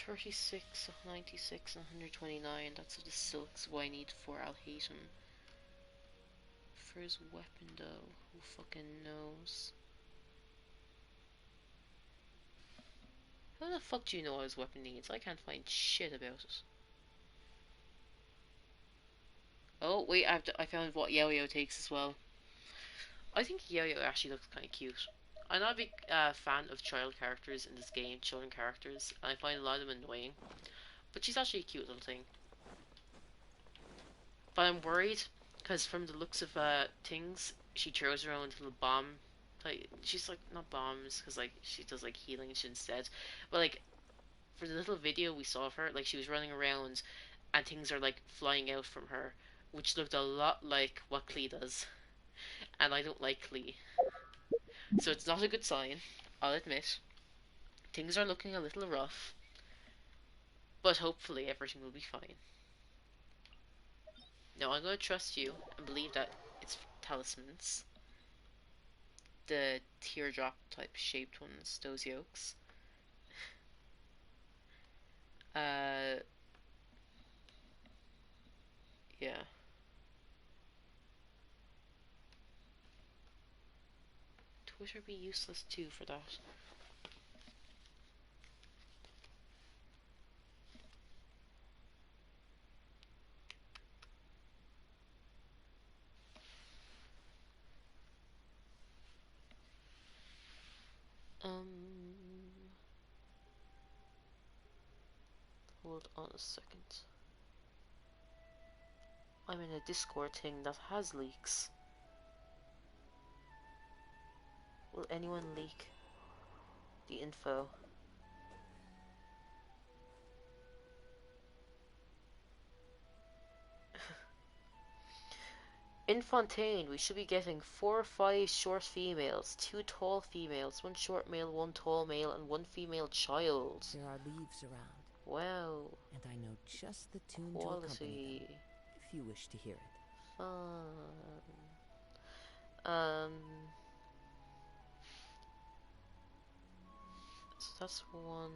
$36, $96, and $129. That's the silks what I need for Alhatum. For his weapon though, who fucking knows? How the fuck do you know what his weapon needs? I can't find shit about it. Oh wait, I found what Yo-Yo takes as well. I think Yo-Yo actually looks kind of cute. I'm not a big fan of child characters in this game, children characters, and I find a lot of them annoying. But she's actually a cute little thing. But I'm worried, because from the looks of things, she throws her own little bomb. Like, she's like, not bombs, because like, she does like healing shit instead. But like, for the little video we saw of her, like, she was running around, and things are like flying out from her, which looked a lot like what Klee does. And I don't like Klee. So it's not a good sign, I'll admit. Things are looking a little rough, but hopefully everything will be fine. No, I'm going to trust you and believe that it's talismans. The teardrop type shaped ones, those yolks. Uh, yeah. Twitter be useless too for that. Hold on a second. I'm in a Discord thing that has leaks. Will anyone leak the info? In Fontaine, we should be getting 4 or 5 short females, 2 tall females, 1 short male, 1 tall male, and 1 female child. There are leaves around. Wow. And I know just the tune Quality. to accompany them, if you wish to hear it. Fun. So that's 1.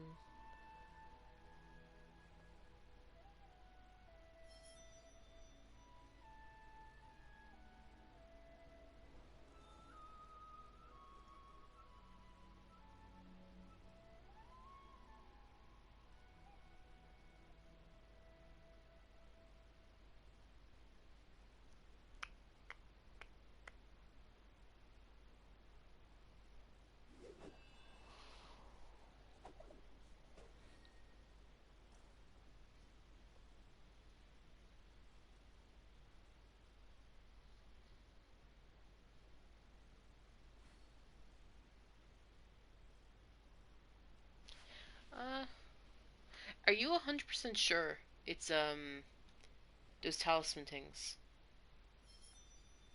Are you 100% sure it's those talisman things?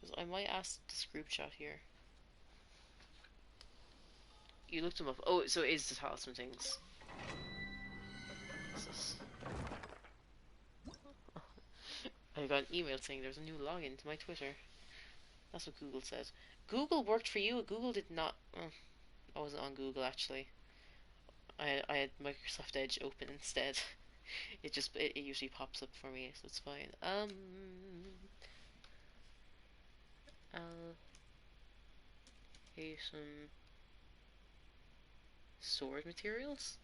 Because I might ask this group chat here. You looked them up. Oh, so it is the talisman things. What's this? I got an email saying there's a new login to my Twitter. That's what Google said. Google worked for you. Google did not. Oh, I wasn't on Google actually. I had Microsoft Edge open instead. It usually pops up for me, so it's fine. Okay, some sword materials.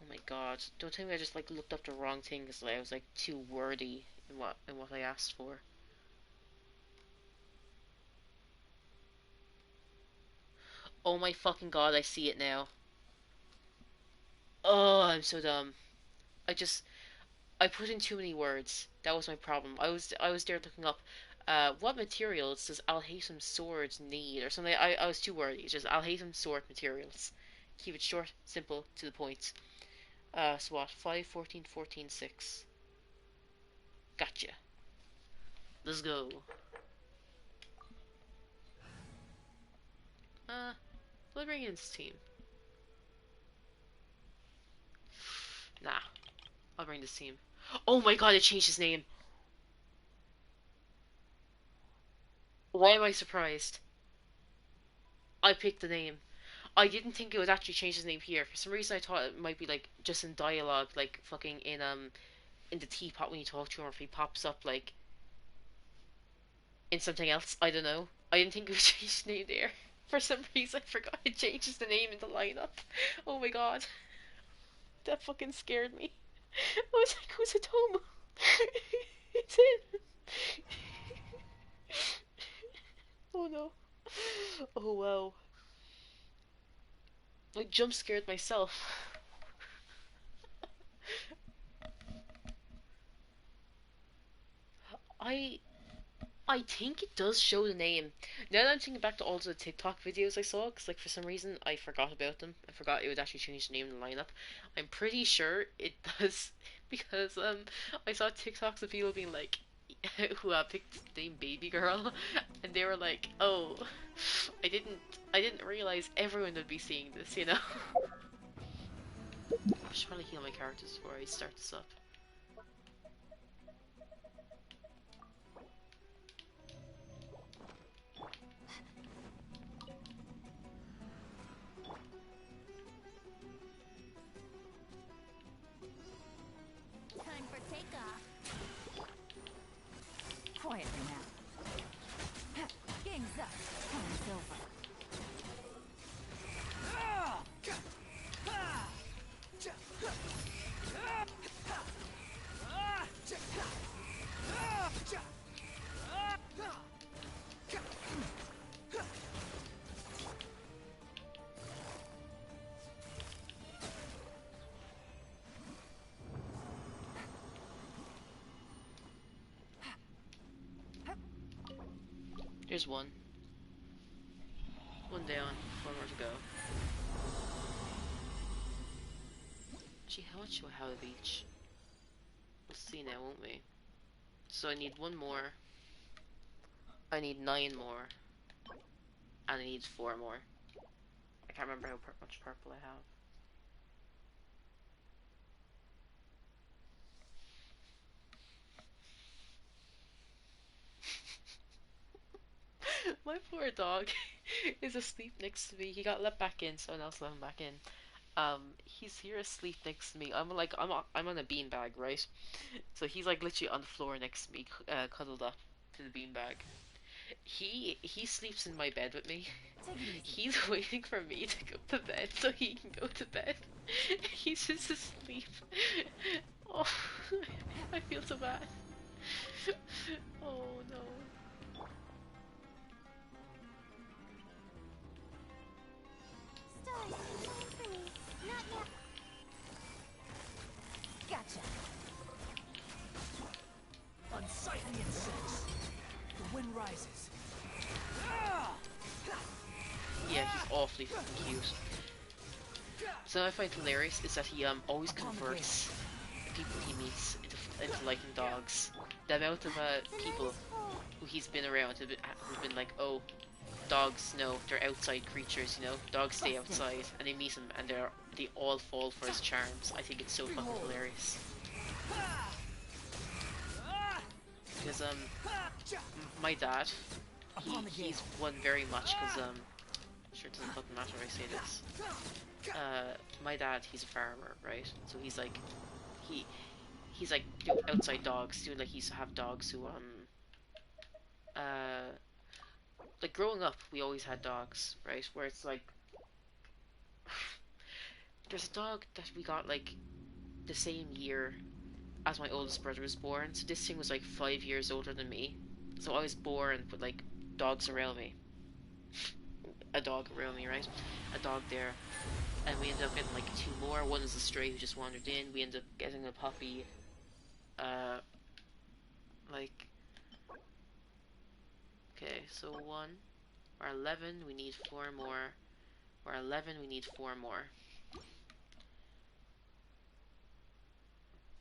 Oh my god! Don't tell me I just like looked up the wrong thing because I was like too wordy in what I asked for. Oh my fucking god! I see it now. Oh, I'm so dumb. I put in too many words. That was my problem. I was there looking up what materials does Alhaitham swords need or something. I was too wordy. It's just Alhaitham sword materials. Keep it short, simple, to the point. So what? 5, 14, 14, 6. Gotcha. Let's go. Do I bring in this team? Nah. I'll bring this team. Oh my god, it changed his name. Why am I surprised? I picked the name. I didn't think it would actually change his name here. For some reason I thought it might be like just in dialogue, like fucking in the teapot when you talk to him, or if he pops up like in something else. I don't know. I didn't think it would change his name there. For some reason I forgot it changes the name in the lineup. Oh my god. That fucking scared me. I was like, who's a Tomu? It's him. Oh no. Oh wow. I jump scared myself. I I think it does show the name. Now that I'm thinking back to all the TikTok videos I saw, because like for some reason I forgot about them. I forgot it would actually change the name in the lineup. I'm pretty sure it does because I saw TikToks of people being like who picked the name Baby Girl, and they were like, "Oh, I didn't realize everyone would be seeing this," you know. I should probably heal my characters before I start this up. Time for takeoff. Quietly now. Game's up. Time's over. Here's one. One down, one more to go. Gee, how much do I have of each? We'll see now, won't we? So I need one more. I need 9 more. And I need 4 more. I can't remember how much purple I have. My poor dog is asleep next to me. He got let back in, someone else let him back in. He's here asleep next to me. I'm on a beanbag, right? So he's like literally on the floor next to me, cuddled up to the beanbag. He sleeps in my bed with me. He's waiting for me to go to bed so he can go to bed. He's just asleep. Oh, I feel so bad. Oh no. Stars, wait for me. Not now. Gotcha. Unsightly insects. The wind rises. Yeah, he's awfully fucking cute. So I find hilarious is that he always converts the people he meets into liking dogs. The amount of people who he's been around who've been like, oh, dogs, no, they're outside creatures, you know, dogs stay outside, and they meet him and they all fall for his charms. I think it's so fucking hilarious. Because my dad, he's one very much because I'm sure it doesn't fucking matter if I say this. My dad, he's a farmer, right? So he's like doing outside dogs, doing like he used to have dogs who like growing up we always had dogs, right? Where it's like there's a dog that we got like the same year as my oldest brother was born. So this thing was like 5 years older than me. So I was born with like dogs around me. A dog around me, right? A dog there. And we ended up getting like 2 more. One is a stray who just wandered in. We ended up getting a puppy. Like, okay, so 1. We're 11, we need 4 more. We're 11, we need 4 more.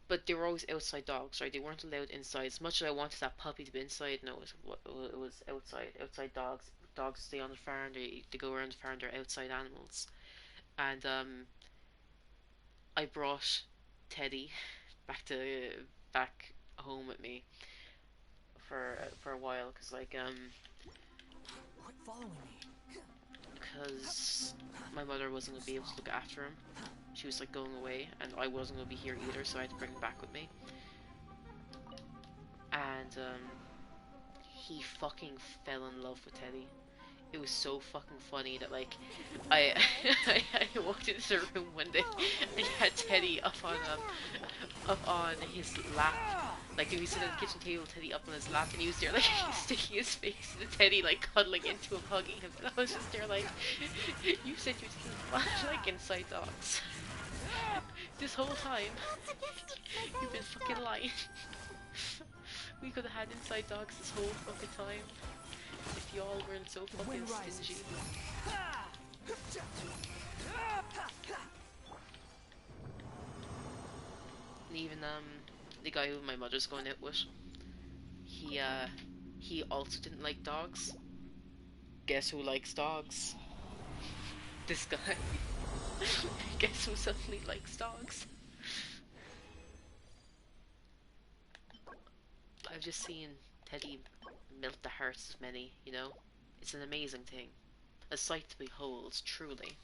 But they were always outside dogs, right? They weren't allowed inside. As much as I wanted that puppy to be inside, no, it was outside. Outside dogs. Dogs stay on the farm, they go around the farm, they're outside animals. And I brought Teddy back home with me for a while, because like Quit following me. because my mother wasn't gonna be able to look after him. She was like going away, and I wasn't gonna be here either, so I had to bring him back with me. And he fucking fell in love with Teddy. It was so fucking funny that like I I walked into the room one day and he had Teddy up on his lap. Like he was sitting at the kitchen table, Teddy up on his lap, and he was there like sticking his face in Teddy, like cuddling into him, hugging him. And I was just there like, you said you didn't like inside dogs this whole time. You've been fucking lying. We could have had inside dogs this whole fucking time. If y'all weren't so fucking stingy. And even the guy who my mother's going out with, he also didn't like dogs. Guess who likes dogs? This guy. Guess who suddenly likes dogs? I've just seen Teddy melt the hearts of many, you know? It's an amazing thing. A sight to behold, truly.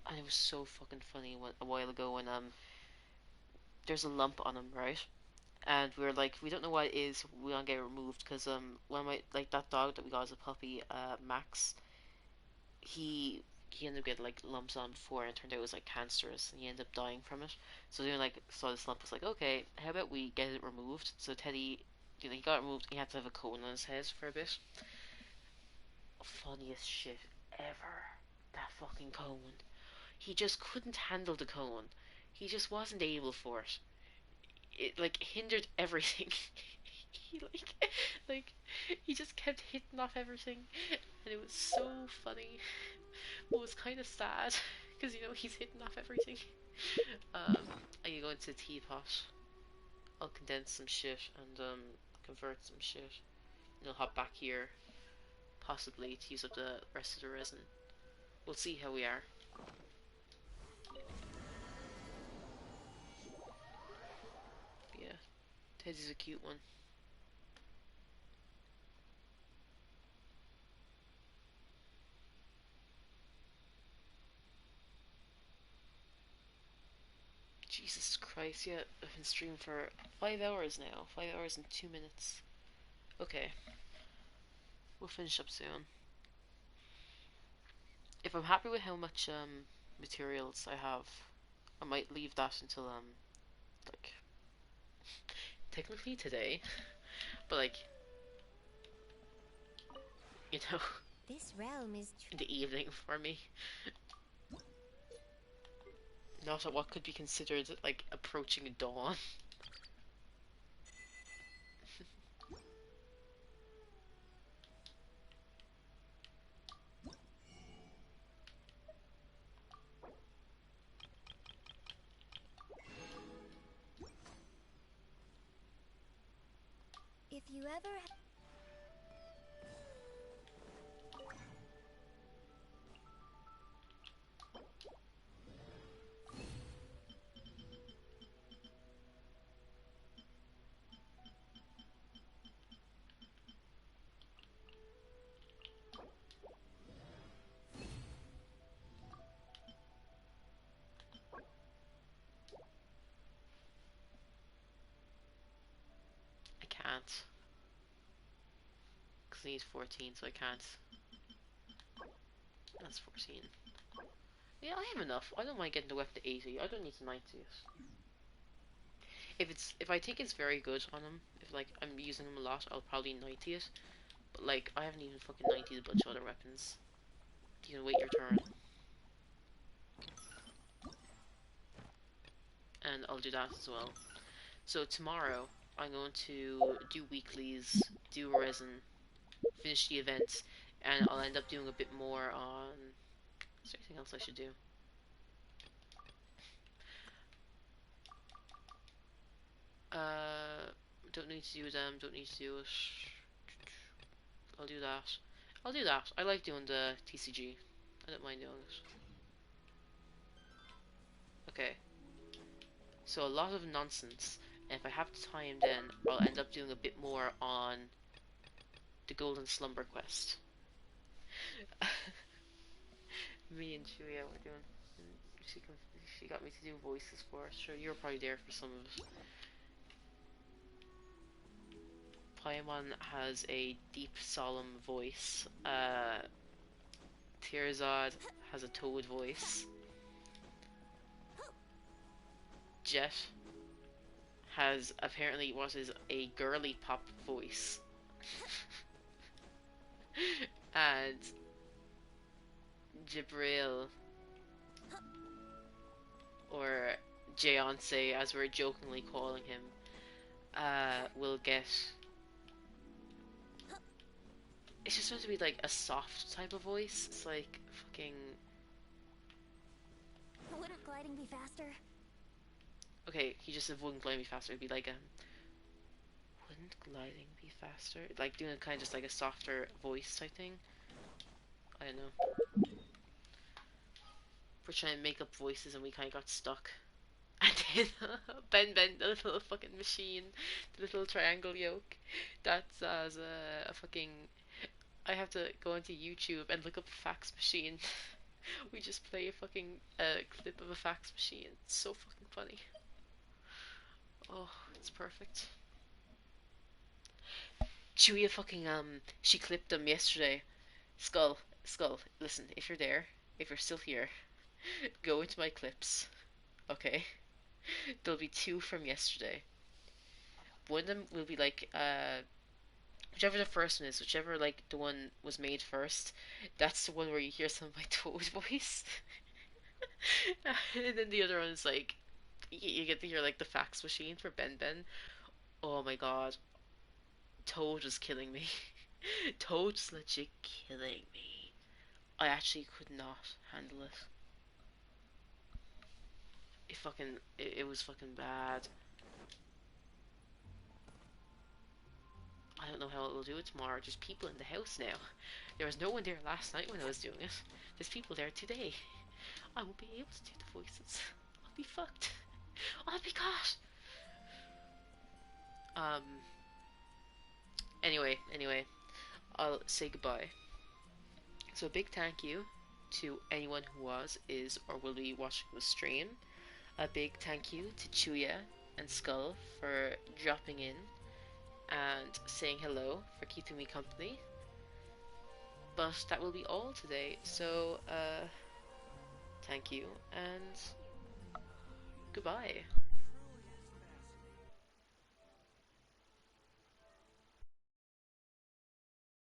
And it was so fucking funny a while ago when there's a lump on him, right? And we were like, we don't know what it is. We want to get it removed because one of my like that dog that we got as a puppy, Max, he ended up getting like lumps on before, and it turned out it was like cancerous, and he ended up dying from it. So then like saw this lump, was like, okay, how about we get it removed? So Teddy, he got it removed. He had to have a cone on his head for a bit. funniest shit ever. That fucking cone. He just couldn't handle the cone. He just wasn't able for it. It like hindered everything. he like he just kept hitting off everything, and it was so funny. But it was kind of sad because he's hitting off everything. I can go into the teapot. I'll condense some shit and convert some shit. And I'll hop back here, possibly to use up the rest of the resin. We'll see how we are. But yeah, Teddy's a cute one. Jesus Christ, yeah, I've been streaming for 5 hours now. 5 hours and 2 minutes. Okay, we'll finish up soon. If I'm happy with how much materials I have, I might leave that until like technically today, but like This realm is in the evening for me. Not at what could be considered like approaching dawn. if you ever I can't. Because I need 14, so I can't. That's 14. Yeah, I have enough. I don't mind getting the weapon to 80. I don't need to 90 it. If I think it's very good on him, if like I'm using him a lot, I'll probably 90 it. But like I haven't even fucking 90'd a bunch of other weapons. You can wait your turn. And I'll do that as well. So tomorrow I'm going to do weeklies, do resin, finish the events, and I'll end up doing a bit more on... Is there anything else I should do? Don't need to do them, don't need to do it. I'll do that. I'll do that. I like doing the TCG. I don't mind doing it. Okay. So a lot of nonsense. And if I have time then, I'll end up doing a bit more on the Golden Slumber Quest. Me and Julia were doing... She got me to do voices for it. Sure, you're probably there for some of it. Paimon has a deep, solemn voice. Tirzad has a toad voice. Jet has apparently what is a girly pop voice. And Jibril, or Jayonce as we're jokingly calling him, will get... It's just supposed to be like a soft type of voice. It's like fucking... Wouldn't gliding be faster? Okay, he just said wouldn't gliding be faster. It'd be like wouldn't gliding be faster? Like doing a kind of just like a softer voice type thing. I don't know. We're trying to make up voices and we kind of got stuck. And then Ben, the little fucking machine, the little triangle yoke, that's as a fucking... I have to go into YouTube and look up a fax machine. We just play a fucking clip of a fax machine. It's so fucking funny. Oh, it's perfect. Julia fucking she clipped them yesterday. Skull, listen, if you're there, if you're still here, go into my clips. Okay? There'll be 2 from yesterday. One of them will be like whichever the first one is, whichever like the one was made first, that's the one where you hear some of my Toad voice. And then the other one's like you get to hear like the fax machine for Ben Ben. Oh my god, Toad was killing me. Toad was legit killing me. I actually could not handle it. It was fucking bad. I don't know how it will do it tomorrow. There's people in the house now. There was no one there last night when I was doing it. There's people there today. I won't be able to do the voices. I'll be fucked. I'll be caught. Anyway, I'll say goodbye. So a big thank you to anyone who was, is, or will be watching the stream. A big thank you to Chuya and Skull for dropping in and saying hello, for keeping me company. But that will be all today, so thank you and goodbye.